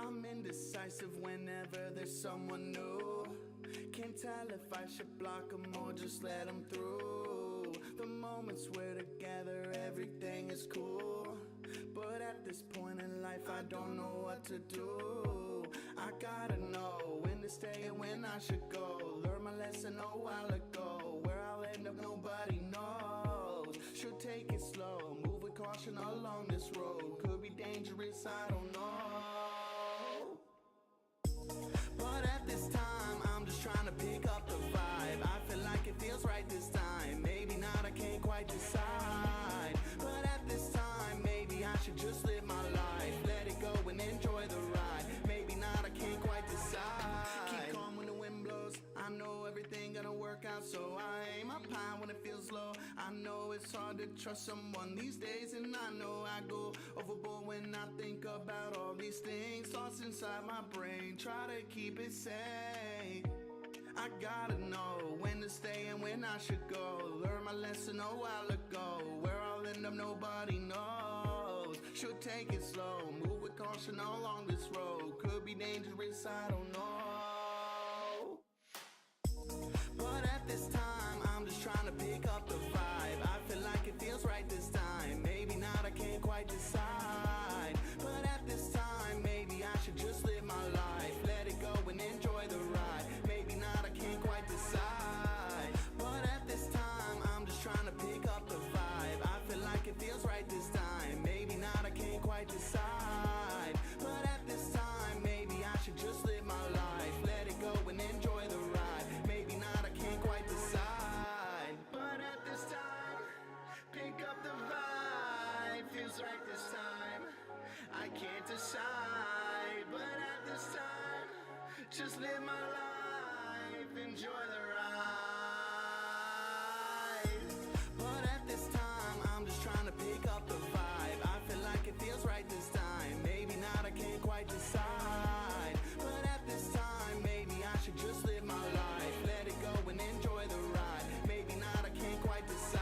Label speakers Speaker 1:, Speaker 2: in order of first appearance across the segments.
Speaker 1: I'm indecisive whenever there's someone new. Can't tell if I should block them or just let them through. The moments we're together, everything is cool. But at this point in life, I don't know what to do. I gotta know when to stay and when I should go. Learned my lesson a while ago. Where I'll end up, nobody knows. Should take it slow, move with caution along this road. Could be dangerous, I don't know. But at this time, I'm just trying to pick up the vibe. I feel like it feels right this time. Maybe not, I can't quite decide. But at this time, maybe I should just live my life. Let it go and enjoy the ride. Maybe not, I can't quite decide. Keep calm when the wind blows. I know everything gonna work out, so I aim up high when it feels low. I know it's hard to trust someone these days, and I know I go overboard when I think about all these things. Thoughts inside my brain, try to keep it sane. I gotta know when to stay and when I should go. Learned my lesson a while ago. Where I'll end up, nobody knows. Should take it slow, move with caution along this road. Could be dangerous, I don't know. But at this time, I'm just trying to pick up the vibe. I feel like it feels right this time. Maybe not, I can't quite decide. But at this time, maybe I should just live my life. Let it go and enjoy the ride. Maybe not, I can't quite decide. But at this time, I'm just trying to pick up the vibe. I feel like it feels right this time. Maybe not, I can't quite decide. But at this time, maybe I should just live my life. Let it go and enjoy the ride. Maybe not, I can't quite decide. But at this time, pick up the vibe. Feels right this time. I can't decide. But at this time, just live my life. Enjoy the ride. But at this time, I'm just trying to pick up the vibe. I feel like it feels right this time. Maybe not, I can't quite decide. But at this time, maybe I should just live my life. Let it go and enjoy the ride. Maybe not, I can't quite decide.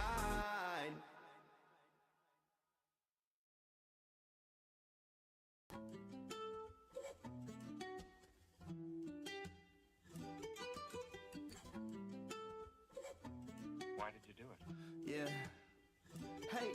Speaker 2: Why did you do it?
Speaker 1: Yeah. Hey,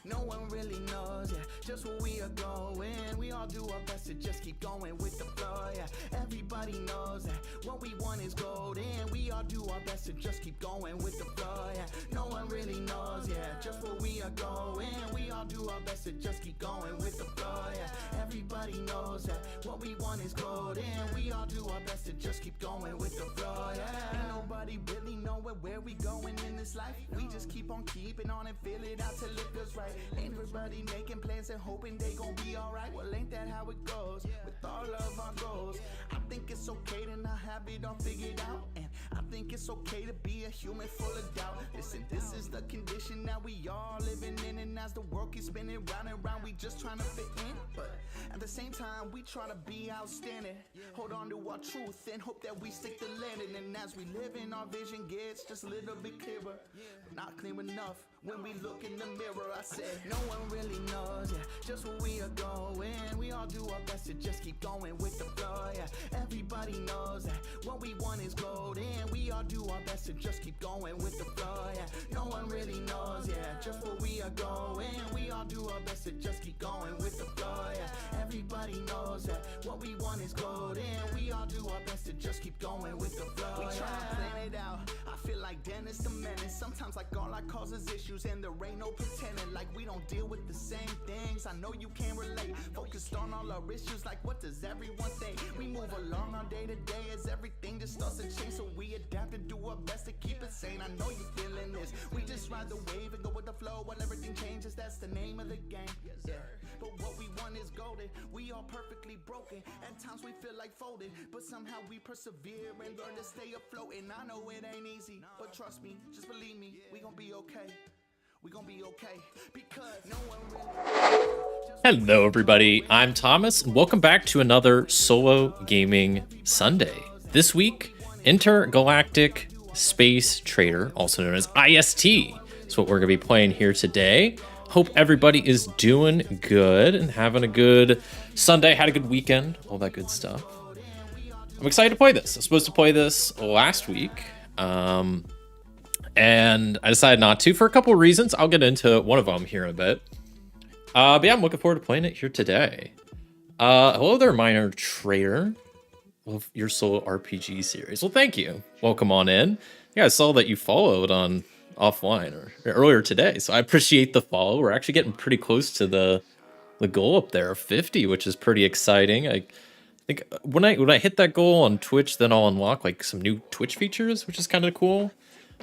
Speaker 1: no one really knows, yeah, just where we are going. We all do our best to just keep going with the flow, yeah. Everybody knows that what we want is golden. We all do our best to just keep going with the flow, yeah. No one really knows, yeah, just where we are going. We all do our best to just keep going with the flow, yeah. Everybody knows that what we want is golden. We all do our best to just keep going with the flow, yeah. Ain't nobody really know where we going in this life. We just keep on keeping on and feel it out till it feels right. Ain't everybody making plans and hoping they gon' be alright? Well, ain't that how it goes with all of our goals? I think it's okay to not have it all figured out, and I think it's okay to be a human full of doubt. Listen, this is the condition that we all living in, and as the world keeps spinning round and round, we just trying to fit in. But at the same time, we try to be outstanding. Hold on to our truth and hope that we stick to landing. And as we live in, our vision gets just a little bit clearer, but not clear enough when we look in the mirror. I said, no one really knows, yeah, just where we are going. We all do our best to just keep going with the flow, yeah. Everybody knows that what we want is golden. We all do our best to just keep going with the flow, yeah. No one really knows, yeah, just where we are going. We all do our best to just keep going with the flow, yeah. Everybody knows that what we want is golden. We all do our best to just keep going with the flow, we try to plan it out. I feel like Dennis the Menace. Sometimes like all I causes issues, and there ain't no pretending like we don't deal with the same things. I know you can relate. Focused on all our issues, like what does everyone think? We move along our day to day as everything just starts to change, so we adapt and do our best to keep it sane. I know you feeling this. We just ride the wave and go with the flow while everything changes. That's the name of the game. Yeah. But what we want is golden. We all perfectly broken. At times we feel like folded, but somehow we persevere and learn to stay afloat. And I know it ain't easy, but trust me, just believe me, we gon' be okay. We gon' be okay because no one really.
Speaker 3: Hello everybody, I'm Thomas, and welcome back to another Solo Gaming Sunday. This week, Intergalactic Space Trader, also known as IST, is what we're going to be playing here today. Hope everybody is doing good and having a good Sunday, had a good weekend, all that good stuff. I'm excited to play this. I was supposed to play this last week, and I decided not to for a couple of reasons. I'll get into one of them here in a bit. But yeah, I'm looking forward to playing it here today. Hello there, Minor Trader of your solo RPG series. Well, thank you. Welcome on in. Yeah, I saw that you followed on offline or earlier today, so I appreciate the follow. We're actually getting pretty close to the goal up there of 50, which is pretty exciting. I think when I hit that goal on Twitch, then I'll unlock like some new Twitch features, which is kind of cool.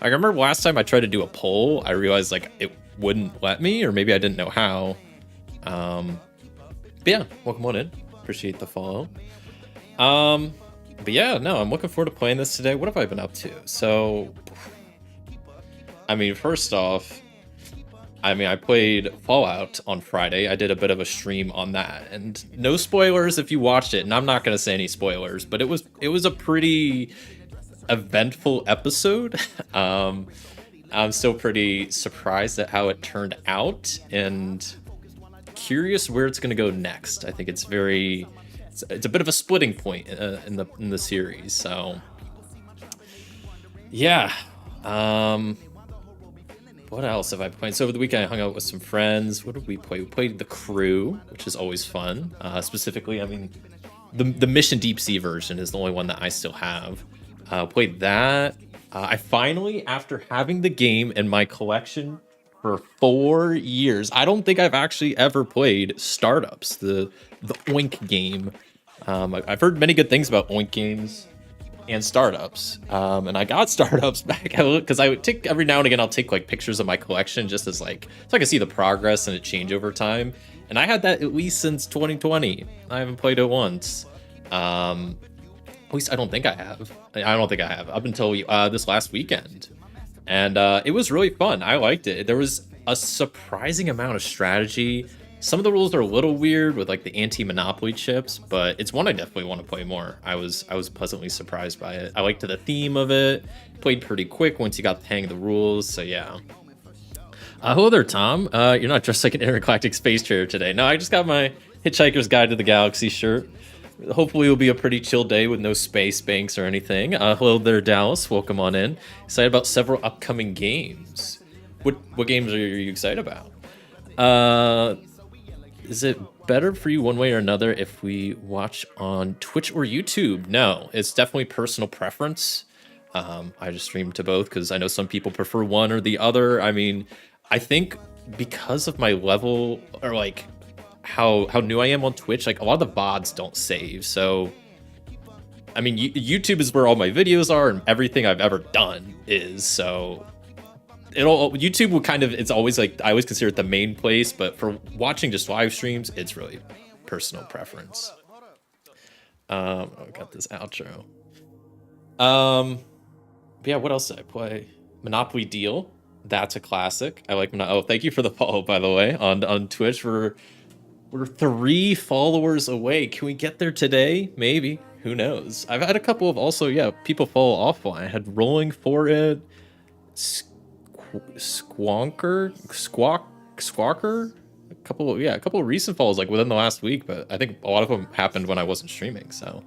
Speaker 3: I remember last time I tried to do a poll, I realized like it wouldn't let me, or maybe I didn't know how. But yeah, welcome on in. Appreciate the follow. But yeah, no, I'm looking forward to playing this today. What have I been up to? So, I mean, first off, I played Fallout on Friday. I did a bit of a stream on that, and no spoilers if you watched it. And I'm not going to say any spoilers, but it was a pretty eventful episode. I'm still pretty surprised at how it turned out, and curious where it's going to go next. I think it's a bit of a splitting point in the series. So yeah. What else have I played? So over the weekend I hung out with some friends. What did we play? We played The Crew, which is always fun. Specifically, I mean, the Mission Deep Sea version is the only one that I still have. Played that. I finally, after having the game in my collection for 4 years, I don't think I've actually ever played Startups, the Oink game. I've heard many good things about Oink games and Startups, and I got Startups back because I would take every now and again. I'll take like pictures of my collection just as like so I can see the progress and it change over time. And I had that at least since 2020. I haven't played it once. At least I don't think I have. Up until this last weekend. And it was really fun. I liked it. There was a surprising amount of strategy. Some of the rules are a little weird with like the anti-monopoly chips, but it's one I definitely want to play more. I was pleasantly surprised by it. I liked the theme of it. Played pretty quick once you got the hang of the rules. So yeah. Hello there, Tom. You're not dressed like an Intergalactic Space Trader today. No, I just got my Hitchhiker's Guide to the Galaxy shirt. Hopefully it'll be a pretty chill day with no space banks or anything. Hello there, Dallas. Welcome on in. Excited about several upcoming games. What games are you excited about? Is it better for you one way or another if we watch on Twitch or YouTube? No, it's definitely personal preference. I just stream to both because I know some people prefer one or the other. I mean, I think because of my level or like how new I am on Twitch, like a lot of the VODs don't save. So, I mean, YouTube is where all my videos are and everything I've ever done is. So, YouTube will kind of, it's always like, I always consider it the main place, but for watching just live streams, it's really personal preference. I got this outro. But yeah, what else did I play? Monopoly Deal. That's a classic. I like Oh, thank you for the follow, by the way, on Twitch. We're 3 followers away. Can we get there today? Maybe. Who knows? I've had a couple of also, yeah, people follow offline. I had Rolling For It, Squawker, a couple of recent follows like within the last week, but I think a lot of them happened when I wasn't streaming. So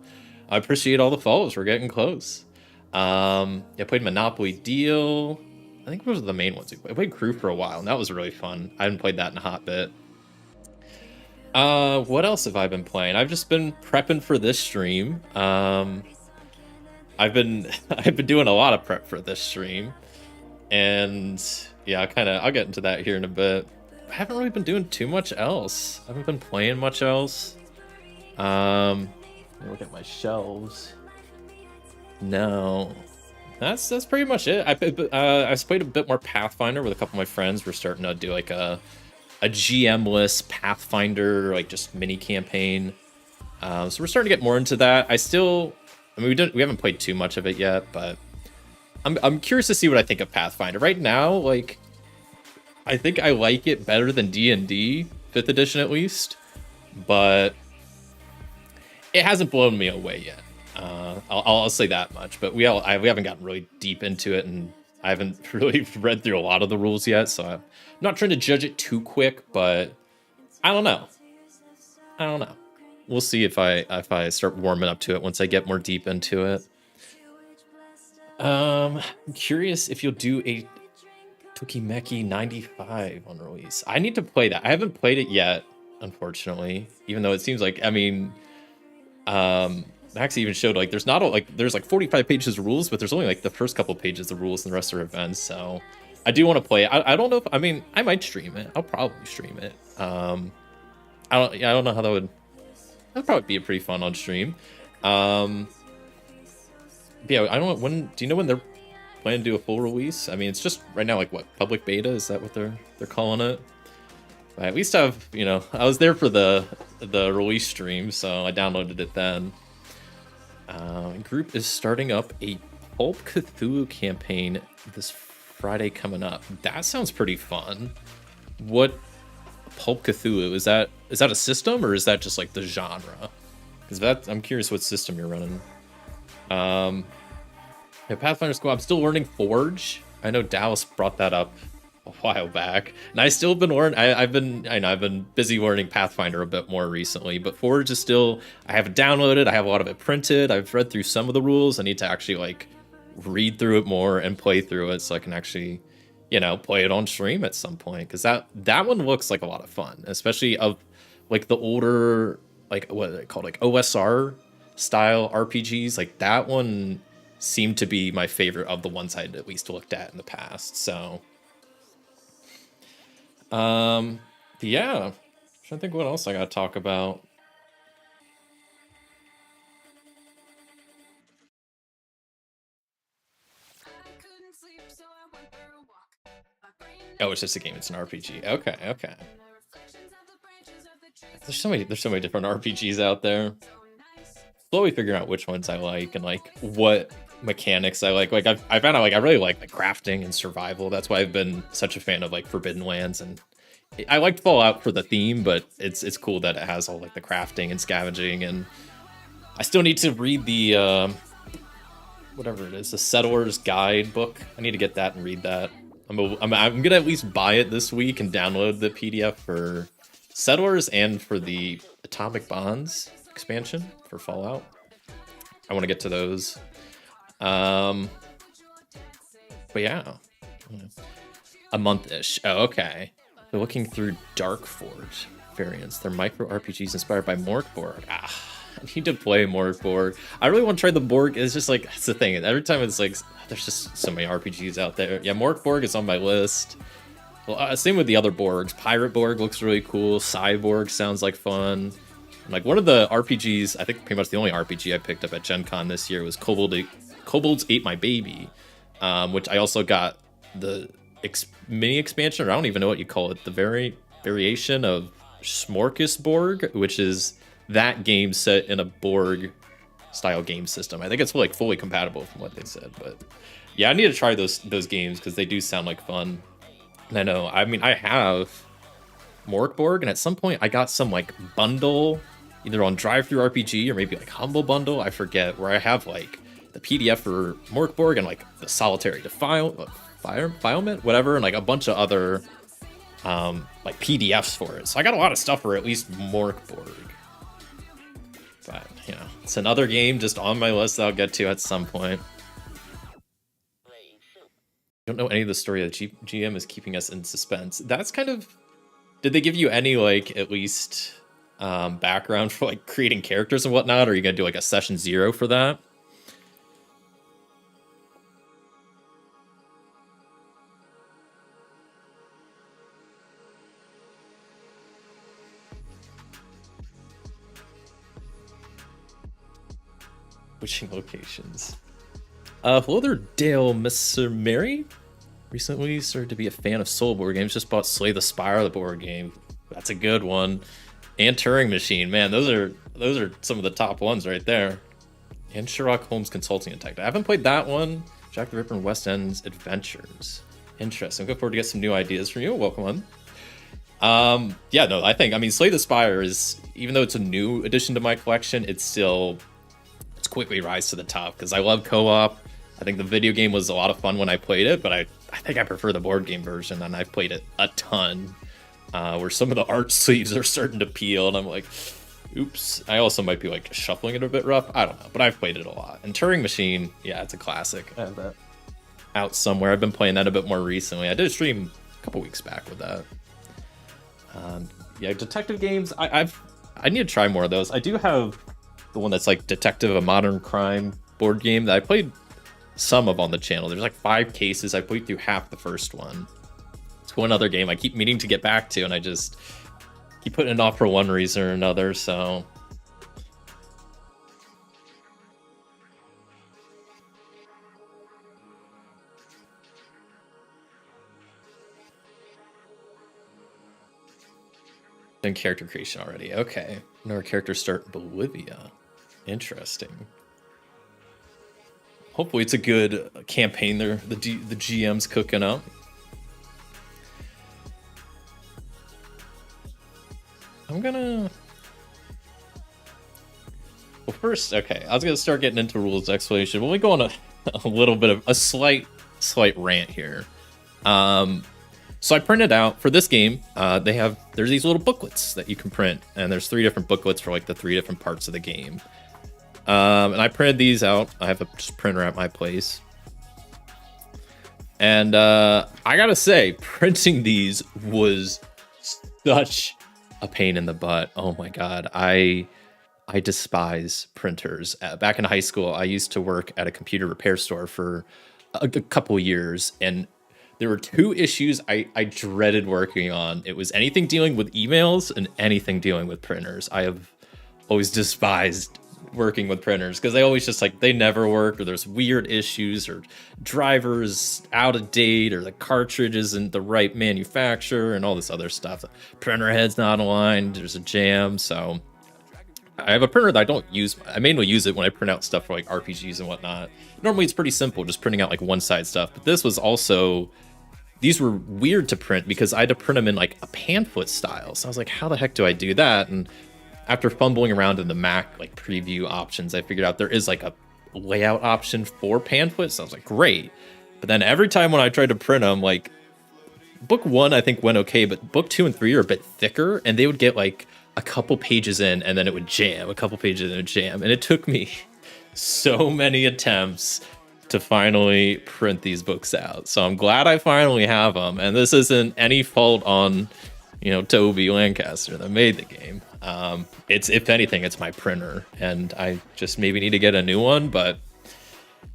Speaker 3: I appreciate all the follows. We're getting close. I played Monopoly Deal. I think those are the main ones. I played Crew for a while, and that was really fun. I haven't played that in a hot bit. What else have I been playing? I've just been prepping for this stream. I've been doing a lot of prep for this stream. And yeah, I'll get into that here in a bit. I haven't really been doing too much else. I haven't been playing much else. Let me look at my shelves. No, that's pretty much it. I played a bit more Pathfinder with a couple of my friends. We're starting to do like a GM-less Pathfinder, like just mini campaign. So we're starting to get more into that. I mean, we haven't played too much of it yet, but I'm curious to see what I think of Pathfinder. Right now, like, I think I like it better than D&D, 5th edition at least, but it hasn't blown me away yet. I'll say that much, but we haven't gotten really deep into it, and I haven't really read through a lot of the rules yet, so I'm not trying to judge it too quick, but I don't know. We'll see if I start warming up to it once I get more deep into it. I'm curious if you'll do a Tokimeki 95 on release. I need to play that. I haven't played it yet, unfortunately, even though it seems like, I mean, Max even showed like there's 45 pages of rules, but there's only like the first couple pages of rules and the rest are events. So I do want to play it. I don't know if, I mean, I might stream it. I'll probably stream it. I don't know how that'd probably be a pretty fun on stream. Yeah, I don't know when. Do you know when they're planning to do a full release? I mean, it's just right now, like what, public beta? Is that what they're calling it? But at least I've, you know, I was there for the release stream, so I downloaded it then. Group is starting up a Pulp Cthulhu campaign this Friday coming up. That sounds pretty fun. What Pulp Cthulhu is that? Is that a system or is that just like the genre? Because I'm curious what system you're running. Yeah, Pathfinder School. I'm still learning Forge. I know Dallas brought that up a while back, and I still been learning. I've been busy learning Pathfinder a bit more recently, but Forge is still. I have it downloaded. I have a lot of it printed. I've read through some of the rules. I need to actually like read through it more and play through it so I can actually, you know, play it on stream at some point, because that one looks like a lot of fun, especially of like the older, like what are they called, like OSR style RPGs. Like that one seemed to be my favorite of the ones I'd at least looked at in the past. So yeah, I'm trying to think what else I gotta talk about. Oh, it's just a game. It's an RPG. Okay. There's so many different RPGs out there. Slowly figuring out which ones I like and like what mechanics I like. Like I found out like I really like crafting and survival. That's why I've been such a fan of like Forbidden Lands, and I liked Fallout for the theme, but it's cool that it has all like the crafting and scavenging. And I still need to read the whatever it is, the Settler's Guide book. I need to get that and read that. I'm gonna at least buy it this week and download the PDF for Settlers and for the Atomic Bonds expansion for Fallout. I want to get to those. But yeah, a month-ish. Oh, okay. They're looking through Dark Forge variants. They're micro RPGs inspired by Morkborg. I need to play Morkborg. I really want to try the Borg. It's just like, that's the thing. Every time it's like, there's just so many RPGs out there. Yeah, Morkborg is on my list. Well, same with the other Borgs. Pirate Borg looks really cool. Cyborg sounds like fun. Like one of the RPGs, I think pretty much the only RPG I picked up at Gen Con this year was Kobolds Ate My Baby, which I also got the mini expansion, or I don't even know what you call it, the variation of Smorgasbord, which is that game set in a Borg style game system. I think it's like fully compatible from what they said, but yeah, I need to try those games because they do sound like fun. And I know, I mean, I have Morkborg, and at some point I got some like bundle, either on Drive-Thru RPG or maybe like Humble Bundle, I forget, where I have like the PDF for Morkborg and like the Solitary Defilement, whatever, and like a bunch of other like PDFs for it. So I got a lot of stuff for at least Morkborg. But, you know, it's another game just on my list that I'll get to at some point. I don't know any of the story that GM is keeping us in suspense. That's kind of... Did they give you any, like, at least background for, like, creating characters and whatnot? Or are you going to do, like, a session 0 for that? Switching locations. Hello there, Dale Mr. Mary. Recently started to be a fan of solo board games. Just bought Slay the Spire, the board game. That's a good one. And Turing Machine, man, those are some of the top ones right there. And Sherlock Holmes Consulting Detective. I haven't played that one. Jack the Ripper and West End's Adventures. Interesting. Looking forward to get some new ideas from you. Welcome on. Yeah, no, I mean, Slay the Spire is, even though it's a new addition to my collection, it's quickly rise to the top because I love co-op. I think the video game was a lot of fun when I played it, but I think I prefer the board game version, and I've played it a ton. Where some of the art sleeves are starting to peel, and I'm like, oops. I also might be like shuffling it a bit rough. I don't know, but I've played it a lot. And Turing Machine, yeah, it's a classic. I have that out somewhere. I've been playing that a bit more recently. I did a stream a couple weeks back with that. Yeah, detective games. I need to try more of those. I do have the one that's like Detective: A Modern Crime board game that I played some of on the channel. There's like 5 cases. I played through half the first one. It's one other game I keep meaning to get back to, and I just keep putting it off for one reason or another. So done character creation already. Okay, now our characters start in Bolivia. Interesting. Hopefully it's a good campaign there. The GM's cooking up. I'm gonna... Well, first, okay, I was gonna start getting into rules explanation. We'll go on a little bit of a slight rant here. So I printed out for this game. There's these little booklets that you can print, and there's 3 different booklets for like the 3 different parts of the game. And I printed these out. I have a printer at my place. And I gotta say, printing these was such a pain in the butt. Oh my god. I despise printers. Back in high school, I used to work at a computer repair store for a couple years, and there were 2 issues I dreaded working on. It was anything dealing with emails and anything dealing with printers. I have always despised working with printers because they always just like, they never work, or there's weird issues, or drivers out of date, or the cartridge isn't the right manufacturer, and all this other stuff. The printer head's not aligned, there's a jam. So I have a printer that I don't use. I mainly use it when I print out stuff for like RPGs and whatnot. Normally it's pretty simple, just printing out like one side stuff. But this was also, these were weird to print because I had to print them in like a pamphlet style. So I was like, how the heck do I do that? And after fumbling around in the Mac like preview options, I figured out there is like a layout option for pamphlets. So I was like, great. But then every time when I tried to print them, like book 1 I think went okay, but book 2 and 3 are a bit thicker, and they would get like a couple pages in and then it would jam, a couple pages in and it would jam. And it took me so many attempts to finally print these books out. So I'm glad I finally have them. And this isn't any fault on, Toby Lancaster that made the game. It's, if anything, it's my printer, and I just maybe need to get a new one, but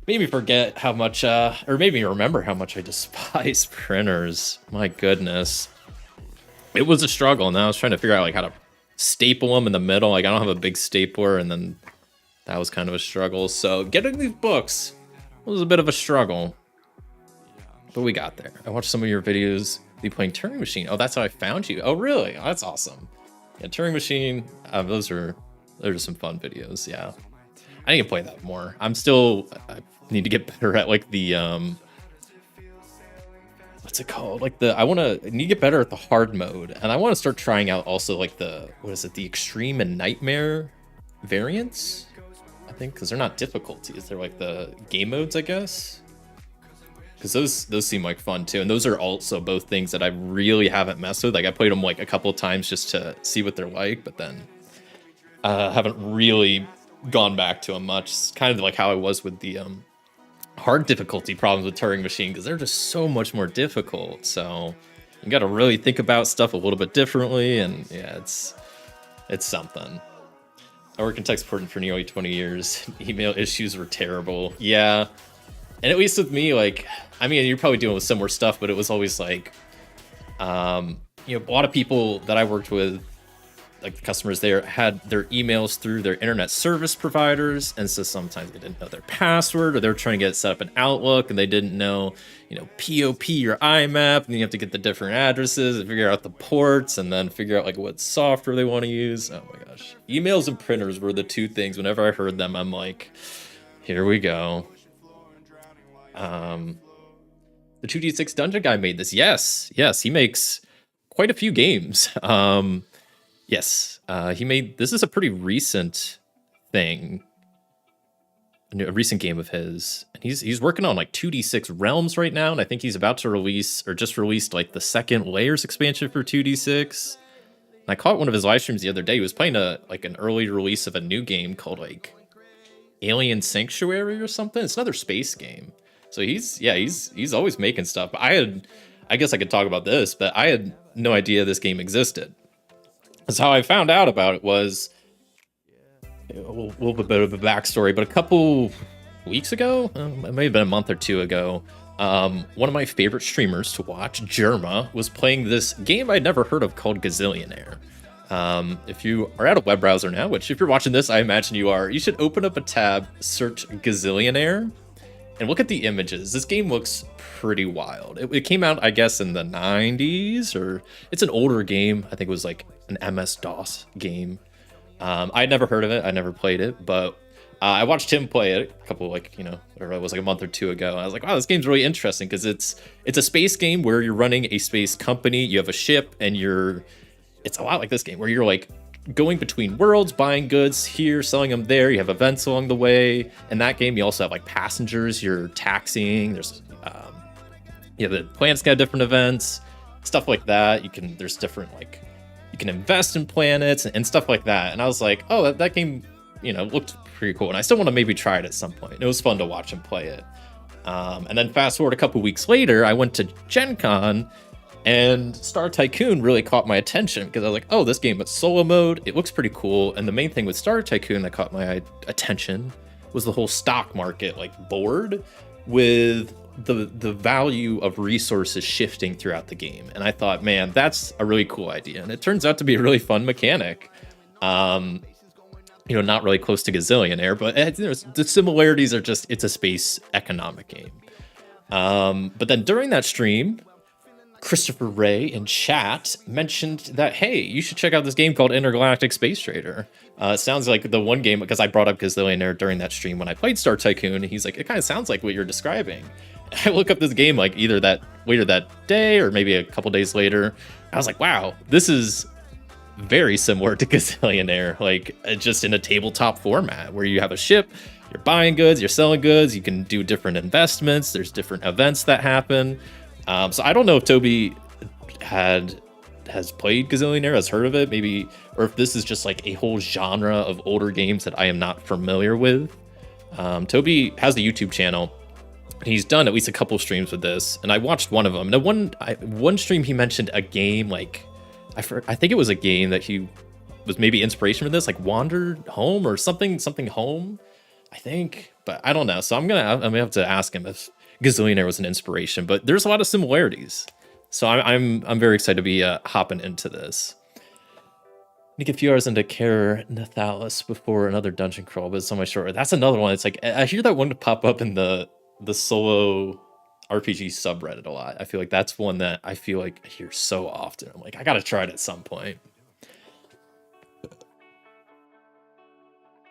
Speaker 3: maybe forget how much, or maybe remember how much I despise printers. My goodness. It was a struggle, and I was trying to figure out like how to staple them in the middle. Like I don't have a big stapler, and then that was kind of a struggle. So getting these books was a bit of a struggle, but we got there. I watched some of your videos. You playing Turing Machine? Oh, that's how I found you. Oh, really? Oh, that's awesome. Yeah, Turing Machine. Those are some fun videos. Yeah, I need to play that more. I need to get better at like the what's it called? Like I need to get better at the hard mode, and I want to start trying out also like the extreme and nightmare variants. I think because they're not difficulties, they're like the game modes, I guess. Because those seem like fun too, and those are also both things that I really haven't messed with. Like I played them like a couple of times just to see what they're like, but then haven't really gone back to them much. It's kind of like how I was with the hard difficulty problems with Turing Machine, because they're just so much more difficult. So you got to really think about stuff a little bit differently, and yeah, it's something. I worked in tech support for nearly 20 years. Email issues were terrible. Yeah. And at least with me, like, I mean, you're probably dealing with similar stuff, but it was always like, a lot of people that I worked with, like the customers there, had their emails through their internet service providers. And so sometimes they didn't know their password, or they were trying to get it set up in Outlook and they didn't know, POP or IMAP. And you have to get the different addresses and figure out the ports, and then figure out like what software they want to use. Oh my gosh. Emails and printers were the 2 things. Whenever I heard them, I'm like, here we go. The 2D6 Dungeon guy made this. Yes, he makes quite a few games. Yes, he made, this is a pretty recent thing. a recent game of his, and he's working on like 2D6 Realms right now, and I think he's about to release or just released like the second Layers expansion for 2D6. And I caught one of his live streams the other day. He was playing an early release of a new game called like Alien Sanctuary or something. It's another space game. So he's always making stuff. I guess I could talk about this, but I had no idea this game existed. So how I found out about it was a little bit of a backstory, but a couple weeks ago, it may have been a month or two ago, one of my favorite streamers to watch, Germa, was playing this game I'd never heard of called Gazillionaire. If you are at a web browser now, which if you're watching this, I imagine you are, you should open up a tab, search Gazillionaire, and look at the images. This game looks pretty wild. It came out, I guess, in the 90s, or it's an older game. I think it was like an MS-DOS game. I'd never heard of it. I never played it, but I watched him play it a couple, whatever it was, like a month or two ago. And I was like, wow, this game's really interesting because it's a space game where you're running a space company. You have a ship, and it's a lot like this game where you're like going between worlds, buying goods here, selling them there. You have events along the way. In that game, you also have like passengers you're taxiing. There's, the planets got different events, stuff like that. There's different, like, you can invest in planets and stuff like that. And I was like, oh, that game, looked pretty cool. And I still want to maybe try it at some point. It was fun to watch him play it. And then fast forward a couple weeks later, I went to Gen Con, and Star Tycoon really caught my attention because I was like, oh, this game with solo mode, it looks pretty cool. And the main thing with Star Tycoon that caught my attention was the whole stock market, like, board with the value of resources shifting throughout the game. And I thought, man, that's a really cool idea. And it turns out to be a really fun mechanic. Not really close to Gazillionaire, but the similarities are just, it's a space economic game. But then during that stream, Christopher Ray in chat mentioned that, hey, you should check out this game called Intergalactic Space Trader. It sounds like the one game, because I brought up Gazillionaire during that stream when I played Star Tycoon, and he's like, it kind of sounds like what you're describing. I look up this game like either later that day or maybe a couple days later. I was like, wow, this is very similar to Gazillionaire, like just in a tabletop format where you have a ship, you're buying goods, you're selling goods, you can do different investments, there's different events that happen. So I don't know if Toby has played Gazillionaire, has heard of it, maybe, or if this is just like a whole genre of older games that I am not familiar with. Toby has a YouTube channel. He's done at least a couple streams with this, and I watched one of them. And one stream he mentioned a game, like I think it was a game that he was maybe inspiration for this, like Wandered Home or something Home, I think, but I don't know. So I'm gonna have to ask him if Gazillionaire was an inspiration, but there's a lot of similarities. So I'm very excited to be hopping into this. I get a few hours into Care Nathalis before another dungeon crawl, but it's on my short. That's another one. It's like I hear that one pop up in the solo RPG subreddit a lot. I feel like that's one that I feel like I hear so often. I'm like, I gotta try it at some point.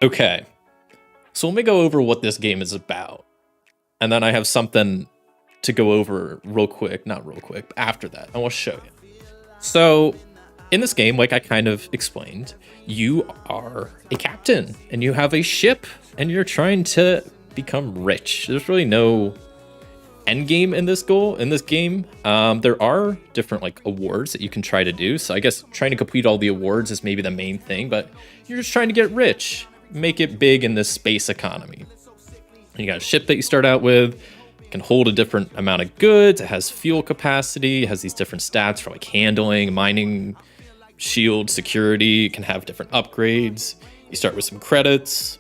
Speaker 3: Okay, so let me go over what this game is about. And then I have something to go over not real quick, but after that, I want to show you. So in this game, like I kind of explained, you are a captain and you have a ship and you're trying to become rich. There's really no end game in this game. There are different like awards that you can try to do. So I guess trying to complete all the awards is maybe the main thing, but you're just trying to get rich, make it big in this space economy. You got a ship that you start out with. It can hold a different amount of goods. It has fuel capacity. It has these different stats for like handling, mining, shield, security. It can have different upgrades. You start with some credits.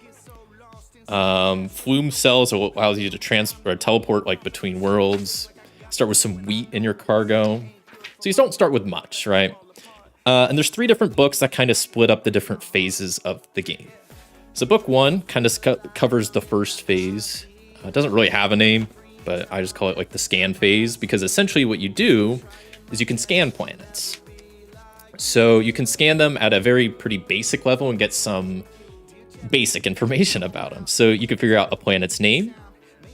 Speaker 3: Flume cells allows you to transfer or teleport like between worlds. Start with some wheat in your cargo. So you don't start with much, right? And there's 3 different books that kind of split up the different phases of the game. So book 1 kind of covers the first phase. It doesn't really have a name, but I just call it like the scan phase, because essentially what you do is you can scan planets. So you can scan them at a pretty basic level and get some basic information about them. So you can figure out a planet's name,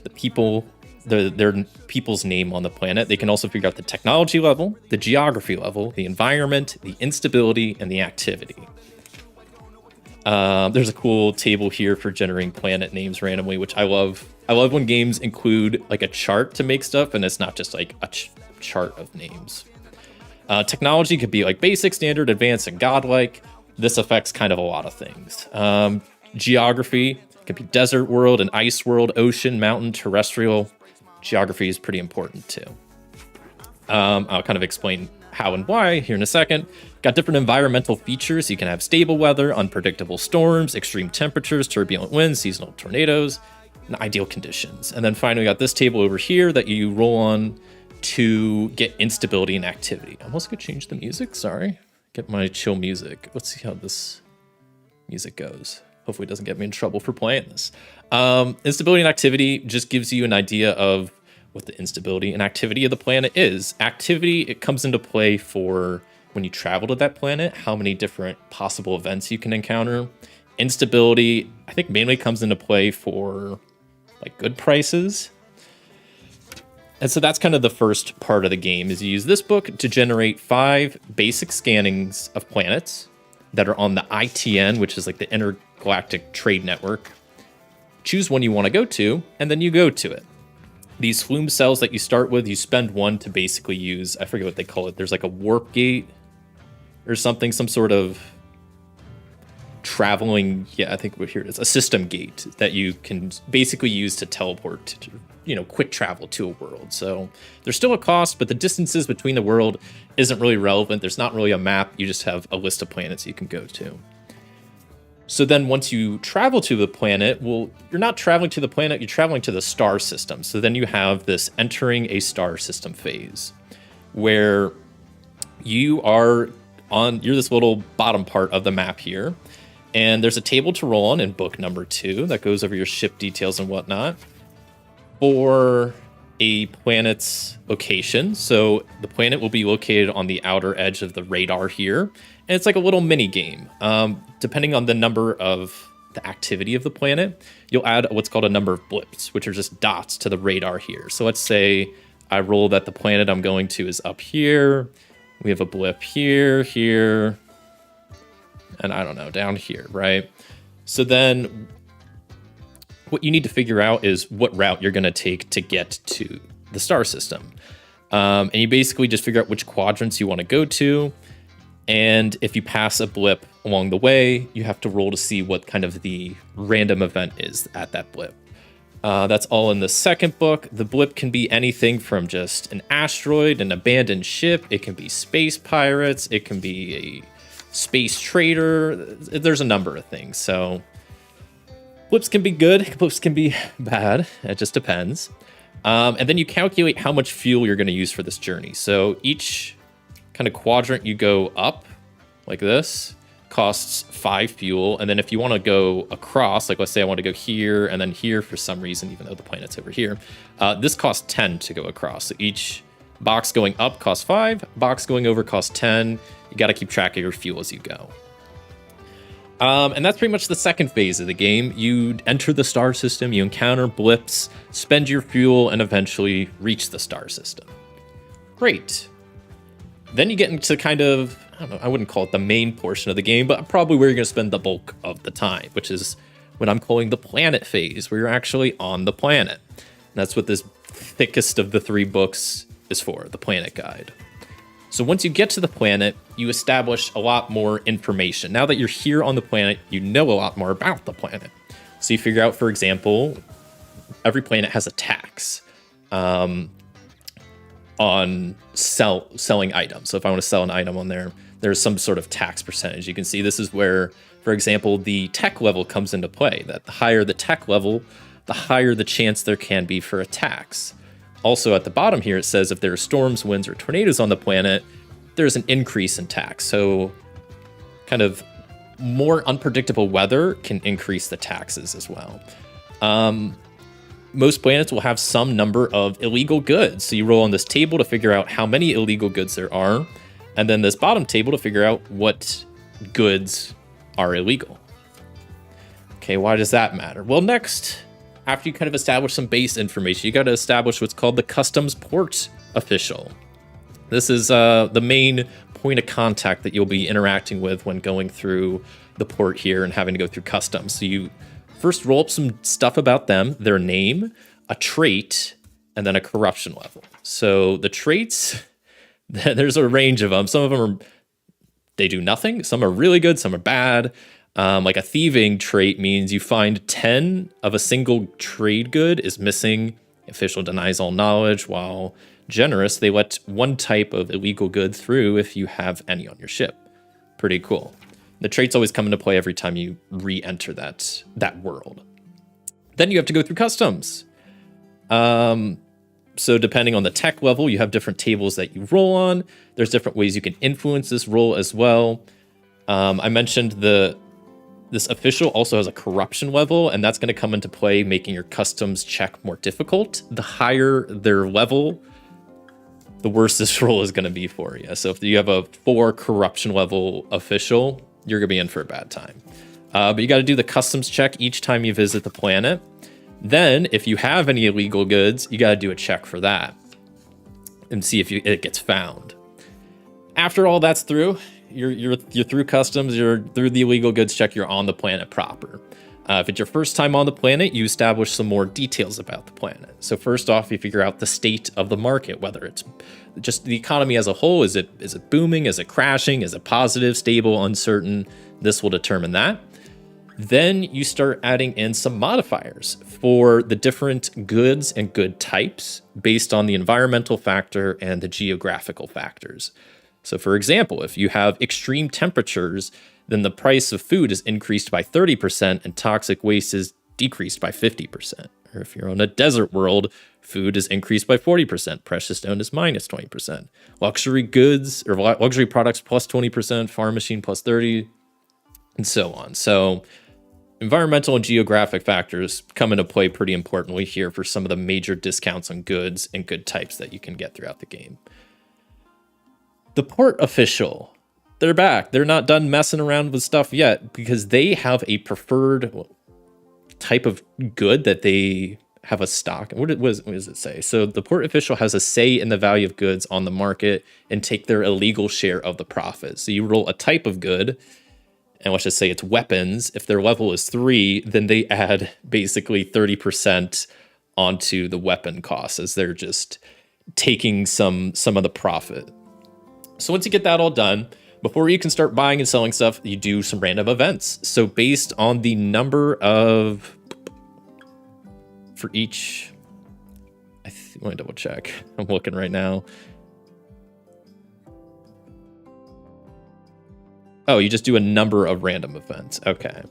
Speaker 3: the people, their people's name on the planet. They can also figure out the technology level, the geography level, the environment, the instability, and the activity. There's a cool table here for generating planet names randomly, which I love. I love when games include like a chart to make stuff, and it's not just like a chart of names. Technology could be like basic, standard, advanced, and godlike. This affects kind of a lot of things. Geography could be desert world, an ice world, ocean, mountain, terrestrial. Geography is pretty important too. I'll kind of explain how and why here in a second. Got different environmental features. You can have stable weather, unpredictable storms, extreme temperatures, turbulent winds, seasonal tornadoes, and ideal conditions. And then finally got this table over here that you roll on to get instability and activity. I almost could change the music, sorry. Get my chill music. Let's see how this music goes. Hopefully it doesn't get me in trouble for playing this. Instability and activity just gives you an idea of what the instability and activity of the planet is. Activity, it comes into play for when you travel to that planet, how many different possible events you can encounter. Instability, I think mainly comes into play for like good prices. And so that's kind of the first part of the game, is you use this book to generate 5 basic scannings of planets that are on the ITN, which is like the Intergalactic Trade Network. Choose one you want to go to, and then you go to it. These flume cells that you start with, you spend 1 to basically use, I forget what they call it. There's like a warp gate or something, some sort of traveling, yeah, I think here it is, a system gate that you can basically use to teleport to, quick travel to a world. So there's still a cost, but the distances between the world isn't really relevant. There's not really a map. You just have a list of planets you can go to. So then once you travel to the planet, well, you're not traveling to the planet, you're traveling to the star system. So then you have this entering a star system phase where you're this little bottom part of the map here. And there's a table to roll on in book number 2 that goes over your ship details and whatnot for a planet's location. So the planet will be located on the outer edge of the radar here. And it's like a little mini game. Depending on the number of the activity of the planet, you'll add what's called a number of blips, which are just dots to the radar here. So let's say I roll that the planet I'm going to is up here. We have a blip here, here, and I don't know, down here, right? So then what you need to figure out is what route you're going to take to get to the star system. And you basically just figure out which quadrants you want to go to. And if you pass a blip along the way, you have to roll to see what kind of the random event is at that blip. That's all in the second book. The blip can be anything from just an asteroid, an abandoned ship. It can be space pirates. It can be a space trader. There's a number of things. So blips can be good. Blips can be bad. It just depends. And then you calculate how much fuel you're going to use for this journey. So each kind of quadrant you go up like this costs 5 fuel. And then if you want to go across, like let's say I want to go here and then here for some reason, even though the planet's over here, this costs 10 to go across. So each box going up costs 5, box going over costs 10. You got to keep track of your fuel as you go. And that's pretty much the second phase of the game. You enter the star system, you encounter blips, spend your fuel, and eventually reach the star system. Great. Then you get into kind of, I don't know, I wouldn't call it the main portion of the game, but probably where you're going to spend the bulk of the time, which is what I'm calling the planet phase, where you're actually on the planet. And that's what this thickest of the 3 books is for, the planet guide. So once you get to the planet, you establish a lot more information. Now that you're here on the planet, you know a lot more about the planet. So you figure out, for example, every planet has a tax on selling items. So if I want to sell an item on there, there's some sort of tax percentage. You can see this is where, for example, the tech level comes into play. That the higher the tech level, the higher the chance there can be for a tax. Also at the bottom here, it says if there are storms, winds, or tornadoes on the planet, there's an increase in tax. So kind of more unpredictable weather can increase the taxes as well. Most planets will have some number of illegal goods. So you roll on this table to figure out how many illegal goods there are. And then this bottom table to figure out what goods are illegal. Okay, why does that matter? Well, next, after you kind of establish some base information, you got to establish what's called the customs port official. This is the main point of contact that you'll be interacting with when going through the port here and having to go through customs. So you first roll up some stuff about them, their name, a trait, and then a corruption level. So the traits, there's a range of them. Some of them they do nothing. Some are really good. Some are bad. Like a thieving trait means you find 10 of a single trade good is missing. Official denies all knowledge, while generous, they let one type of illegal good through if you have any on your ship. Pretty cool. The traits always come into play every time you re-enter that world. Then you have to go through customs. So depending on the tech level, you have different tables that you roll on. There's different ways you can influence this roll as well. I mentioned this official also has a corruption level, and that's going to come into play, making your customs check more difficult. The higher their level, the worse this roll is going to be for you. So if you have a 4 corruption level official, you're going to be in for a bad time. But you got to do the customs check each time you visit the planet. Then, if you have any illegal goods, you got to do a check for that and see if it gets found. After all that's through, you're through customs, you're through the illegal goods check, you're on the planet proper. If it's your first time on the planet, you establish some more details about the planet. So first off, you figure out the state of the market, whether it's just the economy as a whole. Is it booming? Is it crashing? Is it positive, stable, uncertain? This will determine that. Then you start adding in some modifiers for the different goods and good types based on the environmental factor and the geographical factors. So for example, if you have extreme temperatures, then the price of food is increased by 30% and toxic waste is decreased by 50%. Or if you're on a desert world, food is increased by 40%, precious stone is minus 20%. Luxury goods or luxury products plus 20%, farm machine plus 30%, and so on. So environmental and geographic factors come into play pretty importantly here for some of the major discounts on goods and good types that you can get throughout the game. The port official, they're back. They're not done messing around with stuff yet because they have a preferred type of good that they have a stock. What does it say? So the port official has a say in the value of goods on the market and take their illegal share of the profit. So you roll a type of good, and let's just say it's weapons. If their level is 3, then they add basically 30% onto the weapon costs as they're just taking some of the profit. So once you get that all done, before you can start buying and selling stuff, you do some random events. So based on the number of, for each, let me double check. I'm looking right now. Oh, you just do a number of random events. Okay.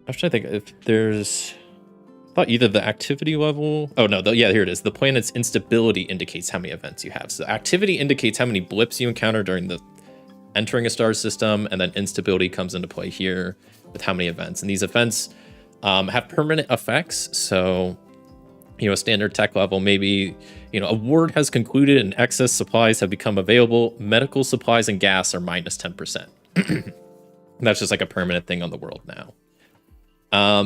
Speaker 3: I'm trying to think if there's, I thought either the activity level. Oh no, yeah, here it is. The planet's instability indicates how many events you have. So activity indicates how many blips you encounter during the entering a star system, and then instability comes into play here with how many events. And these events have permanent effects. So, a standard tech level, maybe, a ward has concluded and excess supplies have become available. Medical supplies and gas are minus 10%. That's just like a permanent thing on the world now.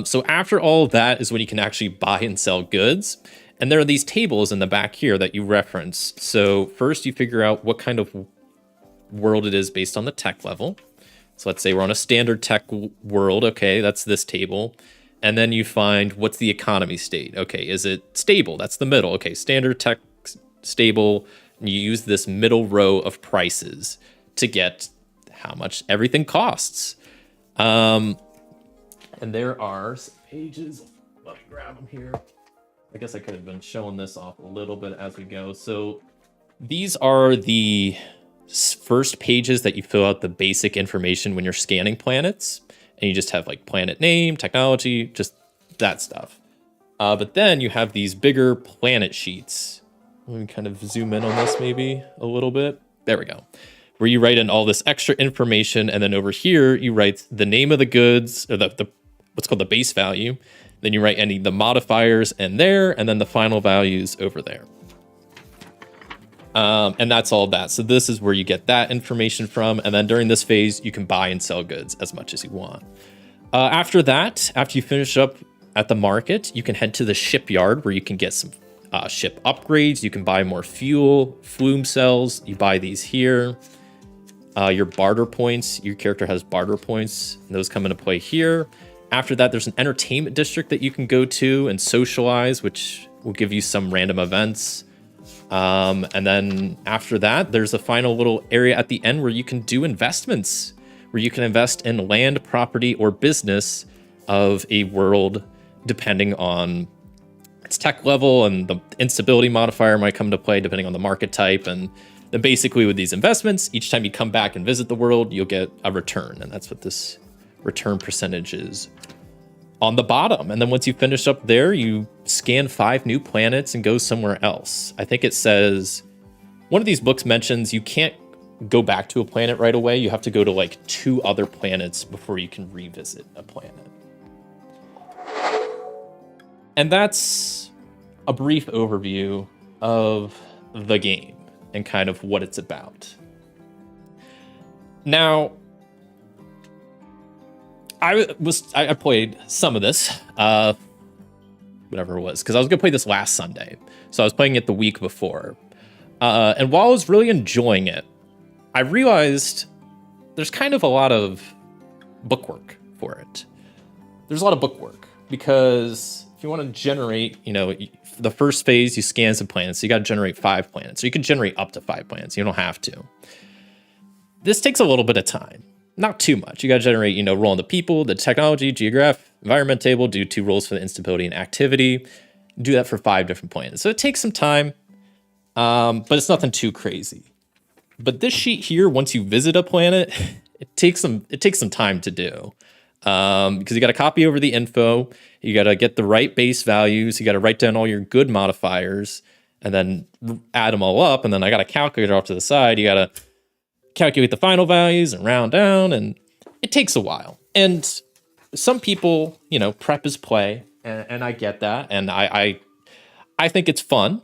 Speaker 3: So after all of that is when you can actually buy and sell goods. And there are these tables in the back here that you reference. So first you figure out what kind of world it is based on the tech level. So let's say we're on a standard tech world. Okay, that's this table. And then you find what's the economy state. Okay, is it stable? That's the middle. Okay, standard tech stable. And you use this middle row of prices to get how much everything costs. And there are some pages. Let me grab them here. I guess I could have been showing this off a little bit as we go. So these are the first pages that you fill out the basic information when you're scanning planets. And you just have like planet name, technology, just that stuff. But then you have these bigger planet sheets. Let me kind of zoom in on this maybe a little bit. There we go. Where you write in all this extra information. And then over here, you write the name of the goods, or the what's called the base value. Then you write the modifiers in there, and then the final values over there. And that's all that. So this is where you get that information from. And then during this phase, you can buy and sell goods as much as you want. After that, after you finish up at the market, you can head to the shipyard where you can get some ship upgrades. You can buy more fuel, flume cells. You buy these here. Your barter points. Your character has barter points. And those come into play here. After that, there's an entertainment district that you can go to and socialize, which will give you some random events. And then after that, there's a final little area at the end where you can do investments, where you can invest in land, property, or business of a world, depending on its tech level, and the instability modifier might come into play depending on the market type. And then basically with these investments, each time you come back and visit the world, you'll get a return. And that's what this return percentage is on the bottom. And then once you finish up there, you scan 5 new planets and go somewhere else. I think it says, one of these books mentions you can't go back to a planet right away. You have to go to like 2 other planets before you can revisit a planet. And that's a brief overview of the game and kind of what it's about. Now, I played some of this, whatever it was, because I was gonna play this last Sunday. So I was playing it the week before. And while I was really enjoying it, I realized there's kind of a lot of bookwork for it. There's a lot of bookwork because if you want to generate, the first phase, you scan some planets. So you got to generate 5 planets. So you can generate up to 5 planets. You don't have to. This takes a little bit of time. Not too much. You got to generate, roll on the people, the technology, geograph, environment table, do 2 rolls for the instability and activity. Do that for 5 different planets. So it takes some time, but it's nothing too crazy. But this sheet here, once you visit a planet, it takes some time to do. Because you got to copy over the info, you got to get the right base values, you got to write down all your good modifiers, and then add them all up. And then I got a calculator off to the side. You got to calculate the final values and round down, and it takes a while. And some people, prep is play, and I get that, and I think it's fun,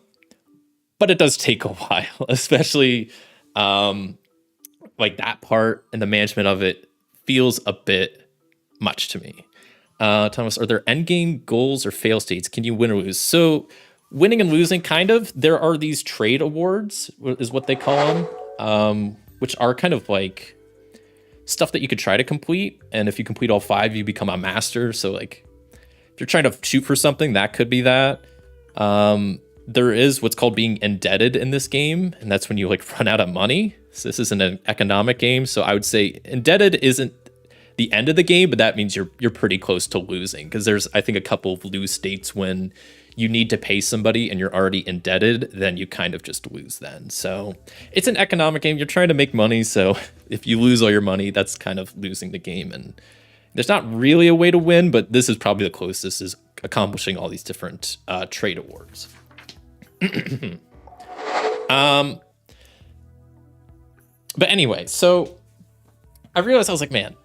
Speaker 3: but it does take a while, especially like that part and the management of it feels a bit much to me. Thomas, are there endgame goals or fail states? Can you win or lose? So winning and losing, kind of. There are these trade awards, is what they call them, which are kind of like stuff that you could try to complete. And if you complete all 5, you become a master. So like if you're trying to shoot for something, that could be that. There is what's called being indebted in this game. And that's when you like run out of money. So this isn't an economic game. So I would say indebted isn't the end of the game, but that means you're pretty close to losing, because there's, I think, a couple of lose states when you need to pay somebody and you're already indebted, then you kind of just lose then. So it's an economic game. You're trying to make money. So if you lose all your money, that's kind of losing the game. And there's not really a way to win, but this is probably the closest, is accomplishing all these different trade awards. But anyway, so I realized, I was like, man,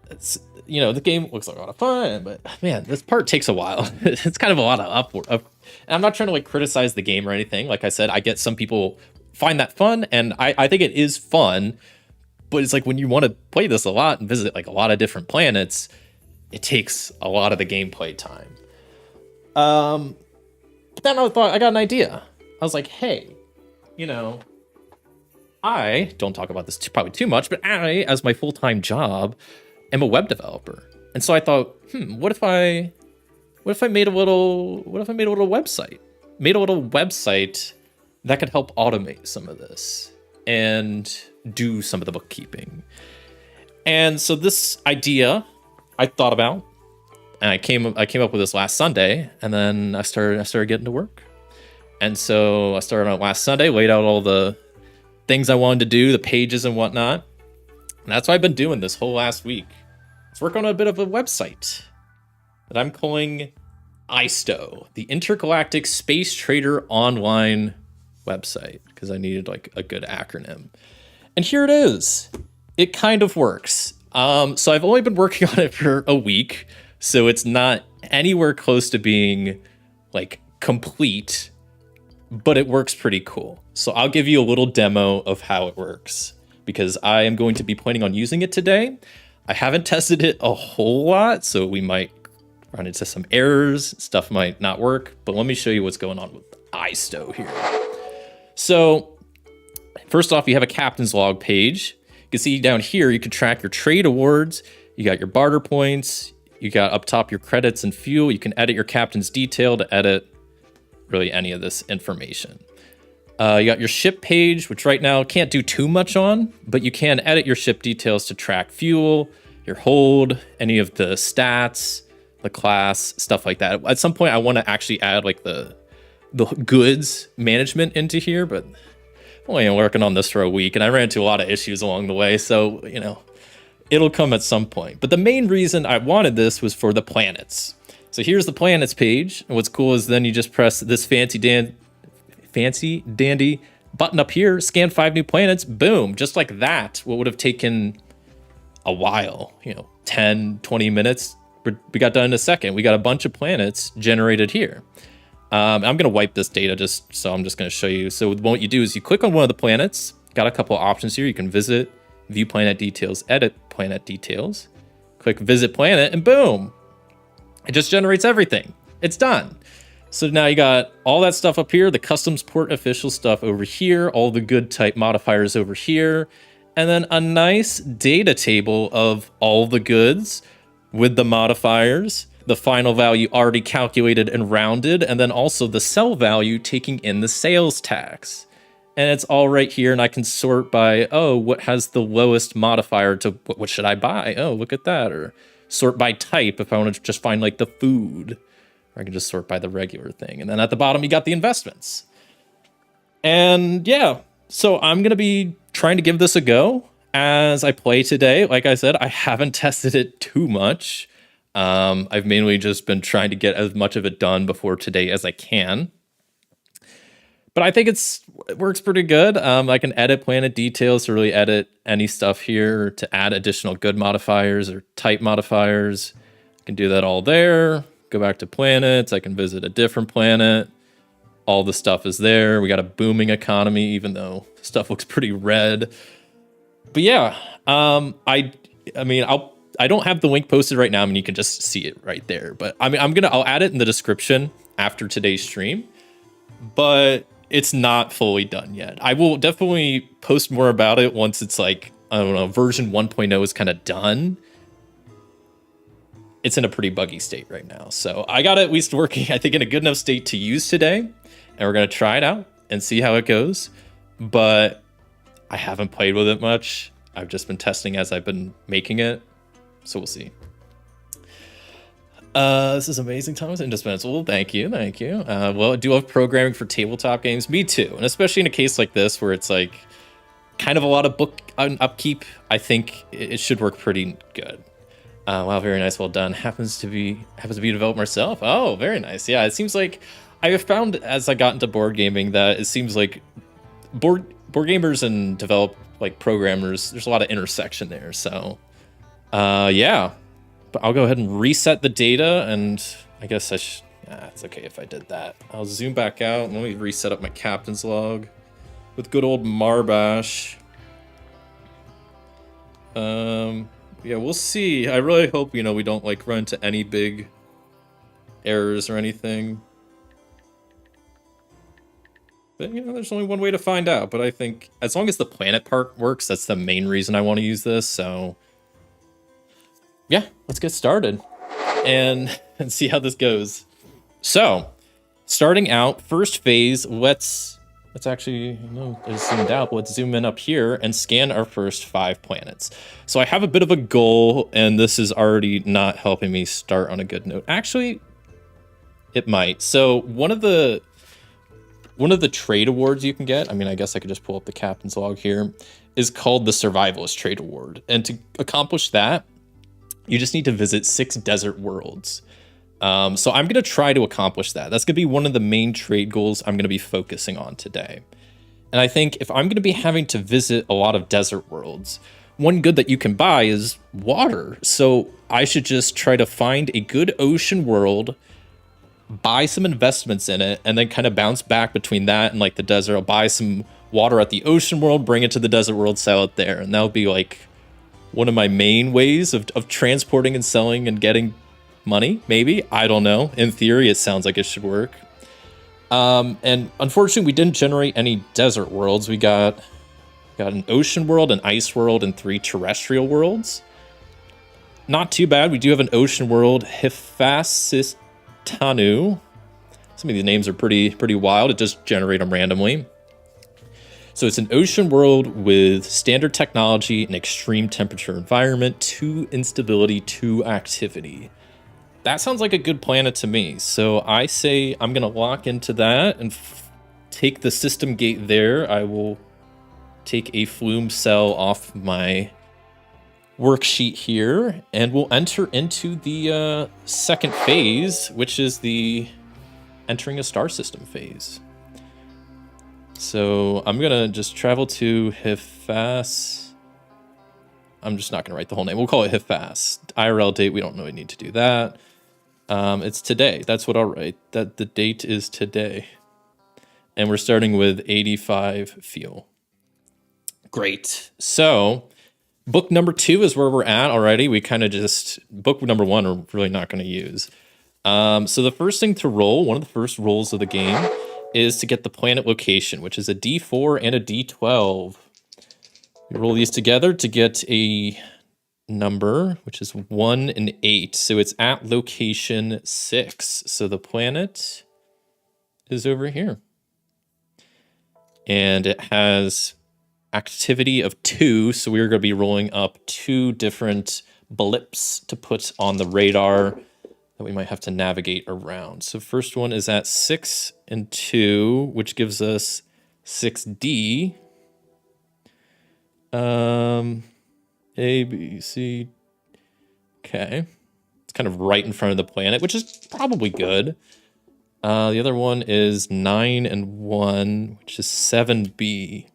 Speaker 3: it's, the game looks like a lot of fun, but man, this part takes a while. It's kind of a lot of and I'm not trying to like criticize the game or anything. Like I said, I get some people find that fun, and I think it is fun, but it's like when you want to play this a lot and visit like a lot of different planets, it takes a lot of the gameplay time. But then I thought, I got an idea. I was like, hey, I don't talk about this probably too much, but I, as my full-time job, am a web developer. And so I thought, what if I made a little website? Made a little website that could help automate some of this and do some of the bookkeeping. And so this idea I thought about, and I came up with this last Sunday, and then I started getting to work. And so I started on last Sunday, laid out all the things I wanted to do, the pages and whatnot. And that's what I've been doing this whole last week. Let's work on a bit of a website that I'm calling ISTO, the Intergalactic Space Trader online website, because I needed like a good acronym. And here it is. It kind of works. So I've only been working on it for a week, so it's not anywhere close to being like complete, but it works pretty cool. So I'll give you a little demo of how it works, because I am going to be planning on using it today. I haven't tested it a whole lot, so we might run into some errors, stuff might not work, but let me show you what's going on with ISTO here. So first off, you have a captain's log page. You can see down here, you can track your trade awards. You got your barter points. You got up top your credits and fuel. You can edit your captain's detail to edit really any of this information. You got your ship page, which right now can't do too much on, but you can edit your ship details to track fuel, your hold, any of the stats, the class, stuff like that. At some point, I want to actually add like the goods management into here, but I'm only working on this for a week, and I ran into a lot of issues along the way, so, you know, it'll come at some point. But the main reason I wanted this was for the planets. So here's the planets page, and what's cool is then you just press this fancy dandy button up here, scan 5 new planets, boom, just like that. What would have taken a while, you know, 10, 20 minutes, we got done in a second. We got a bunch of planets generated here. I'm going to wipe this data so I'm just going to show you. So what you do is you click on one of the planets, got a couple of options here. You can visit, view planet details, edit planet details, click visit planet, and boom, it just generates everything. It's done. So now you got all that stuff up here, the customs port official stuff over here, all the good type modifiers over here, and then a nice data table of all the goods with the modifiers, the final value already calculated and rounded, and then also the sell value taking in the sales tax. And it's all right here, and I can sort by, oh, what has the lowest modifier to what should I buy? Oh, look at that. Or sort by type if I want to just find like the food. Or I can just sort by the regular thing. And then at the bottom, you got the investments. And yeah, so I'm going to be trying to give this a go as I play today. Like I said, I haven't tested it too much. I've mainly just been trying to get as much of it done before today as I can. But I think it works pretty good. I can edit planet details to really edit any stuff here to add additional good modifiers or type modifiers. I can do that all there. Go back to planets. I can visit a different planet. All the stuff is there. We got a booming economy, even though stuff looks pretty red. But yeah, I don't have the link posted right now. I mean, you can just see it right there. But I mean, I'll add it in the description after today's stream. But it's not fully done yet. I will definitely post more about it once it's like, I don't know, version 1.0 is kind of done. It's in a pretty buggy state right now. So I got it at least working, I think, in a good enough state to use today. And we're going to try it out and see how it goes. But I haven't played with it much. I've just been testing as I've been making it. So we'll see. This is amazing, Thomas. Indispensable. Thank you. Well, I do love programming for tabletop games. Me too. And especially in a case like this where it's like kind of a lot of book upkeep, I think it should work pretty good. Wow, very nice. Well done. Happens to be a developer myself. Oh, very nice. Yeah, it seems like I have found as I got into board gaming that it seems like board gamers and programmers, there's a lot of intersection there. So, yeah. But I'll go ahead and reset the data, and I guess it's okay if I did that. I'll zoom back out, and let me reset up my captain's log with good old Marbash. Yeah, we'll see. I really hope, we don't run into any big errors or anything. But, there's only one way to find out. But I think as long as the planet part works, that's the main reason I want to use this. So, yeah, let's get started and see how this goes. So, starting out, first phase, let's actually, it's zoomed out, but let's zoom in up here and scan our first 5 planets. So I have a bit of a goal, and this is already not helping me start on a good note. Actually, it might. So one of the trade awards you can get, I guess I could just pull up the captain's log here, is called the Survivalist Trade Award. And to accomplish that, you just need to visit 6 desert worlds. So I'm going to try to accomplish that. That's going to be one of the main trade goals I'm going to be focusing on today. And I think if I'm going to be having to visit a lot of desert worlds, one good that you can buy is water. So I should just try to find a good ocean world, buy some investments in it, and then kind of bounce back between that and the desert. I'll buy some water at the ocean world, bring it to the desert world, sell it there. And that'll be one of my main ways of transporting and selling and getting money, maybe. I don't know. In theory, it sounds like it should work. And unfortunately, we didn't generate any desert worlds. We got an ocean world, an ice world, and 3 terrestrial worlds. Not too bad. We do have an ocean world, Hephaestus Tanu. Some of these names are pretty wild. It just generate them randomly. So it's an ocean world with standard technology, an extreme temperature environment, 2 instability, 2 activity. That sounds like a good planet to me. So I say I'm going to lock into that and take the system gate there. I will take a flume cell off my worksheet here, and we'll enter into the second phase, which is the entering a star system phase. So I'm gonna just travel to Hephaestus. I'm just not gonna write the whole name. We'll call it Hephaestus. IRL date, we don't really need to do that. It's today. That's what I'll write. That the date is today. And we're starting with 85 fuel. Great. So book number 2 is where we're at already. We kind of just, book number 1 we're really not going to use. So the first thing to roll, one of the first rolls of the game, is to get the planet location, which is a D4 and a D12. We roll these together to get a number, which is 1 and 8. So it's at location 6. So the planet is over here. And it has activity of 2, so we're going to be rolling up 2 different blips to put on the radar that we might have to navigate around. So first one is at 6 and 2, which gives us 6D. A, B, C. Okay. It's kind of right in front of the planet, which is probably good. The other one is 9 and 1, which is 7B.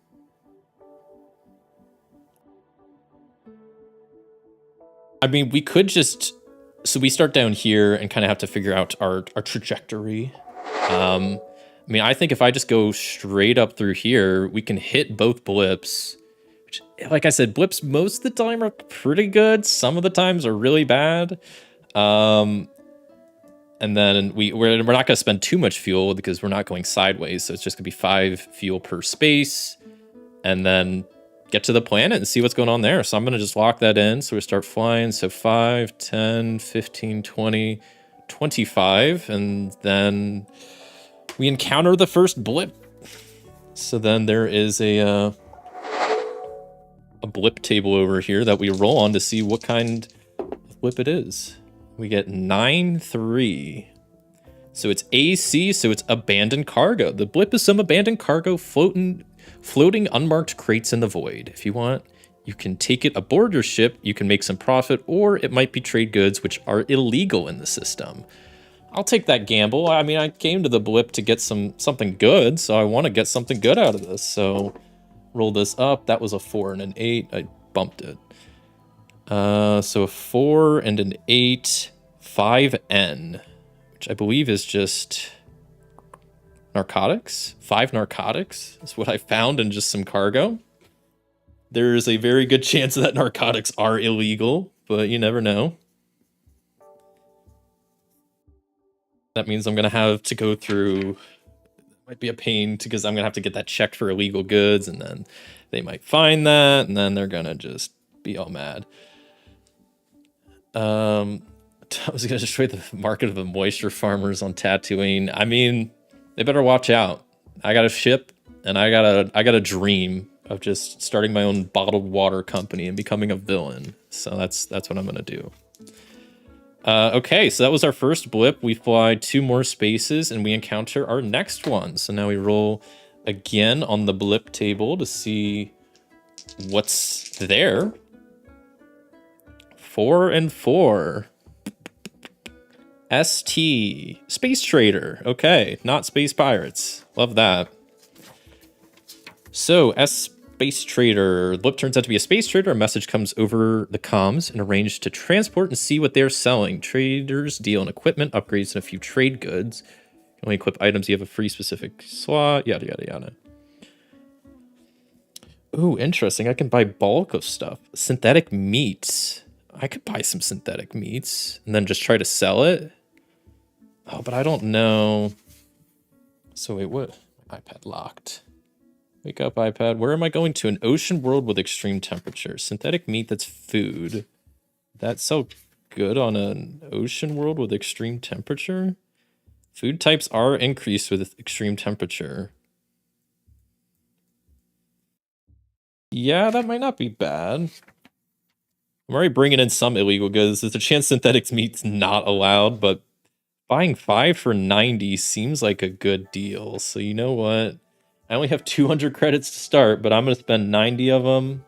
Speaker 3: I mean, we could just, so we start down here and kind of have to figure out our trajectory. I mean, I think if I just go straight up through here, we can hit both blips. Which, like I said, blips most of the time are pretty good. Some of the times are really bad. And then we're not going to spend too much fuel because we're not going sideways. So it's just going to be 5 fuel per space. And then get to the planet and see what's going on there. So I'm going to just lock that in. So we start flying. So 5, 10, 15, 20, 25. And then we encounter the first blip. So then there is a blip table over here that we roll on to see what kind of blip it is. We get 9-3. So it's AC, so it's abandoned cargo. The blip is some abandoned cargo floating unmarked crates in the void. If you want, you can take it aboard your ship, you can make some profit, or it might be trade goods which are illegal in the system. I'll take that gamble. I mean, I came to the blip to get something good, so I want to get something good out of this. So roll this up. That was a 4 and an 8. I bumped it. So a 4 and an 8, 5N, which I believe is just narcotics. 5 narcotics is what I found in just some cargo. There is a very good chance that narcotics are illegal, but you never know. That means I'm going to have to go through, might be a pain because I'm going to have to get that checked for illegal goods, and then they might find that, and then they're going to just be all mad. I was going to destroy the market of the moisture farmers on Tatooine. I mean, they better watch out. I got a ship, and I got a dream of just starting my own bottled water company and becoming a villain. So that's what I'm going to do. Okay, so that was our first blip. We fly 2 more spaces, and we encounter our next one. So now we roll again on the blip table to see what's there. 4 and 4. ST Space Trader. Okay, not Space Pirates. Love that. So Space Trader. Blip turns out to be a space trader. A message comes over the comms and arranged to transport and see what they're selling. Traders deal in equipment, upgrades, and a few trade goods. You can only equip items you have a free specific slot. Yada yada yada. Ooh, interesting. I can buy bulk of stuff. Synthetic meats. I could buy some synthetic meats and then just try to sell it. Oh, but I don't know. So wait, what? iPad locked. Wake up, iPad. Where am I going to? An ocean world with extreme temperature. Synthetic meat that's food. That's so good on an ocean world with extreme temperature? Food types are increased with extreme temperature. Yeah, that might not be bad. I'm already bringing in some illegal goods. There's a chance synthetic meat's not allowed, but buying 5 for 90 seems like a good deal. So you know what? I only have 200 credits to start, but I'm going to spend 90 of them.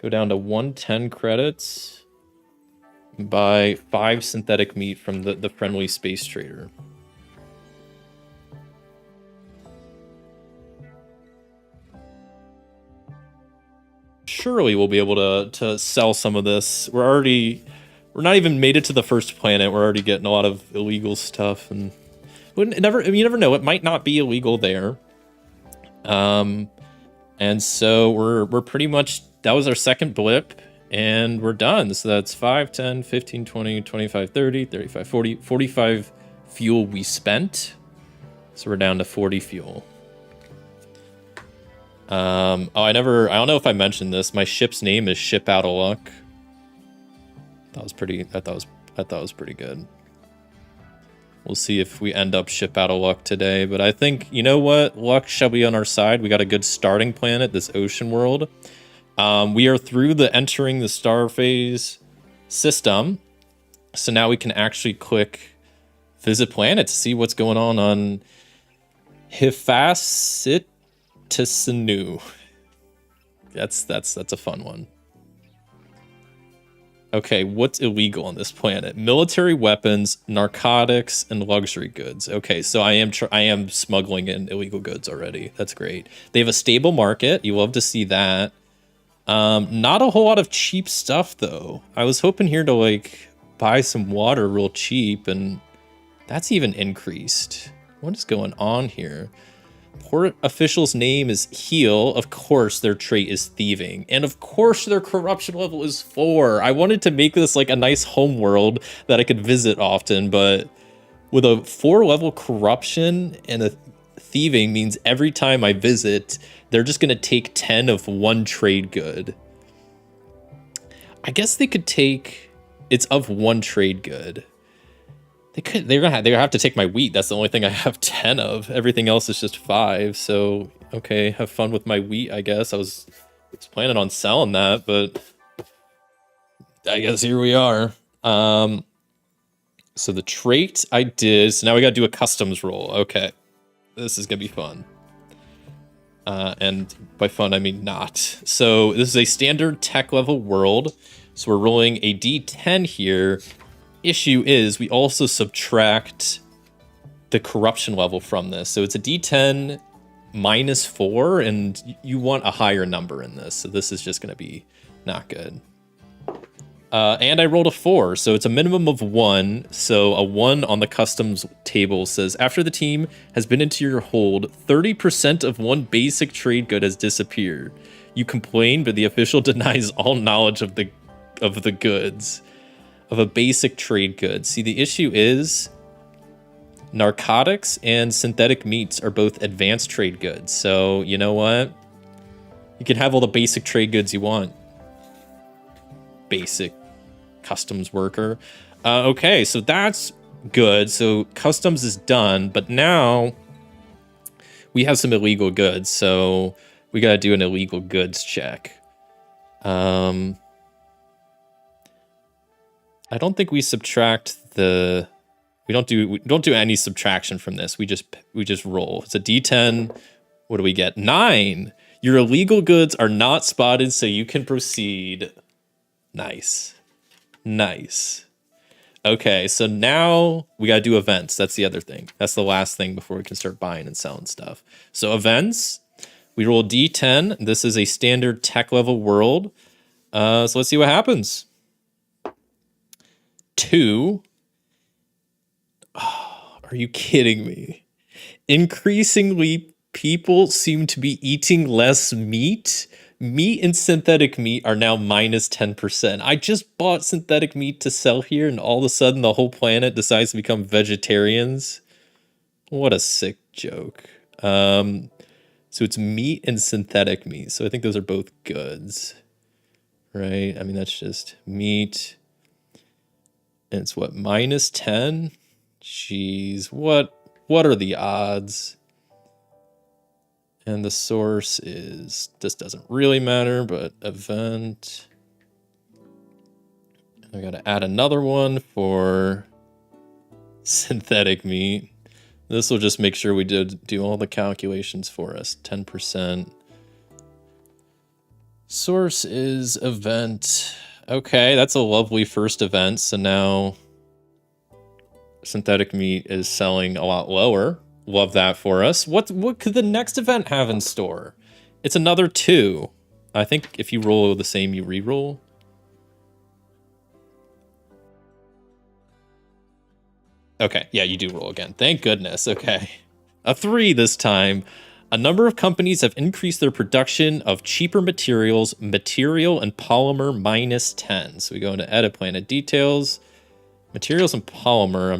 Speaker 3: Go down to 110 credits. And buy 5 synthetic meat from the friendly space trader. Surely we'll be able to sell some of this. We're not even made it to the first planet. We're already getting a lot of illegal stuff, and you never know. It might not be illegal there. And so we're pretty much, that was our second blip, and we're done. So that's 5, 10, 15, 20, 25, 30, 35, 40, 45 fuel we spent. So we're down to 40 fuel. I don't know if I mentioned this. My ship's name is Ship Out of Luck. I thought it was pretty good. We'll see if we end up Ship Out of Luck today, but I think, you know what? Luck shall be on our side. We got a good starting planet, this ocean world. We are through the entering the star phase system. So now we can actually click visit planet to see what's going on Hephaestus. Sanu. That's a fun one. Okay, what's illegal on this planet? Military weapons, narcotics, and luxury goods. Okay, so I am smuggling in illegal goods already. That's great. They have a stable market. You love to see that. Not a whole lot of cheap stuff though. I was hoping here to like buy some water real cheap, and that's even increased. What is going on here? Port official's name is Heel. Of course, their trait is thieving. And of course, their corruption level is 4. I wanted to make this like a nice home world that I could visit often, but with a 4-level corruption and a thieving means every time I visit, they're just going to take 10 of one trade good. I guess they could take... It's of one trade good. They're gonna have to take my wheat. That's the only thing I have 10 of. Everything else is just 5. So okay, have fun with my wheat. I guess I was planning on selling that, but I guess here we are. So the trait I did. So now we gotta do a customs roll. Okay, this is gonna be fun. And by fun I mean not. So this is a standard tech level world. So we're rolling a D10 here. Issue is we also subtract the corruption level from this. So it's a D10 minus 4, and you want a higher number in this. So this is just going to be not good. And I rolled a 4, so it's a minimum of 1. So a 1 on the customs table says, after the team has been into your hold, 30% of one basic trade good has disappeared. You complain, but the official denies all knowledge of the goods. Of a basic trade good. See, the issue is narcotics and synthetic meats are both advanced trade goods. So, you know what? You can have all the basic trade goods you want. Basic customs worker. Okay, so that's good. So customs is done, but now we have some illegal goods. So we got to do an illegal goods check. I don't think we subtract we don't do any subtraction from this. We just roll. It's a D10. What do we get? 9. Your illegal goods are not spotted, so you can proceed. Nice. Okay, so now we gotta do events. That's the other thing. That's the last thing before we can start buying and selling stuff. So events, we roll D10. This is a standard tech level world. So let's see what happens. 2. Oh, are you kidding me? Increasingly, people seem to be eating less meat. Meat and synthetic meat are now minus 10%. I just bought synthetic meat to sell here, and all of a sudden the whole planet decides to become vegetarians. What a sick joke. So it's meat and synthetic meat. So I think those are both goods, right? I mean, that's just meat. And it's what, -10? Jeez, what are the odds? And the source is, this doesn't really matter, but event. I gotta add another one for synthetic meat. This will just make sure we do all the calculations for us. 10%. Source is event. Okay, that's a lovely first event. So now synthetic meat is selling a lot lower. Love that for us. What could the next event have in store? It's another 2. I think if you roll the same, you re-roll. Okay, yeah, you do roll again. Thank goodness. Okay. A 3 this time. A number of companies have increased their production of cheaper materials, material and polymer -10. So we go into edit planet details, materials and polymer.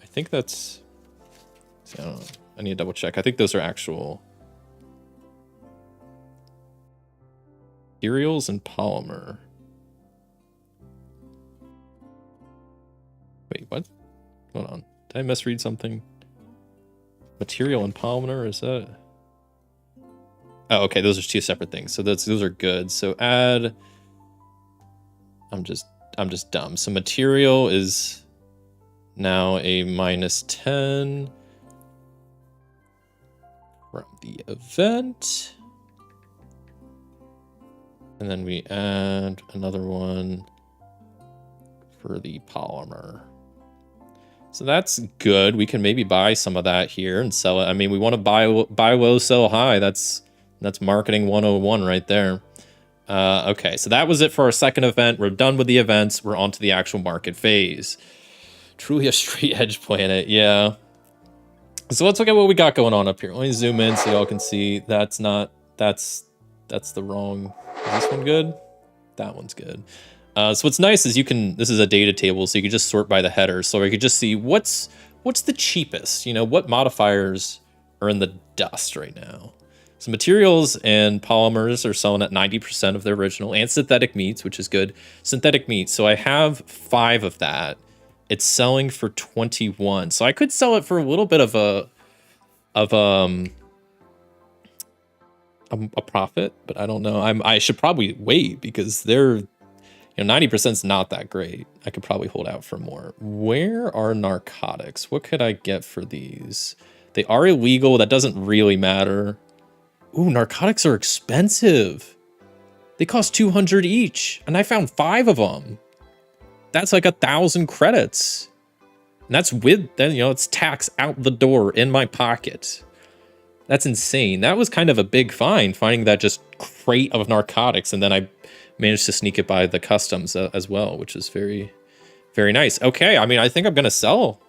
Speaker 3: I think that's, I don't know. I need to double check. I think those are actual materials and polymer. Wait, what? Hold on. Did I misread something? Material and polymer, is that? Oh, okay, those are 2 separate things. So those are good. So add, I'm just dumb. So material is now a -10 from the event. And then we add another one for the polymer. So that's good. We can maybe buy some of that here and sell it. I mean, we want to buy low, sell high. That's marketing 101 right there. Okay, so that was it for our second event. We're done with the events. We're on to the actual market phase. Truly a straight edge planet, yeah. So let's look at what we got going on up here. Let me zoom in so y'all can see. That's the wrong. Is this one good? That one's good. So what's nice is this is a data table, so you can just sort by the header. So you could just see what's the cheapest, what modifiers are in the dust right now. So materials and polymers are selling at 90% of their original, and synthetic meats, which is good. Synthetic meat. So I have 5 of that. It's selling for 21. So I could sell it for a little bit of a profit, but I don't know. I should probably wait because they're 90% is not that great. I could probably hold out for more. Where are narcotics? What could I get for these? They are illegal. That doesn't really matter. Ooh, narcotics are expensive. They cost 200 each, and I found 5 of them. That's like 1,000 credits. And that's with, then, it's tax out the door in my pocket. That's insane. That was kind of a big find, finding that just crate of narcotics, and then I managed to sneak it by the customs as well, which is very, very nice. Okay, I mean, I think I'm gonna sell,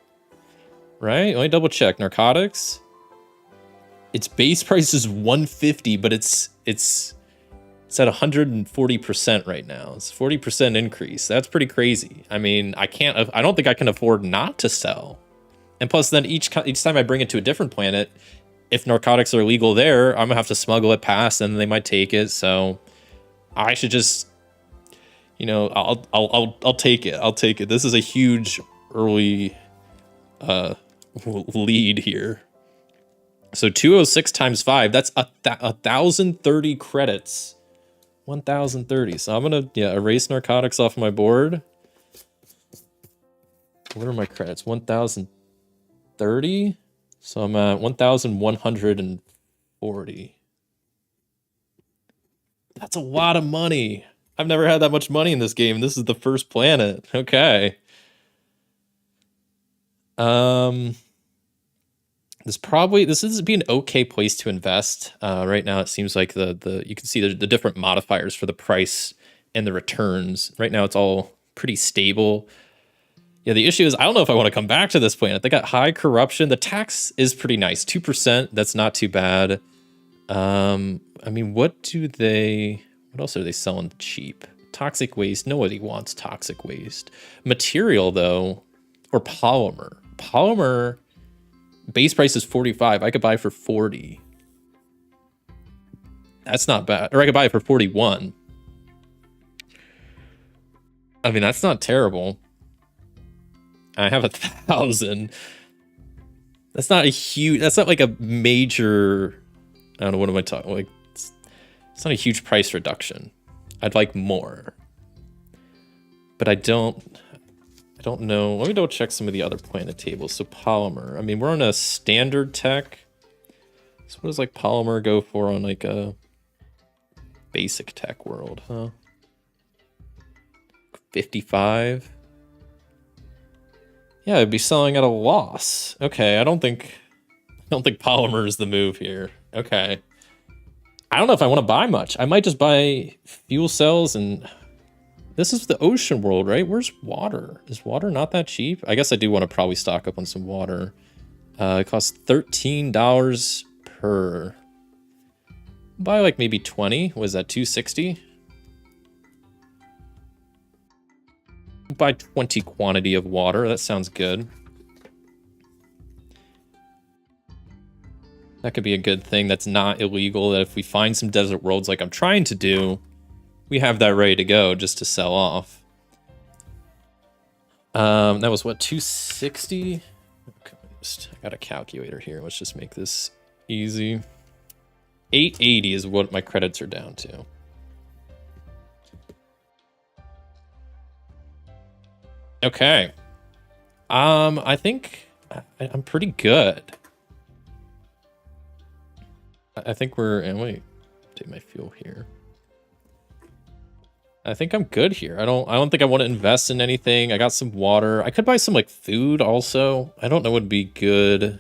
Speaker 3: right? Let me double check. Narcotics. Its base price is 150, but it's at 140% right now. It's 40% increase. That's pretty crazy. I mean, I don't think I can afford not to sell. And plus, then each time I bring it to a different planet, if narcotics are illegal there, I'm gonna have to smuggle it past, and they might take it. So I should just, I'll take it. I'll take it. This is a huge early lead here. So 206 times 5, that's 1,030 credits. 1,030. So I'm gonna erase narcotics off my board. What are my credits? 1,030. So I'm at 1,140. That's a lot of money. I've never had that much money in this game. This is the first planet. Okay. This is be an okay place to invest. Right now, it seems like you can see the different modifiers for the price and the returns. Right now, it's all pretty stable. Yeah, the issue is I don't know if I want to come back to this planet. They got high corruption. The tax is pretty nice, 2%. That's not too bad. I mean, what else are they selling cheap? Toxic waste. Nobody wants toxic waste. Material, though, or polymer. Polymer Base price is 45. I could buy for 40. That's not bad. Or I could buy it for 41. I mean, that's not terrible. I have 1,000. That's not a huge... That's not like a major... I don't know, what am I talking... Like, it's not a huge price reduction. I'd like more. But I don't know. Let me double check some of the other planet tables. So polymer. I mean, we're on a standard tech. So what does like polymer go for on like a basic tech world, huh? 55. Yeah, I'd be selling at a loss. Okay, I don't think polymer is the move here. Okay. I don't know if I want to buy much. I might just buy fuel cells and... This is the ocean world, right? Where's water? Is water not that cheap? I guess I do want to probably stock up on some water. It costs $13 per. Buy like maybe 20. Was that 260? Buy 20 quantity of water. That sounds good. That could be a good thing. That's not illegal. That if we find some desert worlds like I'm trying to do, we have that ready to go just to sell off. That was what, 260? Okay, I got a calculator here. Let's just make this easy. 880 is what my credits are down to. Okay. I think I'm pretty good. I think we're, and wait, take my fuel here. I think I'm good here. I don't think I want to invest in anything. I got some water. I could buy some like food also. I don't know what would be good.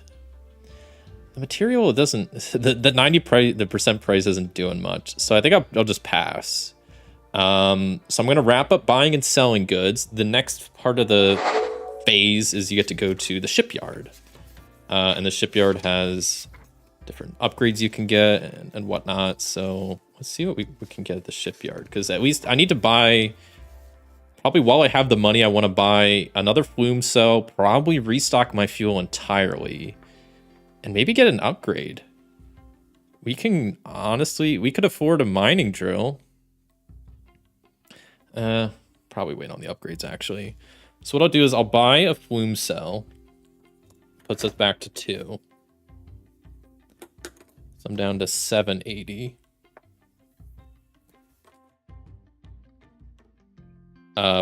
Speaker 3: The material, it doesn't, the 90% price isn't doing much. So I think I'll just pass. So I'm going to wrap up buying and selling goods. The next part of the phase is you get to go to the shipyard. And the shipyard has different upgrades you can get and whatnot. So let's see what we can get at the shipyard, because at least I need to buy, probably while I have the money, I want to buy another flume cell, probably restock my fuel entirely, and maybe get an upgrade. We can, honestly, we could afford a mining drill. Probably wait on the upgrades, actually. So what I'll do is I'll buy a flume cell. Puts us back to 2. So I'm down to 780.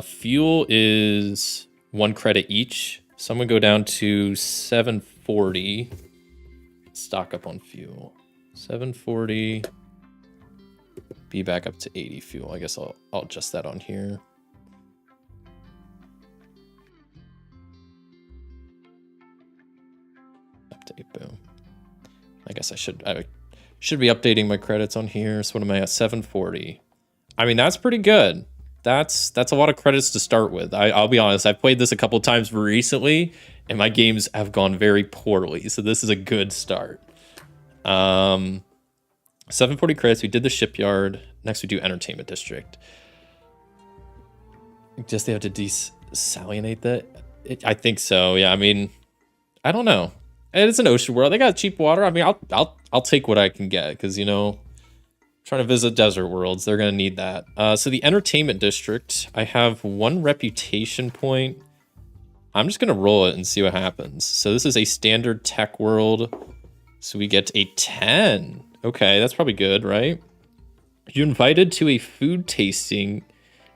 Speaker 3: Fuel is 1 credit each. So I'm gonna go down to 740. Stock up on fuel. 740. Be back up to 80 fuel. I guess I'll adjust that on here. Update, boom. I guess I should be updating my credits on here. So what am I at? 740. I mean, that's pretty good. That's a lot of credits to start with. I'll be honest, I've played this a couple times recently, and my games have gone very poorly. So this is a good start. 740 credits. We did the shipyard. Next we do entertainment district. Just they have to desalinate that? I think so. Yeah. I mean, I don't know. It's an ocean world. They got cheap water. I mean, I'll take what I can get, because, you know, trying to visit desert worlds, they're gonna need that. So the entertainment district, I have 1 reputation point. I'm just gonna roll it and see what happens. So this is a standard tech world. So we get a 10. Okay, that's probably good, right? You're invited to a food tasting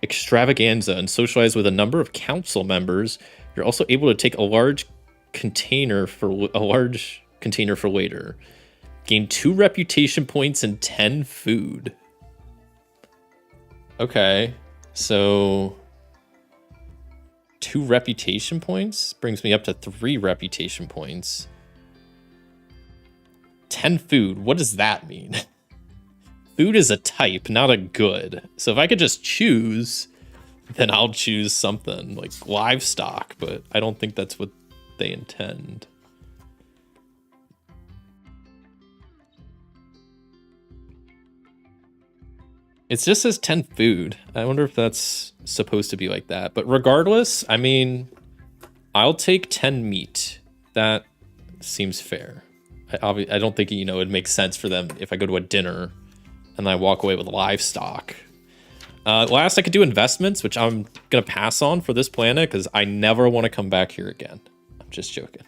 Speaker 3: extravaganza and socialize with a number of council members. You're also able to take a large container for later. Gain 2 reputation points and 10 food. Okay, so 2 reputation points brings me up to 3 reputation points. 10 food. What does that mean? Food is a type, not a good. So if I could just choose, then I'll choose something like livestock, but I don't think that's what they intend. It just says 10 food. I wonder if that's supposed to be like that. But regardless, I mean, I'll take 10 meat. That seems fair. I don't think, you know, it makes sense for them if I go to a dinner and I walk away with livestock. Last, I could do investments, which I'm going to pass on for this planet because I never want to come back here again. I'm just joking.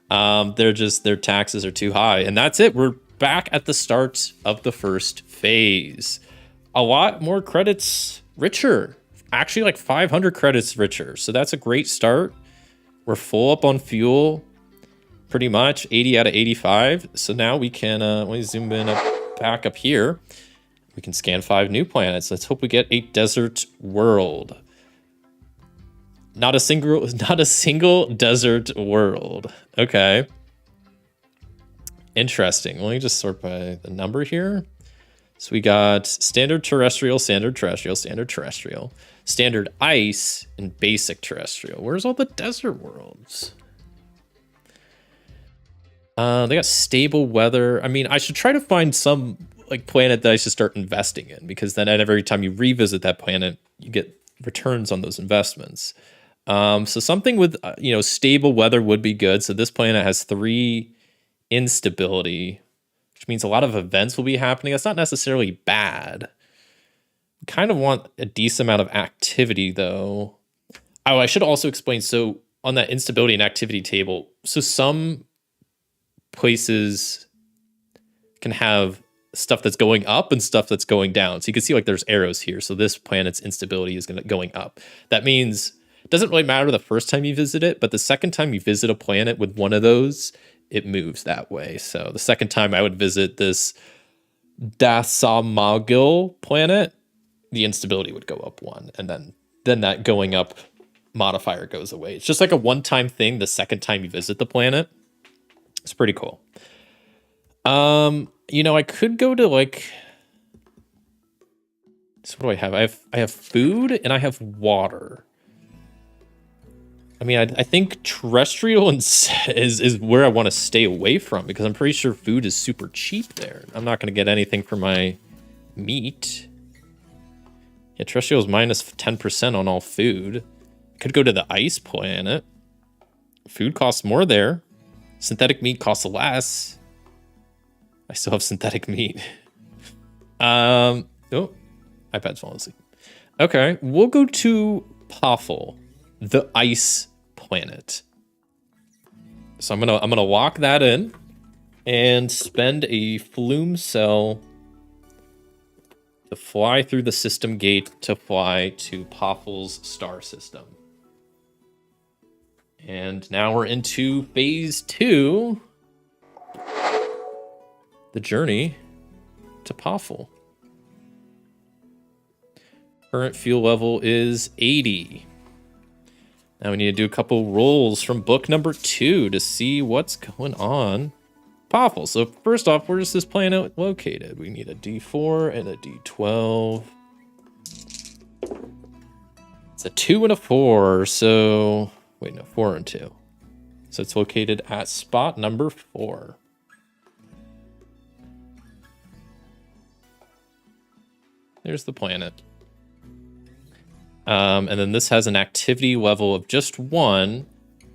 Speaker 3: Their taxes are too high. And that's it. We're back at the start of the first phase. A lot more credits richer. Actually, like 500 credits richer. So that's a great start. We're full up on fuel. Pretty much 80 out of 85. So now we can, let me zoom in back up here. We can scan 5 new planets. Let's hope we get a desert world. Not a single desert world. Okay. Interesting. Let me just sort by the number here. So we got standard terrestrial, standard terrestrial, standard terrestrial, standard ice, and basic terrestrial. Where's all the desert worlds? They got stable weather. I mean, I should try to find some like planet that I should start investing in, because then every time you revisit that planet, you get returns on those investments. So something with, you know, stable weather would be good. So this planet has 3 instability, which means a lot of events will be happening. That's not necessarily bad. We kind of want a decent amount of activity though. Oh, I should also explain. So on that instability and activity table, so some places can have stuff that's going up and stuff that's going down. So you can see like there's arrows here. So this planet's instability is going up. That means it doesn't really matter the first time you visit it, but the second time you visit a planet with one of those, it moves that way. So the second time I would visit this Dasamagil planet, the instability would go up 1, and then that going up modifier goes away. It's just like a one-time thing the second time you visit the planet. It's pretty cool. You know, I could go to like, so what do I have? I have food and I have water. I mean, I think terrestrial is where I want to stay away from, because I'm pretty sure food is super cheap there. I'm not going to get anything for my meat. Yeah, terrestrial is minus 10% on all food. I could go to the ice planet. Food costs more there. Synthetic meat costs less. I still have synthetic meat. Oh, iPad's falling asleep. Okay, we'll go to Poffle, the ice planet. So I'm gonna lock that in and spend a flume cell to fly through the system gate to fly to Poffle's star system. And now we're into phase 2. The journey to Poffle. Current fuel level is 80. Now we need to do a couple rolls from book number 2 to see what's going on Poffle. So first off, where's this planet located? We need a D4 and a D12. It's a 2 and a 4. So wait, no, 4 and 2. So it's located at spot number 4. There's the planet. And then this has an activity level of just 1.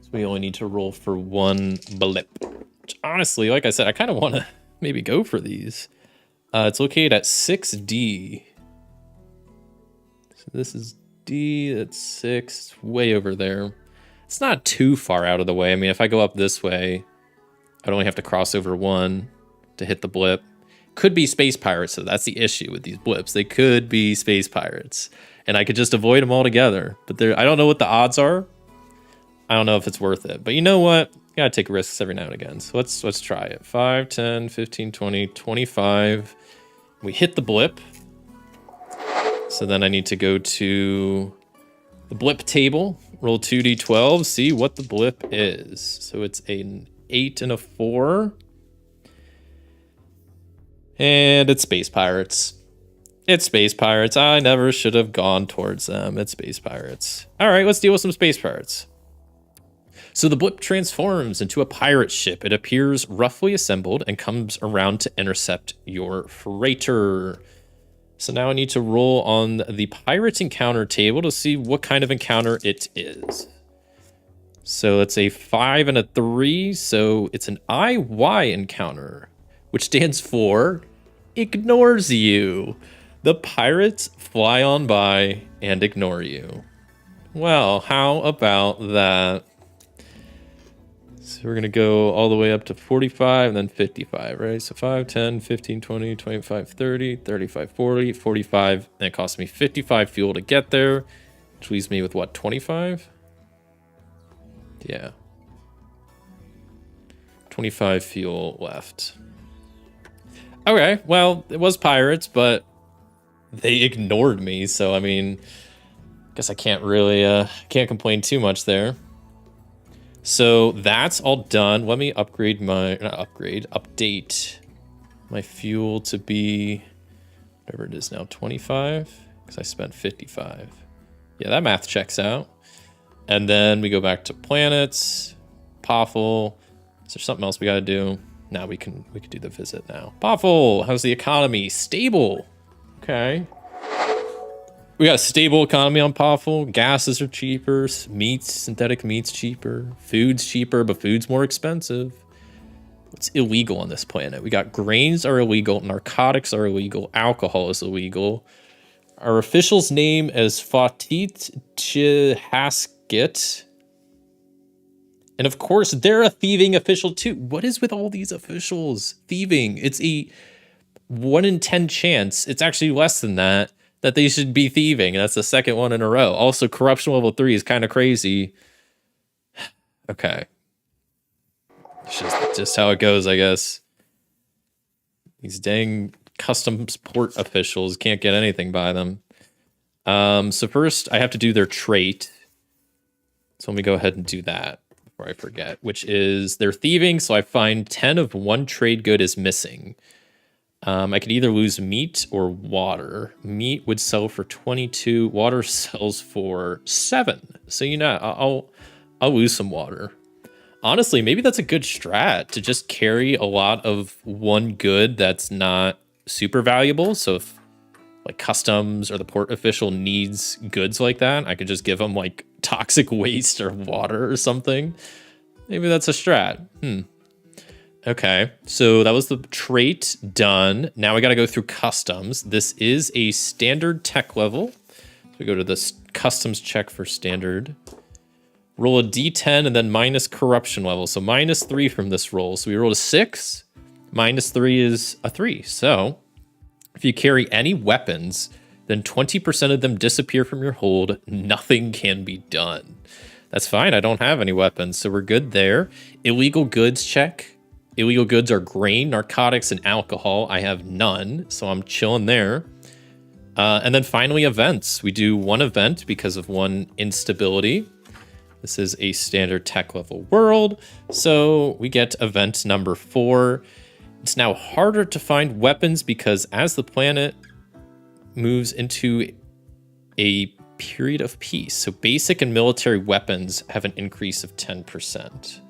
Speaker 3: So we only need to roll for 1 blip. Which honestly, like I said, I kind of want to maybe go for these. It's located at 6D. So this is D, that's 6, way over there. It's not too far out of the way. I mean, if I go up this way, I'd only have to cross over 1 to hit the blip. Could be space pirates, so that's the issue with these blips. They could be space pirates, and I could just avoid them altogether. But I don't know what the odds are. I don't know if it's worth it. But you know what? You gotta take risks every now and again. So let's try it. 5, 10, 15, 20, 25. We hit the blip. So then I need to go to the blip table, roll 2d12, see what the blip is. So it's an 8 and a 4. And it's space pirates. It's space pirates. I never should have gone towards them. It's space pirates. All right, let's deal with some space pirates. So the blip transforms into a pirate ship. It appears roughly assembled and comes around to intercept your freighter. So now I need to roll on the pirate encounter table to see what kind of encounter it is. So it's a 5 and a 3. So it's an IY encounter, which stands for ignores you. The pirates fly on by and ignore you. Well, how about that? So we're going to go all the way up to 45 and then 55, right? So 5, 10, 15, 20, 25, 30, 35, 40, 45. And it cost me 55 fuel to get there, which leaves me with what, 25? Yeah. 25 fuel left. Okay, well, it was pirates, but they ignored me. So, I mean, guess I can't really, can't complain too much there. So that's all done. Let me upgrade update my fuel to be whatever it is now, 25, because I spent 55. Yeah, that math checks out. And then we go back to planets, Poffle. Is there something else we got to do? Now we can do the visit now. Poffle, how's the economy? Stable. Okay. We got a stable economy on Poffle. Gases are cheaper. Meats, synthetic meats cheaper. Food's cheaper, but food's more expensive. What's illegal on this planet? We got grains are illegal. Narcotics are illegal. Alcohol is illegal. Our official's name is Fatit Chihaskit. And of course, they're a thieving official too. What is with all these officials thieving? It's a 1 in 10 chance. It's actually less than that they should be thieving. That's the second one in a row. Also, corruption level 3 is kind of crazy. Okay. It's just how it goes, I guess. These dang customs port officials can't get anything by them. So first, I have to do their trait. So let me go ahead and do that before I forget, which is they're thieving. So I find 10 of one trade good is missing. I could either lose meat or water. Meat would sell for 22. Water sells for 7. So, you know, I'll lose some water. Honestly, maybe that's a good strat to just carry a lot of one good that's not super valuable. So if like customs or the port official needs goods like that, I could just give them like toxic waste or water or something. Maybe that's a strat. Okay, so that was the trait done. Now we got to go through customs. This is a standard tech level. So we go to this customs check for standard. Roll a d10 and then minus corruption level. So -3 from this roll. So we rolled a 6. -3 is a 3. So if you carry any weapons, then 20% of them disappear from your hold. Nothing can be done. That's fine. I don't have any weapons, so we're good there. Illegal goods check. Illegal goods are grain, narcotics, and alcohol. I have none, so I'm chilling there. And then finally, events. We do one event because of one instability. This is a standard tech level world, so we get event number 4. It's now harder to find weapons because as the planet moves into a period of peace, so basic and military weapons have an increase of 10%.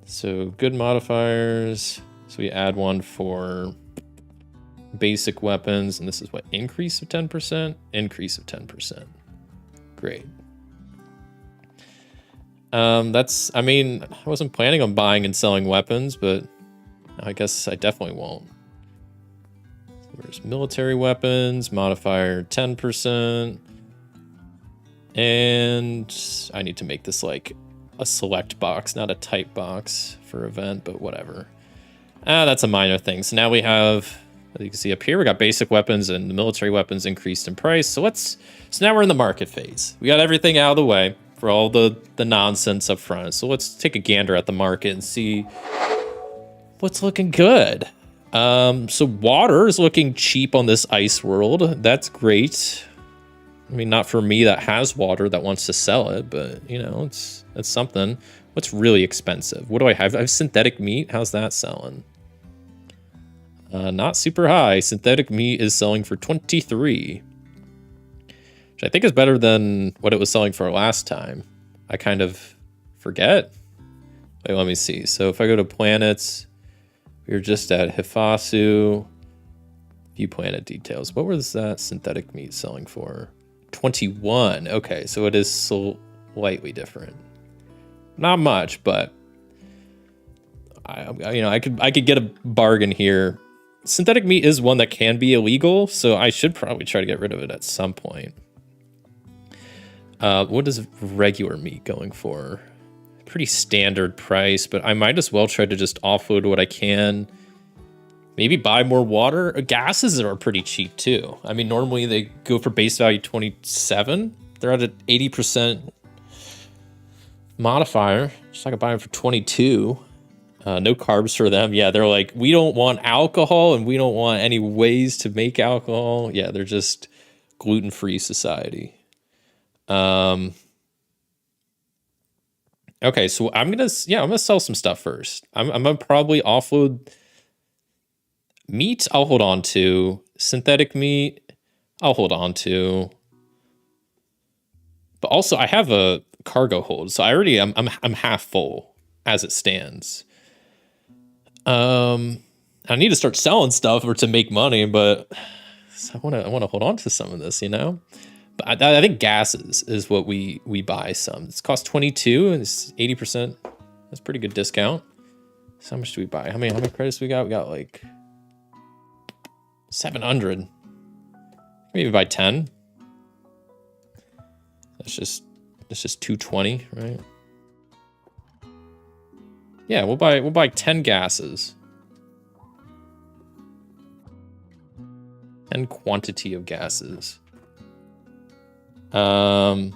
Speaker 3: So good modifiers. So we add one for basic weapons, and this is what, increase of 10%? Increase of 10%. Great. I mean, I wasn't planning on buying and selling weapons, but I guess I definitely won't. So there's military weapons, modifier 10%. And I need to make this like a select box, not a type box for event, but whatever. That's a minor thing. So now we have, as you can see up here, we got basic weapons and the military weapons increased in price. So now we're in the market phase. We got everything out of the way for all the nonsense up front. So let's take a gander at the market and see what's looking good. So water is looking cheap on this ice world. That's great. I mean, not for me that has water that wants to sell it, but you know, it's something. What's really expensive? What do I have? I have synthetic meat. How's that selling? Not super high. Synthetic meat is selling for 23, which I think is better than what it was selling for last time. I kind of forget. Wait, let me see. So if I go to planets, we were just at Hifasu. View planet details. What was that synthetic meat selling for? 21. Okay, so it is slightly different. Not much, but I could get a bargain here. Synthetic meat is one that can be illegal, so I should probably try to get rid of it at some point. What is regular meat going for? Pretty standard price, but I might as well try to just offload what I can. Maybe buy more water. Gases are pretty cheap too. I mean, normally they go for base value 27. They're at an 80% modifier. Just I could buy them for 22. No carbs for them. Yeah, they're like, we don't want alcohol and we don't want any ways to make alcohol. Yeah, they're just gluten-free society. Okay, so I'm gonna sell some stuff first. I'm gonna probably offload meat. I'll hold on to synthetic meat. I'll hold on to, but also I have a cargo hold, so I already I'm half full as it stands. I need to start selling stuff or to make money, but I want to hold on to some of this, you know. But I think gases is what we buy some. It's cost 22 and it's 80%. That's a pretty good discount. So how much do we buy? How many credits we got? We got like 700. Maybe buy 10. That's just 220, right? Yeah, we'll buy 10 gases. 10 quantity of gases. Yeah,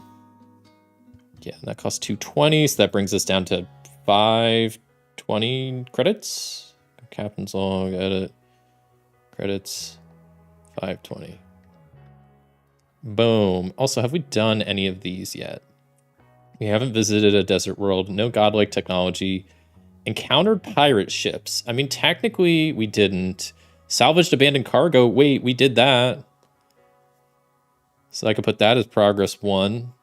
Speaker 3: that costs 220, so that brings us down to 520 credits. Captain's log, edit, credits, 520. Boom. Also, have we done any of these yet? We haven't visited a desert world, no godlike technology, encountered pirate ships. I mean, technically we didn't. Salvaged abandoned cargo, wait, we did that. So I could put that as progress 1.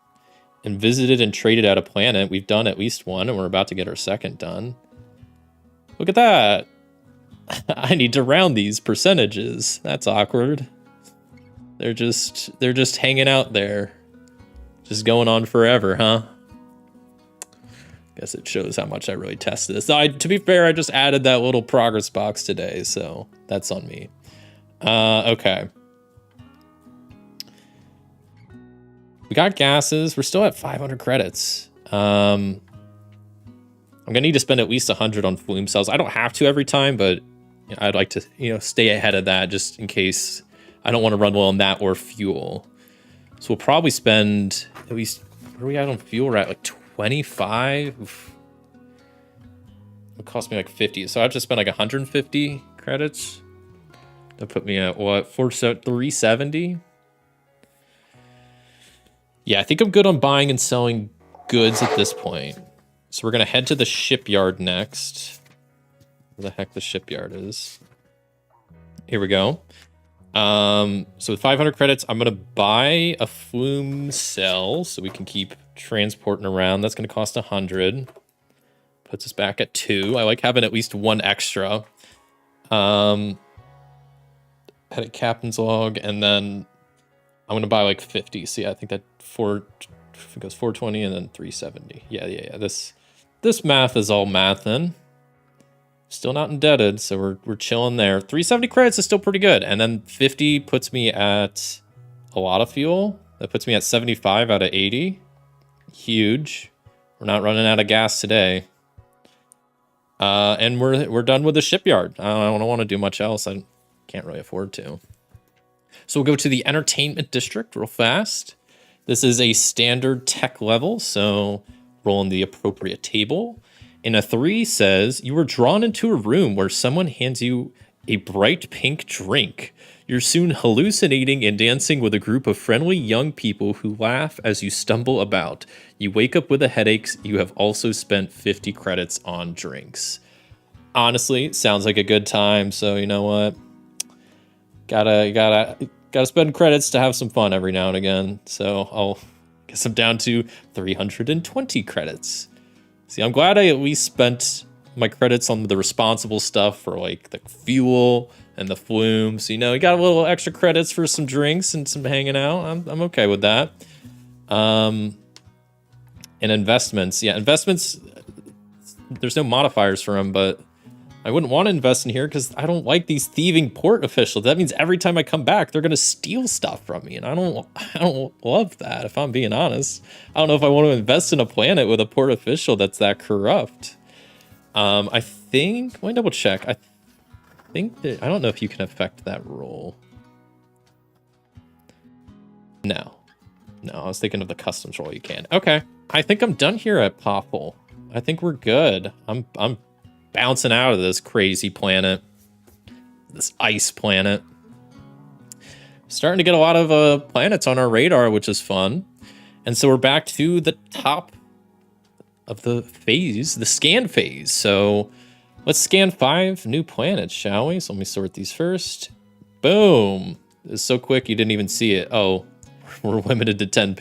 Speaker 3: And visited and traded out a planet. We've done at least 1, and we're about to get our 2nd done. Look at that. I need to round these percentages. That's awkward. They're just hanging out there. Just going on forever, huh? Guess it shows how much I really tested this. To be fair, I just added that little progress box today, so that's on me. Okay. We got gases. We're still at 500 credits. I'm gonna need to spend at least 100 on flume cells. I don't have to every time, but I'd like to, stay ahead of that just in case I don't want to run low on that or fuel. So we'll probably spend at least, where are we at on fuel? We're at like 25. Oof. It cost me like 50. So I have to spend like 150 credits. That put me at what? 370? Yeah, I think I'm good on buying and selling goods at this point. So we're going to head to the shipyard next. Where the heck the shipyard is. Here we go. So with 500 credits, I'm going to buy a flume cell so we can keep transporting around. That's going to cost 100. Puts us back at 2. I like having at least 1 extra. Head at captain's log, and then I'm going to buy like 50. So yeah, I think that it goes 420 and then 370. Yeah. This math is all mathin'. Still not indebted, so we're chilling there. 370 credits is still pretty good. And then 50 puts me at a lot of fuel. That puts me at 75 out of 80. Huge. We're not running out of gas today. And we're done with the shipyard. I don't want to do much else. I can't really afford to. So we'll go to the entertainment district real fast. This is a standard tech level, so roll in the appropriate table. And a 3 says, you were drawn into a room where someone hands you a bright pink drink. You're soon hallucinating and dancing with a group of friendly young people who laugh as you stumble about. You wake up with a headache. You have also spent 50 credits on drinks. Honestly, sounds like a good time, so you know what? Gotta spend credits to have some fun every now and again. So I'll guess I'm down to 320 credits. See, I'm glad I at least spent my credits on the responsible stuff for like the fuel and the flumes. You got a little extra credits for some drinks and some hanging out. I'm okay with that. And And investments, yeah, investments, there's no modifiers for them, but I wouldn't want to invest in here because I don't like these thieving port officials. That means every time I come back, they're gonna steal stuff from me, and I don't love that. If I'm being honest, I don't know if I want to invest in a planet with a port official that's that corrupt. I think. Let me double check. I think that I don't know if you can affect that role. No, I was thinking of the customs role. You can. Okay, I think I'm done here at Popple. I think we're good. I'm bouncing out of this crazy planet, this ice planet. Starting to get a lot of planets on our radar, which is fun. And so we're back to the top of the phase, the scan phase. So let's scan 5 new planets, shall we? So let me sort these first. Boom. It's so quick you didn't even see it. Oh, we're limited to 10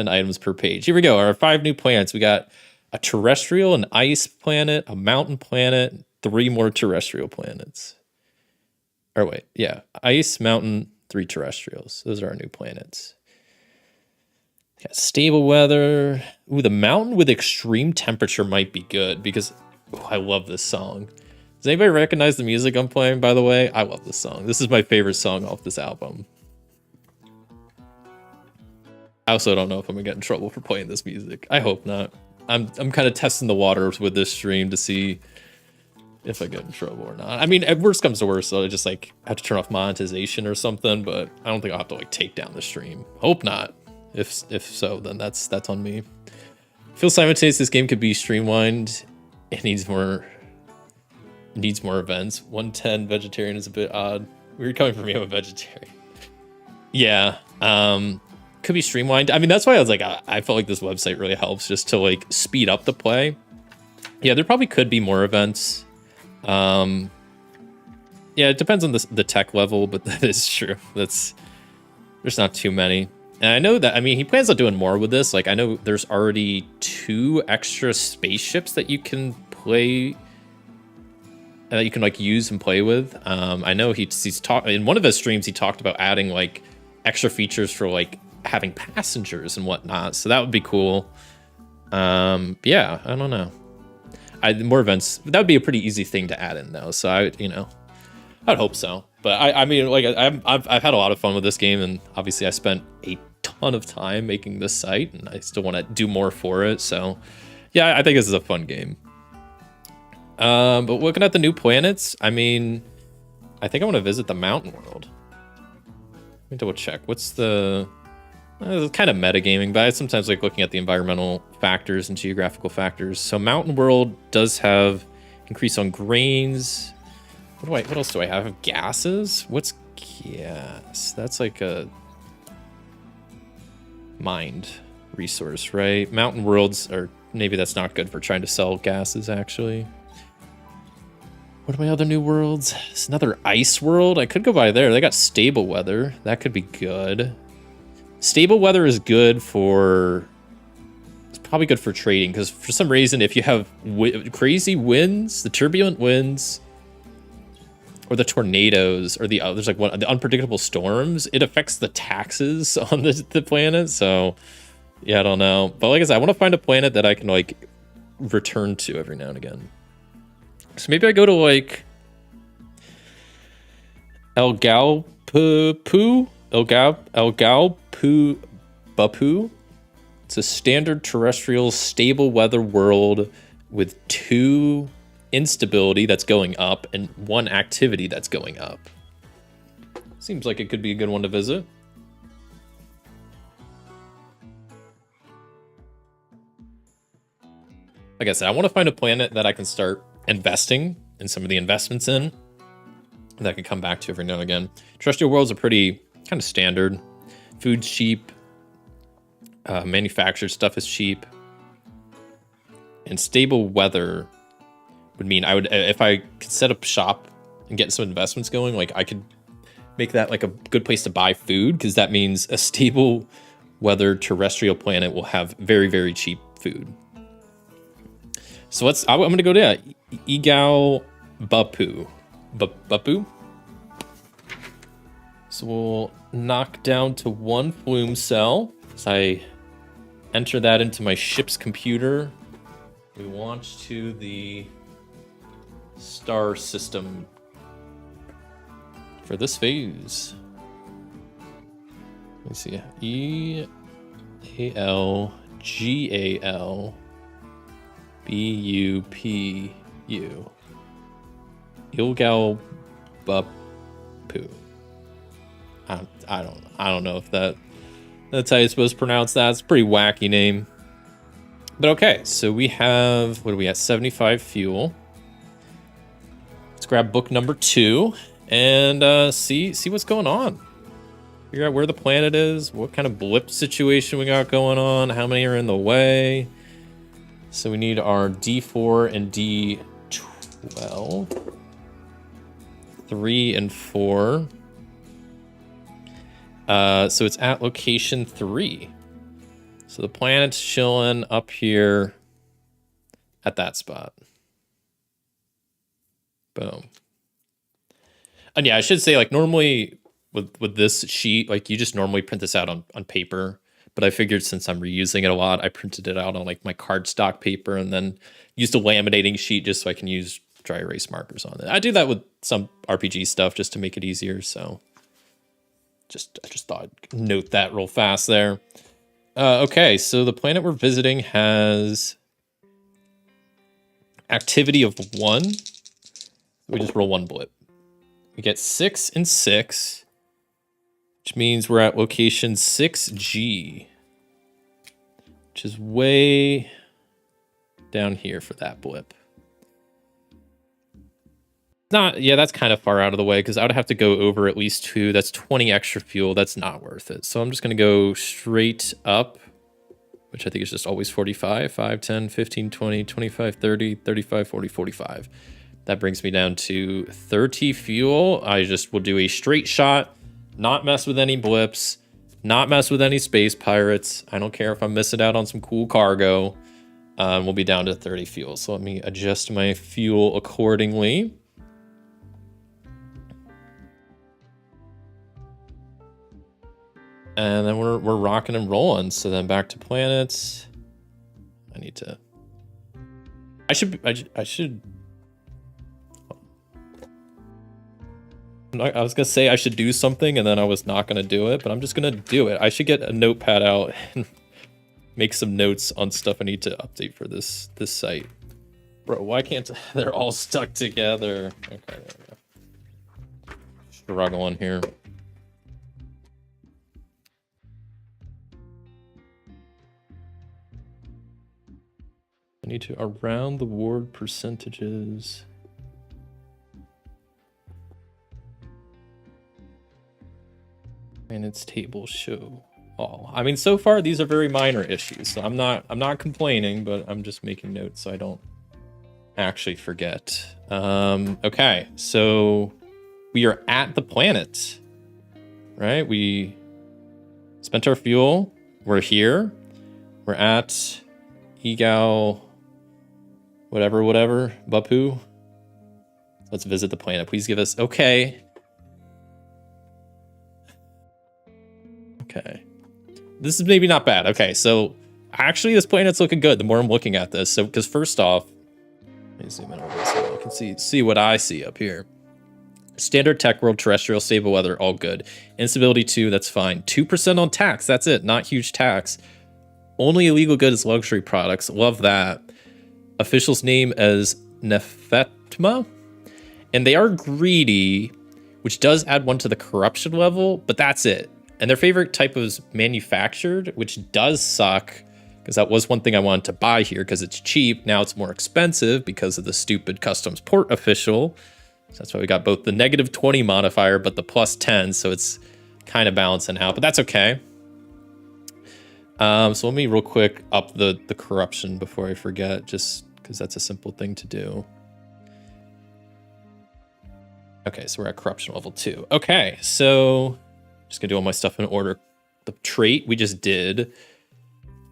Speaker 3: items per page. Here we go. Our 5 new planets. We got a terrestrial, an ice planet, a mountain planet, 3 more terrestrial planets. Or wait, yeah. Ice, mountain, 3 terrestrials. Those are our new planets. Got stable weather. Ooh, the mountain with extreme temperature might be good because I love this song. Does anybody recognize the music I'm playing, by the way? I love this song. This is my favorite song off this album. I also don't know if I'm gonna get in trouble for playing this music. I hope not. I'm kind of testing the waters with this stream to see if I get in trouble or not. I mean, at worst comes to worst, so I just like have to turn off monetization or something, but I don't think I'll have to like take down the stream. Hope not. If so, then that's on me. I feel simultaneous this game could be streamlined. It needs more events. 110 vegetarian is a bit odd. Weird coming from me, I'm a vegetarian. Yeah. Could be streamlined. I mean, that's why I was like, I felt like this website really helps just to like speed up the play. Yeah, there probably could be more events. Yeah, it depends on the tech level, but that is true. There's not too many. And I know that, I mean, he plans on doing more with this. Like, I know there's already 2 extra spaceships that you can play, that you can like use and play with. I know he's talked in one of his streams, he talked about adding like extra features for like having passengers and whatnot, so that would be cool. Yeah, I don't know. More events, that would be a pretty easy thing to add in though, so I'd hope so. But I mean, like I've had a lot of fun with this game, and obviously I spent a ton of time making this site, and I still want to do more for it. So yeah, I think this is a fun game. But looking at the new planets, I mean, I think I want to visit the mountain world. Let me double check. What's the it's kind of metagaming, but I sometimes like looking at the environmental factors and geographical factors. So Mountain World does have increase on grains. What else do I have? Gases? What's gas? That's like a mined resource, right? Mountain Worlds, or maybe that's not good for trying to sell gases, actually. What are my other new worlds? It's another ice world. I could go by there. They got stable weather. That could be good. Stable weather is good for... It's probably good for trading, because for some reason, if you have crazy winds, the turbulent winds, or the tornadoes, or the there's like the unpredictable storms, it affects the taxes on the planet. So, yeah, I don't know. But like I said, I want to find a planet that I can like return to every now and again. So maybe I go to like El Bapu. It's a standard terrestrial stable weather world with 2 instability that's going up and 1 activity that's going up. Seems like it could be a good one to visit. Like I said, I want to find a planet that I can start investing in some of the investments in that I can come back to every now and again. Terrestrial worlds are pretty kind of standard. Food's cheap. Manufactured stuff is cheap. And stable weather would mean I would, if I could set up shop and get some investments going, like I could make that like a good place to buy food, because that means a stable weather terrestrial planet will have very, very cheap food. So I'm going to go to Egal Bapu. Bapu? So we'll knock down to 1 flume cell. So I enter that into my ship's computer. We launch to the star system for this phase. Let me see. EALGALBUPU. Ilgal Bapu. I don't know if that's how you're supposed to pronounce that. It's a pretty wacky name. But okay, so we have, what are we at? 75 fuel. Let's grab book number 2 and see what's going on. Figure out where the planet is, what kind of blip situation we got going on, how many are in the way. So we need our D4 and D12. 3 and 4. So it's at location 3. So the planet's chilling up here at that spot. Boom. And yeah, I should say, like, normally with this sheet, like, you just normally print this out on paper. But I figured since I'm reusing it a lot, I printed it out on, like, my cardstock paper and then used a laminating sheet just so I can use dry erase markers on it. I do that with some RPG stuff just to make it easier, so I just thought I'd note that real fast there. Okay, so the planet we're visiting has activity of 1. We just roll 1 blip. We get 6 and 6, which means we're at location 6G, which is way down here for that blip. Yeah, that's kind of far out of the way because I would have to go over at least 2. That's 20 extra fuel. That's not worth it. So I'm just going to go straight up, which I think is just always 45, 5, 10, 15, 20, 25, 30, 35, 40, 45. That brings me down to 30 fuel. I just will do a straight shot, not mess with any blips, not mess with any space pirates. I don't care if I'm missing out on some cool cargo. We'll be down to 30 fuel. So let me adjust my fuel accordingly. And then we're rocking and rolling. So then back to planets. I was gonna say I should do something and then I was not gonna do it, but I'm just gonna do it. I should get a notepad out and make some notes on stuff I need to update for this site. Bro, why can't they're all stuck together? Okay, there we go. Struggling here. I need to around the ward percentages. And its table show all. I mean, so far these are very minor issues. So I'm not complaining, but I'm just making notes so I don't actually forget. Okay, so we are at the planet, right? We spent our fuel. We're here. We're at Egal. Whatever, Bapu. Let's visit the planet. Please give us, okay. This is maybe not bad. Okay, so actually this planet's looking good the more I'm looking at this. So, because first off, let me zoom in over this so you can see what I see up here. Standard tech world, terrestrial, stable weather, all good. Instability 2, that's fine. 2% on tax, that's it, not huge tax. Only illegal goods, luxury products, love that. Official's name as Nefetma, and they are greedy, which does add 1 to the corruption level, but that's it. And their favorite type is manufactured, which does suck, because that was one thing I wanted to buy here because it's cheap. Now it's more expensive because of the stupid customs port official. So that's why we got both the -20 modifier, but the +10, so it's kind of balancing out, but that's okay. So let me real quick up the corruption before I forget, just because that's a simple thing to do. Okay, so we're at corruption level 2. Okay, so just gonna do all my stuff in order. The trait we just did.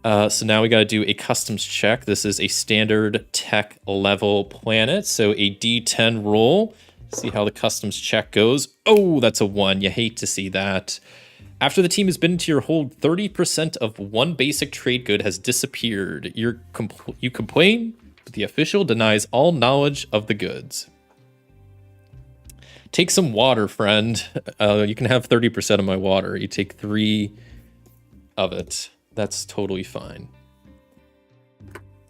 Speaker 3: So now we gotta do a customs check. This is a standard tech level planet, so a D10 roll. See how the customs check goes. Oh, that's a 1. You hate to see that. After the team has been into your hold, 30% of one basic trade good has disappeared. You complain, but the official denies all knowledge of the goods. Take some water, friend. You can have 30% of my water. You take 3 of it. That's totally fine.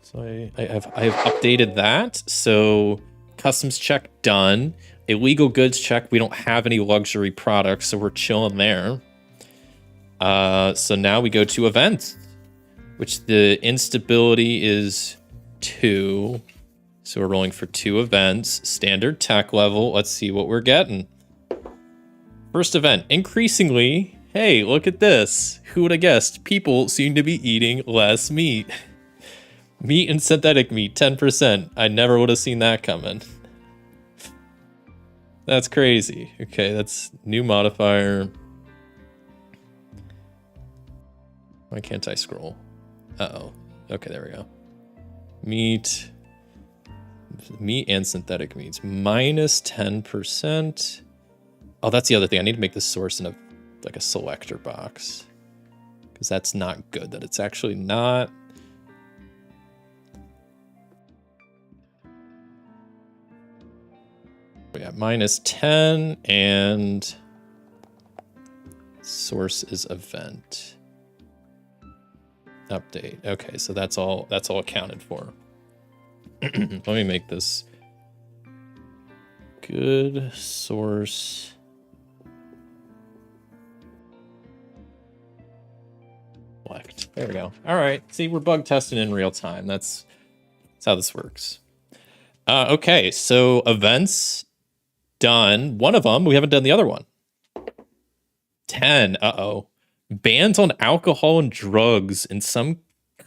Speaker 3: So I have updated that. So customs check done. Illegal goods check. We don't have any luxury products, so we're chilling there. So now we go to events, which the instability is 2. So we're rolling for 2 events. Standard tech level. Let's see what we're getting. First event, increasingly, hey, look at this. Who would have guessed? People seem to be eating less meat. Meat and synthetic meat, 10%. I never would have seen that coming. That's crazy. Okay, that's new modifier. Why can't I scroll? Uh-oh. Okay, there we go. Meat and synthetic meats. Minus 10%. Oh, that's the other thing. I need to make this source in a selector box. Because that's not good. That it's actually not. We got minus 10 and source is event. Update. Okay, so that's all accounted for. Let me make this good source. Select. There we go. All right. See, we're bug testing in real time. That's how this works. Okay, so events done. One of them. We haven't done the other one. 10. Uh-oh. Bans on alcohol and drugs in some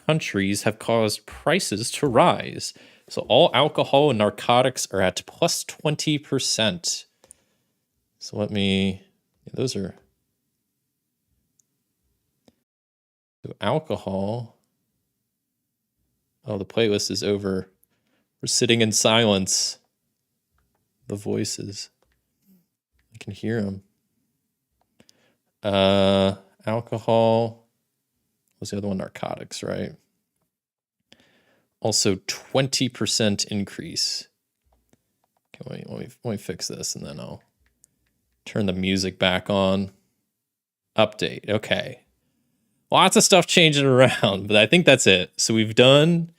Speaker 3: countries have caused prices to rise. So all alcohol and narcotics are at plus 20%. So let me, those are, so alcohol. Oh, the playlist is over. We're sitting in silence. The voices. I can hear them. Alcohol. What's the other one? Narcotics, right? Also 20% increase. Okay, let me fix this and then I'll turn the music back on. Update. Okay. Lots of stuff changing around, but I think that's it. So we've done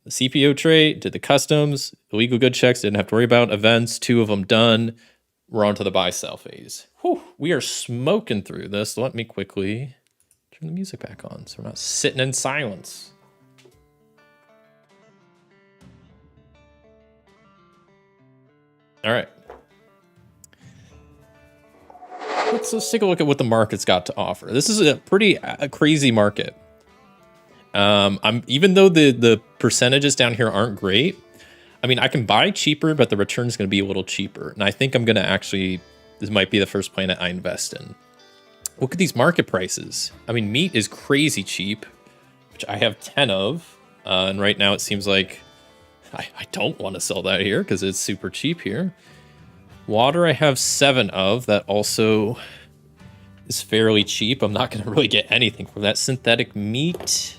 Speaker 3: the CPO trait, did the customs, illegal good checks, didn't have to worry about events, 2 of them done. We're on to the buy-sell phase. Whew, we are smoking through this. Let me quickly turn the music back on so we're not sitting in silence. All right. Let's take a look at what the market's got to offer. This is a pretty crazy market. Even though the percentages down here aren't great, I mean, I can buy cheaper, but the return is going to be a little cheaper. And I think I'm going to actually, this might be the first planet I invest in. Look at these market prices. I mean, meat is crazy cheap, which I have 10 of. And right now it seems like I don't want to sell that here because it's super cheap here. Water I have 7 of. That also is fairly cheap. I'm not going to really get anything from that. Synthetic meat.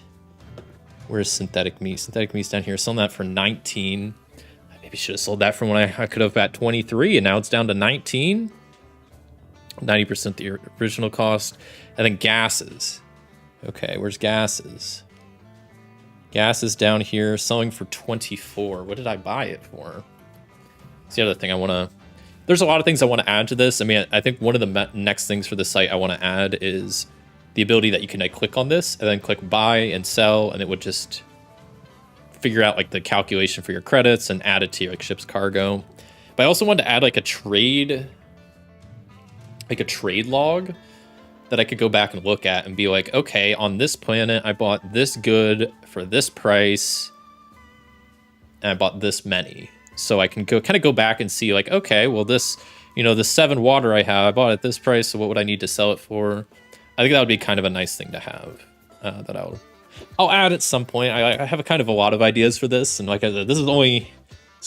Speaker 3: Where's synthetic meat? Synthetic meat's down here. Selling that for 19. I maybe should have sold that from when I could have at 23, and now it's down to 19. 90% the original cost. And then gases. Okay, where's gases? Gas is down here, selling for 24. What did I buy it for? That's the other thing I want to... There's a lot of things I want to add to this. I mean, I think one of the next things for the site I want to add is the ability that you can click on this and then click buy and sell, and it would just figure out like the calculation for your credits and add it to your ship's cargo. But I also wanted to add like a trade log that I could go back and look at and be like, okay, on this planet, I bought this good for this price, and I bought this many. So I can go back and see like, okay, well this, the 7 water I have, I bought at this price, so what would I need to sell it for? I think that would be kind of a nice thing to have that I'll add at some point. I have a lot of ideas for this, and like I said, this is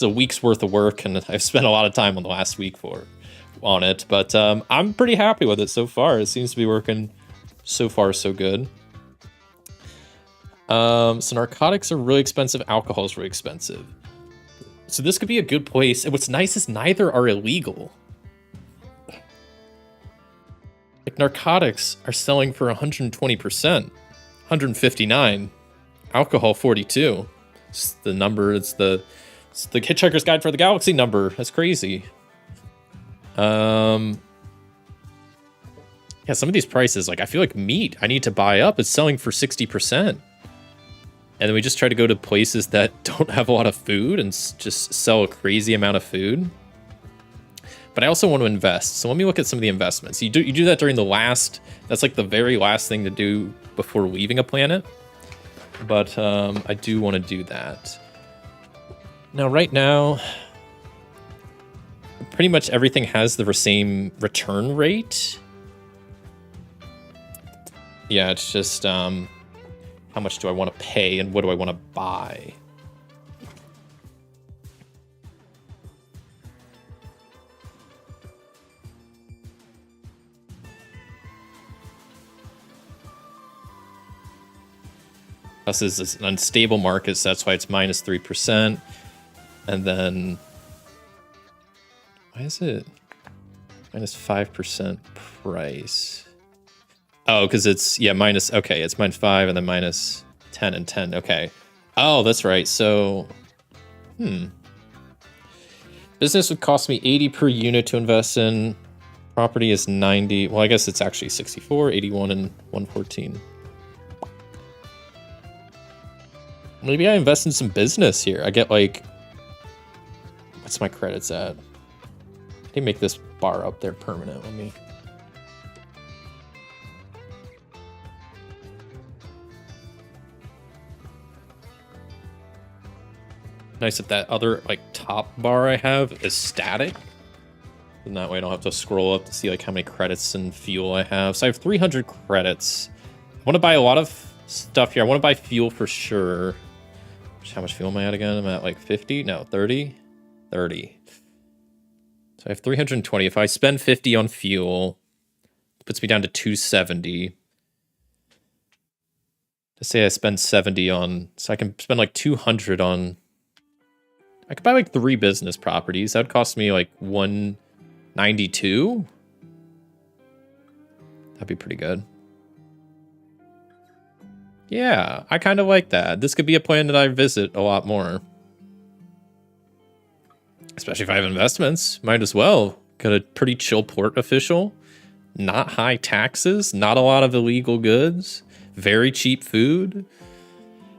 Speaker 3: a week's worth of work, and I've spent a lot of time on the last week for on it, but I'm pretty happy with it so far. It seems to be working so far so good. So narcotics are really expensive, alcohol is really expensive. So this could be a good place. And what's nice is neither are illegal. Like narcotics are selling for 120%, 159, alcohol 42. It's the number, it's the Hitchhiker's Guide for the Galaxy number. That's crazy. Yeah, some of these prices, like I feel like meat I need to buy up, it's selling for 60%. And then we just try to go to places that don't have a lot of food and just sell a crazy amount of food. But I also want to invest. So let me look at some of the investments. You do that during the last, that's like the very last thing to do before leaving a planet. But I do want to do that. Now, right now, pretty much everything has the same return rate. Yeah, it's just how much do I want to pay and what do I want to buy? This is an unstable market, so that's why it's -3%. And then, why is it -5% price? Oh, because it's, yeah, minus, okay, it's -5 and then -10 and 10, okay. Oh, that's right, so, Business would cost me 80 per unit to invest in. Property is 90, well, I guess it's actually 64, 81, and 114. Maybe I invest in some business here. I get like, what's my credits at? I can make this bar up there permanent. Let me. Nice that other like top bar I have is static. And that way I don't have to scroll up to see like how many credits and fuel I have. So I have 300 credits. I want to buy a lot of stuff here. I want to buy fuel for sure. How much fuel am I at again? I'm at like 50? No, 30? 30. So I have 320. If I spend 50 on fuel, it puts me down to 270. Let's say I spend 70 on, so I can spend like 200 on, I could buy like 3 business properties. That would cost me like 192. That'd be pretty good. Yeah, I kind of like that. This could be a plan that I visit a lot more. Especially if I have investments. Might as well. Got a pretty chill port official. Not high taxes. Not a lot of illegal goods. Very cheap food.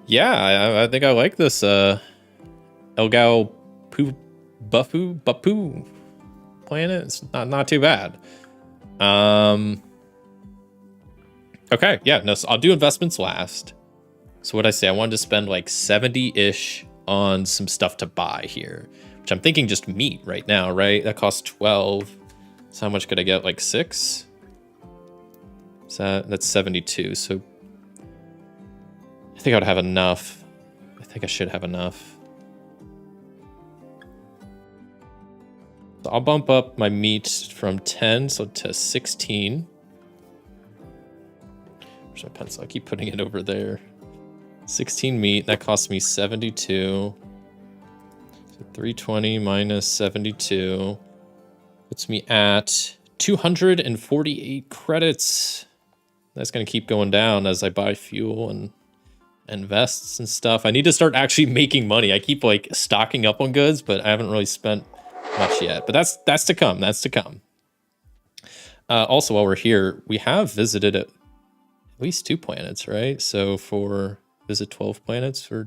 Speaker 3: Yeah, I think I like this Elgao Bapu planet. It's not too bad. Okay, yeah, no, so I'll do investments last. So what'd I say? I wanted to spend like 70-ish on some stuff to buy here, which I'm thinking just meat right now, right? That costs 12. So how much could I get? Like 6? So that's 72. So I think I would have enough. I think I should have enough. So I'll bump up my meat from 10 to 16. My pencil. I keep putting it over there. 16 meat. That costs me 72. So 320 minus 72 puts me at 248 credits. That's going to keep going down as I buy fuel and vests and stuff. I need to start actually making money. I keep like stocking up on goods, but I haven't really spent much yet. But that's to come. That's to come. Also, while we're here, we have visited at least 2 planets, right? So for visit 12 planets, we're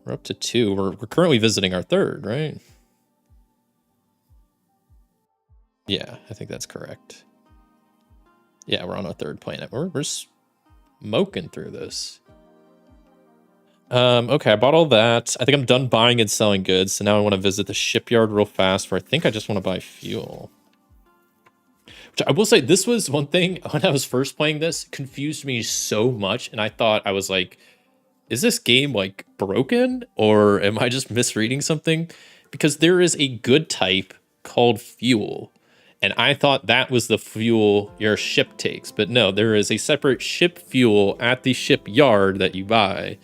Speaker 3: up to 2. We're currently visiting our 3rd, right? Yeah, I think that's correct. Yeah, we're on our 3rd planet. We're smoking through this. Okay, I bought all that. I think I'm done buying and selling goods. So now I want to visit the shipyard real fast, where I think I just want to buy fuel. Which I will say, this was one thing when I was first playing this, confused me so much. And I thought, I was like, is this game like broken, or am I just misreading something? Because there is a good type called fuel. And I thought that was the fuel your ship takes. But no, there is a separate ship fuel at the shipyard that you buy.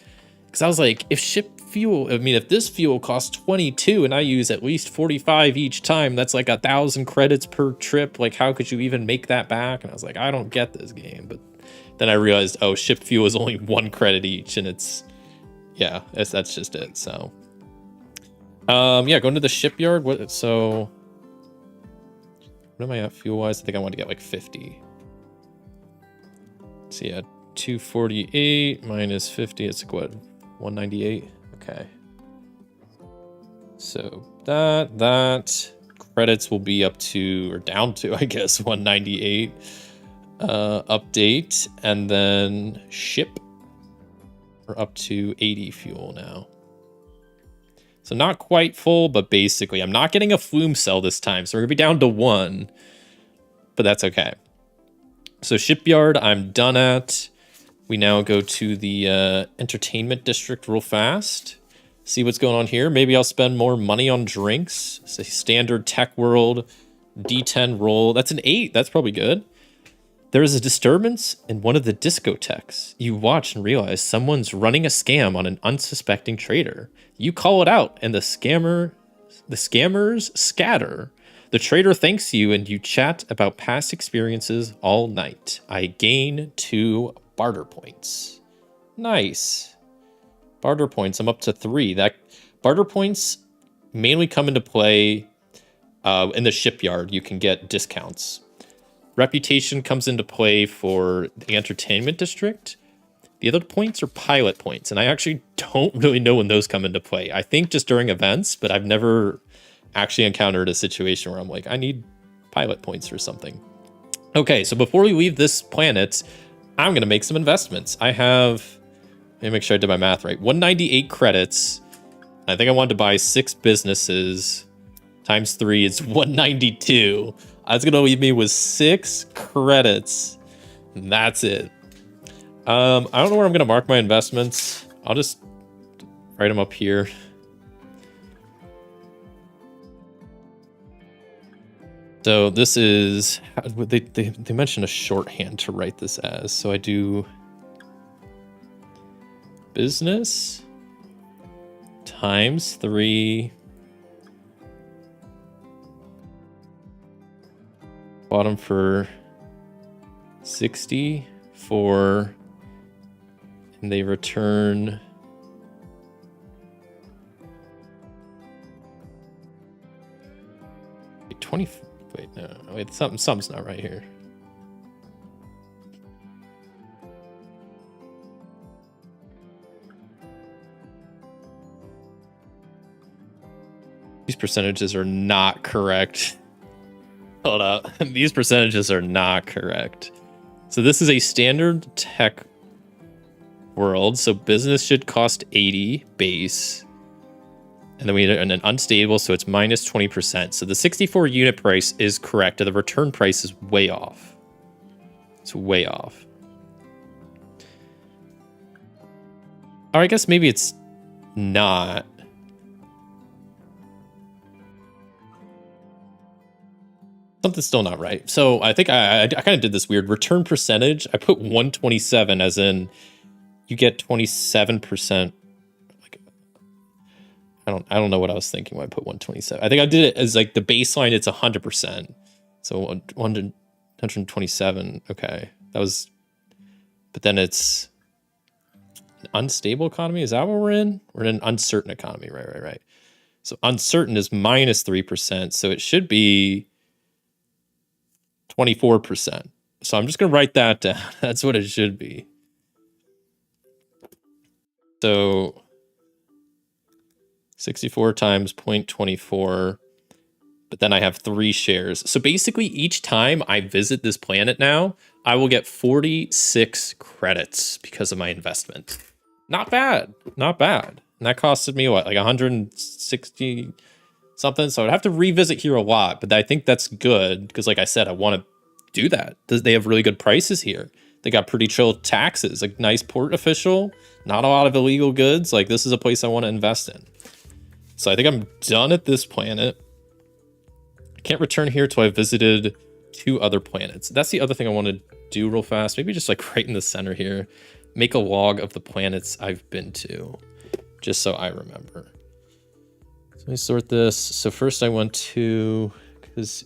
Speaker 3: Because I was like, if ship fuel, I mean, if this fuel costs 22 and I use at least 45 each time, that's like 1,000 credits per trip. Like, how could you even make that back? And I was like, I don't get this game. But then I realized, oh, ship fuel is only 1 credit each. And it's, yeah, that's just it. So, yeah, going to the shipyard. What am I at fuel-wise? I think I want to get like 50. So yeah, 248 minus 50. It's like what, 198? Okay. So that credits will be up to, or down to, I guess, 198. Update, and then ship. We're up to 80 fuel now. So not quite full, but basically I'm not getting a flume cell this time. So we're gonna be down to 1, but that's okay. So shipyard, I'm done at. We now go to the entertainment district real fast. See what's going on here. Maybe I'll spend more money on drinks. Say standard tech world, D10 roll. That's an 8, that's probably good. There is a disturbance in one of the discotheques. You watch and realize someone's running a scam on an unsuspecting trader. You call it out, and the scammers scatter. The trader thanks you, and you chat about past experiences all night. I gain 2 barter points. Nice. Barter points, I'm up to 3. That barter points mainly come into play in the shipyard. You can get discounts. Reputation comes into play for the entertainment district. The other points are pilot points, and I actually don't really know when those come into play. I think just during events, but I've never actually encountered a situation where I'm like, I need pilot points for something. Okay, so before we leave this planet, I'm going to make some investments. I have, let me make sure I did my math right, 198 credits. I think I wanted to buy 6 businesses. Times 3 is 192. That's going to leave me with 6 credits. And that's it. I don't know where I'm going to mark my investments. I'll just write them up here. So this is, they mentioned a shorthand to write this as. So I do business times 3. Bottom for 64, and they return 20. Wait, no, wait, something's not right here. These percentages are not correct. Hold up. These percentages are not correct. So this is a standard tech world. So business should cost 80 base. And then we and an unstable, so it's minus 20%. So the 64 unit price is correct. And the return price is way off. It's way off. Or I guess maybe it's not. Something's still not right. So I think I kind of did this weird return percentage. I put 127 as in you get 27%. Like I don't know what I was thinking when I put 127. I think I did it as like the baseline. It's 100%. So 127. Okay, that was. But then it's an unstable economy. Is that what we're in? We're in an uncertain economy. Right. So uncertain is minus 3%. So it should be 24%. So I'm just going to write that down. That's what it should be. So 64 times 0.24. But then I have 3 shares. So basically each time I visit this planet now, I will get 46 credits because of my investment. Not bad. Not bad. And that costed me what, like 160 something? So I'd have to revisit here a lot, but I think that's good because like I said, I want to do that. They have really good prices here. They got pretty chill taxes, like nice port official, not a lot of illegal goods. Like this is a place I want to invest in. So I think I'm done at this planet. I can't return here till I've visited 2 other planets. That's the other thing I want to do real fast. Maybe just like right in the center here. Make a log of the planets I've been to, just so I remember. So let me sort this. So first I went to, because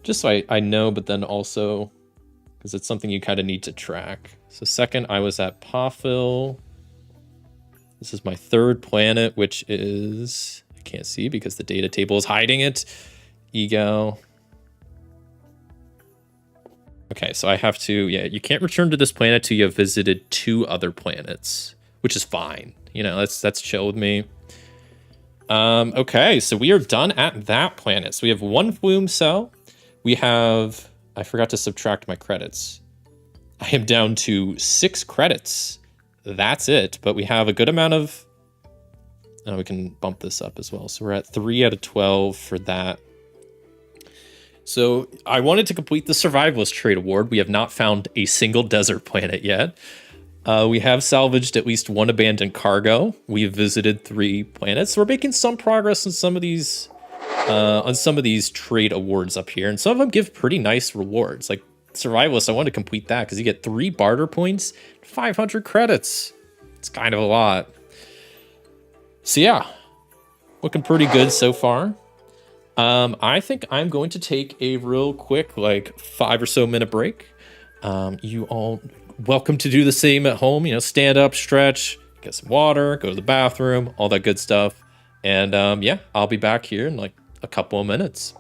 Speaker 3: just so I know, but then also because it's something you kind of need to track. So second, I was at Pothil. This is my 3rd planet, which is, I can't see because the data table is hiding it. Ego. Okay, so I have to, yeah, you can't return to this planet till you have visited 2 other planets, which is fine. You know, that's chill with me. Okay, so we are done at that planet. So we have 1 flume cell. We have, I forgot to subtract my credits. I am down to 6 credits. That's it, but we have a good amount of, we can bump this up as well. So we're at 3 out of 12 for that. So I wanted to complete the Survivalist Trade Award. We have not found a single desert planet yet. We have salvaged at least 1 abandoned cargo. We have visited 3 planets. So we're making some progress on some of these trade awards up here. And some of them give pretty nice rewards. Like Survivalist, I want to complete that because you get 3 barter points, 500 credits. It's kind of a lot. So yeah, looking pretty good so far. I think I'm going to take a real quick, like 5 or so minute break. You all welcome to do the same at home. You know, stand up, stretch, get some water, go to the bathroom, all that good stuff. And yeah, I'll be back here in like a couple of minutes.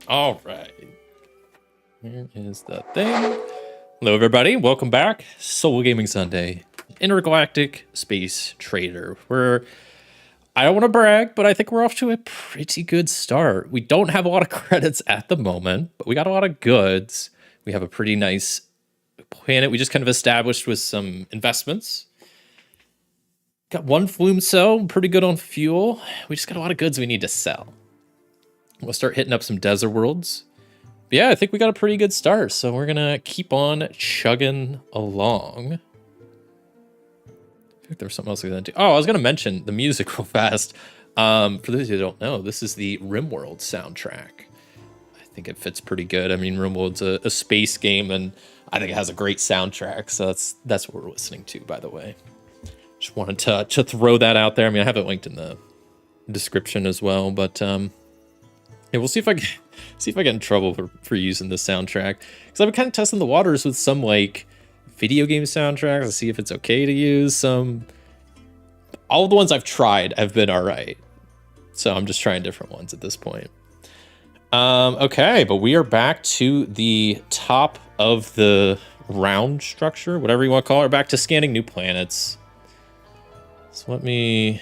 Speaker 3: All right. Here is the thing. Hello, everybody. Welcome back. Solo Gaming Sunday. Intergalactic Space Trader. I don't want to brag, but I think we're off to a pretty good start. We don't have a lot of credits at the moment, but we got a lot of goods. We have a pretty nice planet we just kind of established with some investments. Got 1 flume cell, pretty good on fuel. We just got a lot of goods we need to sell. We'll start hitting up some desert worlds. But yeah, I think we got a pretty good start, so we're gonna keep on chugging along. I think there was something else we were gonna do. Oh, I was gonna mention the music real fast. For those who don't know, this is the RimWorld soundtrack. I think it fits pretty good. I mean, RimWorld's a space game, and I think it has a great soundtrack, so that's what we're listening to, by the way. Just wanted to throw that out there. I mean, I have it linked in the description as well, but yeah, we'll see if I can See if I get in trouble for using this soundtrack. Because I've been kind of testing the waters with some like video game soundtracks to see if it's okay to use some. All the ones I've tried have been all right. So I'm just trying different ones at this point. Okay, but we are back to the top of the round structure, whatever you want to call it. We're back to scanning new planets. So let me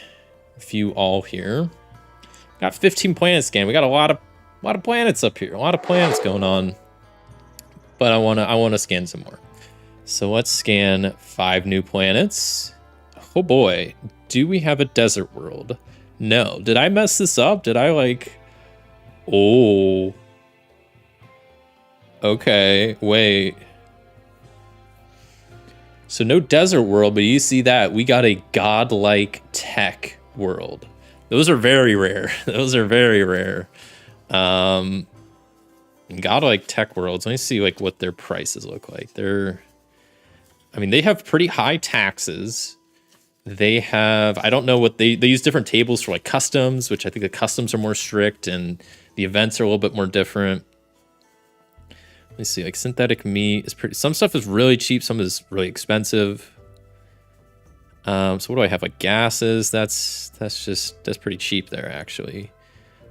Speaker 3: view all here. Got 15 planets scanned. We got a lot of planets up here. A lot of planets going on. But I wanna scan some more. So let's scan 5 new planets. Oh boy, do we have a desert world? No. Did I mess this up? Did I like... Oh. Okay, wait. So no desert world, but you see that we got a godlike tech world. Those are very rare. Those are very rare. Godlike tech worlds. Let me see like what their prices look like. I mean, they have pretty high taxes. They have, I don't know what they use different tables for like customs, which I think the customs are more strict and the events are a little bit more different. Let me see, like synthetic meat is pretty, some stuff is really cheap, some is really expensive. So what do I have? Like gases, that's pretty cheap there actually.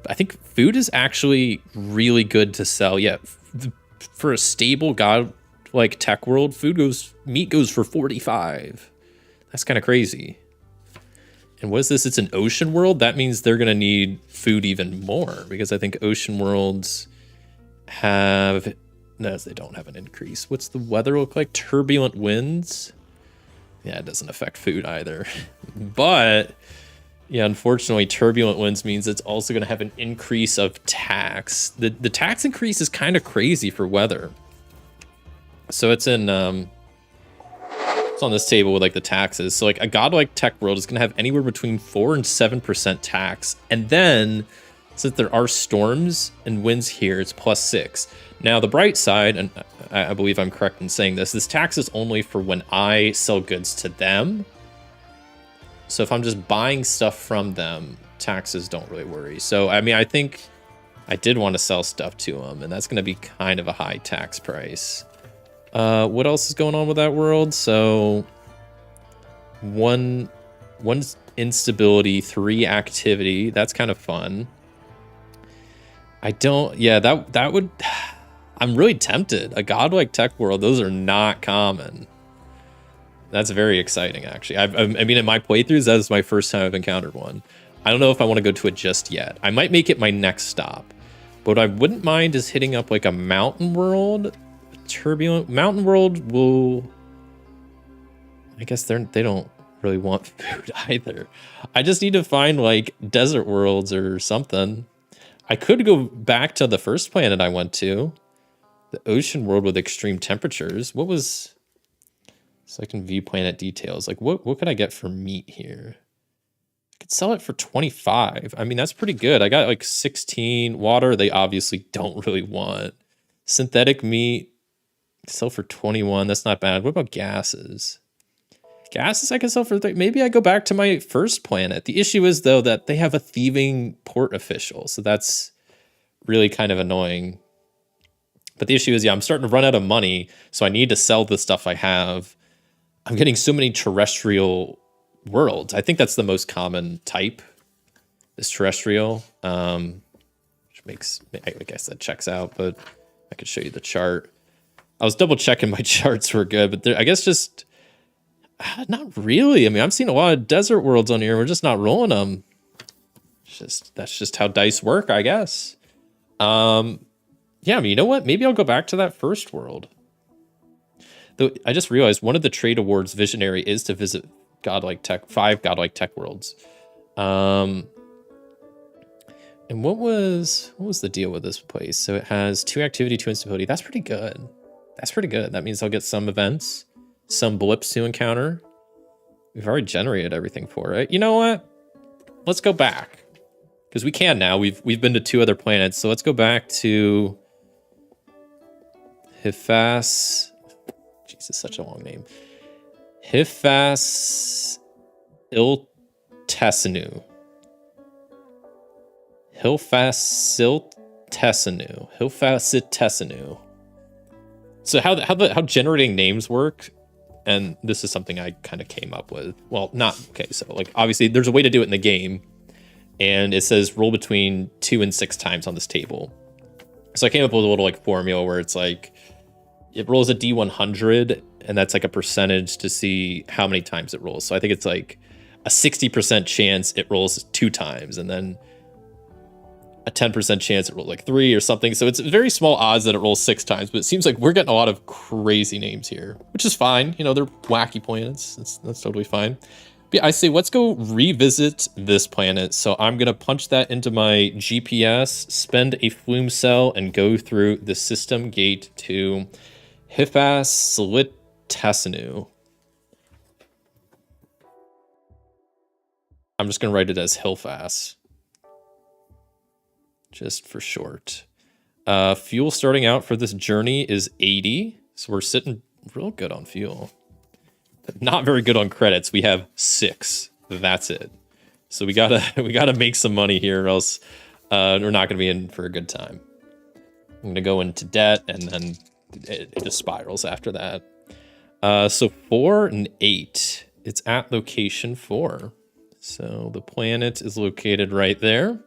Speaker 3: But I think food is actually really good to sell. Yeah, for a stable god like tech world, meat goes for 45. That's kind of crazy. And what is this? It's an ocean world? That means they're gonna need food even more because I think ocean worlds have, no, they don't have an increase. What's the weather look like? Turbulent winds? Yeah, it doesn't affect food either. But yeah, unfortunately, turbulent winds means it's also gonna have an increase of tax. The tax increase is kind of crazy for weather. So it's in, it's on this table with like the taxes. So like a godlike tech world is gonna have anywhere between 4 and 7% tax. And then since there are storms and winds here, it's +6. Now the bright side, and I believe I'm correct in saying this tax is only for when I sell goods to them. So if I'm just buying stuff from them, taxes don't really worry. So I mean, I think I did want to sell stuff to them, and that's gonna be kind of a high tax price. What else is going on with that world? So one instability, 3 activity. That's kind of fun. That would, I'm really tempted. A godlike tech world, those are not common. That's very exciting, actually. I mean, in my playthroughs, that is my first time I've encountered one. I don't know if I want to go to it just yet. I might make it my next stop. But what I wouldn't mind is hitting up like a mountain world. Turbulent mountain world will, I guess they don't really want food either. I just need to find like desert worlds or something. I could go back to the first planet I went to, the ocean world with extreme temperatures. What was, so I can view planet details. Like what could I get for meat here? I could sell it for 25. I mean, that's pretty good. I got like 16 water. They obviously don't really want synthetic meat. Sell for 21. That's not bad. What about gases? Gases I can sell for 30. Maybe I go back to my first planet. The issue is though that they have a thieving port official, so that's really kind of annoying. But the issue is, yeah, I'm starting to run out of money, so I need to sell the stuff I have. I'm getting so many terrestrial worlds. I think that's the most common type, is terrestrial. Which makes, I guess that checks out, but I could show you the chart. I was double checking my charts were good, but I guess just not really. I mean, I'm seeing a lot of desert worlds on here. We're just not rolling them. That's just how dice work, I guess. Yeah, I mean, you know what? Maybe I'll go back to that first world. Though I just realized one of the trade awards visionary is to visit 5 godlike tech worlds. And what was the deal with this place? So it has 2 activity, 2 instability. That's pretty good. That's pretty good. That means I'll get some events, some blips to encounter. We've already generated everything for it. You know what? Let's go back. Because we can now. We've been to 2 other planets. So let's go back to Hifas. Jesus, such a long name. Hifas Iltesinu. Hilfacetesinu. So how generating names work, and this is something I kind of came up with. Well, not okay. So like obviously there's a way to do it in the game, and it says roll between 2 and 6 times on this table. So I came up with a little like formula where it's like it rolls a D100, and that's like a percentage to see how many times it rolls. So I think it's like a 60% chance it rolls 2 times, and then a 10% chance it rolls like 3 or something. So it's very small odds that it rolls 6 times, but it seems like we're getting a lot of crazy names here, which is fine. You know, they're wacky planets. That's totally fine. But yeah, I say let's go revisit this planet. So I'm gonna punch that into my GPS, spend a flume cell, and go through the system gate to Hilfacetesinu. I'm just gonna write it as Hilfas, just for short. Fuel starting out for this journey is 80, so we're sitting real good on fuel. But not very good on credits. We have 6. That's it. So we gotta make some money here, or else we're not gonna be in for a good time. I'm gonna go into debt, and then it just spirals after that. So 4 and 8. It's at location 4. So the planet is located right there.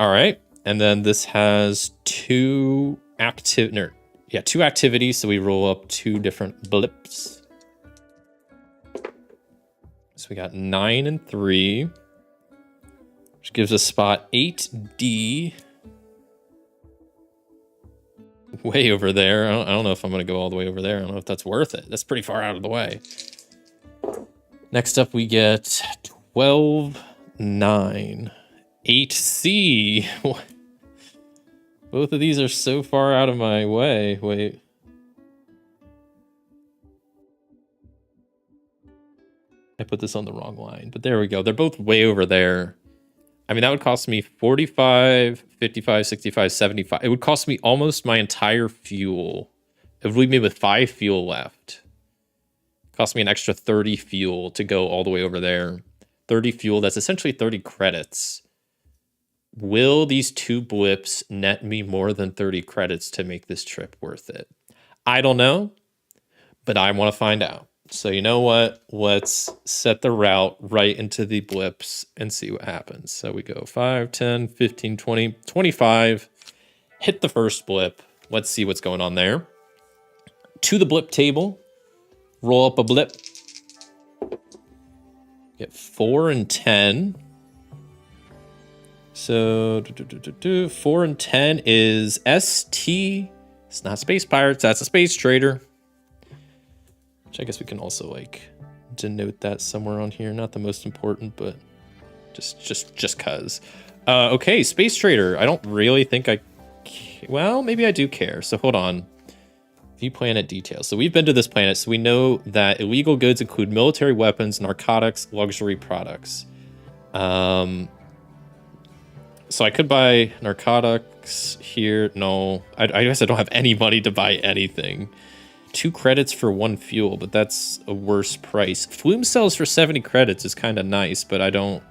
Speaker 3: All right, and then this has 2 activities. So we roll up 2 different blips. So we got 9 and 3, which gives us spot 8D. Way over there. I don't know if I'm going to go all the way over there. I don't know if that's worth it. That's pretty far out of the way. Next up, we get 12, 9, 8C. Both of these are so far out of my way. Wait. I put this on the wrong line, but there we go. They're both way over there. I mean, that would cost me 45, 55, 65, 75. It would cost me almost my entire fuel. It would leave me with 5 fuel left. It cost me an extra 30 fuel to go all the way over there. 30 fuel, that's essentially 30 credits. Will these 2 blips net me more than 30 credits to make this trip worth it? I don't know, but I want to find out. So you know what? Let's set the route right into the blips and see what happens. So we go 5, 10, 15, 20, 25. Hit the first blip. Let's see what's going on there. To the blip table. Roll up a blip. Get 4 and 10. So 4 and 10 is ST. It's not Space Pirates. That's a Space Trader. Which I guess we can also like denote that somewhere on here. Not the most important, but just cause. Okay, Space Trader. I don't really think well, maybe I do care. So hold on. View planet details. So we've been to this planet, so we know that illegal goods include military weapons, narcotics, luxury products. So I could buy narcotics here. No, I guess I don't have any money to buy anything. 2 credits for 1 fuel, but that's a worse price. Flume cells for 70 credits is kind of nice, but I don't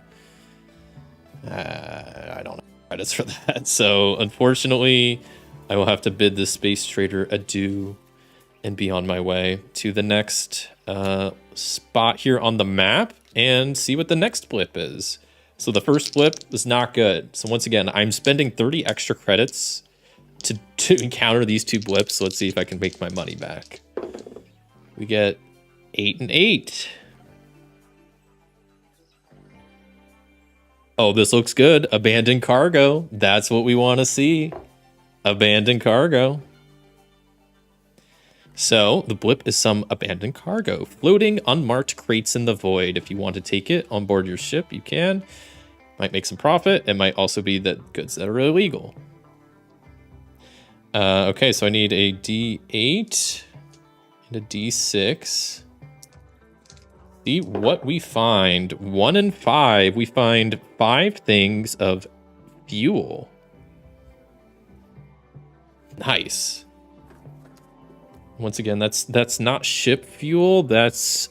Speaker 3: have credits for that. So unfortunately, I will have to bid the Space Trader adieu and be on my way to the next spot here on the map and see what the next blip is. So the first blip is not good. So once again, I'm spending 30 extra credits to encounter these 2 blips. So let's see if I can make my money back. We get 8 and 8. Oh, this looks good. Abandoned cargo. That's what we want to see. Abandoned cargo. So the blip is some abandoned cargo. Floating unmarked crates in the void. If you want to take it on board your ship, you can. Might make some profit. It might also be the goods that are illegal. Okay, so I need a D8 and a D6. See what we find. 1 and 5. We find 5 things of fuel. Nice. Once again, that's not ship fuel. That's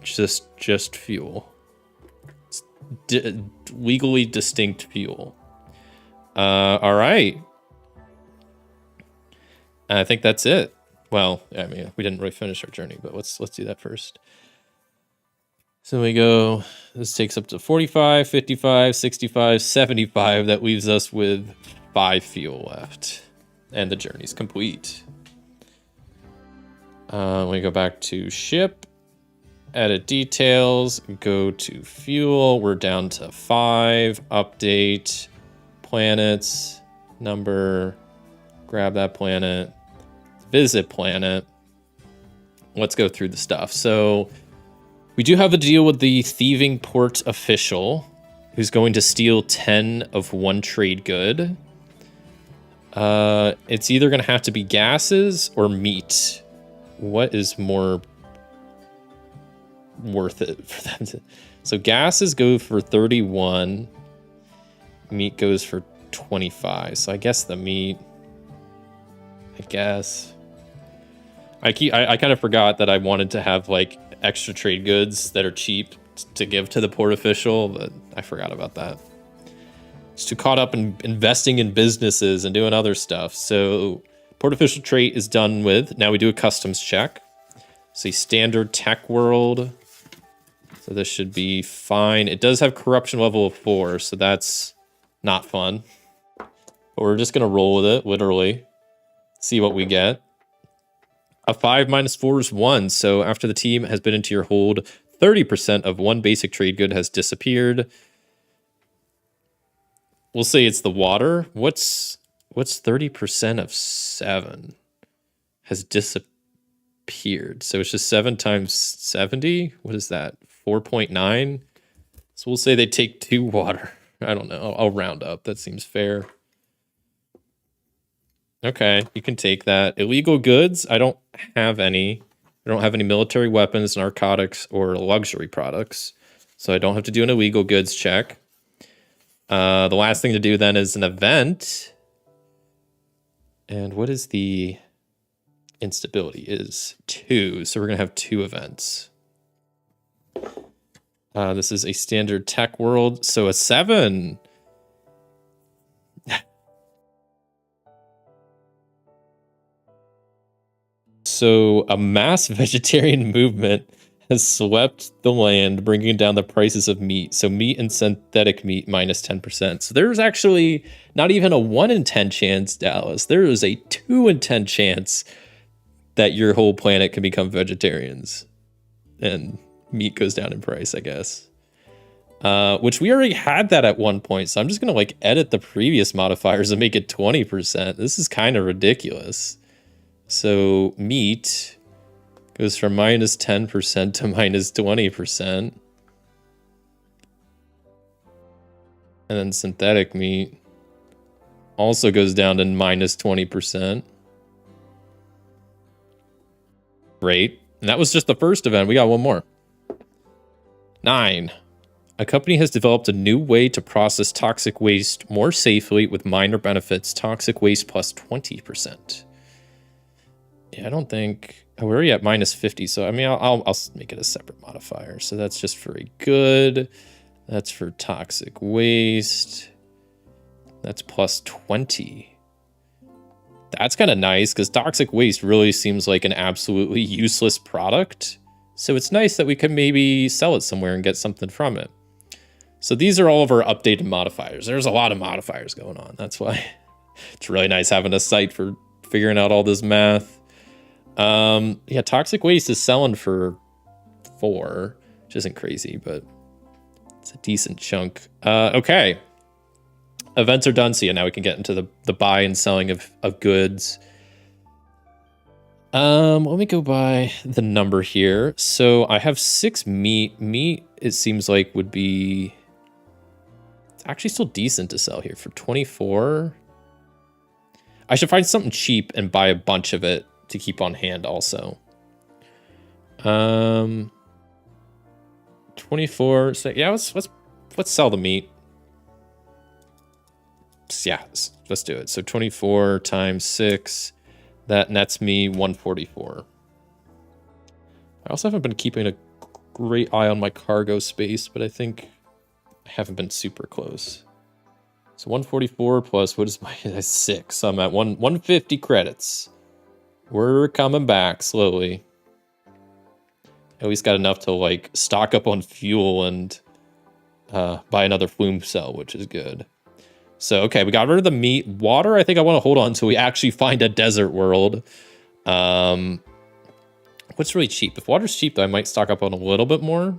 Speaker 3: just fuel. It's legally distinct fuel. All right. I think that's it. Well, I mean, we didn't really finish our journey, but let's do that first. So we go, this takes up to 45, 55, 65, 75. That leaves us with 5 fuel left. And the journey's complete. We go back to ship, edit details, go to fuel. We're down to 5, update, planets, number, grab that planet, visit planet. Let's go through the stuff. So we do have a deal with the thieving port official who's going to steal 10 of one trade good. It's either going to have to be gases or meat. What is more worth it for them to... So gases go for 31. Meat goes for 25. So I guess the meat... I guess... I kind of forgot that I wanted to have, like, extra trade goods that are cheap to give to the port official, but I forgot about that. Just too caught up in investing in businesses and doing other stuff. So port official trait is done with. Now we do a customs check. So standard tech world. So this should be fine. It does have corruption level of 4, so that's not fun. But we're just gonna roll with it, literally. See what we get. A 5 minus 4 is 1. So after the team has been into your hold, 30% of one basic trade good has disappeared. We'll say it's the water. What's 30% of 7 has disappeared? So it's just 7 times 70. What is that? 4.9. So we'll say they take 2 water. I don't know. I'll round up. That seems fair. Okay, you can take that. Illegal goods. I don't have any. I don't have any military weapons, narcotics, or luxury products. So I don't have to do an illegal goods check. The last thing to do then is an event. And what is the instability? Is 2. So we're going to have 2 events. This is a standard tech world. So a 7. So a mass vegetarian movement has swept the land, bringing down the prices of meat. So meat and synthetic meat minus 10%. So there's actually not even a 1 in 10 chance, Dallas. There is a 2 in 10 chance that your whole planet can become vegetarians. And meat goes down in price, I guess. Which we already had that at one point. So I'm just going to like edit the previous modifiers and make it 20%. This is kind of ridiculous. So meat goes from minus 10% to minus 20%. And then synthetic meat also goes down to minus 20%. Great. And that was just the first event. We got one more. 9. A company has developed a new way to process toxic waste more safely with minor benefits. Toxic waste plus 20%. Yeah, I don't think... Oh, we're already at minus 50, so I mean, I'll make it a separate modifier. So that's just for a good. That's for toxic waste. That's plus 20. That's kind of nice, because toxic waste really seems like an absolutely useless product. So it's nice that we can maybe sell it somewhere and get something from it. So these are all of our updated modifiers. There's a lot of modifiers going on. That's why it's really nice having a site for figuring out all this math. Yeah, toxic waste is selling for 4, which isn't crazy, but it's a decent chunk. Okay. Events are done, so yeah, now we can get into the buy and selling of goods. Let me go by the number here. So I have 6 meat. Meat, it seems like, would be... It's actually still decent to sell here for 24. I should find something cheap and buy a bunch of it to keep on hand also. 24. So yeah, let's sell the meat. Yeah, let's do it. So 24 times 6, that nets me 144. I also haven't been keeping a great eye on my cargo space, but I think I haven't been super close. So 144 plus, what is my 6? So I'm at 150 credits. We're coming back slowly. At least got enough to like stock up on fuel and buy another flume cell, which is good. So, okay, we got rid of the meat. Water, I think I want to hold on until we actually find a desert world. What's really cheap? If water's cheap, though, I might stock up on a little bit more.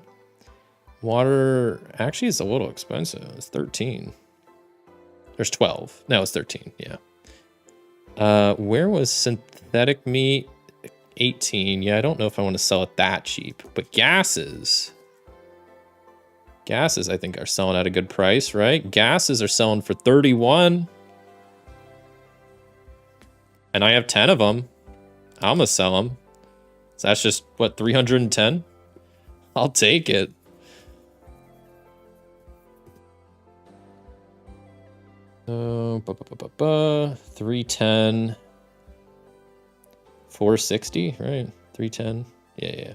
Speaker 3: Water actually is a little expensive. It's 13. There's 12. No, it's 13. Yeah. Where was synthetic meat? 18. Yeah, I don't know if I want to sell it that cheap. But gases, I think, are selling at a good price, right? Gases are selling for 31. And I have 10 of them. I'm going to sell them. So that's just, what, 310? I'll take it. So, 310. 460, right? 310. Yeah.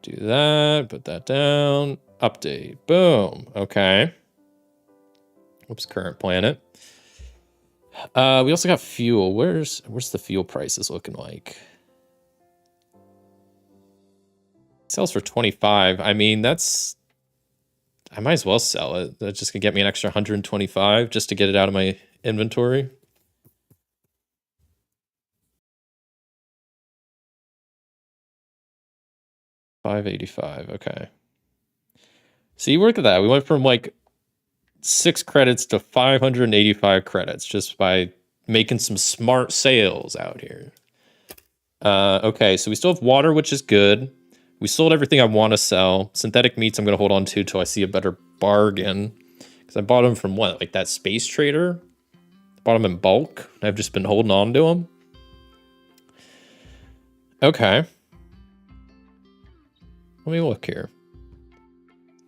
Speaker 3: Do that, put that down. Update. Boom. Okay. Oops, current planet. We also got fuel. Where's the fuel prices looking like? It sells for 25. I mean, that's... I might as well sell it. That's just gonna get me an extra 125 just to get it out of my inventory. $585. Okay. See, look at that. We went from like 6 credits to 585 credits just by making some smart sales out here. Okay, so we still have water, which is good. We sold everything I want to sell. Synthetic meats I'm going to hold on to till I see a better bargain. Because I bought them from what? Like that Space Trader? I bought them in bulk. I've just been holding on to them. Okay. Let me look here.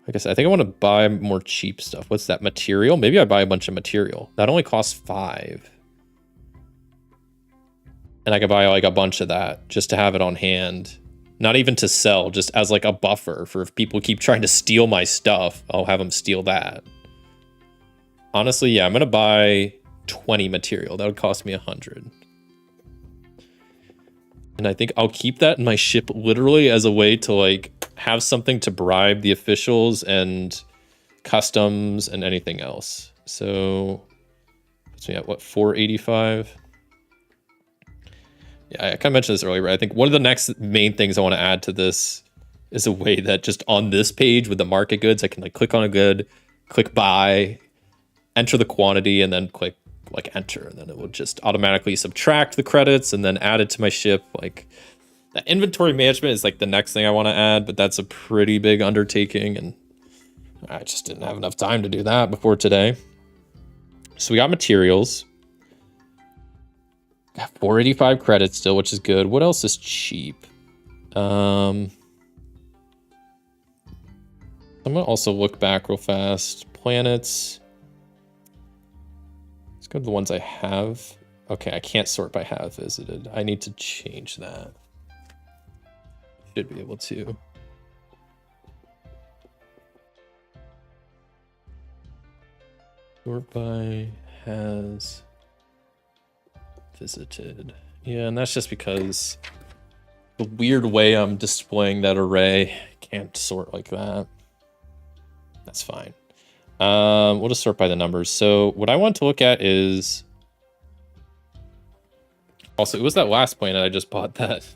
Speaker 3: Like I said, I think I want to buy more cheap stuff. What's that? Material? Maybe I buy a bunch of material. That only costs 5. And I could buy like a bunch of that just to have it on hand. Not even to sell, just as like a buffer for if people keep trying to steal my stuff, I'll have them steal that. Honestly, yeah, I'm going to buy 20 material. That would cost me 100. And I think I'll keep that in my ship literally as a way to like have something to bribe the officials and customs and anything else. So puts me at what, 485? Yeah, I kind of mentioned this earlier, but I think one of the next main things I want to add to this is a way that just on this page with the market goods, I can like click on a good, click buy, enter the quantity, and then click like enter, and then it will just automatically subtract the credits and then add it to my ship. Like that inventory management is like the next thing I want to add, but that's a pretty big undertaking, and I just didn't have enough time to do that before today. So we got materials. Got 485 credits still, which is good. What else is cheap? I'm gonna also look back real fast. Planets. Let's go to the ones I have. Okay, I can't sort by have visited. I need to change that. Should be able to. Sort by has visited. Yeah, and that's just because the weird way I'm displaying that array can't sort like that. That's fine. We'll just sort by the numbers. So what I want to look at is also, it was that last planet I just bought that.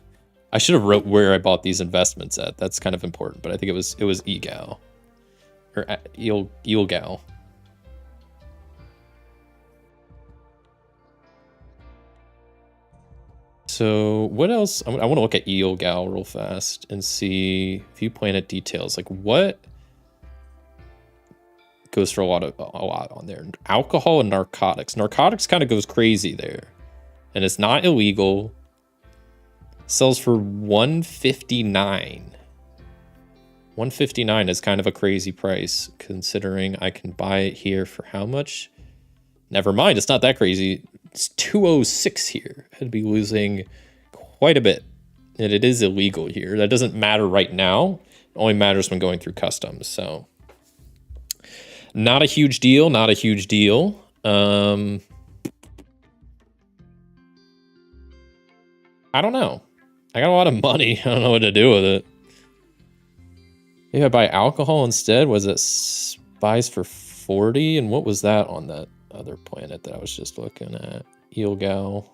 Speaker 3: I should have wrote where I bought these investments at. That's kind of important, but I think it was Egal or Eelgal. So what else? I want to look at Eelgal real fast and see view planet details. Like what goes for a lot on there. Alcohol and narcotics. Narcotics kind of goes crazy there, and it's not illegal. Sells for 159. 159 is kind of a crazy price considering I can buy it here for how much? Never mind, it's not that crazy. It's 206 here. I'd be losing quite a bit And it is illegal here. That doesn't matter right now. It only matters when going through customs. So not a huge deal. Not a huge deal. I don't know. I got a lot of money. I don't know what to do with it. Maybe I buy alcohol instead. Was it buys for 40? And what was that on that other planet that I was just looking at? Eelgal.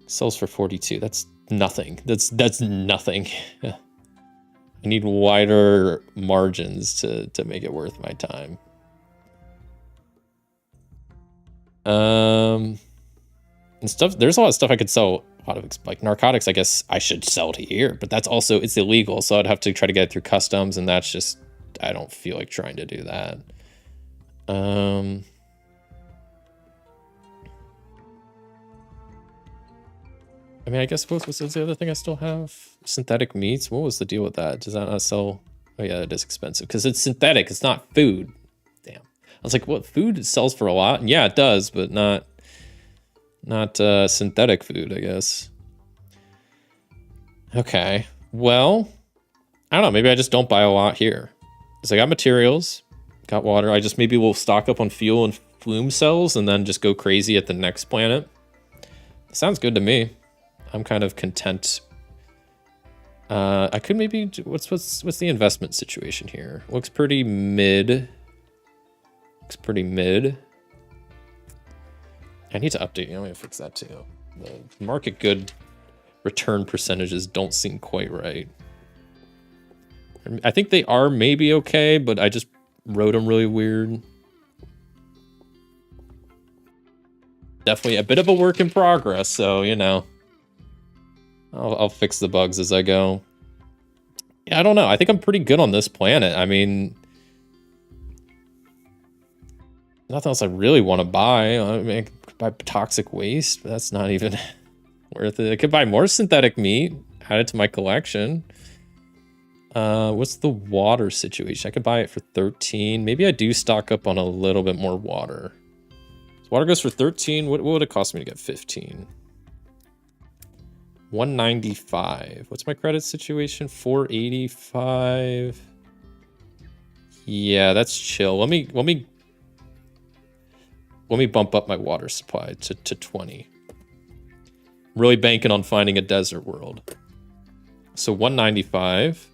Speaker 3: Sells for 42. That's nothing. That's nothing. I need wider margins to make it worth my time. And stuff. There's a lot of stuff I could sell. A lot of like narcotics. I guess I should sell to here, but that's also it's illegal. So I'd have to try to get it through customs, and that's just I don't feel like trying to do that. I mean, I guess what was the other thing I still have? Synthetic meats. What was the deal with that? Does that not sell? Oh yeah, it is expensive because it's synthetic. It's not food. Damn. I was like, what food sells for a lot? And yeah, it does, but not synthetic food, I guess. Okay. Well, I don't know. Maybe I just don't buy a lot here. Because I got materials, got water. I just maybe will stock up on fuel and flume cells and then just go crazy at the next planet. Sounds good to me. I'm kind of content. I could maybe what's the investment situation here? Looks pretty mid. Looks pretty mid. I need to update. I'm gonna fix that too. The market good return percentages don't seem quite right. I think they are maybe okay, but I just wrote them really weird. Definitely a bit of a work in progress, so you know. I'll fix the bugs as I go. Yeah, I don't know. I think I'm pretty good on this planet. I mean, nothing else I really want to buy. I mean, I could buy toxic waste, but that's not even worth it. I could buy more synthetic meat, add it to my collection. What's the water situation? I could buy it for 13. Maybe I do stock up on a little bit more water. So water goes for 13. What would it cost me to get 15? 195. What's my credit situation? 485. Yeah, that's chill. Let me bump up my water supply to 20. Really banking on finding a desert world. So 195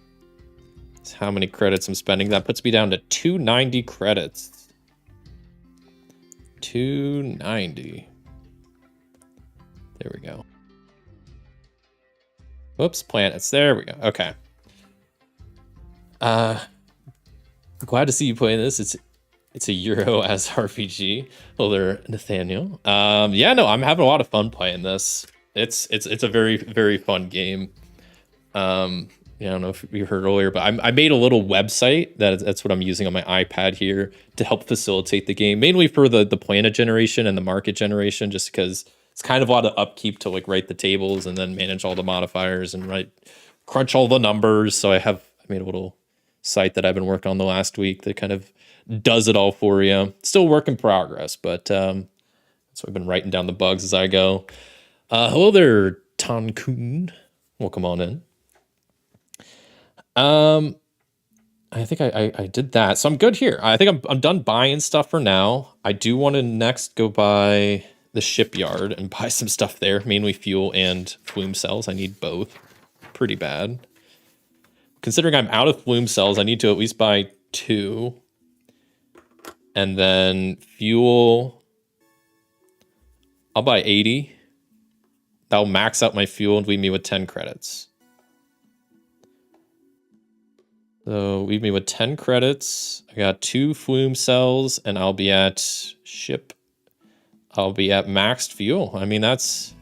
Speaker 3: is how many credits I'm spending. That puts me down to 290 credits. 290. There we go. Whoops, planets. There we go. Okay. Glad to see you playing this. It's a Euro as RPG. Well, there, Nathaniel. Yeah, no, I'm having a lot of fun playing this. It's a very, very fun game. Yeah, I don't know if you heard earlier, but I made a little website that's what I'm using on my iPad here to help facilitate the game, mainly for the planet generation and the market generation, just because it's kind of a lot of upkeep to like write the tables and then manage all the modifiers and crunch all the numbers. So I made a little site that I've been working on the last week that kind of does it all for you. Still work in progress, but so I've been writing down the bugs as I go. Hello there, Tankun. Welcome on in. I think I did that, so I'm good here. I think I'm done buying stuff for now. I do want to next go by the shipyard and buy some stuff there, mainly fuel and flume cells. I need both pretty bad. Considering I'm out of flume cells, I need to at least buy 2. And then fuel, I'll buy 80. That'll max out my fuel and leave me with 10 credits. So leave me with 10 credits. I got 2 flume cells and I'll be at ship. I'll be at maxed fuel. I mean, that's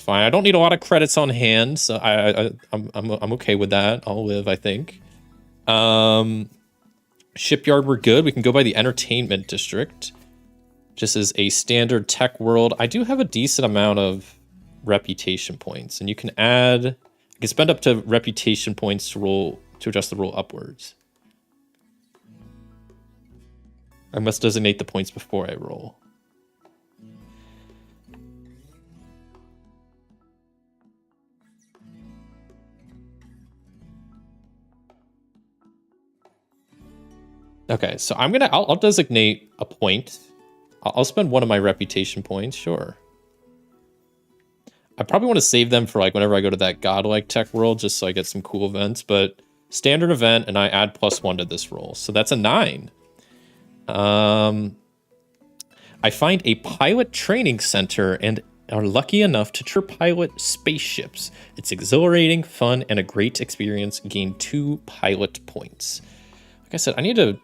Speaker 3: fine. I don't need a lot of credits on hand, so I'm okay with that. I'll live, I think. Shipyard, we're good. We can go by the entertainment district. Just as a standard tech world. I do have a decent amount of reputation points, and you can spend up to reputation points to adjust the roll upwards. I must designate the points before I roll. Okay, so I'll designate a point. I'll spend one of my reputation points, sure. I probably want to save them for like whenever I go to that godlike tech world, just so I get some cool events, but standard event and I add +1 to this roll. So that's a 9. I find a pilot training center and are lucky enough to pilot spaceships. It's exhilarating, fun, and a great experience. Gain 2 pilot points. Like I said, I need to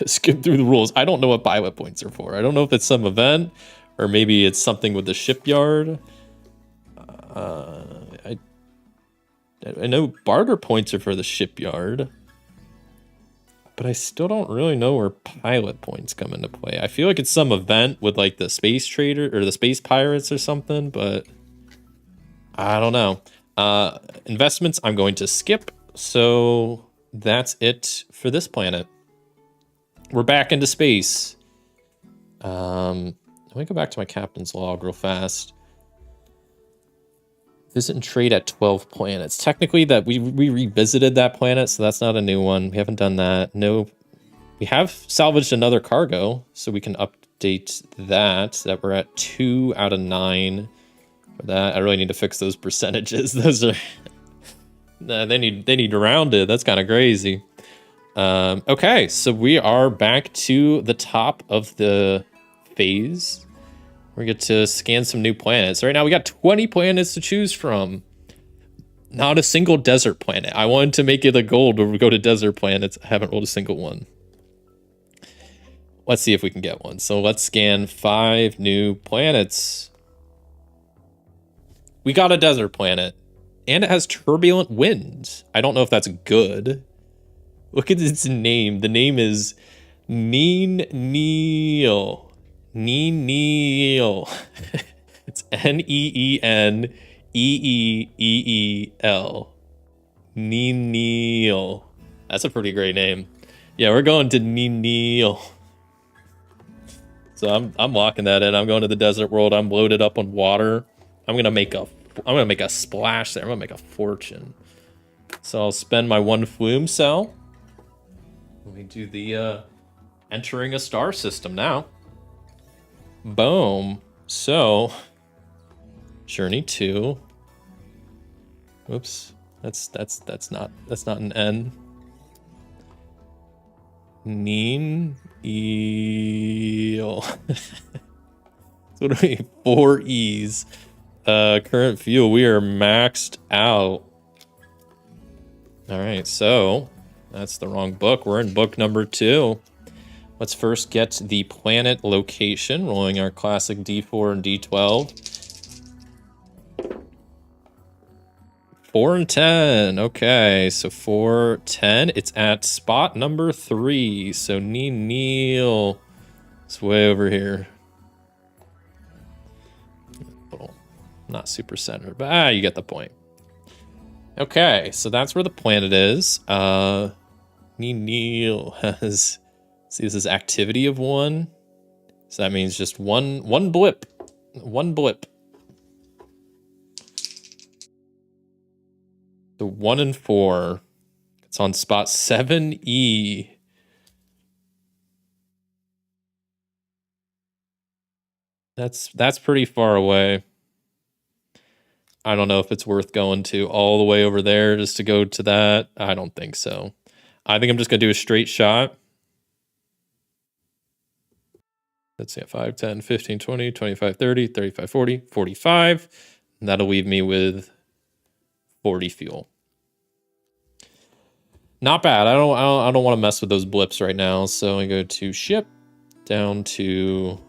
Speaker 3: skip through the rules. I don't know what pilot points are for. I don't know if it's some event or maybe it's something with the shipyard. I know barter points are for the shipyard, but I still don't really know where pilot points come into play. I feel like it's some event with like the space trader or the space pirates or something, but I don't know. Investments I'm going to skip. So that's it for this planet. We're back into space. Let me go back to my captain's log real fast. Visit and trade at 12 planets. Technically, that we revisited that planet, so that's not a new one. We haven't done that. No, we have salvaged another cargo, so we can update that we're at 2 out of 9 for that. I really need to fix those percentages. Those are they need rounded. That's kind of crazy. Okay, so we are back to the top of the phase. We get to scan some new planets. Right now we got 20 planets to choose from. Not a single desert planet. I wanted to make it a goal to go to desert planets. I haven't rolled a single one. Let's see if we can get one. So let's scan 5 new planets. We got a desert planet. And it has turbulent winds. I don't know if that's good. Look at its name. The name is Neeneel. Neeneel. It's Neeneeeel. Neeneel. That's a pretty great name. Yeah, we're going to Neeneel. So I'm locking that in. I'm going to the desert world. I'm loaded up on water. I'm gonna make a splash there. I'm gonna make a fortune. So I'll spend my 1 flume cell. Let me do the entering a star system now. Boom. So journey 2. Oops. That's not an N. Neen-eel. So 4 E's. Current fuel, we are maxed out. All right, so that's the wrong book. We're in book number 2. Let's first get the planet location, rolling our classic D4 and D12. 4 and 10. Okay, so 4, 10. It's at spot number 3. So Neil. It's way over here. Little, not super centered, but you get the point. Okay, so that's where the planet is. Neil has... See, this is activity of 1. So that means just one blip. One blip. So 1 and 4. It's on spot 7E. That's pretty far away. I don't know if it's worth going to all the way over there just to go to that. I don't think so. I think I'm just going to do a straight shot. Let's see, 5, 10, 15, 20, 25, 30, 35, 40, 45. And that'll leave me with 40 fuel. Not bad. I don't want to mess with those blips right now. So I go to ship, down to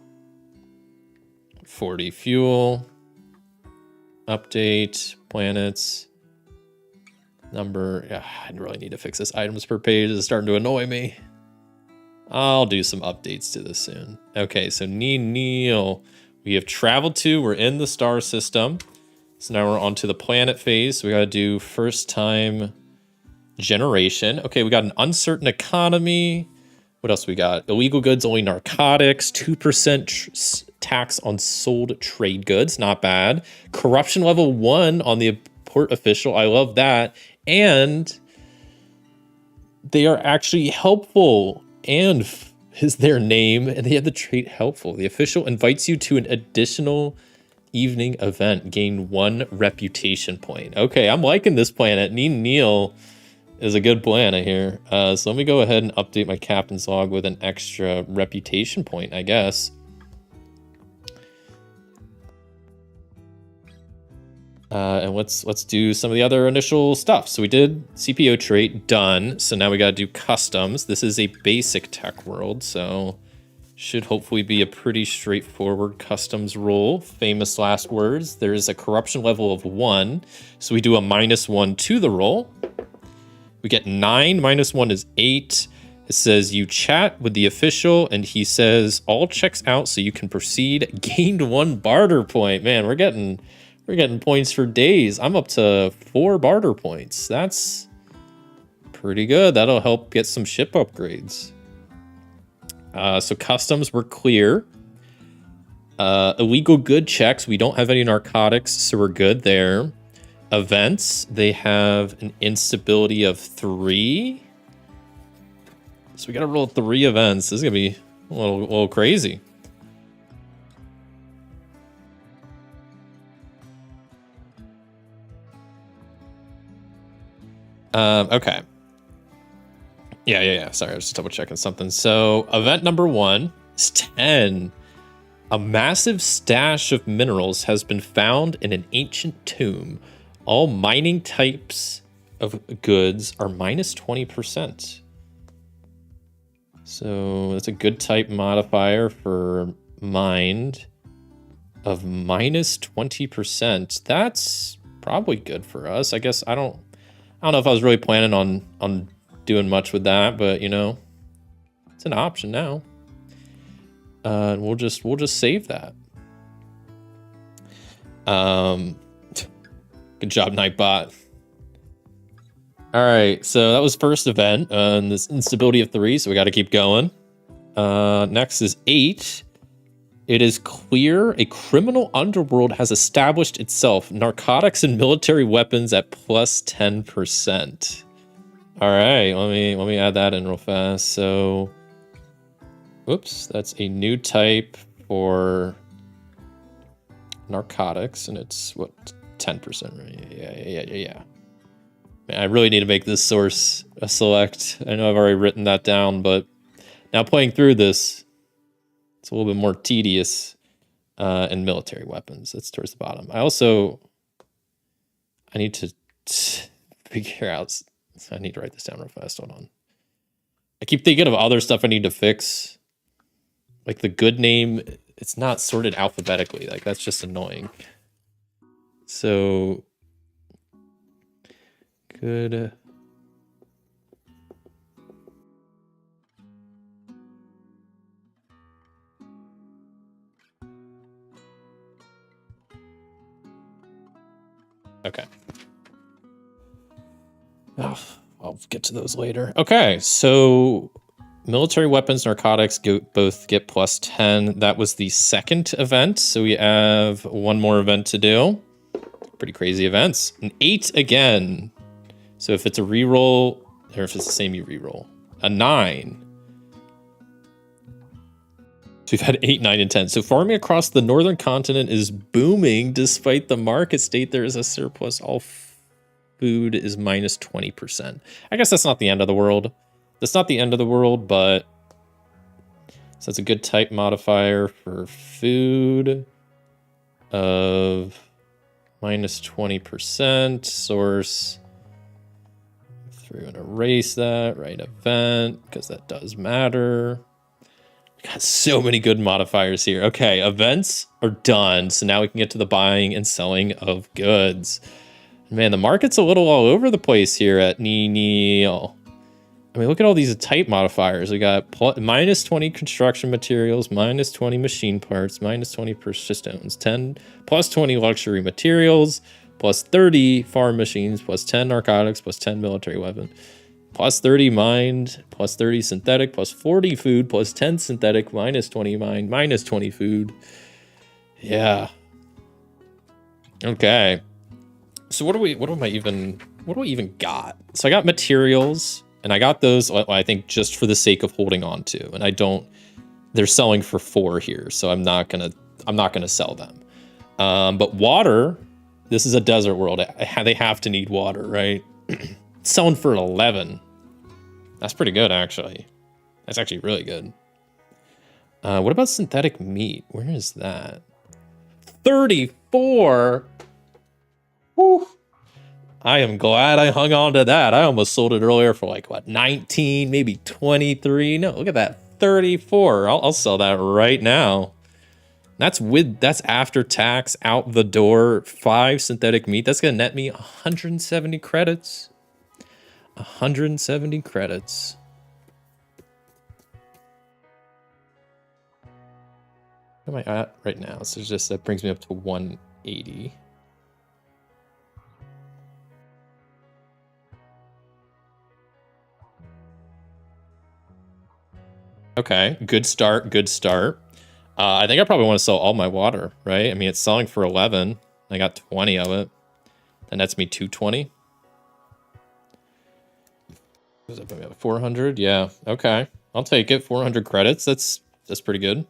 Speaker 3: 40 fuel, update, planets, number. Yeah, I really need to fix this. Items per page is starting to annoy me. I'll do some updates to this soon. Okay, so Neil, we have traveled to, we're in the star system. So now we're on to the planet phase. So we got to do first time generation. Okay, we got an uncertain economy. What else we got? Illegal goods, only narcotics, 2% tax on sold trade goods. Not bad. Corruption level 1 on the port official. I love that. And they are actually helpful and is their name, and they have the trait helpful. The official invites you to an additional evening event. Gain 1 reputation point. Okay, I'm liking this plan. At Neil is a good plan, I hear. So let me go ahead and update my captain's log with an extra reputation point, I guess. And let's do some of the other initial stuff. So we did CPO trait, done. So now we got to do customs. This is a basic tech world, so should hopefully be a pretty straightforward customs rule. Famous last words. There is a corruption level of 1, so we do a -1 to the roll. We get 9, -1 is 8. It says you chat with the official, and he says all checks out, so you can proceed. Gained 1 barter point. Man, we're getting points for days. I'm up to 4 barter points. That's pretty good. That'll help get some ship upgrades. So customs were clear. Illegal good checks. We don't have any narcotics, so we're good there. Events, they have an instability of 3. So we got to roll 3 events. This is going to be a little crazy. Okay. Yeah. Sorry, I was just double checking something. So event number 1 is 10. A massive stash of minerals has been found in an ancient tomb. All mining types of goods are -20%. So that's a good type modifier for mined of -20%. That's probably good for us. I guess I don't know if I was really planning on doing much with that, but you know, it's an option now. And we'll just save that. Good job, Nightbot. All right, so that was first event, and this instability of 3, so we got to keep going. Next is 8. It is clear a criminal underworld has established itself. Narcotics and military weapons at +10%. All right, let me add that in real fast. So, whoops, that's a new type for narcotics, and it's what, 10%, right? Yeah. Man, I really need to make this source a select. I know I've already written that down, but now playing through this, it's a little bit more tedious. And military weapons, that's towards the bottom. I need to figure out, I need to write this down real fast. Hold on. I keep thinking of other stuff I need to fix. Like the good name, it's not sorted alphabetically. Like that's just annoying. So good. Okay. Oh, I'll get to those later. Okay, so military weapons, narcotics both get +10. That was the second event, so we have one more event to do. Pretty crazy events. An 8 again. So if it's a reroll, or if it's the same, you reroll. A 9. So we've had 8, 9, and 10. So farming across the northern continent is booming despite the market state. There is a surplus. All food is -20%. I guess that's not the end of the world. That's not the end of the world, but so that's a good type modifier for food of -20%. Source. We're going to erase that. Right event, because that does matter. We got so many good modifiers here. Okay, events are done. So now we can get to the buying and selling of goods. Man, the market's a little all over the place here at Neil. I mean, look at all these type modifiers. We got -20 construction materials, -20 machine parts, -20 persistence, +20 luxury materials, +30 farm machines, +10 narcotics, +10 military weapon. +30 mined, +30 synthetic, +40 food, +10 synthetic, -20 mined, -20 food. Yeah. Okay. So what do we even got? So I got materials. And I got those, I think, just for the sake of holding on to. And I don't, they're selling for 4 here, so I'm not gonna sell them. But water, this is a desert world. They have to need water, right? It's selling for 11. That's pretty good, actually. That's actually really good. What about synthetic meat? Where is that? 34. Woo. I am glad I hung on to that. I almost sold it earlier for like, what, 19, maybe 23. No, look at that, 34. I'll sell that right now. That's after tax, out the door, 5 synthetic meat. That's gonna net me 170 credits. 170 credits. What am I at right now? So that brings me up to 180. Okay, good start, good start. I think I probably want to sell all my water, right? I mean, it's selling for 11. I got 20 of it. And that's me 220. What does that put me up? 400? Yeah, okay. I'll take it. 400 credits. That's pretty good.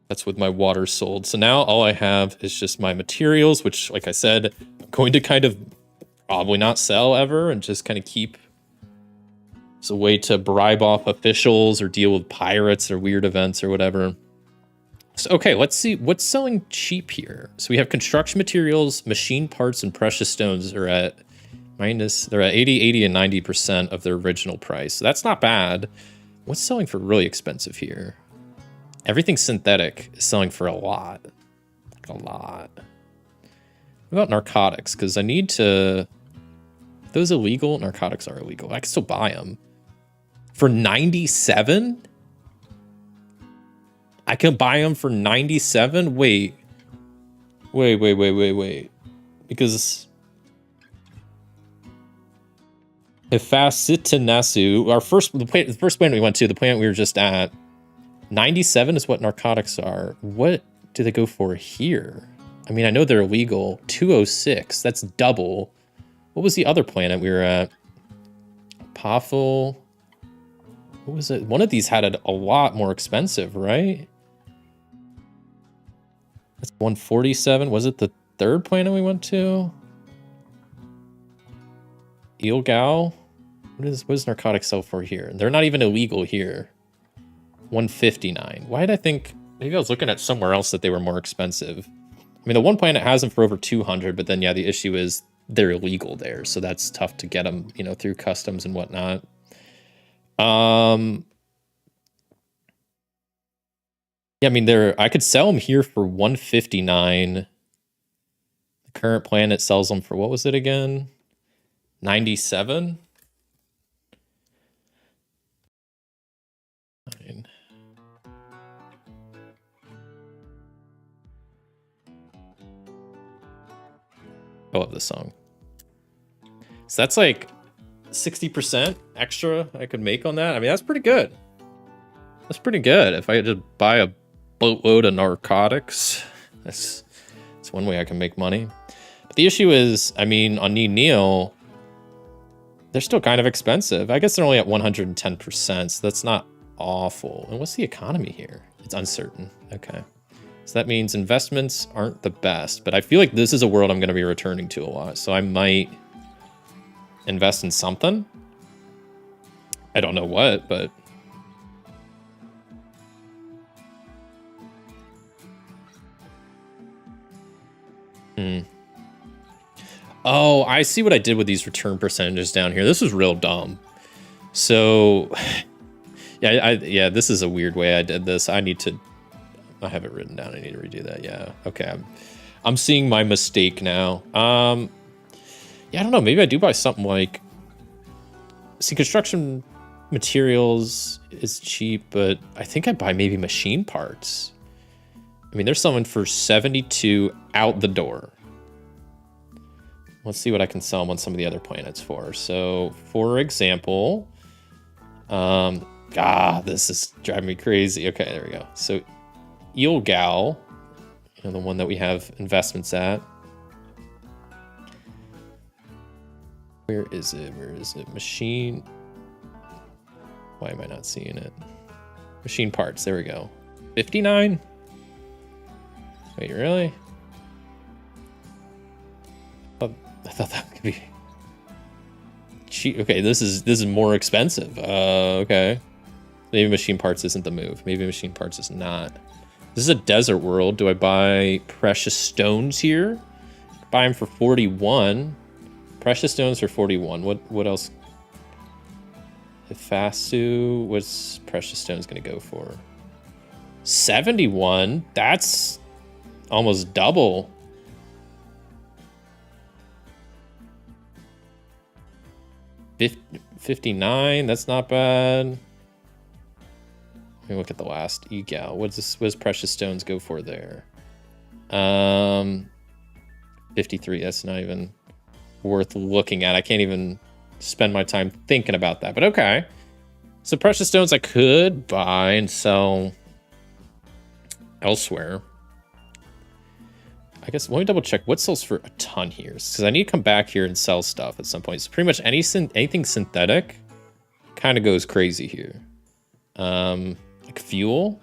Speaker 3: That's with my water sold. So now all I have is just my materials, which, like I said, I'm going to kind of probably not sell ever and just kind of keep as a way to bribe off officials or deal with pirates or weird events or whatever. So, okay, let's see what's selling cheap here. So we have construction materials, machine parts, and precious stones are at they're at 80, and 90% of their original price. So that's not bad. What's selling for really expensive here? Everything synthetic is selling for a lot. Like a lot. What about narcotics? Because I need to... Are those illegal? Narcotics are illegal. I can still buy them. For 97? I can buy them for 97? Wait. Because... Hephaestus, the first planet we went to, the planet we were just at, 97 is what narcotics are. What do they go for here? I mean, I know they're illegal. 206, that's double. What was the other planet we were at? Poffel. What was it? One of these had it a lot more expensive, right? That's 147. Was it the third planet we went to? Ilgal? What does narcotics sell for here? They're not even illegal here. 159. Why did I think... Maybe I was looking at somewhere else that they were more expensive. I mean, the one planet has them for over 200, but then, yeah, the issue is they're illegal there, so that's tough to get them, you know, through customs and whatnot. Yeah, I mean, I could sell them here for 159. The current planet sells them for, what was it again? 97? Fine. I love this song. So that's like 60% extra I could make on that. I mean, that's pretty good. That's pretty good. If I could just buy a boatload of narcotics, that's one way I can make money. But the issue is, I mean, on Neil, they're still kind of expensive. I guess they're only at 110%, so that's not awful. And what's the economy here? It's uncertain. Okay. So that means investments aren't the best, but I feel like this is a world I'm going to be returning to a lot. So I might invest in something. I don't know what, but... Oh, I see what I did with these return percentages down here. This was real dumb. So, yeah, this is a weird way I did this. I have it written down. I need to redo that. Yeah, okay. I'm seeing my mistake now. Yeah, I don't know. Maybe I do buy something like... See, construction materials is cheap, but I think I buy maybe machine parts. I mean, they're selling for 72 out the door. Let's see what I can sell them on some of the other planets for. So, for example, this is driving me crazy. Okay, there we go. So, Ilgal, You know, the one that we have investments at. Where is it? Where is it? Machine. Why am I not seeing it? Machine parts. There we go. 59? Wait, really? Oh, I thought that could be cheap. Okay, this is more expensive. Okay. Maybe machine parts isn't the move. Maybe machine parts is not. This is a desert world. Do I buy precious stones here? Buy them for 41. Precious stones for 41. What else? Fasu, what's precious stones gonna go for? 71? That's almost double. $59, 59, that's not bad. Let me look at the last egal. What does precious stones go for there? 53, that's not even worth looking at. I can't even spend my time thinking about that, but okay. So precious stones I could buy and sell elsewhere. I guess let me double check what sells for a ton here, because I need to come back here and sell stuff at some point. So pretty much anything synthetic kind of goes crazy here. Like fuel,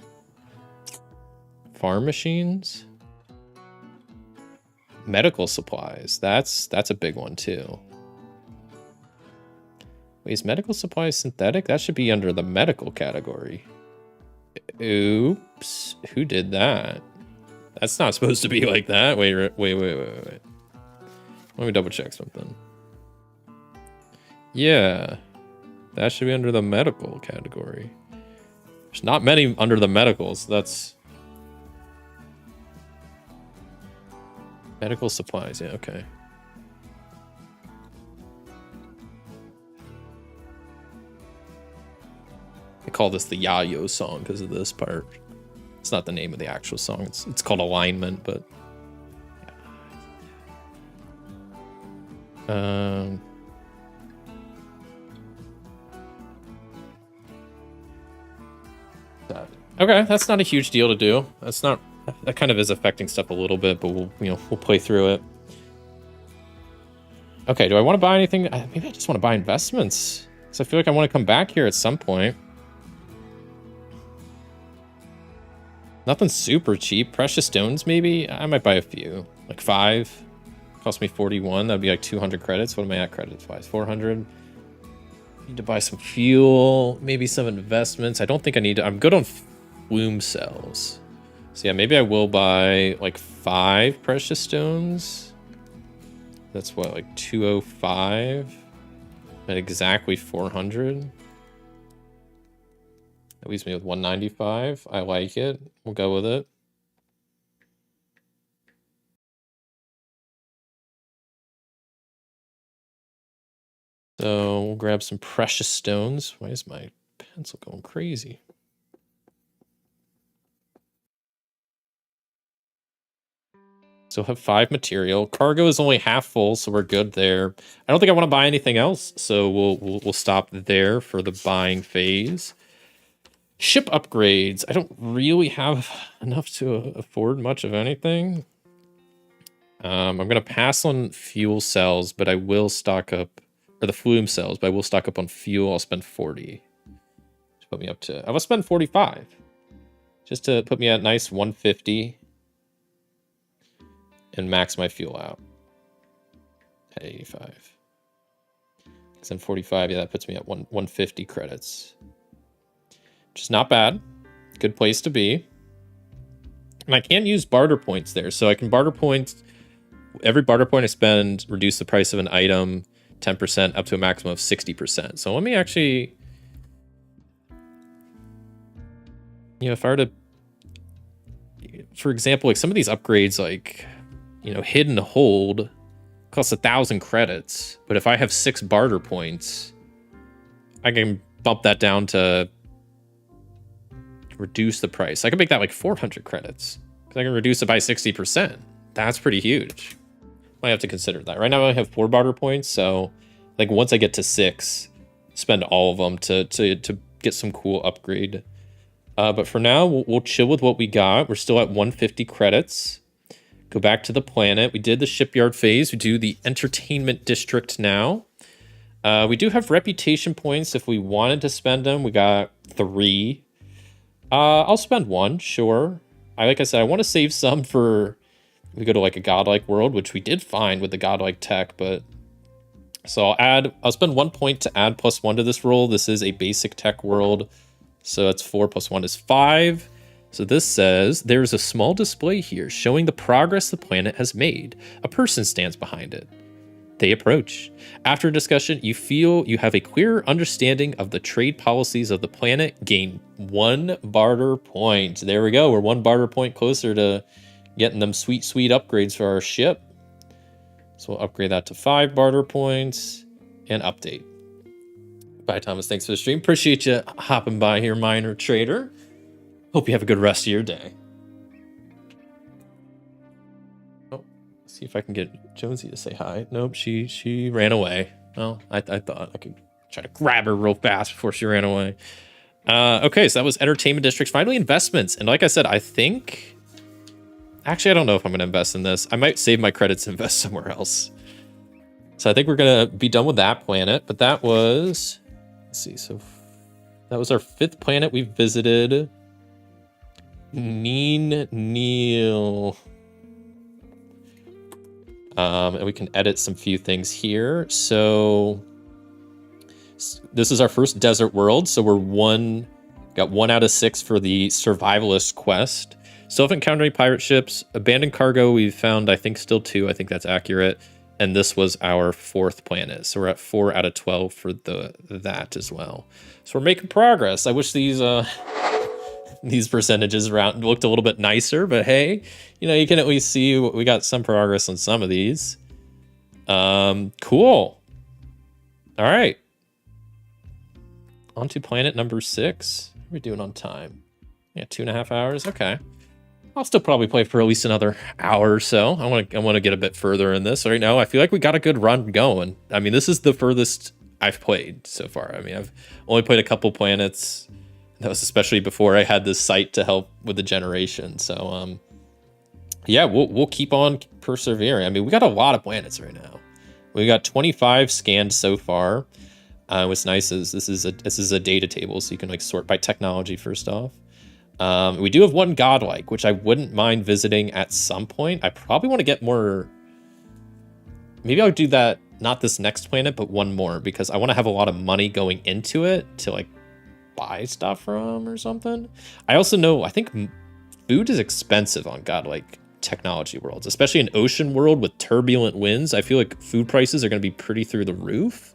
Speaker 3: farm machines, medical supplies. That's a big one too. Wait, is medical supplies synthetic? That should be under the medical category. Oops. Who did that? That's not supposed to be like that. Wait. Let me double check something. Yeah. That should be under the medical category. There's not many under the medicals. That's... medical supplies. Yeah, okay. I call this the Yayo song because of this part. It's not the name of the actual song. It's called Alignment, but okay, that's not a huge deal to do. That kind of is affecting stuff a little bit, but we'll play through it. Okay, do I want to buy anything? Maybe I just want to buy investments. So I feel like I want to come back here at some point. Nothing super cheap. Precious stones, maybe? I might buy a few. Like 5. Cost me 41. That'd be like 200 credits. What am I at credits-wise? 400. Need to buy some fuel. Maybe some investments. I don't think I need to. I'm good on flume cells. So yeah, maybe I will buy like 5 precious stones. That's what, like 205? At exactly 400. That leaves me with 195. I like it. We'll go with it. So we'll grab some precious stones. Why is my pencil going crazy? So have 5 material. Cargo is only half full, so we're good there. I don't think I want to buy anything else, so we'll stop there for the buying phase. Ship upgrades. I don't really have enough to afford much of anything. I'm going to pass on fuel cells, but I will stock up, or the flume cells, but I will stock up on fuel. I'll spend 40. To put me up to, I will spend 45. Just to put me at nice 150. And max my fuel out. At 85. Because then 45, yeah, that puts me at 150 credits. Which is not bad. Good place to be. And I can use barter points there. So I can barter points. Every barter point I spend, reduce the price of an item 10% up to a maximum of 60%. So let me actually... You know, if I were to... For example, like some of these upgrades, like... You know, hidden hold costs 1,000 credits. But if I have 6 barter points, I can bump that down to reduce the price. I can make that like 400 credits. Because I can reduce it by 60%. That's pretty huge. Might have to consider that. Right now I have 4 barter points, so like once I get to 6, spend all of them to get some cool upgrade. But for now, we'll chill with what we got. We're still at 150 credits. Go back to the planet. We did the shipyard phase. We do the entertainment district now. We do have reputation points if we wanted to spend them. We got 3. I'll spend 1, sure. Like I said, I want to save some for... We go to like a godlike world, which we did find with the godlike tech, but... So I'll spend 1 point to add +1 to this roll. This is a basic tech world. So that's 4 + 1 is 5. So this says, there's a small display here showing the progress the planet has made. A person stands behind it. They approach. After a discussion, you feel you have a clearer understanding of the trade policies of the planet. Gain 1 barter point. There we go. We're 1 barter point closer to getting them sweet, sweet upgrades for our ship. So we'll upgrade that to 5 barter points and update. Bye, Thomas. Thanks for the stream. Appreciate you hopping by here, minor trader. Hope you have a good rest of your day. Oh, let's see if I can get Jonesy to say hi. Nope, she ran away. Well, I thought I could try to grab her real fast before she ran away. Okay, so that was entertainment districts. Finally, investments. And like I said, I think... Actually, I don't know if I'm going to invest in this. I might save my credits and invest somewhere else. So I think we're going to be done with that planet. But that was... Let's see. So that was our 5th planet we visited. Neil. And we can edit some few things here. So this is our first desert world. So we're got 1 out of 6 for the survivalist quest. Still haven't encountered any pirate ships. Abandoned cargo, we've found, I think, still 2. I think that's accurate. And this was our 4th planet. So we're at 4 out of 12 for that as well. So we're making progress. I wish these percentages around looked a little bit nicer, but hey, you can at least see we got some progress on some of these. Cool. All right. On to planet number 6. What are we doing on time? Yeah, 2.5 hours. Okay. I'll still probably play for at least another hour or so. I want to get a bit further in this. Right now, I feel like we got a good run going. I mean, this is the furthest I've played so far. I mean, I've only played a couple planets. That was especially before I had this site to help with the generation. So, yeah, we'll keep on persevering. I mean, we got a lot of planets right now. We got 25 scanned so far. What's nice is this is a data table, so you can like sort by technology first off. We do have 1 godlike, which I wouldn't mind visiting at some point. I probably want to get more. Maybe I'll do that, not this next planet, but 1 more, because I want to have a lot of money going into it to like buy stuff from or something. I also know, I think food is expensive on godlike technology worlds, especially an ocean world with turbulent winds. I feel like food prices are going to be pretty through the roof.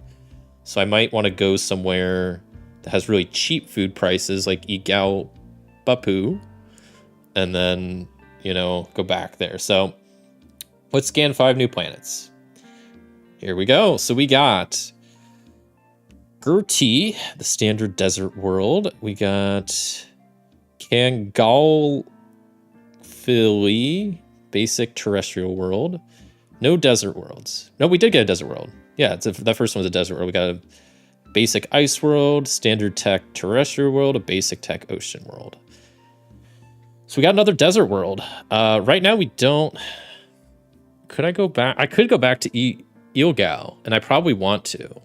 Speaker 3: So I might want to go somewhere that has really cheap food prices like Igal Bapu, and then, go back there. So let's scan 5 new planets. Here we go. So we got Gertie, the standard desert world. We got Kangal Philly, basic terrestrial world. No desert worlds. No, we did get a desert world. Yeah, that first one was a desert world. We got a basic ice world, standard tech terrestrial world, a basic tech ocean world. So we got another desert world. Right now we don't... Could I go back? I could go back to Ilgal, and I probably want to.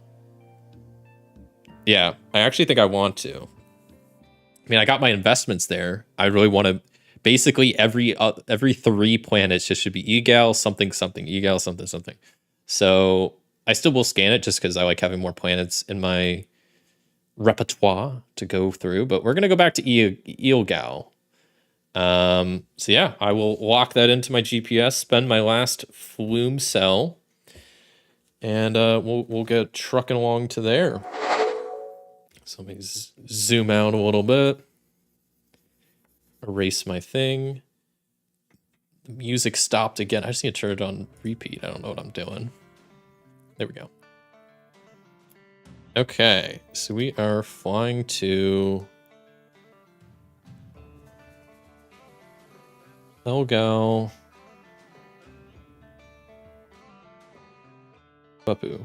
Speaker 3: Yeah, I actually think I want to. I mean, I got my investments there. I really want to... Basically, every 3 planets just should be Ilgal, something, something, Ilgal, something, something. So I still will scan it just because I like having more planets in my repertoire to go through. But we're going to go back to Ilgal. So yeah, I will lock that into my GPS, spend my last flume cell, and we'll get trucking along to there. So let me zoom out a little bit, erase my thing. The music stopped again. I just need to turn it on repeat. I don't know what I'm doing. There we go. Okay, so we are flying to Elgal Bapu.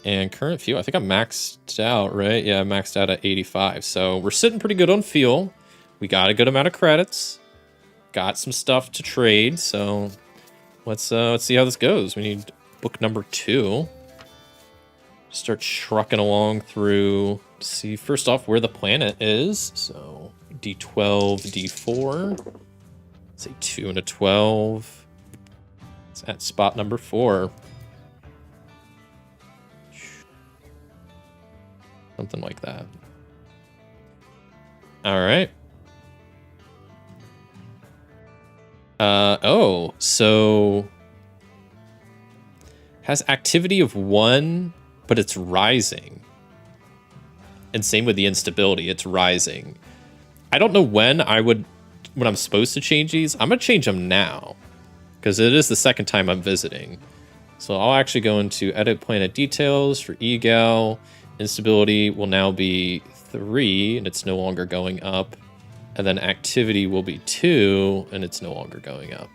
Speaker 3: And current fuel, I think I'm maxed out, right? Yeah, I'm maxed out at 85. So we're sitting pretty good on fuel. We got a good amount of credits. got some stuff to trade, so let's see how this goes. We need book number 2. Start trucking along through. See first off where the planet is. So D12, D4. Say 2 and a 12. It's at spot number 4. Something like that. All right. Oh, so has activity of 1, but it's rising. And same with the instability, it's rising. I don't know when I'm supposed to change these. I'm gonna change them now because it is the second time I'm visiting. So I'll actually go into edit planet details for egal. Instability will now be 3 and it's no longer going up. And then activity will be 2 and it's no longer going up.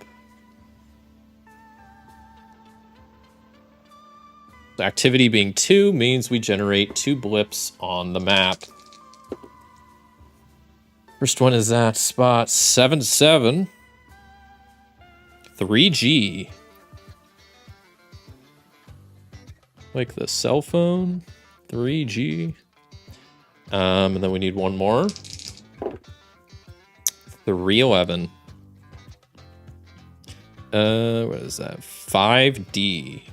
Speaker 3: So activity being 2 means we generate 2 blips on the map. First one is at spot 77. 3G. Like the cell phone. 3G. And then we need one more. 311. What is that? 5D.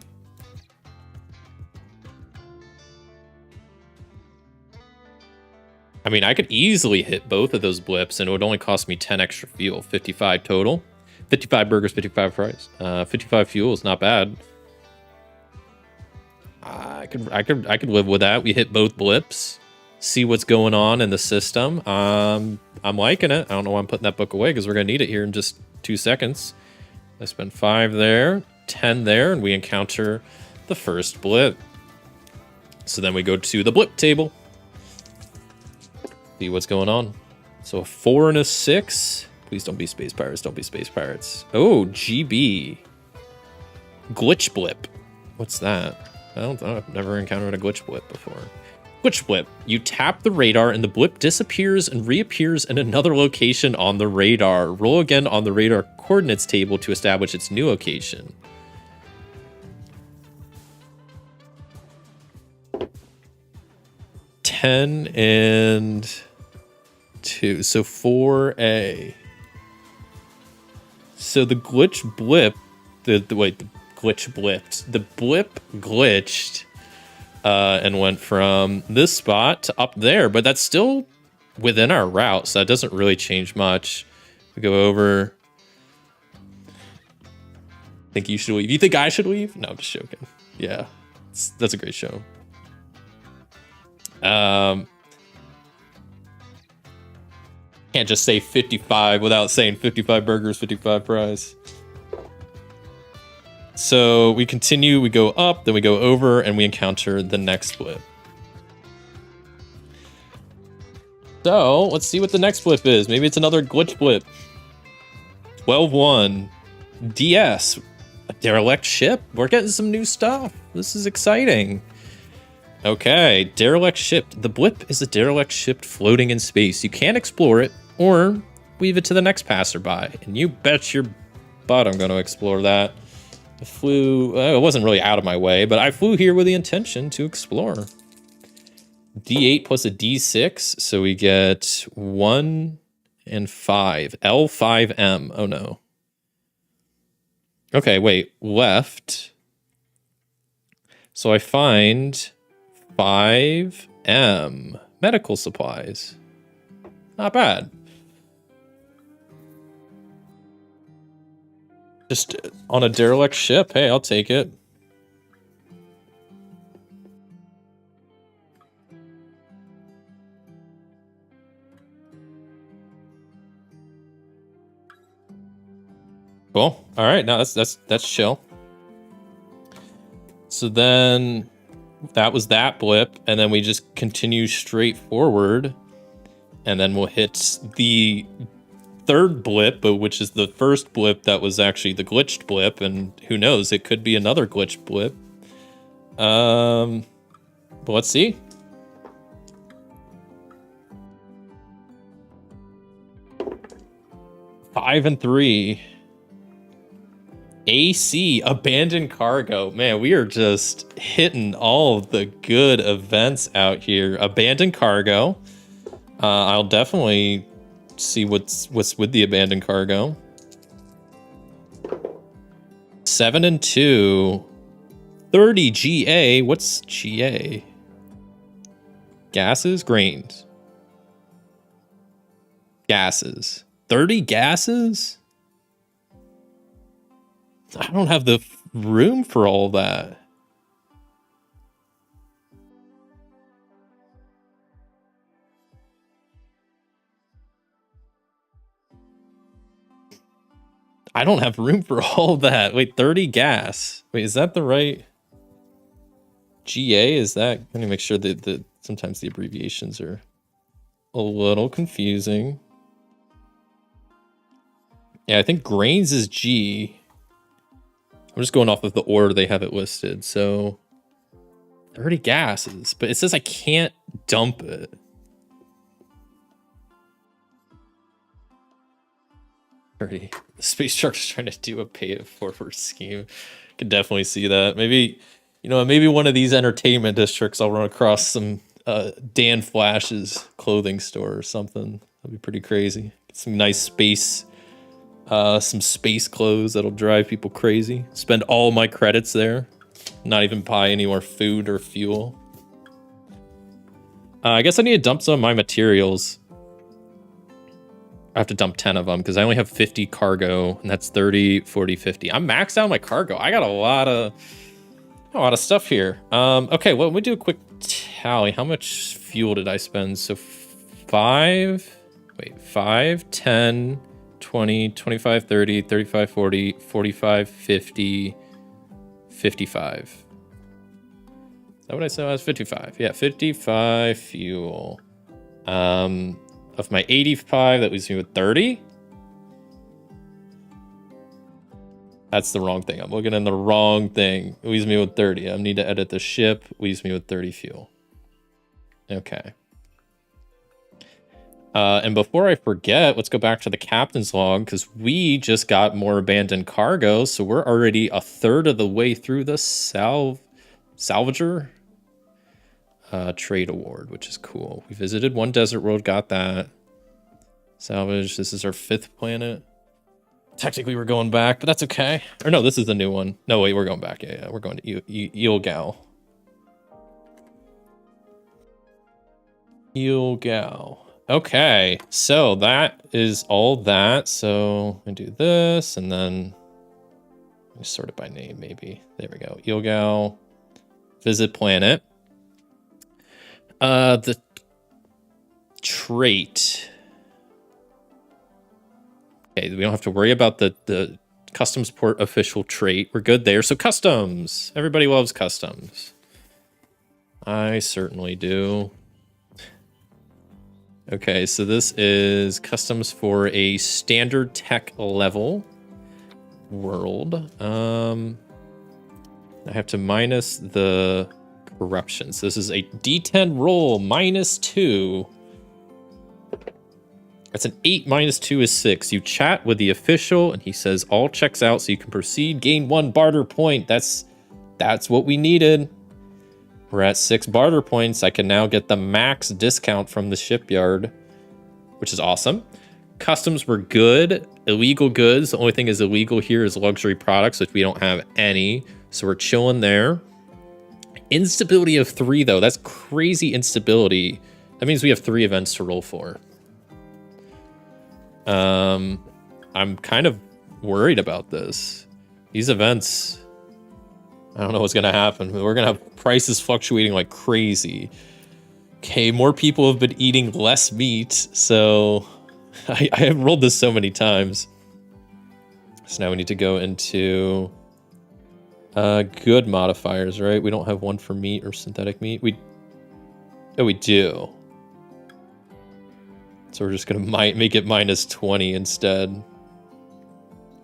Speaker 3: I mean, I could easily hit both of those blips and it would only cost me 10 extra fuel. 55 total. 55 burgers, 55 fries. 55 fuel is not bad. I could live with that. We hit both blips. See what's going on in the system. I'm liking it. I don't know why I'm putting that book away because we're gonna need it here in just 2 seconds. I spend 5 there, 10 there, and we encounter the first blip. So then we go to the blip table. See what's going on. So a 4 and a 6. Please don't be space pirates. Don't be space pirates. Oh, GB. Glitch blip. What's that? I've never encountered a glitch blip before. Glitch blip. You tap the radar and the blip disappears and reappears in another location on the radar. Roll again on the radar coordinates table to establish its new location. $10 and 2. So 4A. So the glitch blip, the glitch blipped. The blip glitched and went from this spot to up there, but that's still within our route, so that doesn't really change much. We go over. Think you should leave. You think I should leave? No, I'm just joking. Yeah, that's a great show. Can't just say 55 without saying 55 burgers, 55 fries. So we continue, we go up, then we go over, and we encounter the next blip. So let's see what the next blip is. Maybe it's another glitch blip. 12-1. DS. A derelict ship. We're getting some new stuff. This is exciting. Okay, derelict ship. The blip is a derelict ship floating in space. You can explore it or leave it to the next passerby. And you bet your butt I'm going to explore that. I flew, it wasn't really out of my way, but I flew here with the intention to explore. D8 plus a D6, so we get 1 and 5. L5M. Oh no. Okay, wait. Left. So I find 5M. Medical supplies. Not bad. Just on a derelict ship. Hey, I'll take it. Cool. All right, now that's chill. So then that was that blip, and then we just continue straight forward, and then we'll hit the third blip, but which is the first blip that was actually the glitched blip, and who knows, it could be another glitched blip. But let's see. 5 and 3. AC, abandoned cargo. Man, we are just hitting all of the good events out here. Abandoned cargo. I'll definitely see what's with the abandoned cargo. 7 and 2. 30 GA. What's GA? Gases? Grains. Gases. 30 gases? I don't have the room for all that. I don't have room for all that. Wait, 30 gas. Wait, is that the right GA? Is that? Let me make sure that sometimes the abbreviations are a little confusing. Yeah, I think grains is G. I'm just going off of the order they have it listed. So 30 gases, but it says I can't dump it. The space truck's trying to do a pay it forward scheme. Could definitely see that. Maybe, maybe one of these entertainment districts I'll run across some Dan Flash's clothing store or something. That'd be pretty crazy. Get some nice space. Some space clothes that'll drive people crazy. Spend all my credits there. Not even buy any more food or fuel. I guess I need to dump some of my materials. I have to dump 10 of them because I only have 50 cargo, and that's 30, 40, 50. I'm maxed out my cargo. I got a lot of stuff here. Okay, well, we do a quick tally. How much fuel did I spend? So 5, 10, 20, 25, 30, 35, 40, 45, 50, 55. Is that what I said? I was 55. Yeah, 55 fuel. Of my 85, that leaves me with 30. That's the wrong thing. I'm looking in the wrong thing. It leaves me with 30. I need to edit the ship. Leaves me with 30 fuel. Okay. And before I forget, let's go back to the captain's log because we just got more abandoned cargo. So we're already a third of the way through the salvager trade award, which is cool. We visited one desert world, got that. Salvage. This is our 5th planet. Technically, we're going back, but that's okay. Or no, this is the new one. No, wait, we're going back. Yeah, we're going to Eelgal. Eelgal. Okay, so that is all that. So I do this, and then let me sort it by name, maybe. There we go. Eelgal. Visit planet. The trait. Okay, we don't have to worry about the customs port official trait. We're good there. So customs. Everybody loves customs. I certainly do. Okay, so this is customs for a standard tech level world. I have to minus the corruption. So this is a D10 roll, -2. That's an 8 minus 2 is 6. You chat with the official and he says all checks out so you can proceed, gain 1 barter point. That's what we needed. We're at 6 barter points. I can now get the max discount from the shipyard, which is awesome. Customs were good. Illegal goods. The only thing is illegal here is luxury products, which we don't have any. So we're chilling there. Instability of 3, though. That's crazy instability. That means we have 3 events to roll for. I'm kind of worried about this. These events, I don't know what's going to happen. We're going to have prices fluctuating like crazy. Okay, more people have been eating less meat, so I have rolled this so many times. So now we need to go into good modifiers, right? We don't have one for meat or synthetic meat. We do. So we're just going to make it -20 instead.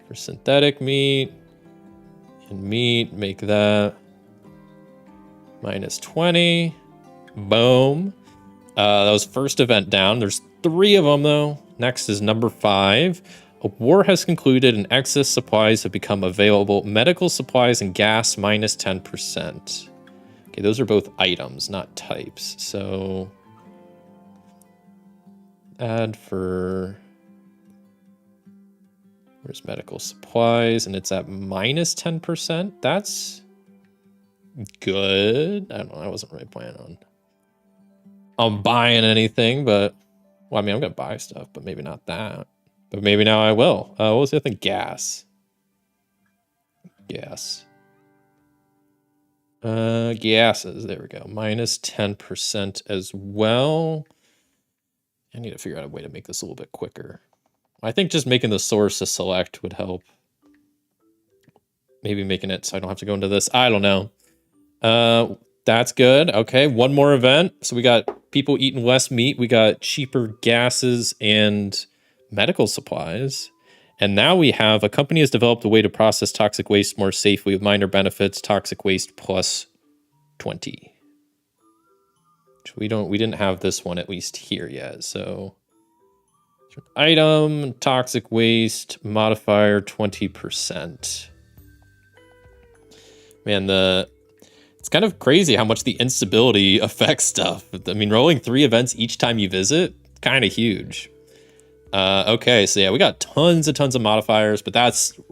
Speaker 3: For synthetic meat and meat, make that -20. Boom. That was first event down. There's 3 of them, though. Next is number 5. A war has concluded and excess supplies have become available. Medical supplies and gas minus 10%. Okay, those are both items, not types. So add for... Where's medical supplies? And it's at minus 10%. That's good. I don't know. I wasn't really planning on buying anything, but... Well, I mean, I'm going to buy stuff, but maybe not that. But maybe now I will. What was the other thing? Gas. Gas. Gases. There we go. Minus 10% as well. I need to figure out a way to make this a little bit quicker. I think just making the source a select would help. Maybe making it so I don't have to go into this. I don't know. That's good. Okay, one more event. So we got people eating less meat. We got cheaper gases and medical supplies. And now we have a company has developed a way to process toxic waste more safely with minor benefits, toxic waste plus 20. We didn't have this one at least here yet. So item, toxic waste, modifier 20%. Man, it's kind of crazy how much the instability affects stuff. I mean, rolling 3 events each time you visit, kind of huge. Okay, so yeah, we got tons of modifiers, but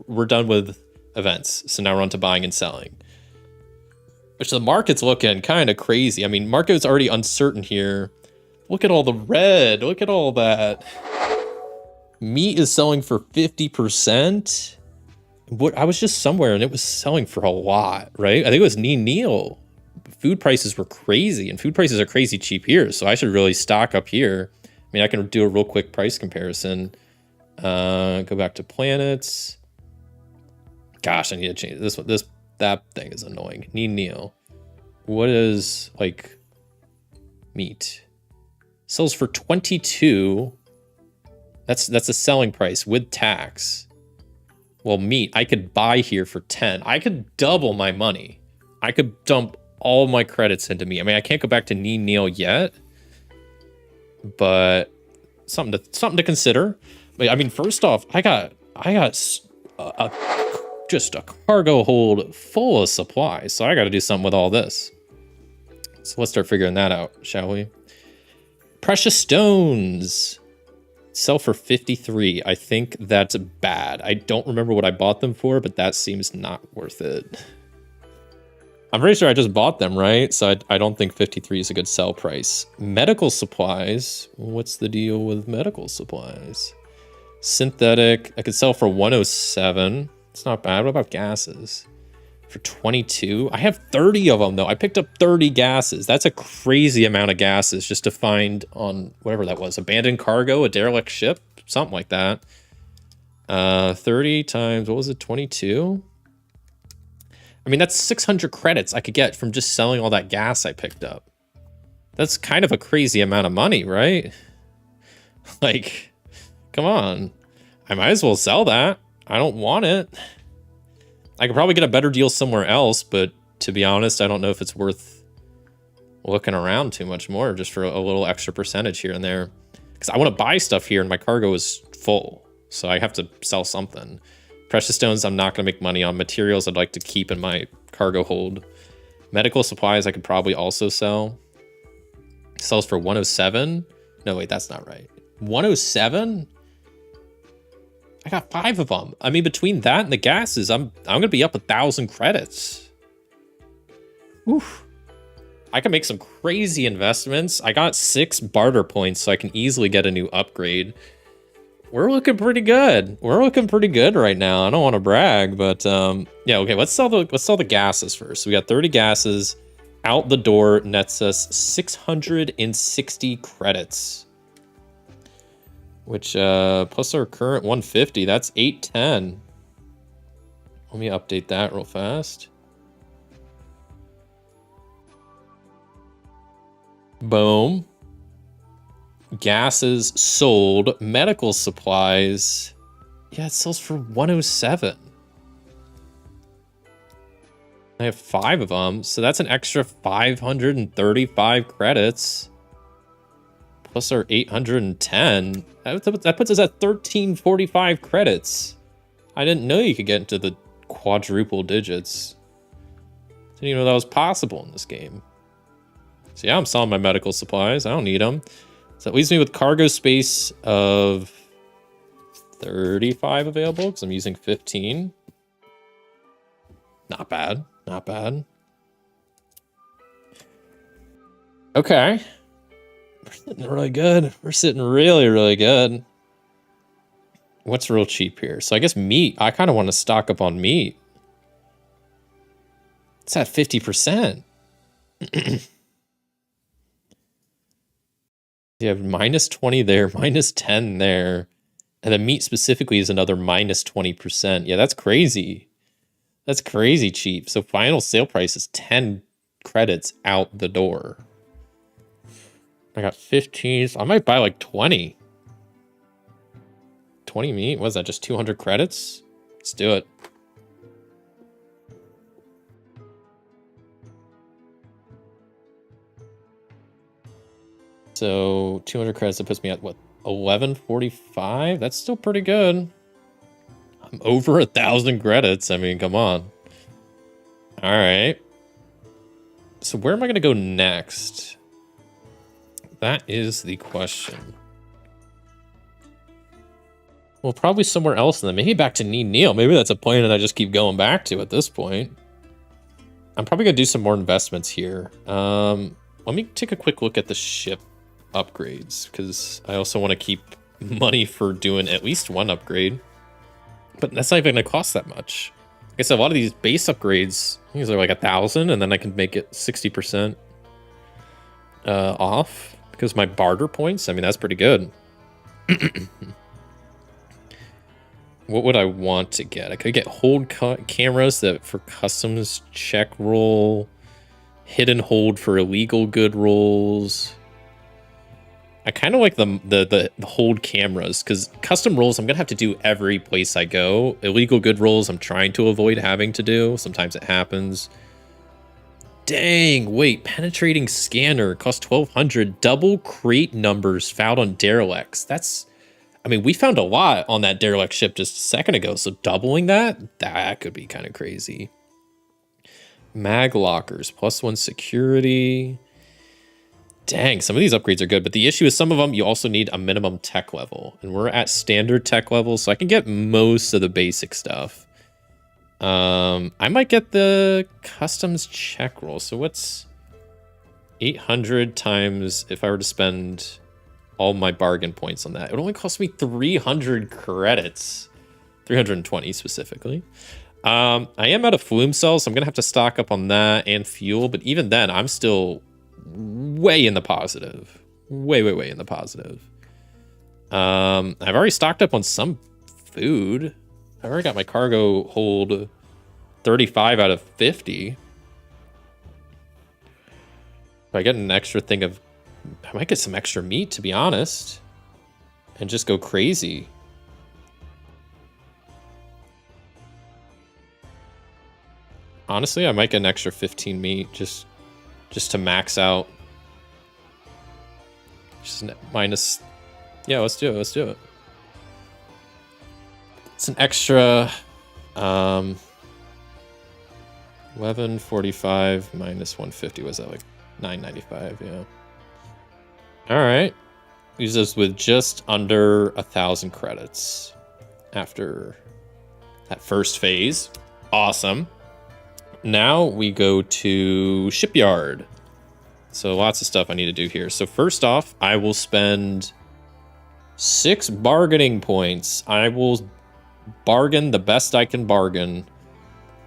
Speaker 3: we're done with events. So now we're on to buying and selling. Which the market's looking kind of crazy. I mean, market's already uncertain here. Look at all the red. Look at all that. Meat is selling for 50%. I was just somewhere and it was selling for a lot, right? I think it was Neil. Food prices were crazy, and food prices are crazy cheap here. So I should really stock up here. I mean, I can do a real quick price comparison. Go back to planets. Gosh, I need to change this one. That thing is annoying. Neil. What is like meat? Sells for 22. That's a selling price with tax. Well, meat, I could buy here for 10. I could double my money. I could dump all my credits into meat. I mean, I can't go back to Neil yet, but something to consider. I mean, first off, I got just a cargo hold full of supplies, so I got to do something with all this. So let's start figuring that out, shall we? Precious stones. Sell for 53. I think that's bad. I don't remember what I bought them for, but that seems not worth it. I'm pretty sure I just bought them, right? So I don't think 53 is a good sell price. Medical supplies. What's the deal with medical supplies? Synthetic. I could sell for 107. It's not bad. What about gases? For 22. I have 30 of them, though. I picked up 30 gases. That's a crazy amount of gases just to find on whatever that was. Abandoned cargo, a derelict ship, something like that. 30 times, what was it, 22? I mean, that's 600 credits I could get from just selling all that gas I picked up. That's kind of a crazy amount of money, right? Like, come on. I might as well sell that. I don't want it. I could probably get a better deal somewhere else, but to be honest, I don't know if it's worth looking around too much more just for a little extra percentage here and there. Because I want to buy stuff here and my cargo is full, so I have to sell something. Precious stones, I'm not going to make money on. Materials, I'd like to keep in my cargo hold. Medical supplies, I could probably also sell. Sells for 107. No, wait, that's not right. 107? I got 5 of them. I mean, between that and the gases, I'm gonna be up 1,000 credits. Oof. I can make some crazy investments. I got 6 barter points, so I can easily get a new upgrade. We're looking pretty good. We're looking pretty good right now. I don't want to brag, but yeah. Okay, let's sell the gases first. So we got 30 gases out the door. Nets us 660 credits. Which, plus our current 150, that's 810. Let me update that real fast. Boom. Gases sold. Medical supplies. Yeah, it sells for 107. I have 5 of them, so that's an extra 535 credits. plus our 810. That puts us at 1345 credits. I didn't know you could get into the quadruple digits. Didn't even know that was possible in this game. So yeah, I'm selling my medical supplies. I don't need them. So that leaves me with cargo space of 35 available because I'm using 15. Not bad. Not bad. Okay. We're sitting really good. We're sitting really, really good. What's real cheap here? So I guess meat. I kind of want to stock up on meat. It's at 50%. You have minus 20 there, minus 10 there. And the meat specifically is another minus 20%. Yeah, that's crazy. That's crazy cheap. So final sale price is 10 credits out the door. I got 15. So I might buy like 20. 20 meat? What is that, just 200 credits? Let's do it. So 200 credits, that puts me at what, 1145? That's still pretty good. I'm over 1,000 credits. I mean, come on. All right. So where am I going to go next? That is the question. Well, probably somewhere else, and then maybe back to Neil. Maybe that's a planet I just keep going back to at this point. I'm probably going to do some more investments here. Let me take a quick look at the ship upgrades, because I also want to keep money for doing at least one upgrade. But that's not even going to cost that much. I guess a lot of these base upgrades, these are like 1,000, and then I can make it 60% off because my barter points. I mean, that's pretty good. What would I want to get? I could get hold cameras that for customs check roll, hidden hold for illegal good rolls. I kind of like the hold cameras, because custom rolls I'm gonna have to do every place I go. Illegal good rolls I'm trying to avoid having to do. Sometimes it happens. Dang, wait, penetrating scanner costs 1,200. Double crate numbers found on derelicts. That's, I mean, we found a lot on that derelict ship just a second ago, so doubling that could be kind of crazy. Mag lockers, +1 security. Dang, some of these upgrades are good, but the issue is some of them you also need a minimum tech level, and we're at standard tech level, so I can get most of the basic stuff. I might get the customs check roll. So what's 800 times if I were to spend all my bargain points on that? It would only cost me 300 credits, 320 specifically. I am out of flume cells, so I'm gonna have to stock up on that and fuel, but even then I'm still way in the positive. Way in the positive. I've already stocked up on some food. I've already got my cargo hold 35 out of 50. If I get an extra thing of, I might get some extra meat, to be honest, and just go crazy. Honestly, I might get an extra 15 meat just to max out. Just minus. Yeah, let's do it. It's an extra 1145 minus 150. Was that like 995? Yeah. All right. Leaves us with just under 1,000 credits after that first phase. Awesome. Now we go to shipyard. So lots of stuff I need to do here. So first off, I will spend 6 bargaining points. I will bargain the best I can bargain.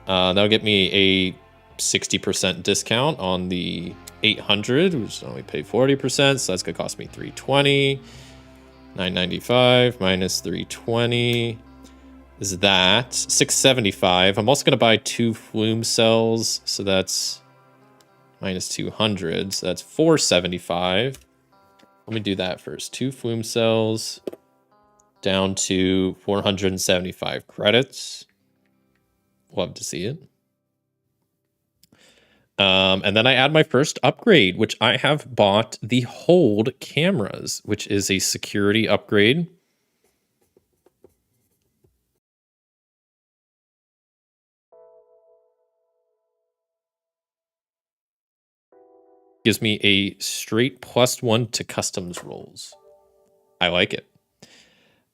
Speaker 3: That'll get me a 60% discount on the 800, which only pay 40%. So that's gonna cost me 320. 995 minus 320 is that 675. I'm also gonna buy 2 flume cells, so that's minus 200. So that's 475. Let me do that first. 2 flume cells down to 475 credits. Love to see it. And then I add my first upgrade, which I have bought the hold cameras, which is a security upgrade. Gives me a straight +1 to customs rolls. I like it.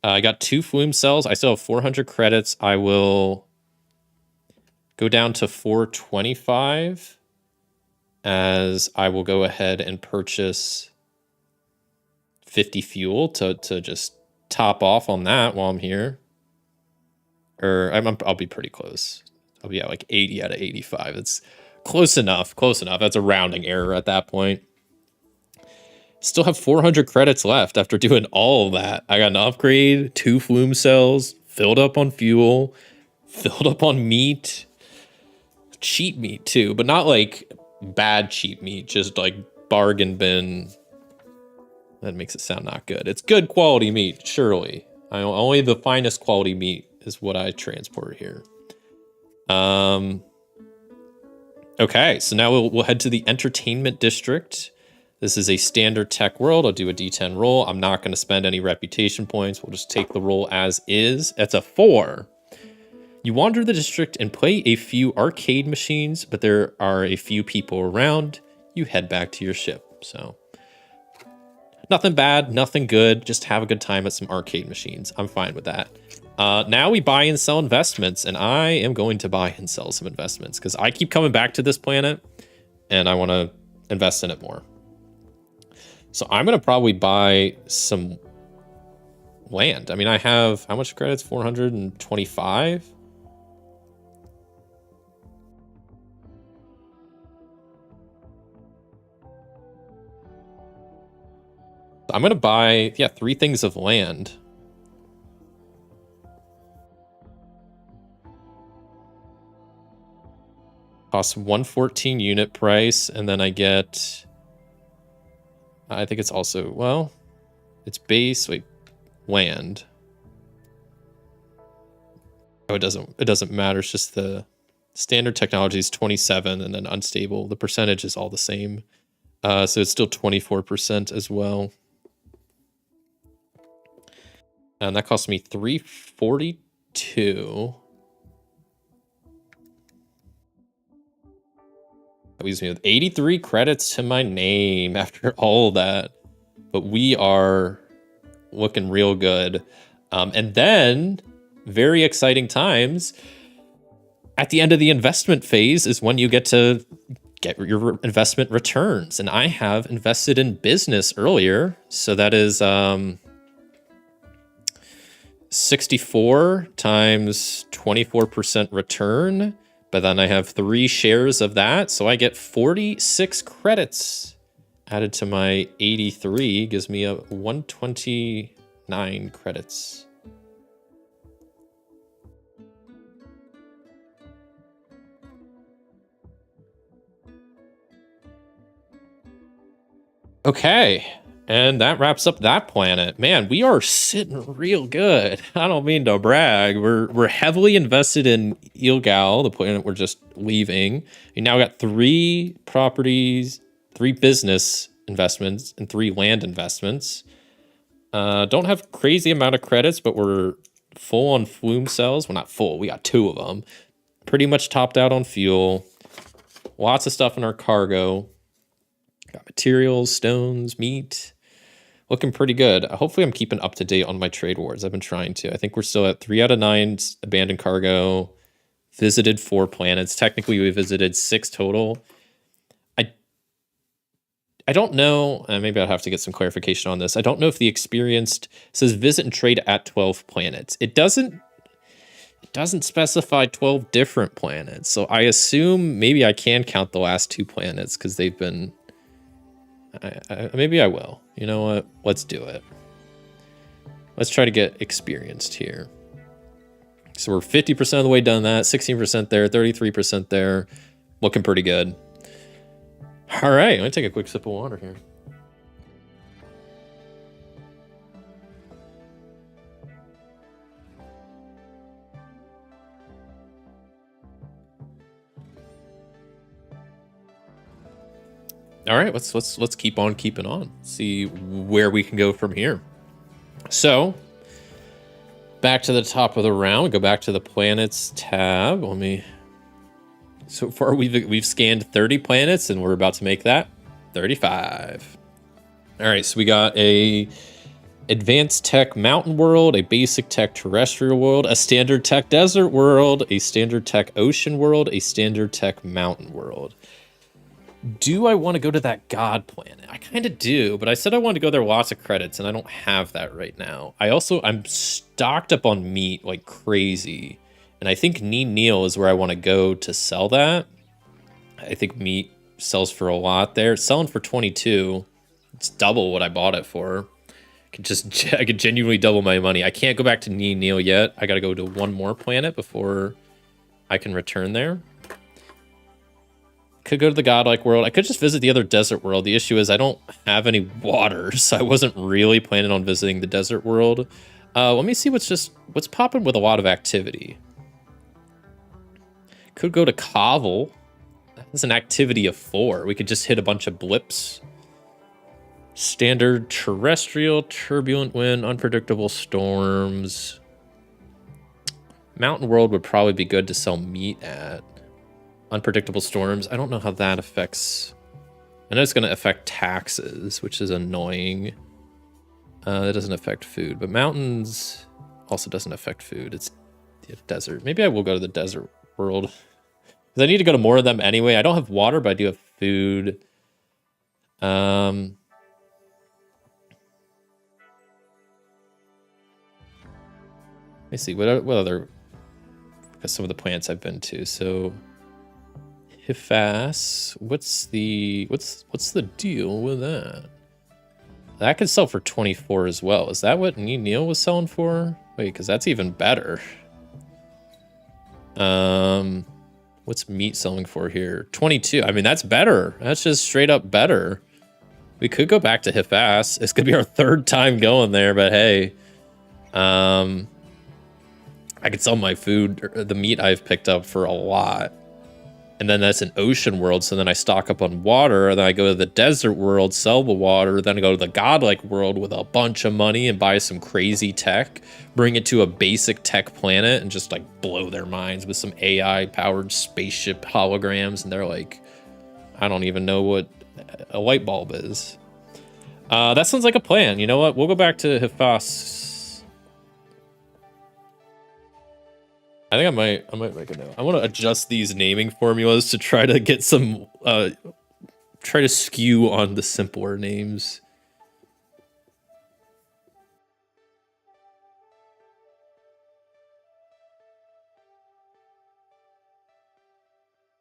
Speaker 3: I got 2 flume cells. I still have 400 credits. I will go down to 425 as I will go ahead and purchase 50 fuel to just top off on that while I'm here. Or I'll be pretty close. I'll be at like 80 out of 85. It's close enough. Close enough. That's a rounding error at that point. Still have 400 credits left after doing all of that. I got an upgrade, 2 flume cells, filled up on fuel, filled up on meat, cheap meat too, but not like bad cheap meat, just like bargain bin. That makes it sound not good. It's good quality meat, surely. Only the finest quality meat is what I transport here. Okay, so now we'll head to the entertainment district. This is a standard tech world. I'll do a D10 roll. I'm not going to spend any reputation points. We'll just take the roll as is. That's a 4. You wander the district and play a few arcade machines, but there are a few people around. You head back to your ship. So nothing bad, nothing good. Just have a good time at some arcade machines. I'm fine with that. Now we buy and sell investments, and I am going to buy and sell some investments because I keep coming back to this planet and I want to invest in it more. So I'm going to probably buy some land. I mean, I have how much credits? 425. I'm going to buy, 3 things of land. Costs 114 unit price, and then I get, I think it's also, well, it's base, land. Oh, it doesn't matter. It's just the standard technology is 27 and then unstable. The percentage is all the same. So it's still 24% as well. And that cost me 342. That leaves me with 83 credits to my name after all that. But we are looking real good. And then, very exciting times, at the end of the investment phase is when you get to get your investment returns. And I have invested in business earlier. So that is 64 times 24% return. But then I have 3 shares of that. So I get 46 credits added to my 83. Gives me a 129 credits. Okay, and that wraps up that planet. Man, we are sitting real good. I don't mean to brag. We're heavily invested in Ilgal, the planet we're just leaving. We now got 3 properties, 3 business investments, and 3 land investments. Don't have crazy amount of credits, but we're full on flume cells. Well, not full. We got 2 of them. Pretty much topped out on fuel. Lots of stuff in our cargo. Got materials, stones, meat. Looking pretty good. Hopefully I'm keeping up to date on my trade wars. I've been trying to. I think we're still at 3 out of 9 abandoned cargo. Visited 4 planets. Technically, we visited 6 total. I don't know. Maybe I'll have to get some clarification on this. I don't know if the experienced says visit and trade at 12 planets. It doesn't specify 12 different planets. So I assume maybe I can count the last 2 planets because they've been... maybe I will. You know what? Let's do it. Let's try to get experienced here. So we're 50% of the way done that. 16% there. 33% there. Looking pretty good. All right. Let me take a quick sip of water here. All right, let's keep on keeping on. See where we can go from here. So, back to the top of the round. Go back to the planets tab. Let me. So far, we've scanned 30 planets, and we're about to make that 35. All right, so we got a advanced tech mountain world, a basic tech terrestrial world, a standard tech desert world, a standard tech ocean world, a standard tech mountain world. Do I want to go to that god planet? I kind of do, but I said I wanted to go there with lots of credits, and I don't have that right now. I'm stocked up on meat like crazy, and I think Neil is where I want to go to sell that. I think meat sells for a lot there. It's selling for 22. It's double what I bought it for. I could genuinely double my money. I can't go back to Neil yet. I got to go to one more planet before I can return there. Could go to the godlike world. I could just visit the other desert world. The issue is I don't have any water, so I wasn't really planning on visiting the desert world. Let me see what's popping with a lot of activity. Could go to Kovel. That's an activity of 4. We could just hit a bunch of blips. Standard terrestrial, turbulent wind, unpredictable storms. Mountain world would probably be good to sell meat at. Unpredictable storms. I don't know how that affects. I know it's going to affect taxes, which is annoying. That doesn't affect food, but mountains also doesn't affect food. It's the desert. Maybe I will go to the desert world because I need to go to more of them anyway. I don't have water, but I do have food. Let me see what other. Because some of the plants I've been to. So Hifas, what's the deal with that? That could sell for 24 as well. Is that what Neil was selling for? Wait, because that's even better. What's meat selling for here? 22. I mean, that's better. That's just straight up better. We could go back to Hifas. It's gonna be our 3rd time going there, but hey, I could sell my food, the meat I've picked up, for a lot. And then that's an ocean world, so then I stock up on water, and then I go to the desert world, sell the water, then I go to the godlike world with a bunch of money and buy some crazy tech, bring it to a basic tech planet, and just like blow their minds with some AI-powered spaceship holograms, and they're like, I don't even know what a light bulb is. That sounds like a plan. You know what? We'll go back to Hifas. I think I might make a note. I want to adjust these naming formulas to try to get some, try to skew on the simpler names.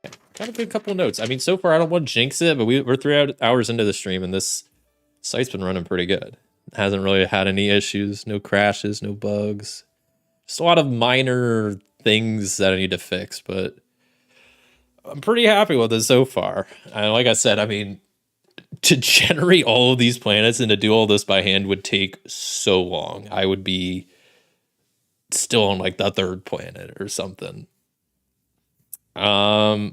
Speaker 3: Yeah, got a good couple of notes. I mean, so far I don't want to jinx it, but we're 3 hours into the stream, and this site's been running pretty good. It hasn't really had any issues, no crashes, no bugs. Just a lot of minor things that I need to fix, but I'm pretty happy with it so far. And like I said, I mean, to generate all of these planets and to do all this by hand would take so long. I would be still on like the 3rd planet or something. Yeah,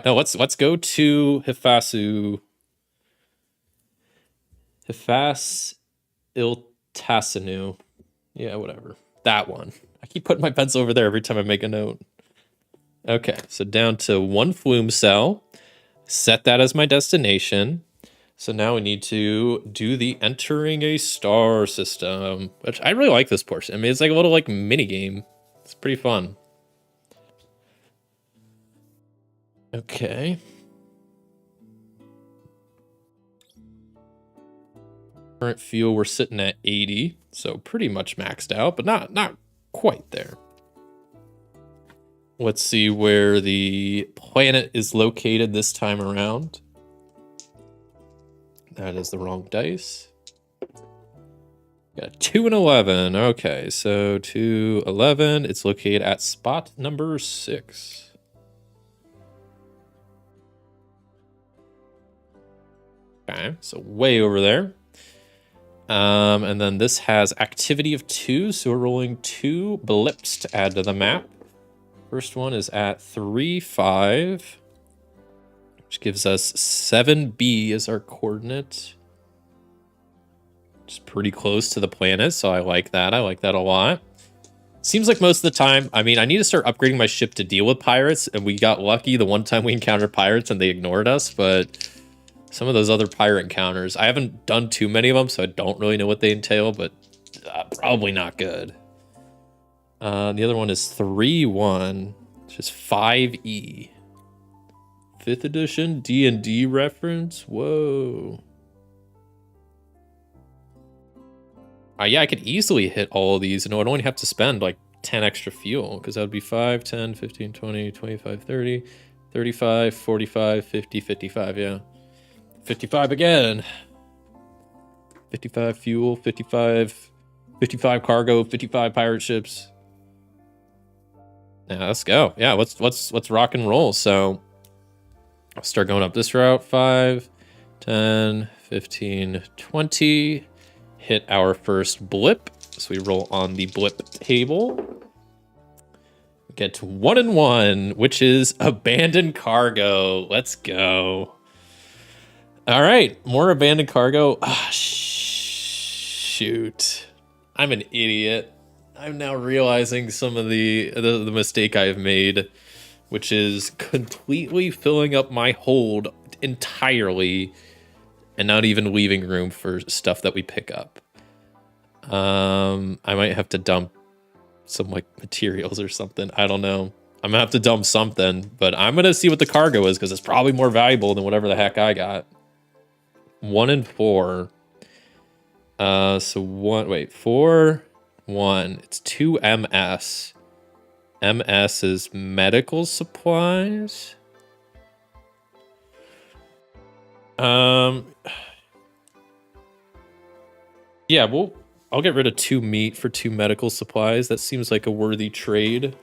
Speaker 3: no, let's go to Hifas Iltasanu. Yeah, whatever. That one. I keep putting my pencil over there every time I make a note. Okay, so down to 1 flume cell. Set that as my destination. So now we need to do the entering a star system, which I really like this portion. I mean, it's like a little like mini game. It's pretty fun. Okay. Current fuel, we're sitting at 80, so pretty much maxed out, but not quite there. Let's see where the planet is located this time around. That is the wrong dice. Got 2 and 11. Okay, so 2, 11. It's located at spot number 6. Okay, so way over there. And then this has activity of 2, so we're rolling 2 blips to add to the map. First one is at 3, 5. which gives us 7B as our coordinate. Just pretty close to the planet, so I like that. I like that a lot. Seems like most of the time, I mean, I need to start upgrading my ship to deal with pirates, and we got lucky the one time we encountered pirates and they ignored us, but some of those other pirate encounters, I haven't done too many of them, so I don't really know what they entail, but probably not good. The other one is 3-1, which is 5E. 5th edition D&D reference? Whoa. Yeah, I could easily hit all of these, and I would only have to spend like 10 extra fuel, because that would be 5, 10, 15, 20, 25, 30, 35, 45, 50, 55, yeah. 55 again. 55 fuel, 55 cargo, 55 pirate ships. Yeah, let's go. Yeah, let's rock and roll. So I'll start going up this route. 5, 10, 15, 20. Hit our first blip. So we roll on the blip table. Get 1 and 1, which is abandoned cargo. Let's go. All right, more abandoned cargo. Ah, shoot. I'm an idiot. I'm now realizing some of the mistake I have made, which is completely filling up my hold entirely and not even leaving room for stuff that we pick up. I might have to dump some like materials or something. I don't know. I'm gonna have to dump something, but I'm gonna see what the cargo is because it's probably more valuable than whatever the heck I got. 1 and 4. So 4, 1. It's 2 MS. MS is medical supplies. Yeah, I'll get rid of 2 meat for 2 medical supplies. That seems like a worthy trade.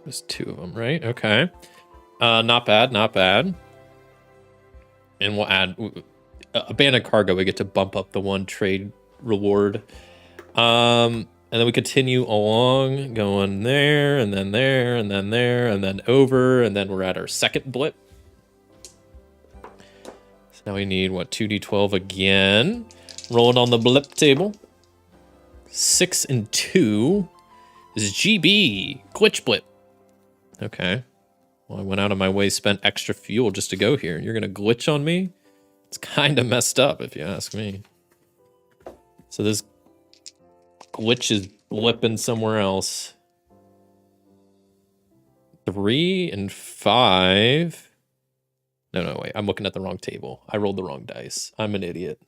Speaker 3: There's 2 of them, right? Okay. Not bad, not bad. And we'll add abandoned cargo. We get to bump up the 1 trade reward. And then we continue along, going there, and then there, and then there, and then over, and then we're at our second blip. So now we need, 2d12 again. Rolling on the blip table. 6 and 2 is GB, glitch blip. Okay. Well, I went out of my way, spent extra fuel just to go here. You're going to glitch on me? It's kind of messed up, if you ask me. So this glitch is blipping somewhere else. 3 and 5. No, wait. I'm looking at the wrong table. I rolled the wrong dice. I'm an idiot.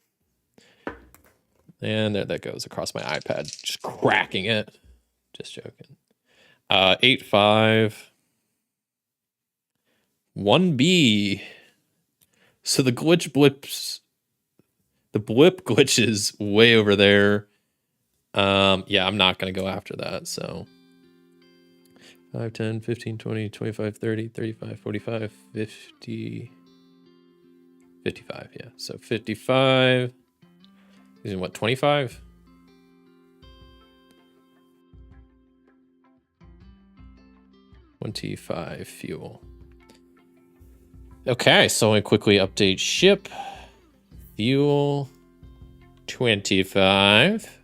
Speaker 3: And there that goes across my iPad. Just cracking it. Just joking. 8, 5. 1B. So the glitch blips. The blip glitches way over there. Yeah, I'm not going to go after that, so 5, 10, 15, 20, 25, 30, 35, 45, 50, 55, yeah. So 55, using what, 25? $25 fuel. Okay, so I quickly update ship. Fuel, 25.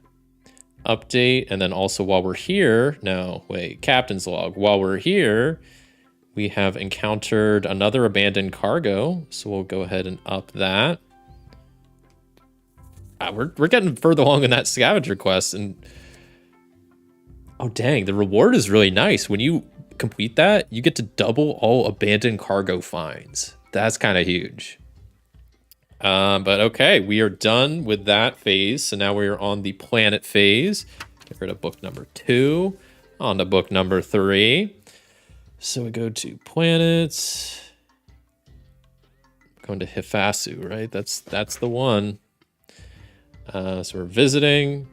Speaker 3: Update, and then also while we're here, captain's log. While we're here, we have encountered another abandoned cargo, so we'll go ahead and up that. We're getting further along in that scavenger quest, and oh dang, the reward is really nice. When you complete that, you get to double all abandoned cargo finds. That's kind of huge. But okay, we are done with that phase. So now we are on the planet phase. Get rid of book number 2. On to book number 3. So we go to planets. Going to Hifasu, right? That's the one. So we're visiting.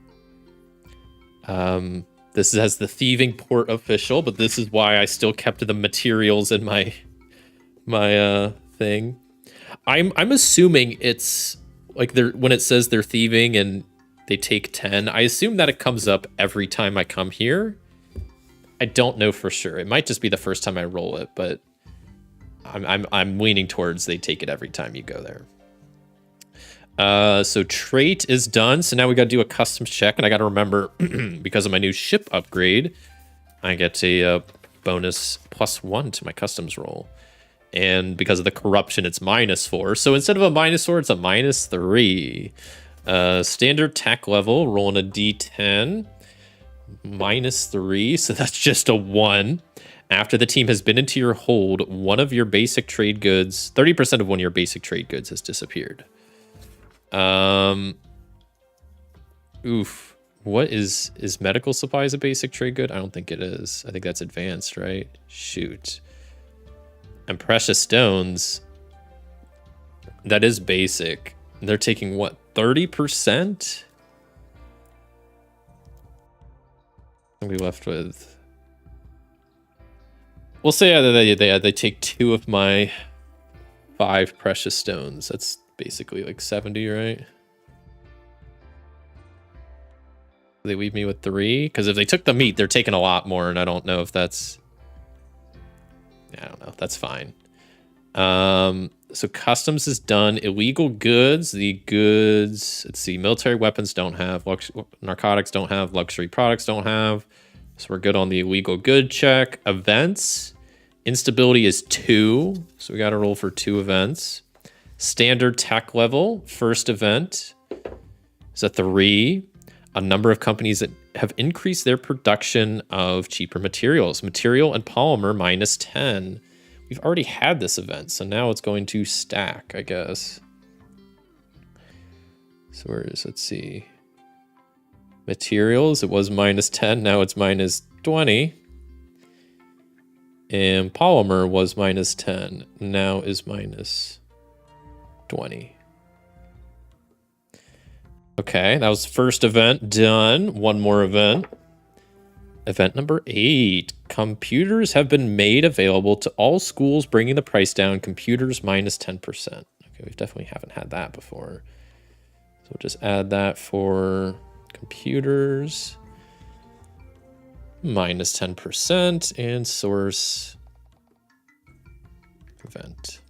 Speaker 3: This has the thieving port official, but this is why I still kept the materials in my thing. I'm assuming it's like when it says they're thieving and they take 10. I assume that it comes up every time I come here. I don't know for sure. It might just be the first time I roll it, but I'm leaning towards they take it every time you go there. So trait is done. So now we got to do a customs check, and I got to remember because of my new ship upgrade, I get a bonus +1 to my customs roll. And because of the corruption, it's -4. So instead of a -4, it's a -3. Standard tech level, rolling a D10, -3. So that's just a 1. After the team has been into your hold, one of your basic trade goods, 30% of one of your basic trade goods has disappeared. Oof. What is medical supplies a basic trade good? I don't think it is. I think that's advanced, right? Shoot. And precious stones, that is basic. They're taking what, 30%? I'll be left with. We'll say they take 2 of my 5 precious stones. That's basically like 70, right? They leave me with 3? Because if they took the meat, they're taking a lot more, and I don't know if that's. I don't know. That's fine. So customs is done. Illegal goods. The goods. Let's see. Military weapons don't have. Narcotics don't have. Luxury products don't have. So we're good on the illegal good check. Events. Instability is 2. So we got to roll for 2 events. Standard tech level. First event is a 3. A number of companies that have increased their production of cheaper materials. Material and polymer -10. We've already had this event, so now it's going to stack, I guess. So where is, let's see. Materials, it was -10, now it's -20. And polymer was -10, now is -20. Okay, that was the first event done. One more event. Event number 8. Computers have been made available to all schools, bringing the price down. Computers -10%. Okay, we definitely haven't had that before. So we'll just add that for computers. -10% and source event.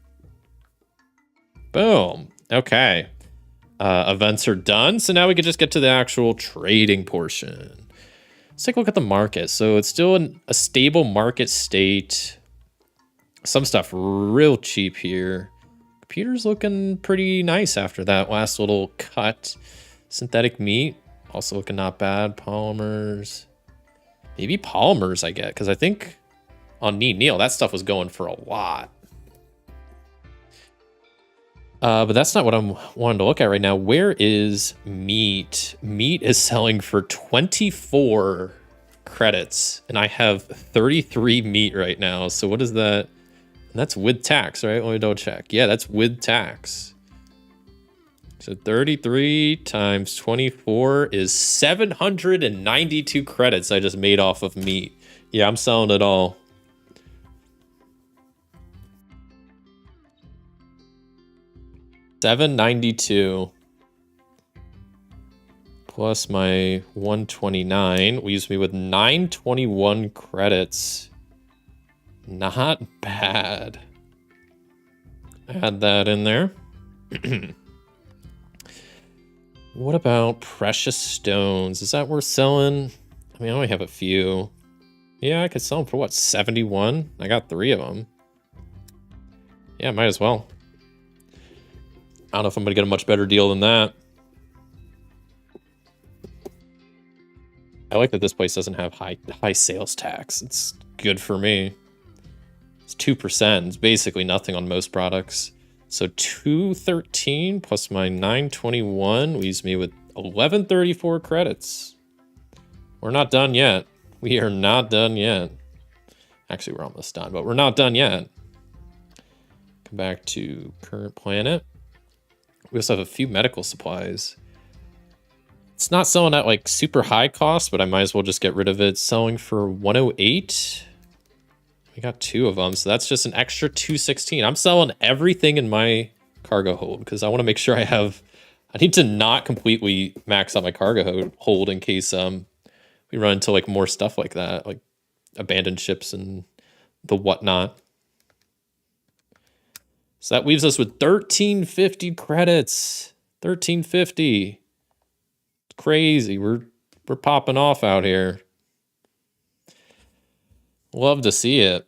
Speaker 3: Boom. Okay. Events are done, so now we can just get to the actual trading portion. Let's take a look at the market. So it's still in a stable market state. Some stuff real cheap here. Computer's looking pretty nice after that last little cut. Synthetic meat, also looking not bad. Polymers. Maybe polymers I get, because I think on Neil, that stuff was going for a lot. But that's not what I'm wanting to look at right now. Where is meat? Meat is selling for 24 credits, and I have 33 meat right now. So what is that? And that's with tax, right? Let me double check. Yeah, that's with tax. So 33 times 24 is 792 credits I just made off of meat. Yeah, I'm selling it all. $792 plus my 129 leaves me with 921 credits. Not bad. Add that in there. What about precious stones? Is that worth selling? I mean, I only have a few. Yeah, I could sell them for what, 71? I got 3 of them. Yeah, might as well. I don't know if I'm going to get a much better deal than that. I like that this place doesn't have high sales tax. It's good for me. It's 2%. It's basically nothing on most products. So 213 plus my 921 leaves me with 1134 credits. We're not done yet. We are not done yet. Actually, we're almost done, but we're not done yet. Come back to current planet. We also have a few medical supplies. It's not selling at like super high cost, but I might as well just get rid of it. It's selling for 108. We got 2 of them, so that's just an extra 216. I'm selling everything in my cargo hold because I want to make sure I have I need to not completely max out my cargo hold in case we run into like more stuff like that, like abandoned ships and the whatnot. So that leaves us with 1350 credits. 1350. Crazy. We're popping off out here. Love to see it.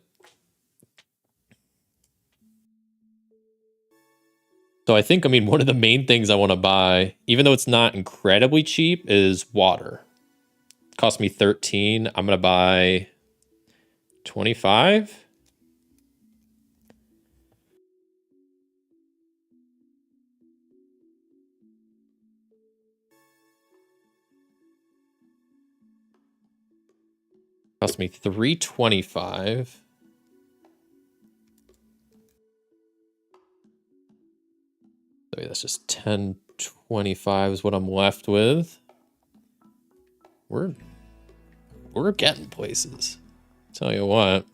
Speaker 3: So I think, I mean, one of the main things I want to buy, even though it's not incredibly cheap, is water. It cost me 13. I'm going to buy 25. Cost me 325. So that's just 1025 is what I'm left with. We're getting places. Tell you what.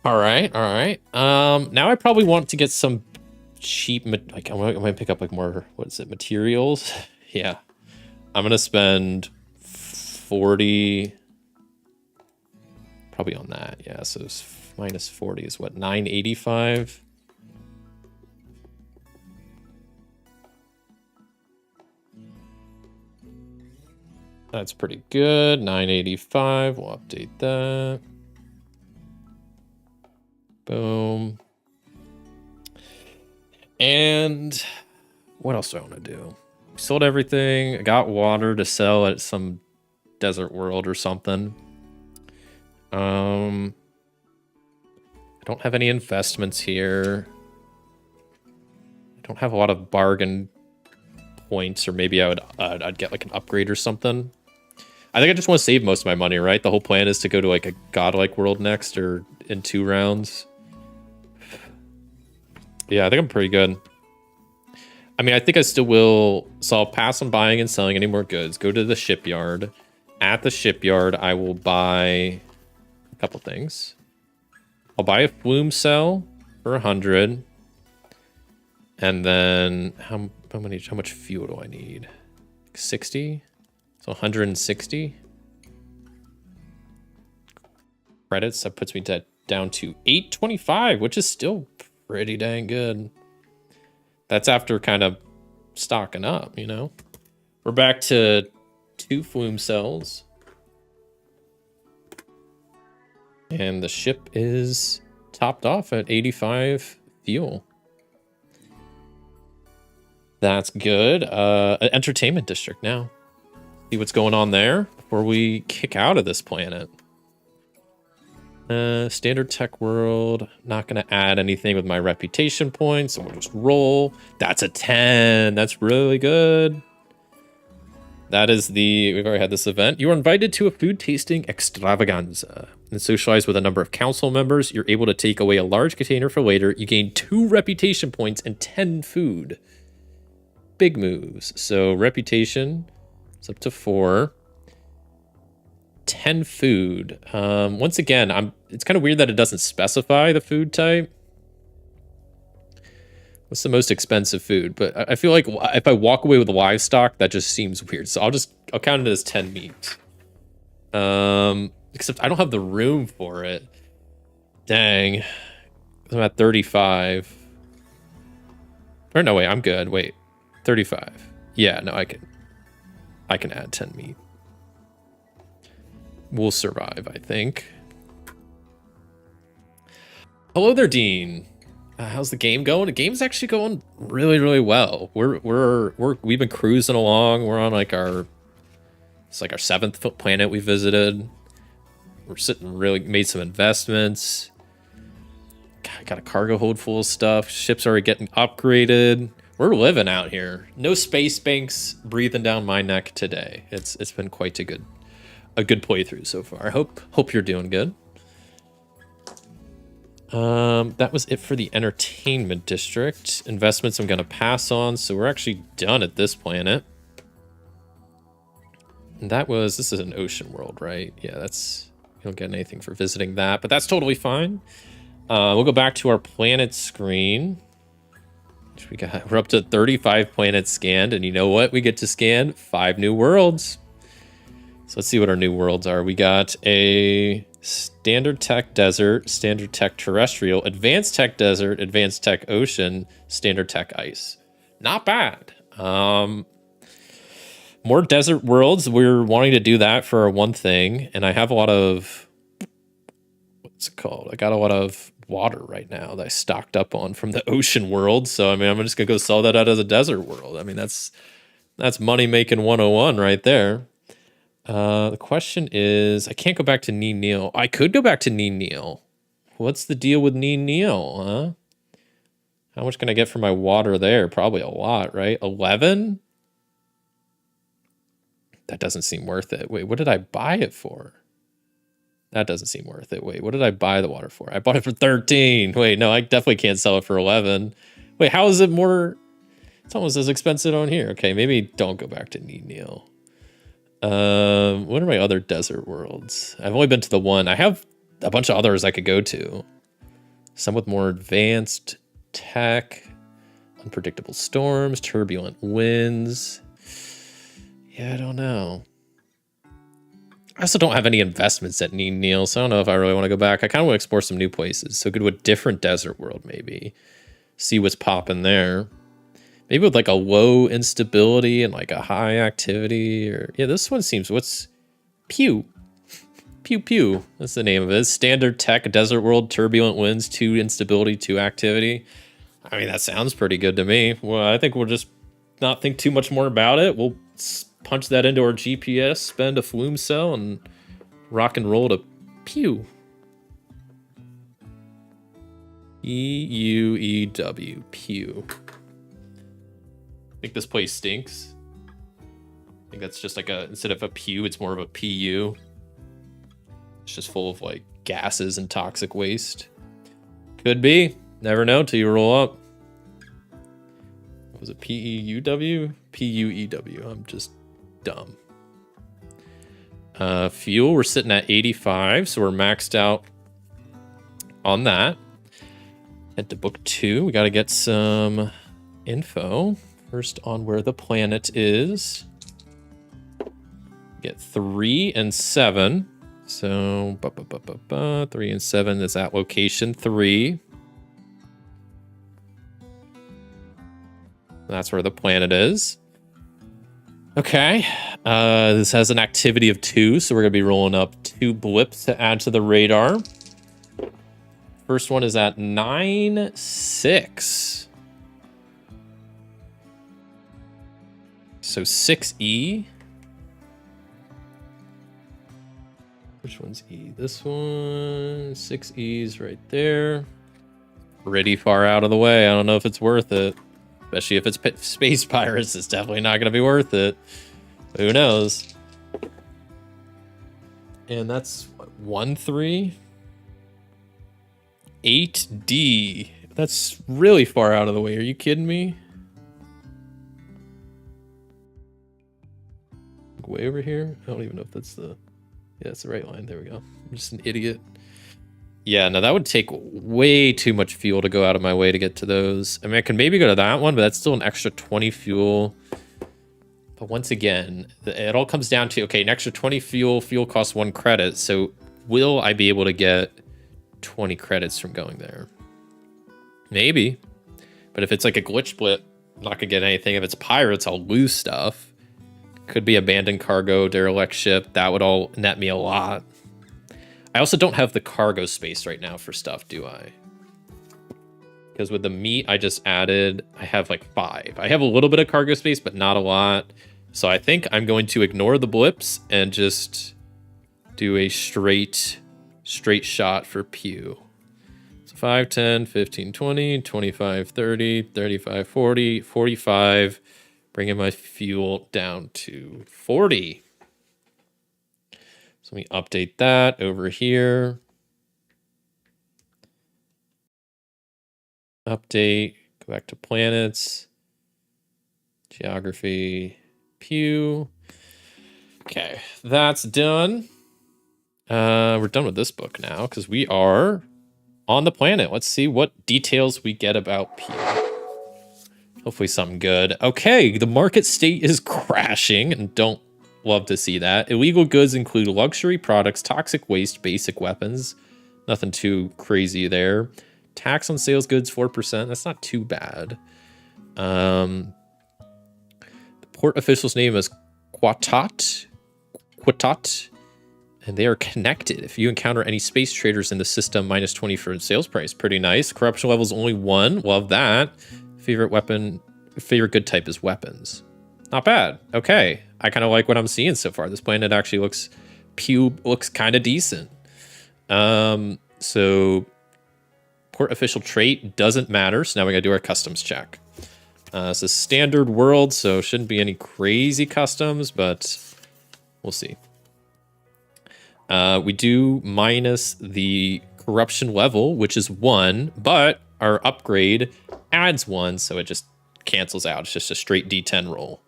Speaker 3: All right. Now I probably want to get some cheap, like I'm gonna pick up like more, what is it, materials? Yeah. I'm gonna spend 40 probably on that. Yeah, so it's minus 40 is what, 985. That's pretty good. 985. We'll update that. Boom. And what else do I want to do? Sold everything. I got water to sell at some desert world or something. I don't have any investments here. I don't have a lot of bargain points, or maybe I'd get like an upgrade or something. I think I just want to save most of my money, right? The whole plan is to go to like a godlike world next, or in 2 rounds. Yeah, I think I'm pretty good. I mean, I think I still will. So I'll pass on buying and selling any more goods. Go to the shipyard. At the shipyard, I will buy a couple things. I'll buy a flume cell for 100. And then how much fuel do I need? 60? So 160 credits. That puts me down to 825, which is still pretty dang good. That's after kind of stocking up, you know? We're back to 2 flume cells. And the ship is topped off at 85 fuel. That's good. Entertainment district now. See what's going on there before we kick out of this planet. Standard tech world. Not going to add anything with my reputation points. So we'll just roll. That's a 10. That's really good. That is we've already had this event. You are invited to a food tasting extravaganza and socialize with a number of council members. You're able to take away a large container for later. You gain 2 reputation points and 10 food. Big moves. So reputation, it's up to 4. 10 food. Once again, it's kind of weird that it doesn't specify the food type. What's the most expensive food? But I feel like if I walk away with livestock, that just seems weird. So I'll count it as 10 meat. Except I don't have the room for it. Dang. I'm at 35. Or no, wait, I'm good. Wait. 35. Yeah, no, I can add 10 meat. We'll survive, I think. Hello there, Dean. How's the game going? The game's actually going really, really well. We've been cruising along. We're on like it's like our 7th planet we visited. We're made some investments. Got a cargo hold full of stuff. Ship's already getting upgraded. We're living out here. No space banks breathing down my neck today. It's been quite a good playthrough so far. I hope you're doing good. That was it for the entertainment district. Investments I'm gonna pass on, so we're actually done at this planet. And this is an ocean world, right? Yeah, you don't get anything for visiting that, but that's totally fine. We'll go back to our planet screen. We're up to 35 planets scanned, and you know what? We get to scan 5 new worlds. So let's see what our new worlds are. We got a standard tech desert, standard tech terrestrial, advanced tech desert, advanced tech ocean, standard tech ice. Not bad. More desert worlds. We're wanting to do that for one thing, and I have a lot of, what's it called? I got a lot of water right now that I stocked up on from the ocean world. So I mean, I'm just gonna go sell that out as a desert world. I mean, that's money making 101 right there. The question is, I can't go back to Nee Neal. I could go back to Nee Neal. What's the deal with Nee Neal, huh? How much can I get for my water there? Probably a lot, right? 11? That doesn't seem worth it. Wait, what did I buy it for? That doesn't seem worth it. Wait, what did I buy the water for? I bought it for 13. Wait, no, I definitely can't sell it for 11. Wait, how is it more? It's almost as expensive on here. Okay, maybe don't go back to Nee Neal. What are my other desert worlds? I've only been to the one. I have a bunch of others I could go to. Some with more advanced tech, unpredictable storms, turbulent winds. Yeah, I don't know. I also don't have any investments at Nee Neal, so I don't know if I really want to go back. I kind of want to explore some new places. So go to a different desert world, maybe. See what's popping there. Maybe with like a low instability and like a high activity. Or yeah, this one seems, what's Pew? Pew Pew. That's the name of it. Standard tech, desert world, turbulent winds, 2 instability, 2 activity. I mean, that sounds pretty good to me. Well, I think we'll just not think too much more about it. We'll punch that into our GPS, spend a flume cell, and rock and roll to Pew. P-U-E-W. Pew. I think this place stinks. I think that's just like instead of a pew, it's more of a PU. It's just full of like gases and toxic waste. Could be. Never know till you roll up. Was it P-E-U-W? P-U-E-W. I'm just dumb. Fuel, we're sitting at 85, so we're maxed out on that. Head to book 2. We got to get some info. First on where the planet is. Get 3 and 7. So 3 and 7 is at location 3. That's where the planet is. Okay. This has an activity of 2, so we're going to be rolling up 2 blips to add to the radar. First one is at 9-6. So 6E. Which one's E? This one. 6E's right there. Pretty far out of the way. I don't know if it's worth it. Especially if it's space pirates, it's definitely not going to be worth it. Who knows? And that's what, 1-3? 8D. That's really far out of the way. Are you kidding me? Way over here? I don't even know if that's the... Yeah, that's the right line. There we go. I'm just an idiot. Yeah, no, that would take way too much fuel to go out of my way to get to those. I mean, I can maybe go to that one, but that's still an extra 20 fuel. But once again, it all comes down to, okay, an extra 20 fuel. Fuel costs 1 credit. So will I be able to get 20 credits from going there? Maybe. But if it's like a glitch blip, I'm not going to get anything. If it's pirates, I'll lose stuff. Could be abandoned cargo, derelict ship. That would all net me a lot. I also don't have the cargo space right now for stuff, do I? Because with the meat I just added, I have like 5. I have a little bit of cargo space, but not a lot. So I think I'm going to ignore the blips and just do a straight shot for Pew. So 5, 10, 15, 20, 25, 30, 35, 40, 45. Bringing my fuel down to 40. So let me update that over here. Update, go back to planets, geography, Pew. Okay, that's done. We're done with this book now because we are on the planet. Let's see what details we get about Pew. Hopefully something good. Okay, the market state is crashing, and don't love to see that. Illegal goods include luxury products, toxic waste, basic weapons. Nothing too crazy there. Tax on sales goods, 4%. That's not too bad. The port official's name is Quatot, and they are connected. If you encounter any space traders in the system, minus 20 for sales price. Pretty nice. Corruption level is only 1. Love that. Favorite good type is weapons. Not bad. Okay. I kind of like what I'm seeing so far. This planet actually looks kind of decent. So port official trait doesn't matter. So now we got to do our customs check. It's a standard world, so shouldn't be any crazy customs, but we'll see. We do minus the corruption level, which is 1, but our upgrade adds 1, so it just cancels out. It's just a straight D10 roll.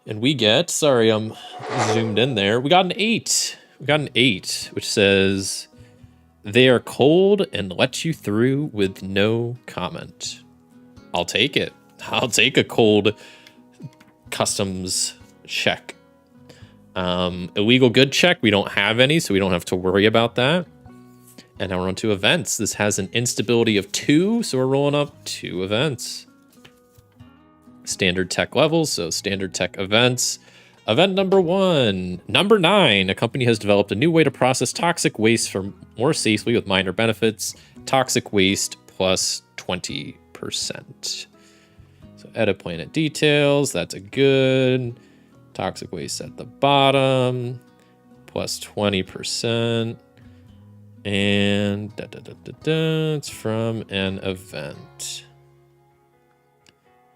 Speaker 3: And we get, sorry, I'm zoomed in there. We got an 8. We got an 8, which says, they are cold and let you through with no comment. I'll take it. I'll take a cold customs check. Illegal good check. We don't have any, so we don't have to worry about that. And now we're on to events. This has an instability of 2, so we're rolling up 2 events. Standard tech levels, so standard tech events. Event number 1. Number 9. A company has developed a new way to process toxic waste for more safely with minor benefits. Toxic waste plus 20%. So edit planet details. That's a good. Toxic waste at the bottom. Plus 20%. And it's from an event.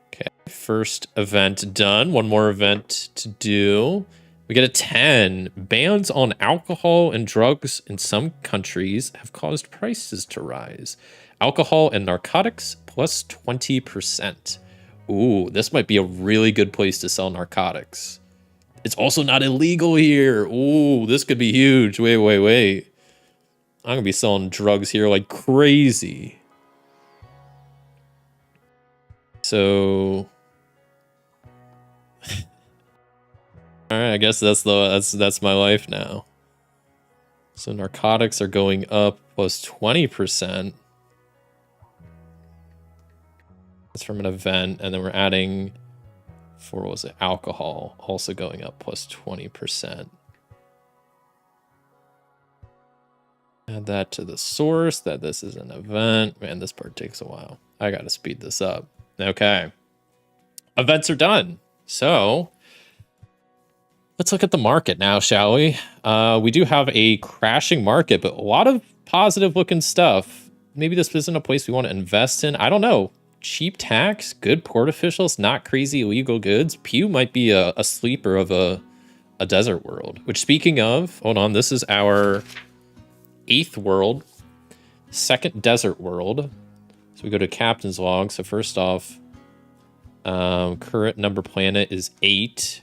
Speaker 3: Okay, first event done. One more event to do. We get a 10. Bans on alcohol and drugs in some countries have caused prices to rise. Alcohol and narcotics plus 20%. Ooh, this might be a really good place to sell narcotics. It's also not illegal here. Ooh, this could be huge. Wait. I'm going to be selling drugs here like crazy. So, all right, I guess that's my life now. So narcotics are going up plus 20%. That's from an event, and then we're adding for, what was it, alcohol, also going up plus 20%. Add that to the source that this is an event. Man, this part takes a while. I gotta speed this up. Okay. Events are done. So let's look at the market now, shall we? We do have a crashing market, but a lot of positive looking stuff. Maybe this isn't a place we want to invest in. I don't know. Cheap tax, good port officials, not crazy illegal goods. Pew might be a sleeper of a desert world. Which, speaking of, hold on, this is our 8th world, 2nd desert world. So we go to captain's log. So first off, current number planet is 8.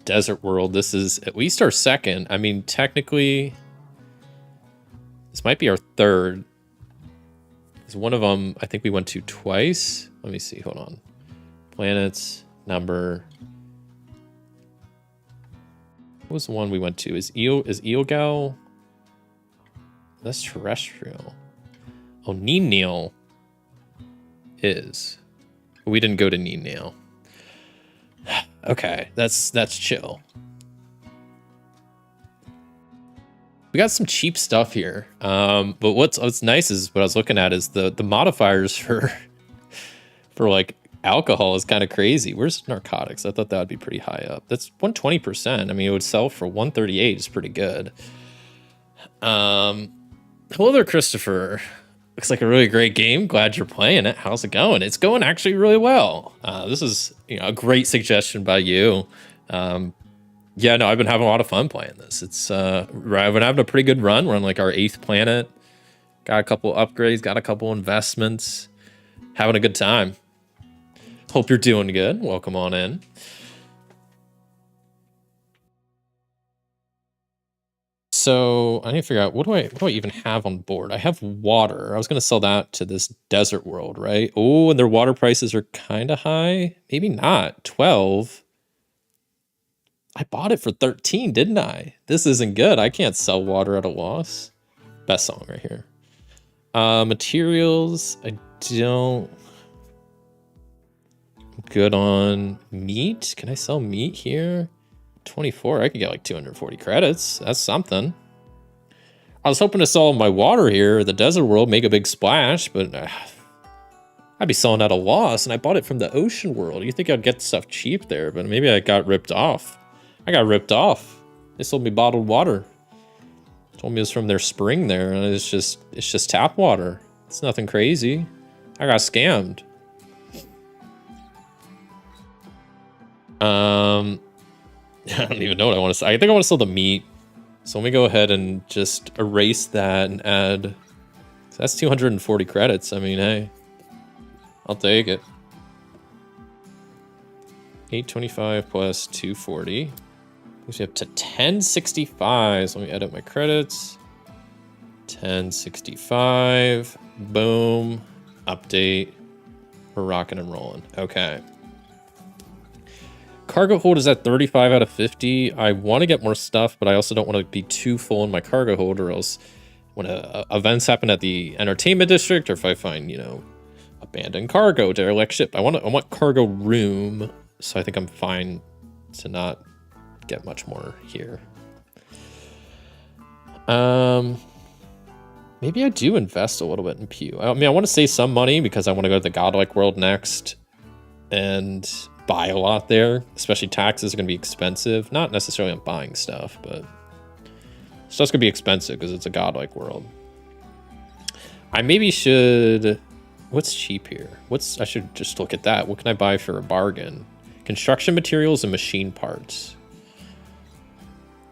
Speaker 3: Desert world, this is at least our 2nd. I mean, technically, this might be our 3rd. Because one of them, I think we went to twice. Let me see, hold on. Planets, number. What was the one we went to? Is Eogal? That's terrestrial. Oh, Ninil is. We didn't go to Ninil. Okay, that's chill. We got some cheap stuff here. But what's nice is what I was looking at is the modifiers for like alcohol is kind of crazy. Where's narcotics? I thought that would be pretty high up. That's 120%. I mean, it would sell for 138. It's pretty good. Hello there, Christopher. Looks like a really great game. Glad you're playing it. How's it going? It's going actually really well. This is a great suggestion by you. Yeah, no, I've been having a lot of fun playing this. It's I've been having a pretty good run. We're on like our 8th planet. Got a couple upgrades, got a couple investments. Having a good time. Hope you're doing good. Welcome on in. So I need to figure out what do I even have on board? I have water. I was gonna sell that to this desert world, right? Oh, and their water prices are kind of high. Maybe not. 12. I bought it for 13, didn't I? This isn't good. I can't sell water at a loss. Best song right here. Materials. I don't. I'm good on meat. Can I sell meat here? 24. I could get like 240 credits. That's something. I was hoping to sell my water here, the desert world, make a big splash, but I'd be selling at a loss, and I bought it from the ocean world. You think I'd get stuff cheap there, but maybe I got ripped off. I got ripped off. They sold me bottled water. Told me it was from their spring there, and it's just tap water. It's nothing crazy. I got scammed. I don't even know what I want to say. I think I want to sell the meat. So let me go ahead and just erase that and add. So that's 240 credits. I mean, hey, I'll take it. 825 plus 240. Moves me up to 1065. So let me edit my credits. 1065. Boom. Update. We're rocking and rolling. Okay. Cargo hold is at 35 out of 50. I want to get more stuff, but I also don't want to be too full in my cargo hold, or else when events happen at the entertainment district, or if I find, you know, abandoned cargo, derelict ship, I want cargo room. So I think I'm fine to not get much more here. Maybe I do invest a little bit in Pew. I mean, I want to save some money because I want to go to the godlike world next and buy a lot there. Especially taxes are going to be expensive. Not necessarily on buying stuff, but stuff's going to be expensive because it's a godlike world. I maybe should... What's cheap here? I should just look at that. What can I buy for a bargain? Construction materials and machine parts.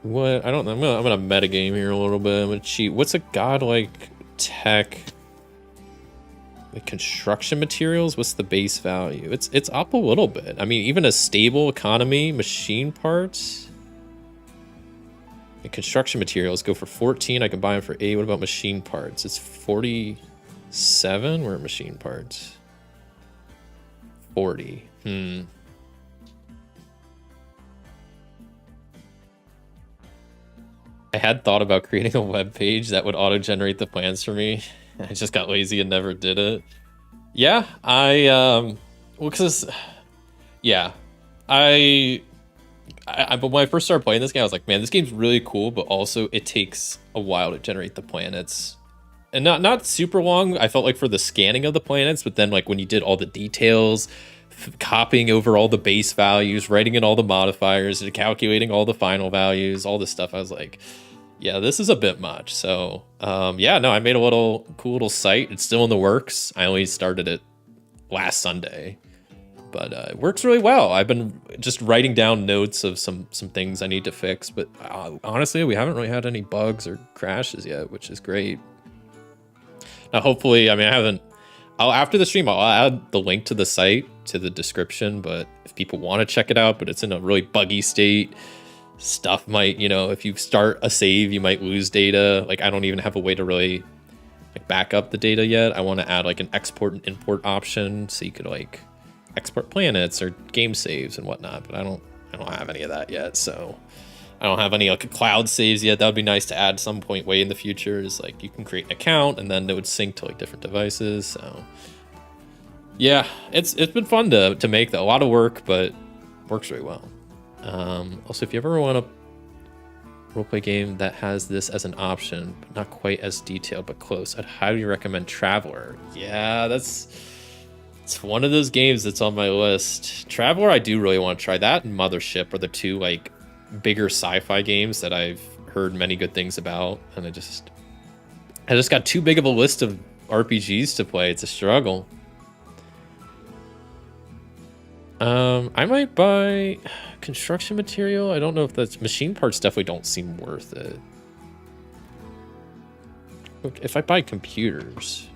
Speaker 3: What? I don't know. I'm gonna metagame here a little bit. I'm gonna cheat. What's a godlike tech? The construction materials, what's the base value? It's up a little bit. I mean, even a stable economy, machine parts. The construction materials go for 14. I can buy them for 8. What about machine parts? It's 47. Where are machine parts? 40. I had thought about creating a web page that would auto-generate the plans for me. I just got lazy and never did it. Yeah, but when I first started playing this game, I was like, man, this game's really cool, but also it takes a while to generate the planets. And not super long, I felt like, for the scanning of the planets, but then like when you did all the details, copying over all the base values, writing in all the modifiers, and calculating all the final values, all this stuff, I was like, yeah, this is a bit much. So yeah, no, I made a cool little site. It's still in the works. I only started it last Sunday, but it works really well. I've been just writing down notes of some things I need to fix, but honestly, we haven't really had any bugs or crashes yet, which is great. Now, hopefully, I mean, after the stream, I'll add the link to the site to the description, but if people want to check it out, but it's in a really buggy state, stuff might, you know, if you start a save, you might lose data. Like, I don't even have a way to really like back up the data yet. I want to add like an export and import option so you could like export planets or game saves and whatnot, but I don't have any of that yet. So I don't have any like cloud saves yet. That would be nice to add some point way in the future, is like you can create an account and then it would sync to like different devices. So yeah, it's been fun to make that. A lot of work, but works really well. Also, if you ever want a roleplay game that has this as an option, but not quite as detailed but close, I'd highly recommend Traveler. Yeah, it's one of those games that's on my list. Traveler, I do really want to try that, and Mothership are the two like bigger sci-fi games that I've heard many good things about, and I just got too big of a list of RPGs to play. It's a struggle. I might buy construction material. I don't know if that's machine parts. Definitely don't seem worth it. If I buy computers,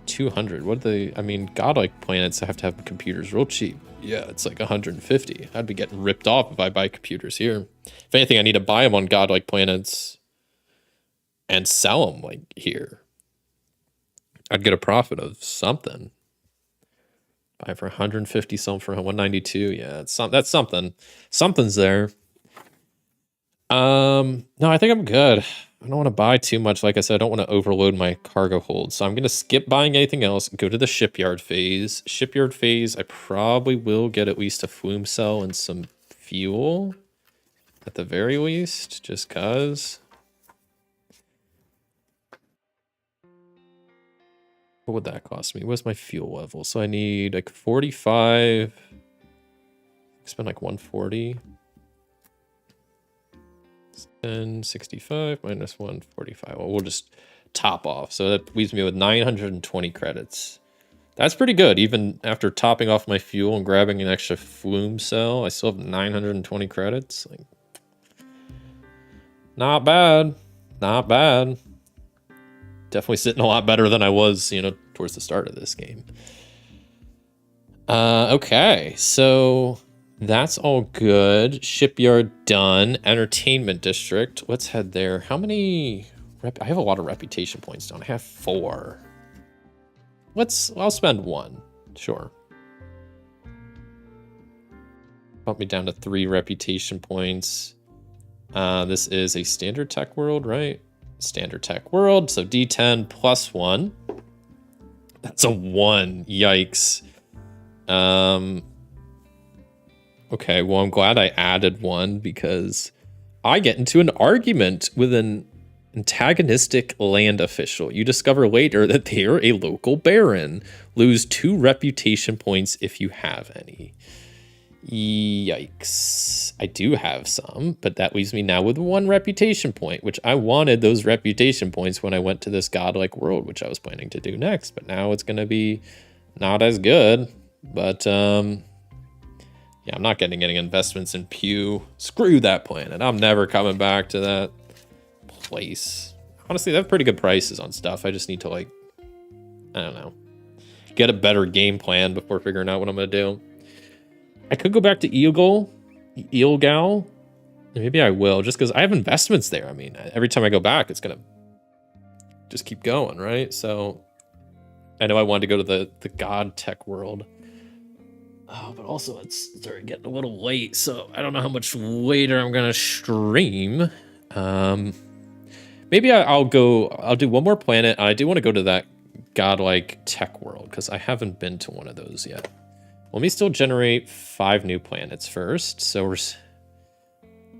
Speaker 3: 200. What are they? I mean, godlike planets have to have computers real cheap. Yeah, it's like 150. I'd be getting ripped off if I buy computers here. If anything, I need to buy them on godlike planets and sell them like here. I'd get a profit of something. Buy for 150, sell for 192. Yeah, that's something. Something's there. No, I think I'm good. I don't want to buy too much. Like I said, I don't want to overload my cargo hold. So I'm going to skip buying anything else, go to the shipyard phase. Shipyard phase, I probably will get at least a flume cell and some fuel at the very least, just cause. What would that cost me? What's my fuel level? So I need like 45. Spend like 140. 65 minus 145. Well, we'll just top off. So that leaves me with 920 credits. That's pretty good. Even after topping off my fuel and grabbing an extra flume cell, I still have 920 credits. Like, not bad. Not bad. Definitely sitting a lot better than I was, towards the start of this game. Okay, so that's all good. Shipyard done. Entertainment district. Let's head there. How many? I have a lot of reputation points, don't I? have 4. I'll spend 1. Sure. Bump me down to 3 reputation points. This is a standard tech world, right? Standard tech world. So D10 plus 1. That's a 1. Yikes. Okay, well, I'm glad I added 1 because I get into an argument with an antagonistic land official. You discover later that they are a local baron. Lose 2 reputation points if you have any. Yikes. I do have some, but that leaves me now with 1 reputation point, which I wanted those reputation points when I went to this godlike world, which I was planning to do next, but now it's going to be not as good. But, yeah, I'm not getting any investments in Pew. Screw that planet. I'm never coming back to that place. Honestly, they have pretty good prices on stuff. I just need to, I don't know, get a better game plan before figuring out what I'm going to do. I could go back to Ilgal. Maybe I will, just because I have investments there. I mean, every time I go back, it's going to just keep going, right? So I know I wanted to go to the God Tech world. Oh, but also it's starting getting a little late, so I don't know how much later I'm gonna stream. Maybe I'll do one more planet. I do want to go to that godlike tech world because I haven't been to one of those yet. Let me still generate 5 new planets first. So let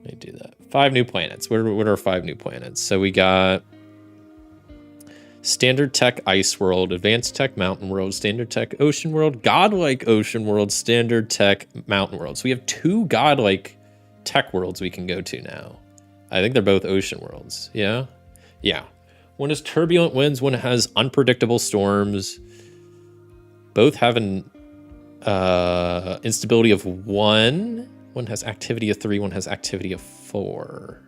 Speaker 3: me do that. 5 new planets. What are 5 new planets? So we got Standard Tech Ice World, Advanced Tech Mountain World, Standard Tech Ocean World, Godlike Ocean World, Standard Tech Mountain World. So we have 2 Godlike Tech Worlds we can go to now. I think they're both Ocean Worlds. Yeah? Yeah. One has turbulent winds, one has unpredictable storms. Both have an instability of 1. One has activity of 3, one has activity of 4.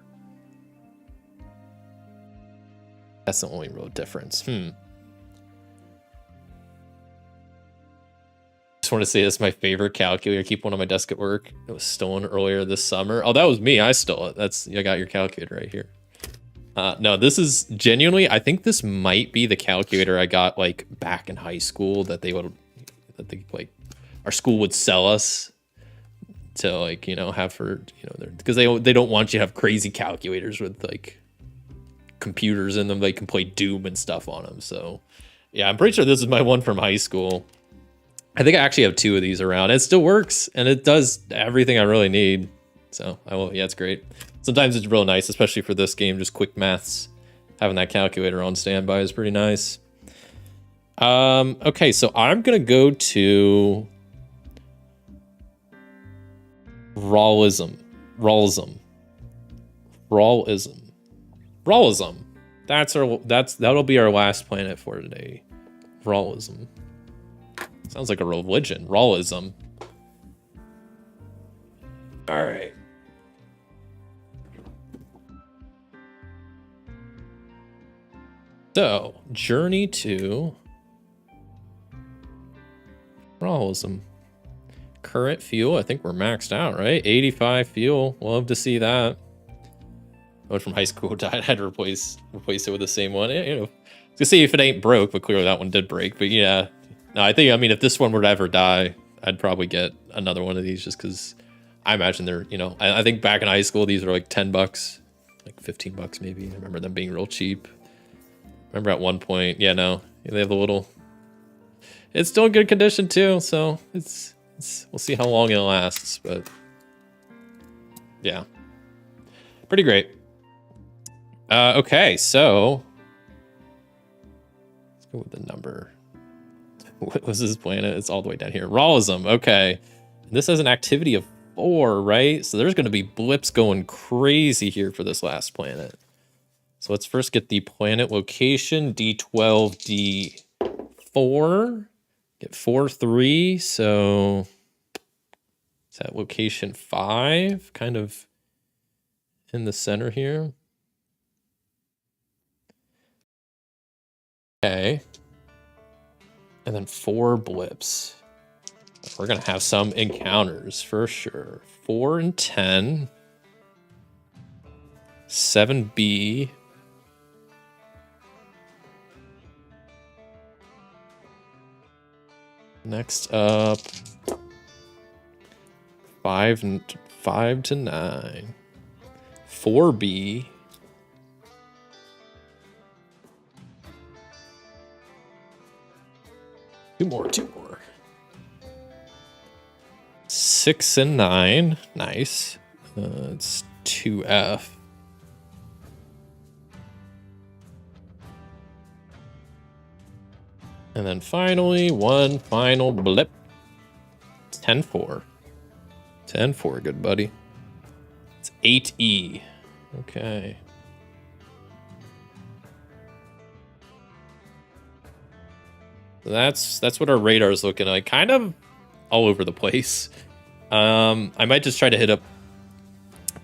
Speaker 3: That's the only real difference. Just want to say this is my favorite calculator. I keep one on my desk at work. It was stolen earlier this summer. Oh, that was me. I stole it. I got your calculator right here. No, this is genuinely, I think this might be the calculator I got back in high school that our school would sell us to have for, because they don't want you to have crazy calculators with computers in them. They can play Doom and stuff on them. So yeah, I'm pretty sure this is my one from high school. I think I actually have 2 of these around. It still works and it does everything I really need. So yeah, it's great. Sometimes it's real nice, especially for this game, just quick maths. Having that calculator on standby is pretty nice. Okay, so I'm gonna go to Rawlism. That'll be our last planet for today. Rawlism. Sounds like a religion. Rawlism. All right. So, journey to Rawlism. current fuel. I think we're maxed out, right? 85 fuel. Love to see that. One from high school died. I had to replace it with the same one. You know, to see if it ain't broke, but clearly that one did break. But yeah, no, I mean, if this one were to ever die, I'd probably get another one of these just because I imagine they're, you know, I think back in high school, these were like $10, like $15 maybe. I remember them being real cheap. Remember at one point, yeah, no, they have the little, it's still in good condition too. So it's we'll see how long it lasts, but yeah, pretty great. Okay, so let's go with the number. What was this planet? It's all the way down here. Rawlism. Okay, this has an activity of 4, right? So there's going to be blips going crazy here for this last planet. So let's first get the planet location, D12, D4. Get 4, 3. So is that location 5? Kind of in the center here. Okay. And then 4 blips. We're going to have some encounters for sure. 4 and 10. 7B. Next up, 5 to 9. 4B. Two more. 6 and 9. Nice. It's 2F. And then finally, one final blip. 10-4. 10-4, good buddy. It's 8E. Okay. So that's what our radar is looking like. Kind of all over the place. I might just try to hit up,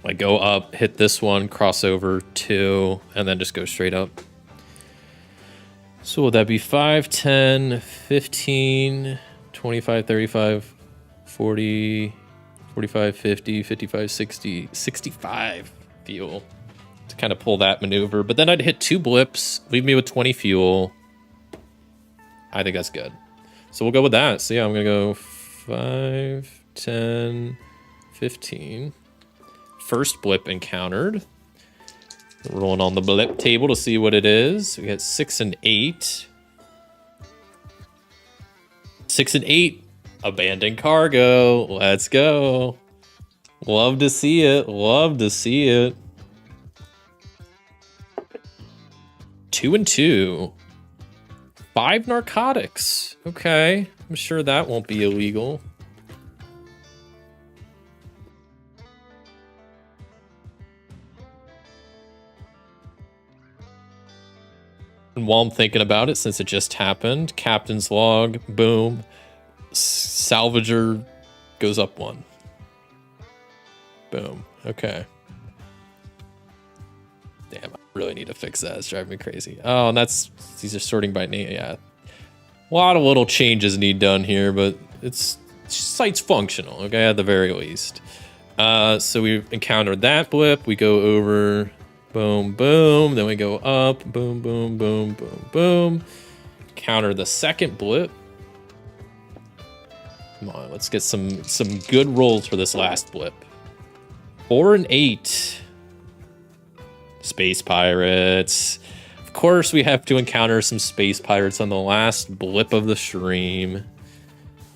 Speaker 3: like go up, hit this one, cross over 2, and then just go straight up. So would that be 5, 10, 15, 25, 35, 40, 45, 50, 55, 60, 65 fuel to kind of pull that maneuver. But then I'd hit 2 blips, leave me with 20 fuel. I think that's good. So we'll go with that. So yeah, I'm going to go 5, 10, 15. First blip encountered. Rolling on the blip table to see what it is. We got 6 and 8. 6 and 8. Abandoned cargo. Let's go. Love to see it. Love to see it. 2 and 2. 5 narcotics. Okay. I'm sure that won't be illegal. And while I'm thinking about it, since it just happened, captain's log, boom. Salvager goes up 1. Boom. Okay. Damn, I really need to fix that. It's driving me crazy. Oh, and these are sorting by name. Yeah. A lot of little changes need done here, but site's functional, okay, at the very least. So we've encountered that blip. We go over, boom, boom. Then we go up, boom, boom, boom, boom, boom. Counter the second blip. Come on, let's get some good rolls for this last blip. 4 and 8. Space pirates. Of course, we have to encounter some space pirates on the last blip of the stream.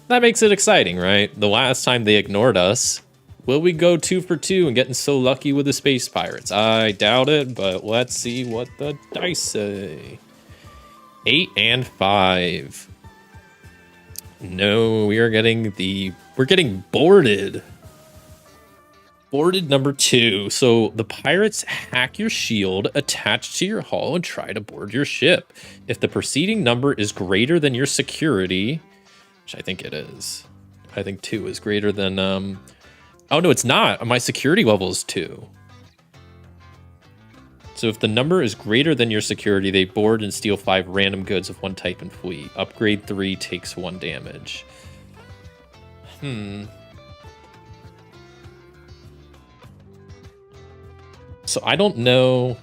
Speaker 3: That makes it exciting, right? The last time they ignored us. Will we go 2 for 2 and getting so lucky with the space pirates? I doubt it, but let's see what the dice say. 8 and 5. No, we're getting boarded. Boarded number 2. So the pirates hack your shield, attach to your hull, and try to board your ship. If the preceding number is greater than your security, which I think it is. I think 2 is greater than... Oh, no, it's not. My security level is 2. So if the number is greater than your security, they board and steal 5 random goods of one type and flee. Upgrade 3 takes 1 damage. So I don't know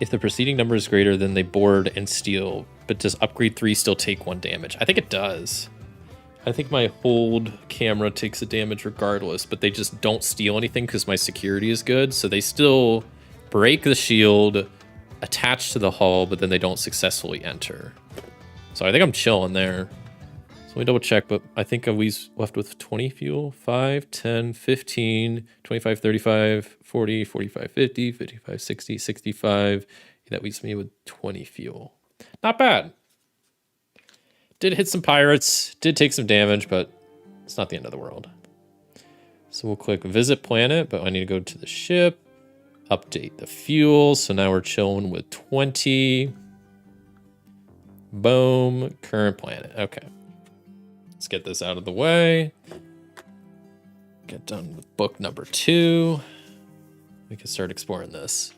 Speaker 3: if the preceding number is greater than they board and steal, but does upgrade 3 still take 1 damage? I think it does. I think my hold camera takes a damage regardless, but they just don't steal anything because my security is good. So they still break the shield, attach to the hull, but then they don't successfully enter. So I think I'm chilling there. So let me double check, but I think we left with 20 fuel, 5, 10, 15, 25, 35, 40, 45, 50, 55, 60, 65. That leaves me with 20 fuel. Not bad. Did hit some pirates, did take some damage, but it's not the end of the world. So we'll click visit planet, but I need to go to the ship, update the fuel. So now we're chilling with 20. Boom, current planet. Okay. Let's get this out of the way. Get done with book number 2. We can start exploring this.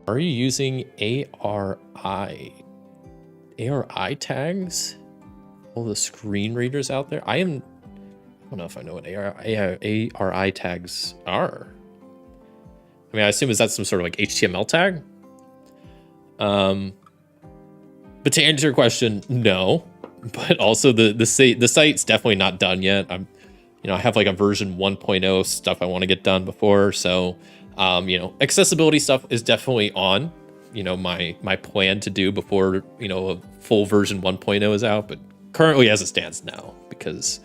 Speaker 3: Are you using ARI tags? All the screen readers out there? I don't know if I know what ARI tags are. I mean, I assume is that some sort of like HTML tag? But to answer your question, no. But also the site's definitely not done yet. I have like a version 1.0 stuff I want to get done before, so accessibility stuff is definitely on, my plan to do before, a full version 1.0 is out, but currently as it stands now, because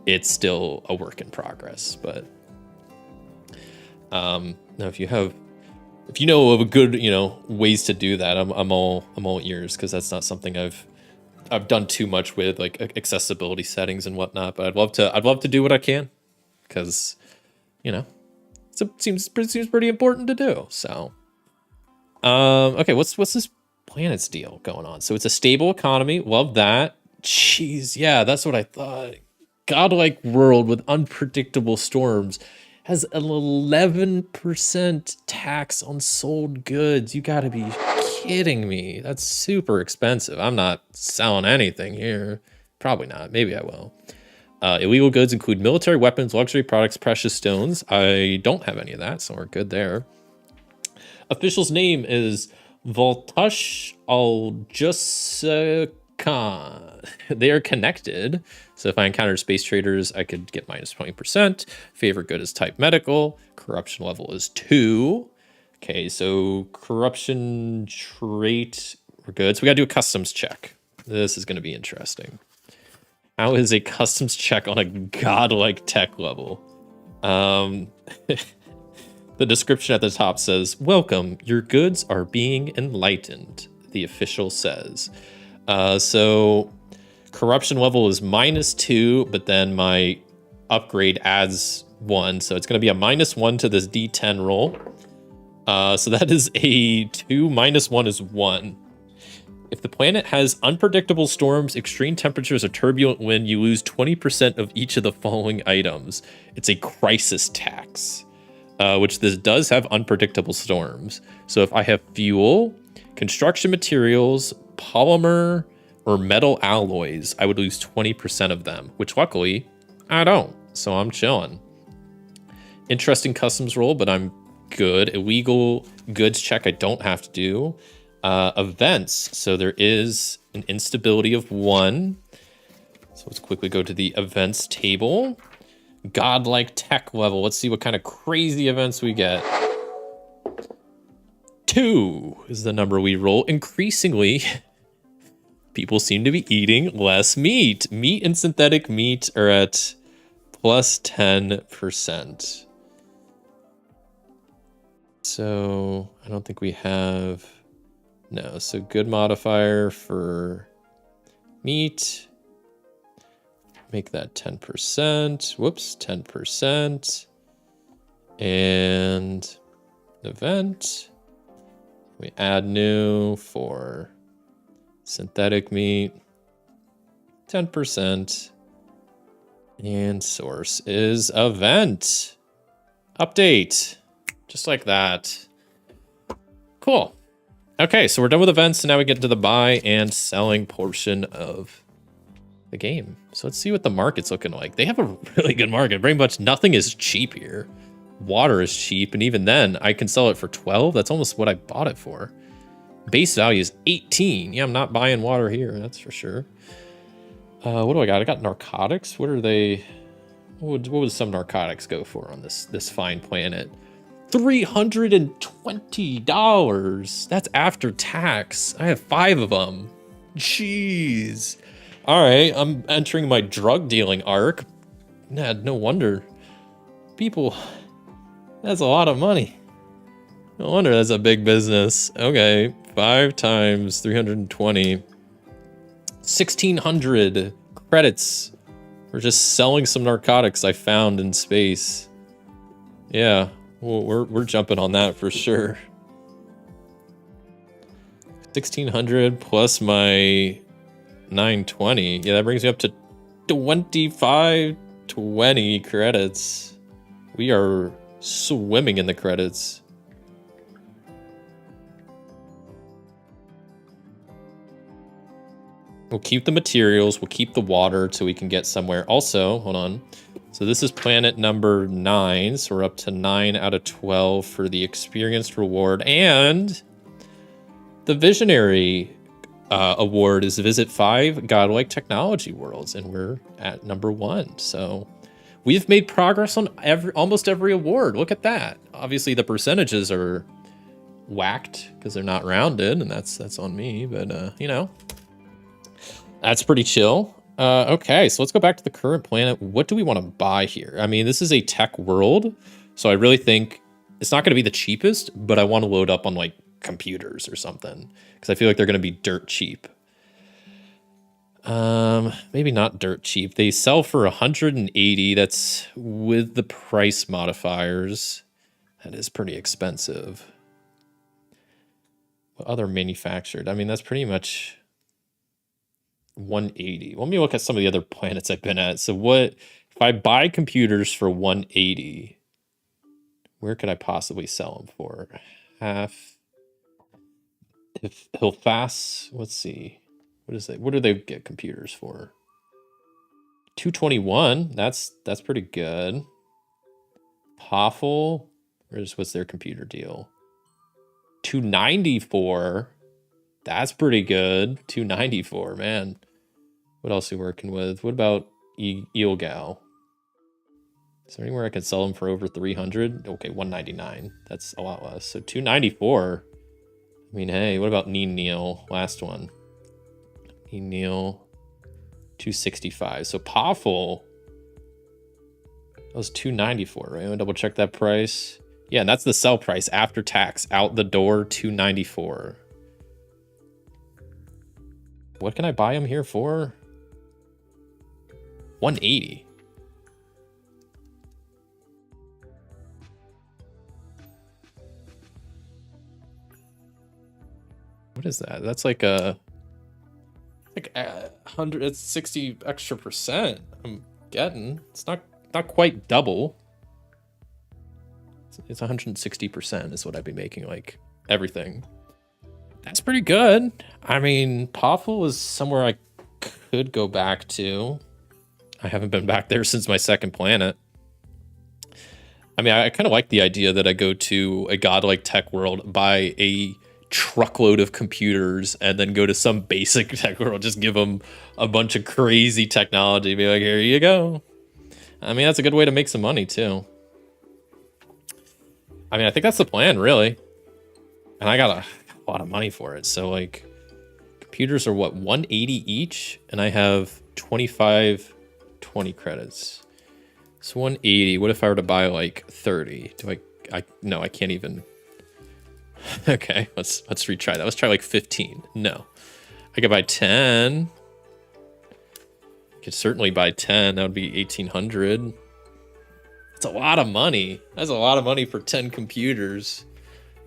Speaker 3: it's still a work in progress. But now if you know of a good, ways to do that, I'm all ears, because that's not something I've done too much with, like accessibility settings and whatnot, but I'd love to do what I can, because, it seems pretty important to do. So, okay, what's this planet's deal going on? So it's a stable economy. Love that. Jeez, yeah, that's what I thought. Godlike world with unpredictable storms has an 11% tax on sold goods. You gotta be kidding me. That's super expensive. I'm not selling anything here. Probably not. Maybe I will. Illegal goods include military weapons, luxury products, precious stones. I don't have any of that, so we're good there. Official's name is Voltush Al-Jussakan. They are connected. So if I encounter space traders, I could get minus 20%. Favorite good is type medical. Corruption level is 2. Okay, so corruption trait, we're good. So we gotta do a customs check. This is gonna be interesting. How is a customs check on a godlike tech level? The description at the top says, "Welcome, your goods are being enlightened," the official says. So corruption level is -2, but then my upgrade adds 1. So it's going to be a -1 to this D10 roll. So that is a 2 minus 1 is 1. If the planet has unpredictable storms, extreme temperatures, or turbulent wind, you lose 20% of each of the following items. It's a crisis tax, which this does have unpredictable storms. So if I have fuel, construction materials, polymer, or metal alloys, I would lose 20% of them, which luckily I don't. So I'm chilling. Interesting customs roll, but I'm good. Illegal goods check I don't have to do. Events. So there is an instability of 1. So let's quickly go to the events table. Godlike tech level. Let's see what kind of crazy events we get. 2 is the number we roll. Increasingly, people seem to be eating less meat. Meat and synthetic meat are at plus 10%. So I don't think we have... No, so good modifier for meat. Make that 10%. Whoops, 10%. And event. We add new for synthetic meat. 10%. And source is event. Update. Just like that. Cool. Okay, so we're done with events, and now we get to the buy and selling portion of the game. So let's see what the market's looking like. They have a really good market. Pretty much nothing is cheap here. Water is cheap, and even then, I can sell it for 12. That's almost what I bought it for. Base value is 18. Yeah, I'm not buying water here, that's for sure. What do I got? I got narcotics. What are they? What would some narcotics go for on this fine planet? $320. That's after tax. I have 5 of them. Jeez. All right, I'm entering my drug dealing arc. Nah, no wonder. People, that's a lot of money. No wonder that's a big business. Okay, 5 times 320. 1,600 credits for just selling some narcotics I found in space. Yeah, well, we're jumping on that for sure. 1,600 plus my 920. Yeah, that brings me up to 2520 credits. We are swimming in the credits. We'll keep the materials, we'll keep the water till we can get somewhere. Also, hold on. So this is planet number 9, so we're up to 9 out of 12 for the experienced reward. And the visionary award is visit 5 godlike technology worlds, and we're at number 1. So we've made progress on almost every award. Look at that. Obviously the percentages are whacked because they're not rounded, and that's on me, but you know, that's pretty chill. Okay, so let's go back to the current planet. What do we want to buy here? I mean, this is a tech world, so I really think it's not going to be the cheapest, but I want to load up on like computers or something because I feel like they're going to be dirt cheap. Maybe not dirt cheap. They sell for 180. That's with the price modifiers. That is pretty expensive. What other manufactured? I mean, that's pretty much 180. Let me look at some of the other planets I've been at. So what if I buy computers for 180? Where could I possibly sell them for? Half. If he'll fast, let's see. What is it? What do they get computers for? 221. That's pretty good. Poffel, what's their computer deal? 294. That's pretty good. 294, man. What else are we working with? What about Eelgal? Is there anywhere I can sell them for over 300? Okay, 199. That's a lot less. So 294. I mean, hey, what about Neil? Last one. Neil, 265. So Poffel, that was 294, right? I'm gonna double check that price. Yeah, and that's the sell price after tax. Out the door, 294. What can I buy them here for? 180. What is that? That's like a 100. It's 60 extra percent. I'm getting. It's not quite double. It's 160% is what I'd be making, like everything. That's pretty good. I mean, Poffel is somewhere I could go back to. I haven't been back there since my second planet. I mean, I kind of like the idea that I go to a godlike tech world, buy a truckload of computers, and then go to some basic tech world, just give them a bunch of crazy technology, be like, here you go. I mean, that's a good way to make some money too. I mean, I think that's the plan, really. And I got a lot of money for it. So like, computers are what, 180 each, and I have 20 credits. So 180. What if I were to buy like 30? No, I can't even. Okay, let's retry that. Let's try like 15. No, I could buy 10. I could certainly buy 10. That would be 1,800. That's a lot of money. That's a lot of money for 10 computers.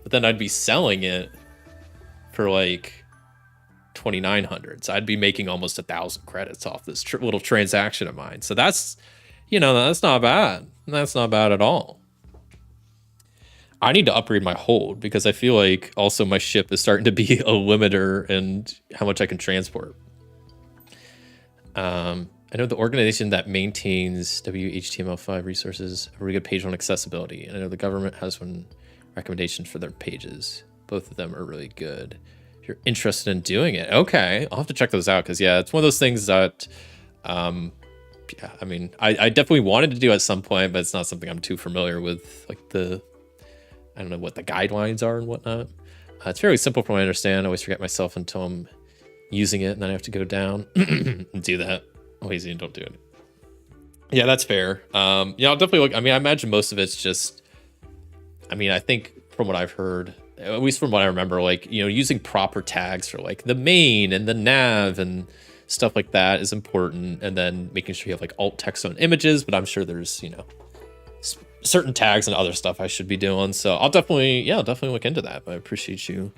Speaker 3: But then I'd be selling it for like 2,900. So I'd be making almost 1,000 credits off this little transaction of mine. So that's, that's not bad. That's not bad at all. I need to upgrade my hold because I feel like also my ship is starting to be a limiter in how much I can transport. I know the organization that maintains WHTML5 resources have a really good page on accessibility, and I know the government has one recommendation for their pages. Both of them are really good. If you're interested in doing it, okay, I'll have to check those out, because yeah, it's one of those things that, yeah, I mean, I definitely wanted to do at some point, but it's not something I'm too familiar with, like I don't know what the guidelines are and whatnot. It's fairly simple from what I understand. I always forget myself until I'm using it, and then I have to go down and do that. Lazy and don't do it. Yeah, that's fair. Yeah, I'll definitely look. I mean, I imagine most of it's just, I mean, I think from what I've heard, at least from what I remember, like, you know, using proper tags for like the main and the nav and stuff like that is important. And then making sure you have like alt text on images, but I'm sure there's, you know, certain tags and other stuff I should be doing. So I'll definitely look into that. But I appreciate you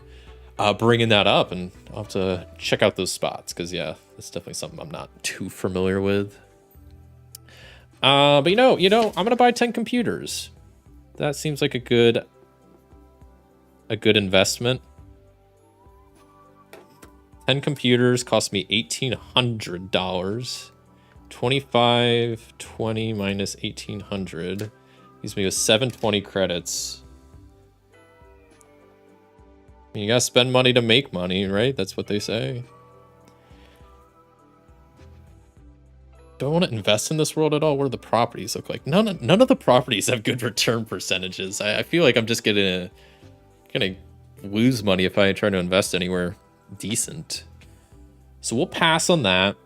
Speaker 3: bringing that up, and I'll have to check out those spots, because yeah, it's definitely something I'm not too familiar with. But you know, I'm gonna buy 10 computers. That seems like a good investment. 10 computers cost me $1,800. 2520 minus 1,800 gives me 720 credits. You gotta spend money to make money, right? That's what they say. Do I want to invest in this world at all? What do the properties look like? None of the properties have good return percentages. I feel like I'm just gonna lose money if I try to invest anywhere decent. So we'll pass on that.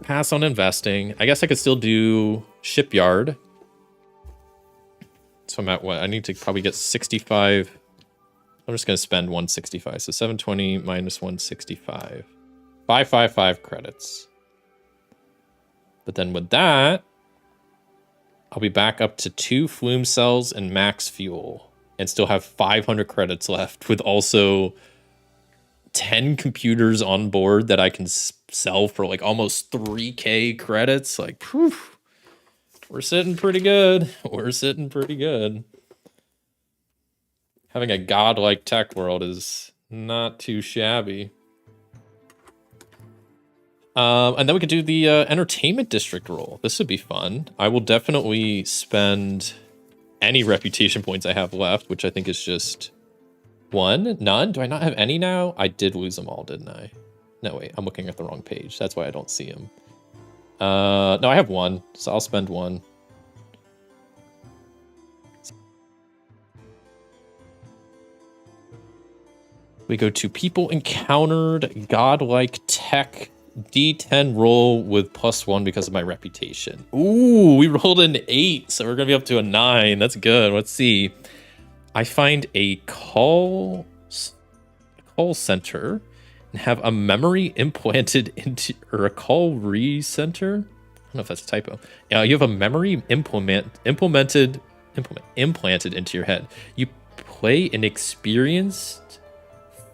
Speaker 3: Pass on investing. I guess I could still do shipyard. So I'm at what? I need to probably get 65. I'm just going to spend 165. So 720 minus 165. 555 credits. But then with that, I'll be back up to 2 flume cells and max fuel, and still have 500 credits left, with also 10 computers on board that I can sell for like almost 3K credits. Like, whew, we're sitting pretty good. We're sitting pretty good. Having a godlike tech world is not too shabby. And then we could do the entertainment district role. This would be fun. I will definitely spend any reputation points I have left, which I think is just 1. None? Do I not have any now? I did lose them all, didn't I? No, wait, I'm looking at the wrong page. That's why I don't see them. No, I have 1, so I'll spend 1. We go to people encountered, godlike tech, D10 roll with +1 because of my reputation. Ooh, we rolled an 8, so we're gonna be up to a 9. That's good. Let's see. I find a call center and have a memory implanted into, or a call recenter. I don't know if that's a typo. Yeah, you have a memory implanted into your head. You play an experienced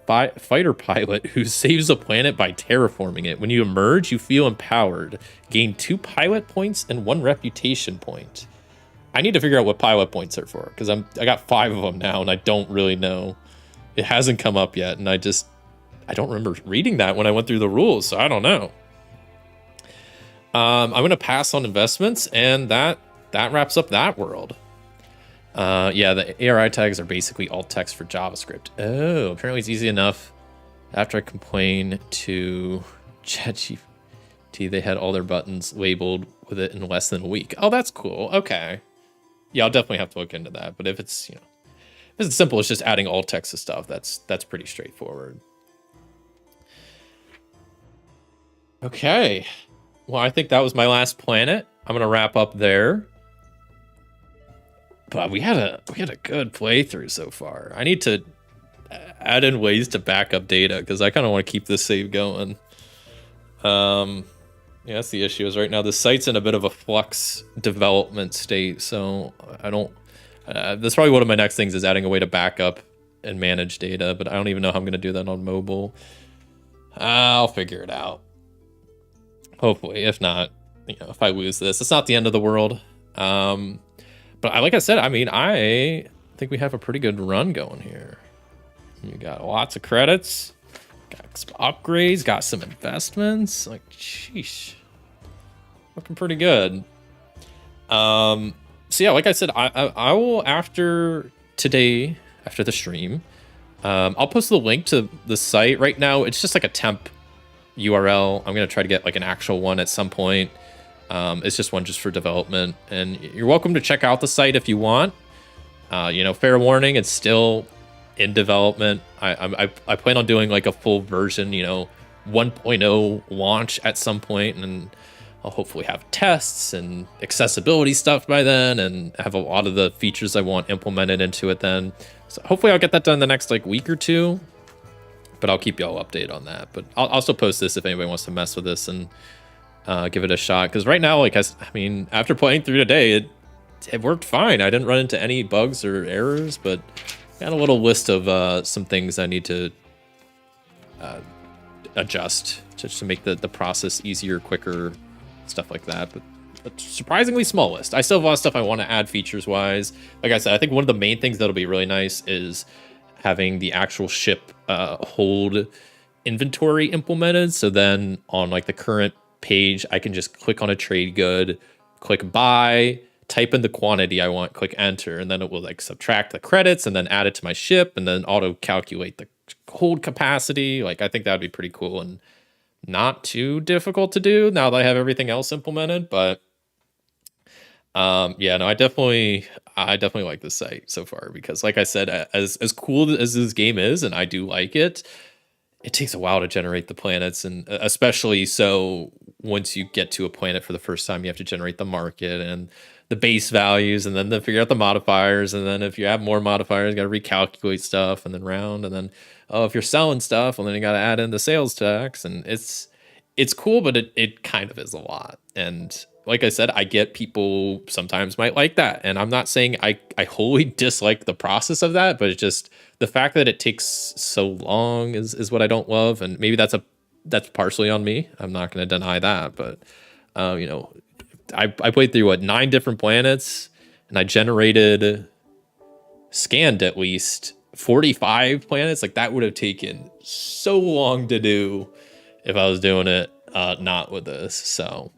Speaker 3: fighter pilot who saves a planet by terraforming it. When you emerge, you feel empowered. Gain 2 pilot points and 1 reputation point. I need to figure out what pilot points are for, because I got 5 of them now, and I don't really know. It hasn't come up yet, and I don't remember reading that when I went through the rules, so I don't know. I'm gonna pass on investments, and that wraps up that world. Yeah, the ARI tags are basically alt text for JavaScript. Oh, apparently it's easy enough. After I complain to ChatGPT, they had all their buttons labeled with it in less than a week. Oh, that's cool. Okay. Yeah, I'll definitely have to look into that. But if it's, if it's simple, it's just adding alt text to stuff. That's pretty straightforward. Okay. Well, I think that was my last planet. I'm gonna wrap up there. But we had a good playthrough so far. I need to add in ways to back up data, because I kind of want to keep this save going. Yeah, that's the issue. Is right now the site's in a bit of a flux development state, so I don't. That's probably one of my next things, is adding a way to back up and manage data. But I don't even know how I'm going to do that on mobile. I'll figure it out. Hopefully, if not, if I lose this, it's not the end of the world. But like I said, I mean, I think we have a pretty good run going here. You got lots of credits, got some upgrades, got some investments. Like, sheesh. looking pretty good. So yeah, like I said, I will after today, after the stream, I'll post the link to the site. Right now, it's just like a temp URL. I'm gonna try to get like an actual one at some point. It's just one just for development, and you're welcome to check out the site if you want. Fair warning, it's still in development. I plan on doing like a full version, 1.0 launch at some point, and I'll hopefully have tests and accessibility stuff by then, and have a lot of the features I want implemented into it then. So hopefully I'll get that done the next like week or two, but I'll keep y'all updated on that. But I'll also post this if anybody wants to mess with this and give it a shot. Because right now, like, after playing through today, it worked fine. I didn't run into any bugs or errors, but got a little list of some things I need to adjust just to make the process easier, quicker, stuff like that. But a surprisingly small list. I still have a lot of stuff I want to add features wise. Like I said, I think one of the main things that'll be really nice is having the actual ship hold inventory implemented. So then on like the current page, I can just click on a trade good, click buy, type in the quantity I want, click enter, and then it will like subtract the credits and then add it to my ship and then auto calculate the hold capacity. Like, I think that'd be pretty cool and not too difficult to do now that I have everything else implemented. But yeah, no, I definitely like this site so far, because like I said, as cool as this game is, and I do like it, it takes a while to generate the planets, and especially so once you get to a planet for the first time, you have to generate the market and the base values, and then to figure out the modifiers, and then if you have more modifiers, you got to recalculate stuff, and then round, and then if you're selling stuff, well, then you got to add in the sales tax, and it's cool, but it kind of is a lot. And like I said, I get people sometimes might like that, and I'm not saying I wholly dislike the process of that, but it's just the fact that it takes so long is what I don't love, and maybe that's partially on me. I'm not going to deny that, but I played through 9 different planets, and I scanned at least 45 planets. Like, that would have taken so long to do if I was doing it not with this. So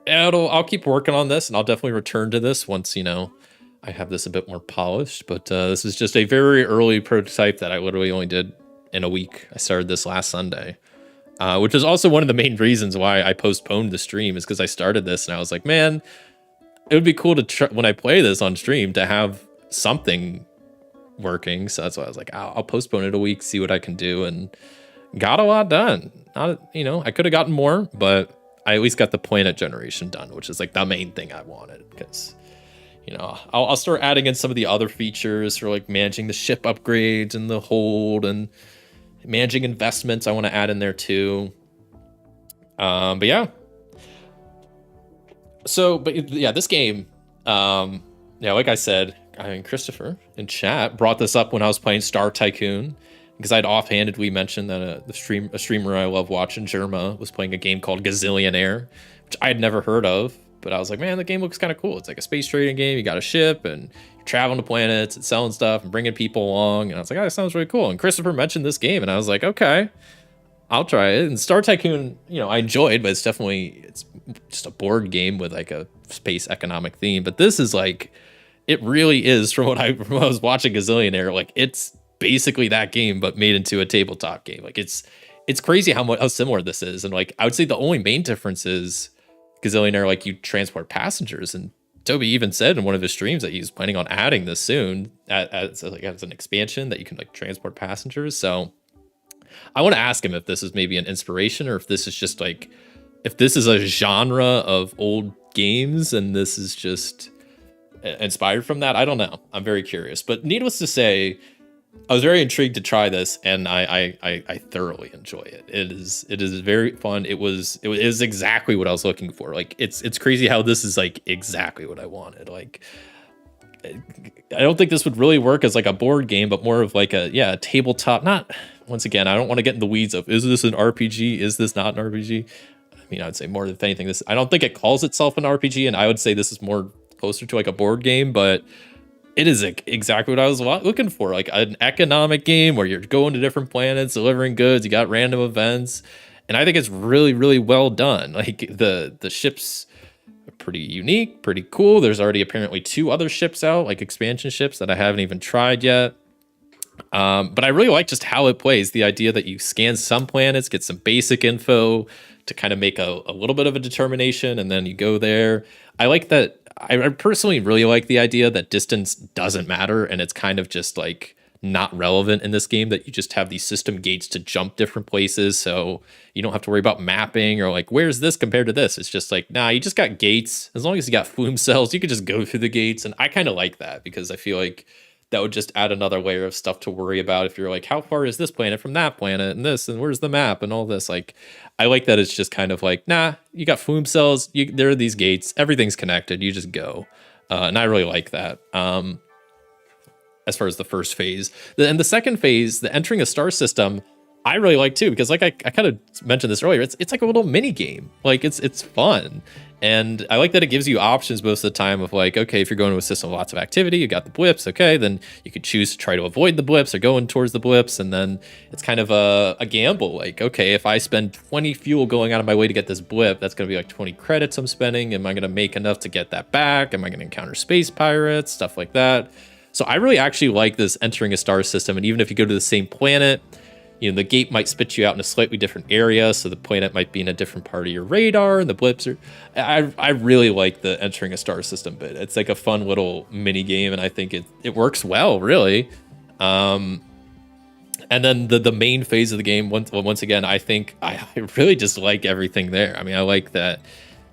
Speaker 3: I'll keep working on this, and I'll definitely return to this once I have this a bit more polished. But this is just a very early prototype that I literally only did in a week. I started this last Sunday, which is also one of the main reasons why I postponed the stream, is because I started this and I was like, man, it would be cool to try, when I play this on stream, to have something working. So that's why I was like, I'll postpone it a week, see what I can do, and got a lot done. I could have gotten more, but I at least got the planet generation done, which is like the main thing I wanted, because I'll start adding in some of the other features for like managing the ship upgrades and the hold and managing investments. I want to add in there too. But yeah. So, but yeah, this game, like I said, Christopher in chat brought this up when I was playing Star Tycoon, because I'd offhandedly mentioned that a streamer I love watching, Germa, was playing a game called Gazillionaire, which I had never heard of, but I was like, man, the game looks kind of cool. It's like a space trading game. You got a ship, and you're traveling to planets and selling stuff and bringing people along. And I was like, oh, that sounds really cool. And Christopher mentioned this game, and I was like, okay, I'll try it. And Star Tycoon, I enjoyed, but it's just a board game with like a space economic theme. But this is like, it really is, from what I was watching Gazillionaire, like, it's basically that game but made into a tabletop game. Like, it's crazy how similar this is. And like, I would say the only main difference is Gazillionaire, like, you transport passengers, and Toby even said in one of his streams that he's planning on adding this soon as an expansion, that you can like transport passengers. So I want to ask him if this is maybe an inspiration, or if this is just like, if this is a genre of old games and this is just inspired from that. I don't know. I'm very curious. But needless to say, I was very intrigued to try this, and I thoroughly enjoy it. It is very fun. It is exactly what I was looking for. Like, it's crazy how this is like exactly what I wanted. Like, I don't think this would really work as like a board game, but more of like a tabletop. Not, once again, I don't want to get in the weeds of, is this an RPG? Is this not an RPG? I mean, I would say more than anything, I don't think it calls itself an RPG, and I would say this is more closer to like a board game, but it is like exactly what I was looking for. Like an economic game where you're going to different planets, delivering goods, you got random events, and I think it's really, really well done. Like the ships are pretty unique, pretty cool. There's already apparently 2 other ships out, like expansion ships that I haven't even tried yet. But I really like just how it plays. The idea that you scan some planets, get some basic info to kind of make a little bit of a determination, and then you go there. I like that. I personally really like the idea that distance doesn't matter, and it's kind of just like not relevant in this game, that you just have these system gates to jump different places, so you don't have to worry about mapping or like where's this compared to this. It's just like, nah, you just got gates. As long as you got flume cells, you could just go through the gates. And I kind of like that, because I feel like that would just add another layer of stuff to worry about if you're like, how far is this planet from that planet, and this, and where's the map, and all this. Like, I like that it's just kind of like, nah, you got flume cells, there are these gates, everything's connected, you just go. And I really like that. As far as the first phase. And the second phase, the entering a star system, I really like too, because like I kind of mentioned this earlier, it's like a little mini game. Like it's fun. And I like that it gives you options most of the time of like, okay, if you're going to a system with lots of activity, you got the blips, okay, then you could choose to try to avoid the blips or going towards the blips. And then it's kind of a gamble. Like, okay, if I spend 20 fuel going out of my way to get this blip, that's going to be like 20 credits I'm spending. Am I going to make enough to get that back? Am I going to encounter space pirates? Stuff like that. So I really actually like this entering a star system. And even if you go to the same planet, you know, the gate might spit you out in a slightly different area, so the planet might be in a different part of your radar, and the blips are... I really like the entering a star system bit. It's like a fun little mini game, and I think it works well, really. And then the main phase of the game, once again, I think I really just like everything there. I mean, I like that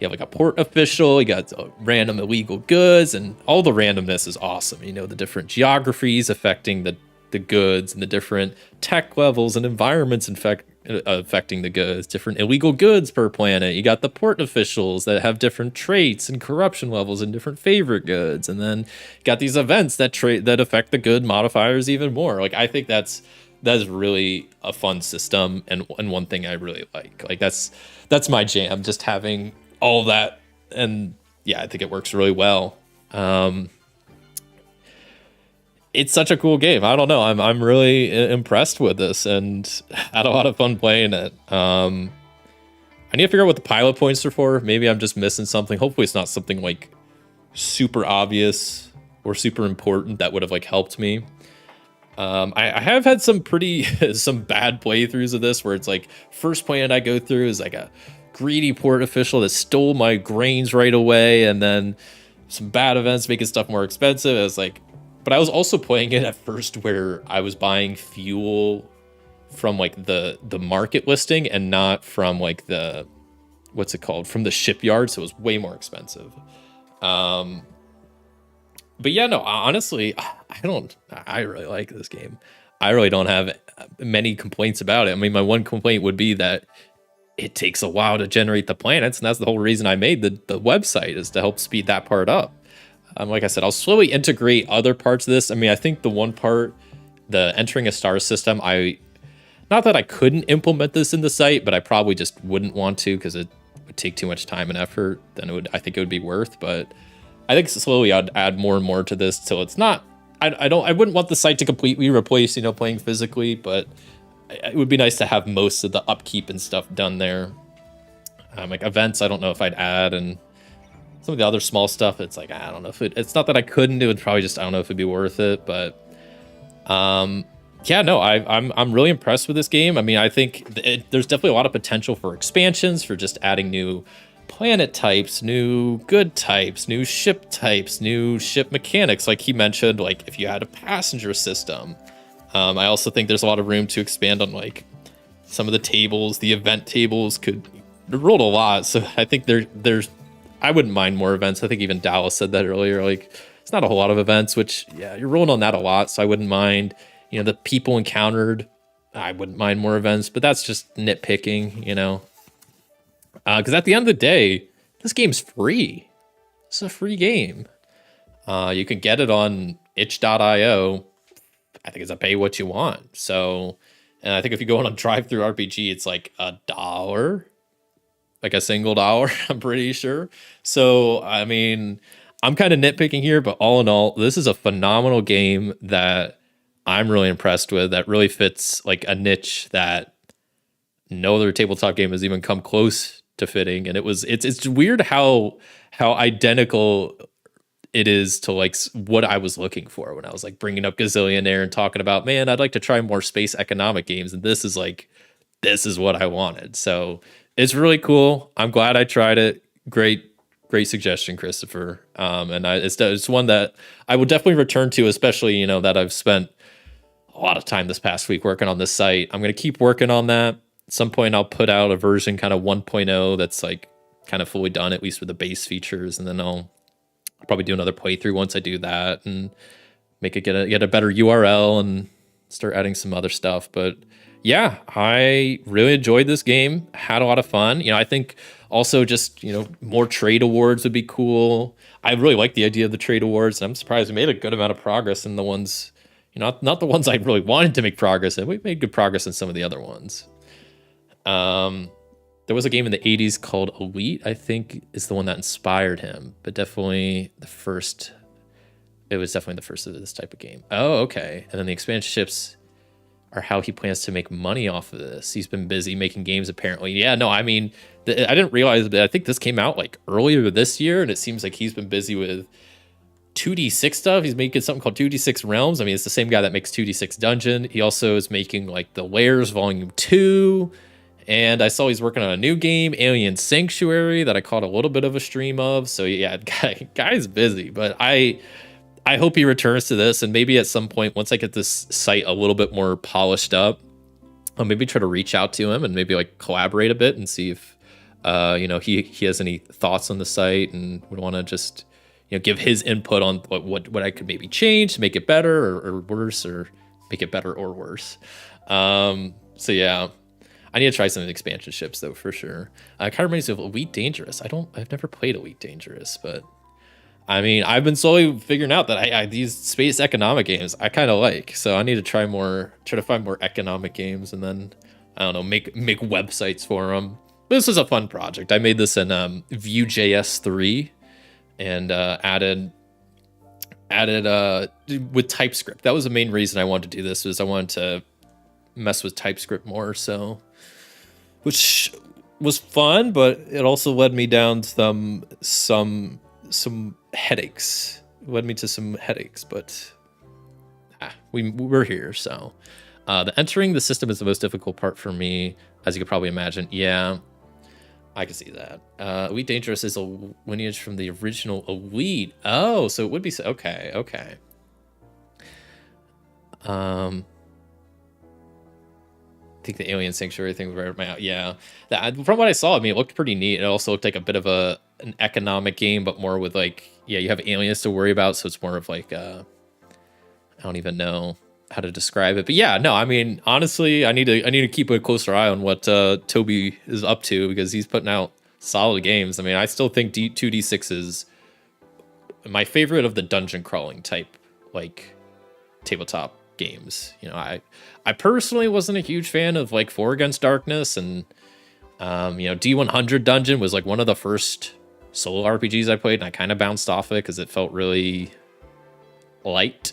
Speaker 3: you have like a port official, you got random illegal goods, and all the randomness is awesome. You know, the different geographies affecting the goods, and the different tech levels and environments affecting the goods, different illegal goods per planet. You got the port officials that have different traits and corruption levels and different favorite goods, and then you got these events that affect the good modifiers even more. Like, I think that is really a fun system, and one thing I really like. Like that's my jam, just having all that. And yeah, I think it works really well. It's such a cool game. I don't know. I'm really impressed with this, and had a lot of fun playing it. I need to figure out what the pilot points are for. Maybe I'm just missing something. Hopefully it's not something like super obvious or super important that would have like helped me. I have had some some bad playthroughs of this, where it's like first planet I go through is like a greedy port official that stole my grains right away, and then some bad events making stuff more expensive. I was like, but I was also playing it at first where I was buying fuel from like the market listing, and not from like from the shipyard, so it was way more expensive. But yeah, no, honestly, I really like this game. I really don't have many complaints about it. I mean, my one complaint would be that it takes a while to generate the planets, and that's the whole reason I made the website, is to help speed that part up. Like I said, I'll slowly integrate other parts of this. I mean, I think the one part, the entering a star system, not that I couldn't implement this in the site, but I probably just wouldn't want to, because it would take too much time and effort than I think it would be worth. But I think slowly I'd add more and more to this till it's not, I wouldn't want the site to completely replace, playing physically, but it would be nice to have most of the upkeep and stuff done there. Like events, I don't know if I'd add, and some of the other small stuff, it's like, I don't know if it's not that I couldn't. It would probably just, I don't know if it'd be worth it. But yeah, no, I'm really impressed with this game. I mean, I think there's definitely a lot of potential for expansions, for just adding new planet types, new good types, new ship types, new ship mechanics. Like he mentioned, like if you had a passenger system. I also think there's a lot of room to expand on like some of the tables. The event tables rolled a lot, so I think there's I wouldn't mind more events. I think even Dallas said that earlier. Like, it's not a whole lot of events, which, yeah, you're rolling on that a lot, so I wouldn't mind. The people encountered, I wouldn't mind more events, but that's just nitpicking, Because at the end of the day, this game's free. It's a free game. You can get it on itch.io. I think it's a pay what you want. So, and I think if you go on a drive-through RPG, it's like $1. Like a single dollar, I'm pretty sure. So, I mean, I'm kind of nitpicking here, but all in all, this is a phenomenal game that I'm really impressed with, that really fits like a niche that no other tabletop game has even come close to fitting. And it's weird how identical it is to like what I was looking for when I was like bringing up Gazillionaire and talking about, man, I'd like to try more space economic games. And this is what I wanted. So it's really cool. I'm glad I tried it. Great suggestion, Christopher. And it's one that I will definitely return to, especially, that I've spent a lot of time this past week working on this site. I'm going to keep working on that. At some point I'll put out a version kind of 1.0 that's like kind of fully done, at least with the base features. And then I'll probably do another playthrough once I do that and make it get a better URL and start adding some other stuff. But yeah, I really enjoyed this game. Had a lot of fun. I think also just, more trade awards would be cool. I really like the idea of the trade awards. And I'm surprised we made a good amount of progress in the ones, not the ones I really wanted to make progress in. We made good progress in some of the other ones. There was a game in the 80s called Elite, I think is the one that inspired him, but definitely the first of this type of game. Oh, okay. And then the expansion ships are how he plans to make money off of this. He's been busy making games, apparently. Yeah, no, I mean, I didn't realize that. I think this came out like earlier this year, and it seems like he's been busy with 2D6 stuff. He's making something called 2D6 Realms. I mean, it's the same guy that makes 2D6 Dungeon. He also is making like the Layers Volume 2. And I saw he's working on a new game, Alien Sanctuary, that I caught a little bit of a stream of. So yeah, guy's busy. But I hope he returns to this, and maybe at some point, once I get this site a little bit more polished up, I'll maybe try to reach out to him and maybe like collaborate a bit and see if he has any thoughts on the site and would want to just give his input on what I could maybe change to make it better or worse, or make it better or worse. So yeah. I need to try some of the expansion ships though, for sure. Kind of reminds me of Elite Dangerous. I've never played Elite Dangerous, but I mean, I've been slowly figuring out that I these space economic games I kind of like. So I need to try to find more economic games, and then I don't know, make websites for them. But this was a fun project. I made this in Vue.js 3 and added with TypeScript. That was the main reason I wanted to do this, was I wanted to mess with TypeScript more. So, which was fun, but it also led me down some headaches. It led me to some headaches, but we're here. So the entering the system is the most difficult part for me, as you could probably imagine. Yeah, I can see that. Elite Dangerous is a lineage from the original Elite. Oh, so it would be okay. I think the Alien Sanctuary thing was right up my alley. Yeah, from what I saw, I mean, it looked pretty neat. It also looked like a bit of an economic game, but more with like, you have aliens to worry about, so it's more of like I don't even know how to describe it, but yeah, no, I mean, honestly, I need to keep a closer eye on what Toby is up to, because he's putting out solid games. I mean, I still think 2D6 is my favorite of the dungeon crawling type like tabletop games. I personally wasn't a huge fan of like 4 Against Darkness, and D100 Dungeon was like one of the first solo RPGs I played, and I kind of bounced off it because it felt really light.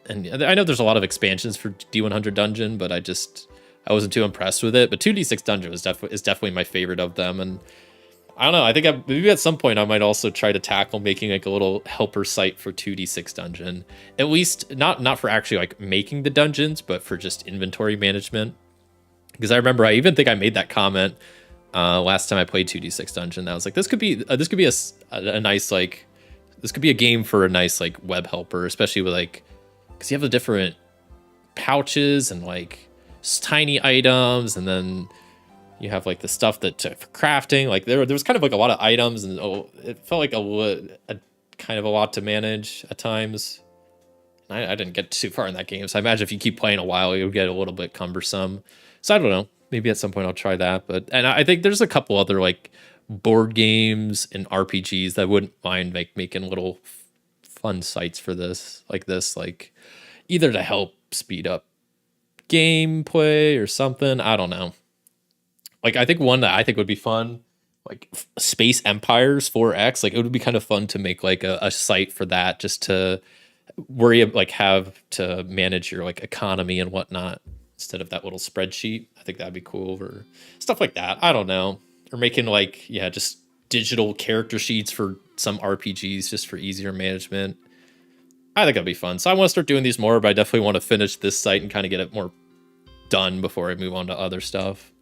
Speaker 3: And I know there's a lot of expansions for D100 Dungeon, but I wasn't too impressed with it. But 2D6 Dungeon is definitely my favorite of them, and I don't know. I think maybe at some point I might also try to tackle making like a little helper site for 2D6 Dungeon. At least not for actually like making the dungeons, but for just inventory management. Because I remember I even think I made that comment last time I played 2D6 Dungeon. That I was like, this could be a nice like, this could be a game for a nice like web helper, especially with like, because you have the different pouches and like tiny items, and then you have like the stuff that for crafting. Like there was kind of like a lot of items, and it felt like a kind of a lot to manage at times. I didn't get too far in that game, so I imagine if you keep playing a while, you'll get a little bit cumbersome. So I don't know. Maybe at some point I'll try that. And I think there's a couple other like board games and RPGs that I wouldn't mind like making little fun sites for this, like either to help speed up gameplay or something. I don't know. Like, I think one that I think would be fun, like Space Empires 4X, like it would be kind of fun to make like a site for that, just to have to manage your like economy and whatnot. instead of that little spreadsheet. I think that'd be cool, or stuff like that. I don't know. Or making like, yeah, just digital character sheets for some RPGs just for easier management. I think that'd be fun. So I want to start doing these more, but I definitely want to finish this site and kind of get it more done before I move on to other stuff.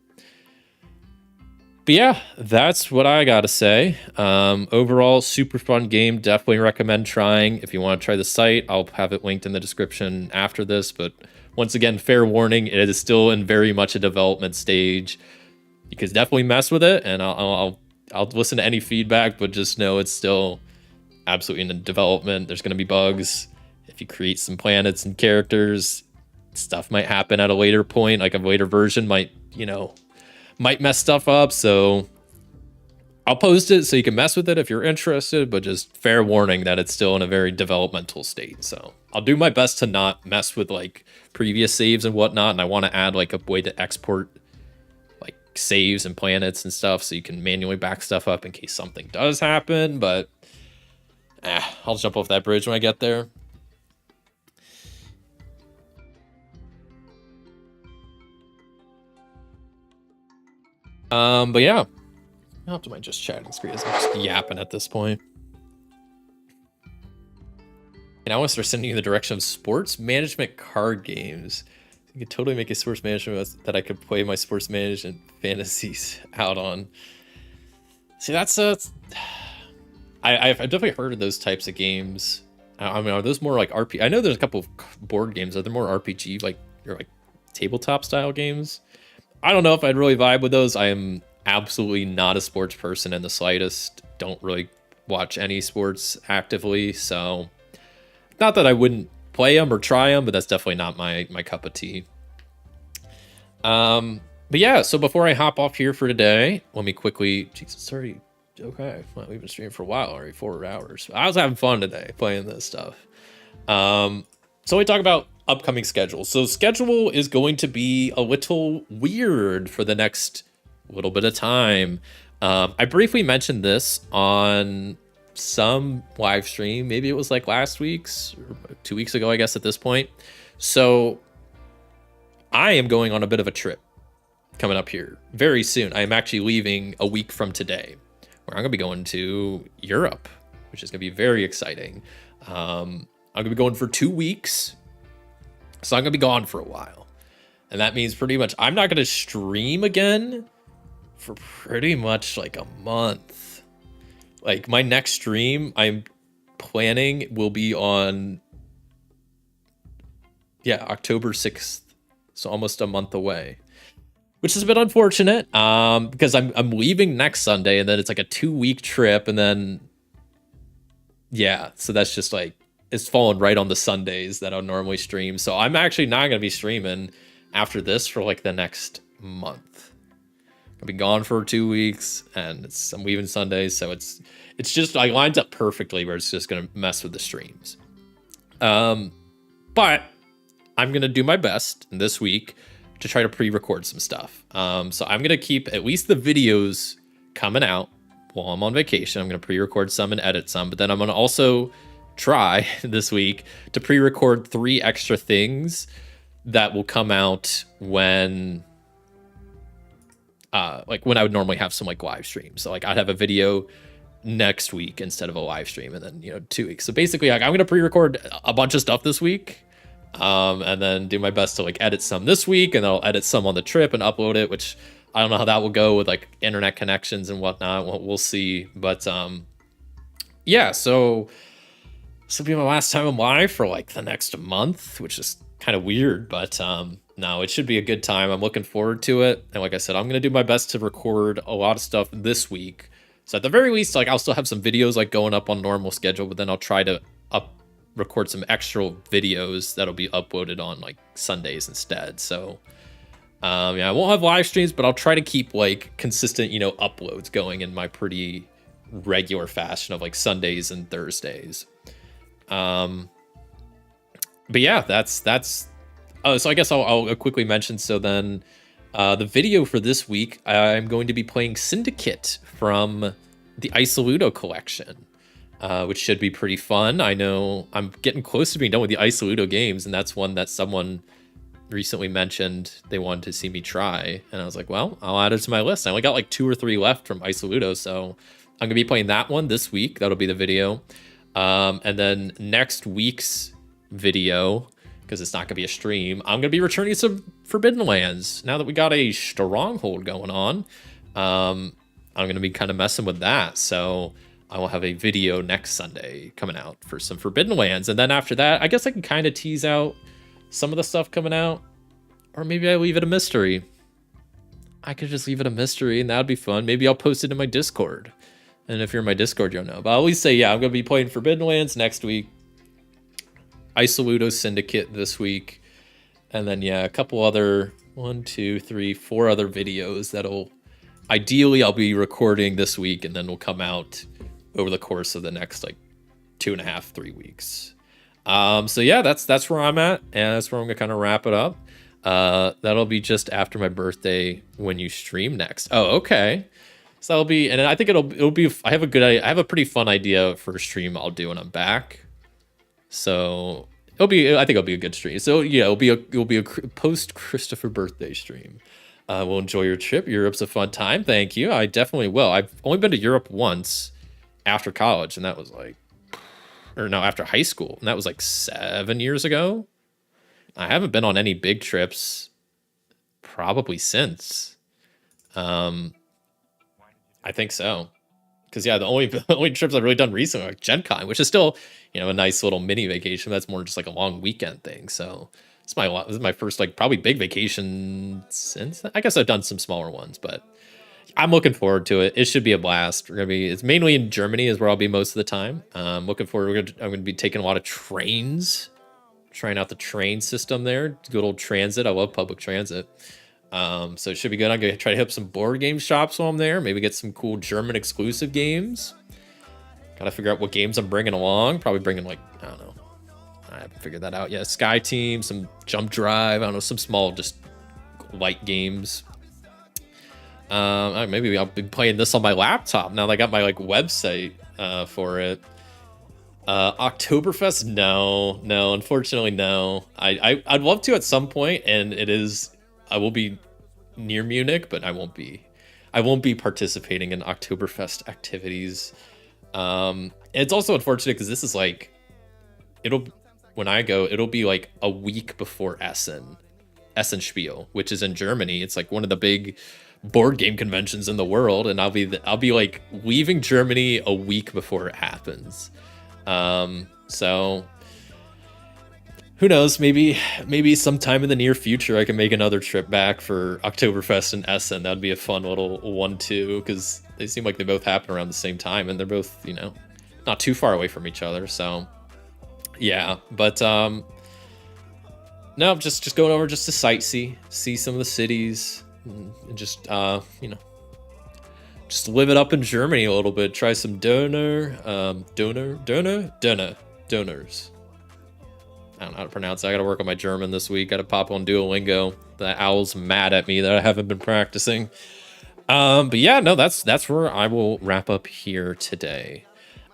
Speaker 3: But yeah, that's what I gotta say. Overall, super fun game. Definitely recommend trying. If you want to try the site, I'll have it linked in the description after this. But once again, fair warning, it is still in very much a development stage. You could definitely mess with it, and I'll listen to any feedback, but just know it's still absolutely in development. There's going to be bugs. If you create some planets and characters, stuff might happen at a later point. Like a later version might mess stuff up. So I'll post it so you can mess with it if you're interested, but just fair warning that it's still in a very developmental state. So I'll do my best to not mess with like previous saves and whatnot. And I want to add like a way to export like saves and planets and stuff so you can manually back stuff up in case something does happen. But I'll jump off that bridge when I get there. But yeah, I'll have to mind just chatting screen. I'm just yapping at this point. And I want to start sending you in the direction of sports management card games. You could totally make a sports management that I could play my sports management fantasies out on. See, that's I've definitely heard of those types of games. I mean, are those more like RPG? I know there's a couple of board games. Are there more RPG, like, or like tabletop style games? I don't know if I'd really vibe with those. I am absolutely not a sports person in the slightest. Don't really watch any sports actively. So not that I wouldn't play them or try them, but that's definitely not my cup of tea. But yeah, so before I hop off here for today, let me quickly, Jesus, sorry. Okay, well, we've been streaming for a while already, 4 hours. I was having fun today playing this stuff. So we talk about upcoming schedule. So schedule is going to be a little weird for the next little bit of time. I briefly mentioned this on some live stream. Maybe it was like last week's or 2 weeks ago, I guess, at this point. So I am going on a bit of a trip coming up here very soon. I am actually leaving a week from today, where I'm going to be going to Europe, which is going to be very exciting. I'm going to be going for 2 weeks. So I'm going to be gone for a while. And that means pretty much I'm not going to stream again for pretty much like a month. Like my next stream I'm planning will be on, October 6th. So almost a month away, which is a bit unfortunate because I'm leaving next Sunday and then it's like a 2-week trip. And then, so that's just like, it's fallen right on the Sundays that I'll normally stream. So I'm actually not going to be streaming after this for like the next month. I'll be gone for 2 weeks and I'm leaving Sundays. So it's just like lines up perfectly where it's just going to mess with the streams. But I'm going to do my best this week to try to pre-record some stuff. So I'm going to keep at least the videos coming out while I'm on vacation. I'm going to pre-record some and edit some, but then I'm going to also try this week to pre-record 3 extra things that will come out when when I would normally have some like live streams. So like I'd have a video next week instead of a live stream, and then 2 weeks. So basically like I'm gonna pre-record a bunch of stuff this week, and then do my best to like edit some this week, and I'll edit some on the trip and upload it, which I don't know how that will go with like internet connections and whatnot. We'll see. But so this will be my last time I'm live for like the next month, which is kind of weird, but no, it should be a good time. I'm looking forward to it. And like I said, I'm going to do my best to record a lot of stuff this week. So at the very least, like I'll still have some videos like going up on normal schedule, but then I'll try to record some extra videos that'll be uploaded on like Sundays instead. So I won't have live streams, but I'll try to keep like consistent, uploads going in my pretty regular fashion of like Sundays and Thursdays. But yeah, that's so I guess I'll quickly mention. So then the video for this week, I'm going to be playing Syndicate from the Isoludo collection, which should be pretty fun. I know I'm getting close to being done with the Isoludo games, and that's one that someone recently mentioned they wanted to see me try, and I was like, well, I'll add it to my list. I only got like 2 or 3 left from Isoludo, so I'm gonna be playing that one this week. That'll be the video. And then next week's video, because it's not gonna be a stream, I'm gonna be returning some Forbidden Lands. Now that we got a stronghold going on, I'm gonna be kind of messing with that. So I will have a video next Sunday coming out for some Forbidden Lands. And then after that, I guess I can kind of tease out some of the stuff coming out. Or maybe I leave it a mystery. I could just leave it a mystery, and that would be fun. Maybe I'll post it in my Discord. And if you're in my Discord, you'll know. But I'll at least say, yeah, I'm going to be playing Forbidden Lands next week. Isoludo Syndicate this week. And then, yeah, a couple other, 1, 2, 3, 4 other videos that'll, ideally, I'll be recording this week, and then will come out over the course of the next, like, 2.5, 3 weeks. So, yeah, that's where I'm at. And that's where I'm going to kind of wrap it up. That'll be just after my birthday when you stream next. Oh, okay. So that'll be, and I think it'll be, I have a pretty fun idea for a stream I'll do when I'm back. So I think it'll be a good stream. So yeah, it'll be a post Christopher birthday stream. We'll enjoy your trip. Europe's a fun time. Thank you. I definitely will. I've only been to Europe once after college, and that was like, or no, after high school, and that was like 7 years ago. I haven't been on any big trips probably since. I think so. Because, yeah, the only trips I've really done recently are like Gen Con, which is still, a nice little mini vacation. That's more just like a long weekend thing. So this is my first, like, probably big vacation since then. I guess I've done some smaller ones, but I'm looking forward to it. It should be a blast. It's mainly in Germany is where I'll be most of the time. Looking forward. I'm going to be taking a lot of trains, trying out the train system there. Good old transit. I love public transit. So it should be good. I'm going to try to hit up some board game shops while I'm there. Maybe get some cool German exclusive games. Got to figure out what games I'm bringing along. Probably bringing, like, I don't know. I haven't figured that out yet. Sky Team, some Jump Drive. I don't know, some small, just light games. Maybe I'll be playing this on my laptop now that I got my, like, website for it. Oktoberfest? No, unfortunately, no. I'd love to at some point, and I will be near Munich, but I won't be participating in Oktoberfest activities. It's also unfortunate because this is like, when I go, it'll be like a week before Essenspiel, which is in Germany. It's like one of the big board game conventions in the world, and I'll be like leaving Germany a week before it happens. So who knows? Maybe sometime in the near future I can make another trip back for Oktoberfest in Essen. That'd be a fun little 1-2 because they seem like they both happen around the same time, and they're both, not too far away from each other. So yeah, but no, just going over just to sightsee, see some of the cities, and just just live it up in Germany a little bit. Try some donors. I don't know how to pronounce it. I got to work on my German this week. Got to pop on Duolingo. The owl's mad at me that I haven't been practicing. But yeah, no, that's where I will wrap up here today.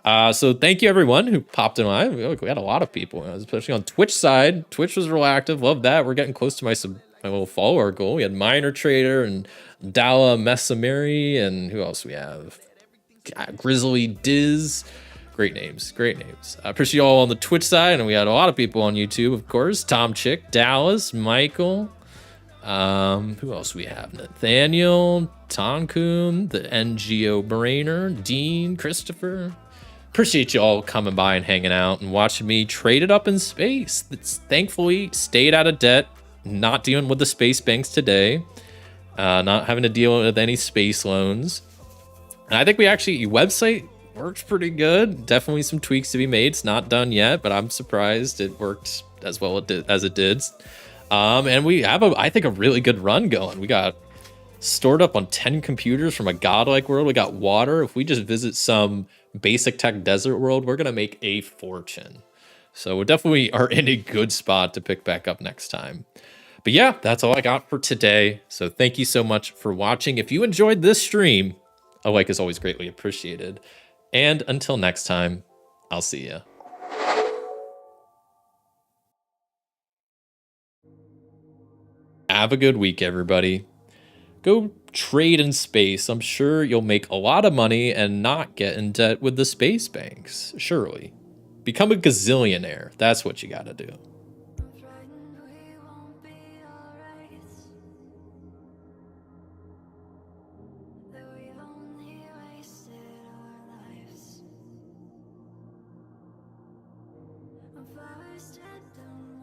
Speaker 3: So thank you everyone who popped in live. We had a lot of people, especially on Twitch side. Twitch was real active. Love that. We're getting close to my little follower goal. We had Minor Trader and Dala Messameri, and who else we have? Grizzly Diz. Great names. I appreciate you all on the Twitch side, and we had a lot of people on YouTube, of course. Tom Chick, Dallas, Michael. Who else we have? Nathaniel, Tonkun, the NGO Brainer, Dean, Christopher. Appreciate you all coming by and hanging out and watching me trade it up in space. It's thankfully stayed out of debt, not dealing with the space banks today, not having to deal with any space loans. And I think your website works pretty good. Definitely some tweaks to be made. It's not done yet, but I'm surprised it worked as well as it did. And we have I think a really good run going. We got stored up on 10 computers from a godlike world. We got water. If we just visit some basic tech desert world, we're gonna make a fortune. So we definitely are in a good spot to pick back up next time. But yeah, that's all I got for today. So thank you so much for watching. If you enjoyed this stream, a like is always greatly appreciated. And until next time, I'll see ya. Have a good week, everybody. Go trade in space. I'm sure you'll make a lot of money and not get in debt with the space banks. Surely. Become a gazillionaire. That's what you gotta do.
Speaker 4: Flowers dead, don't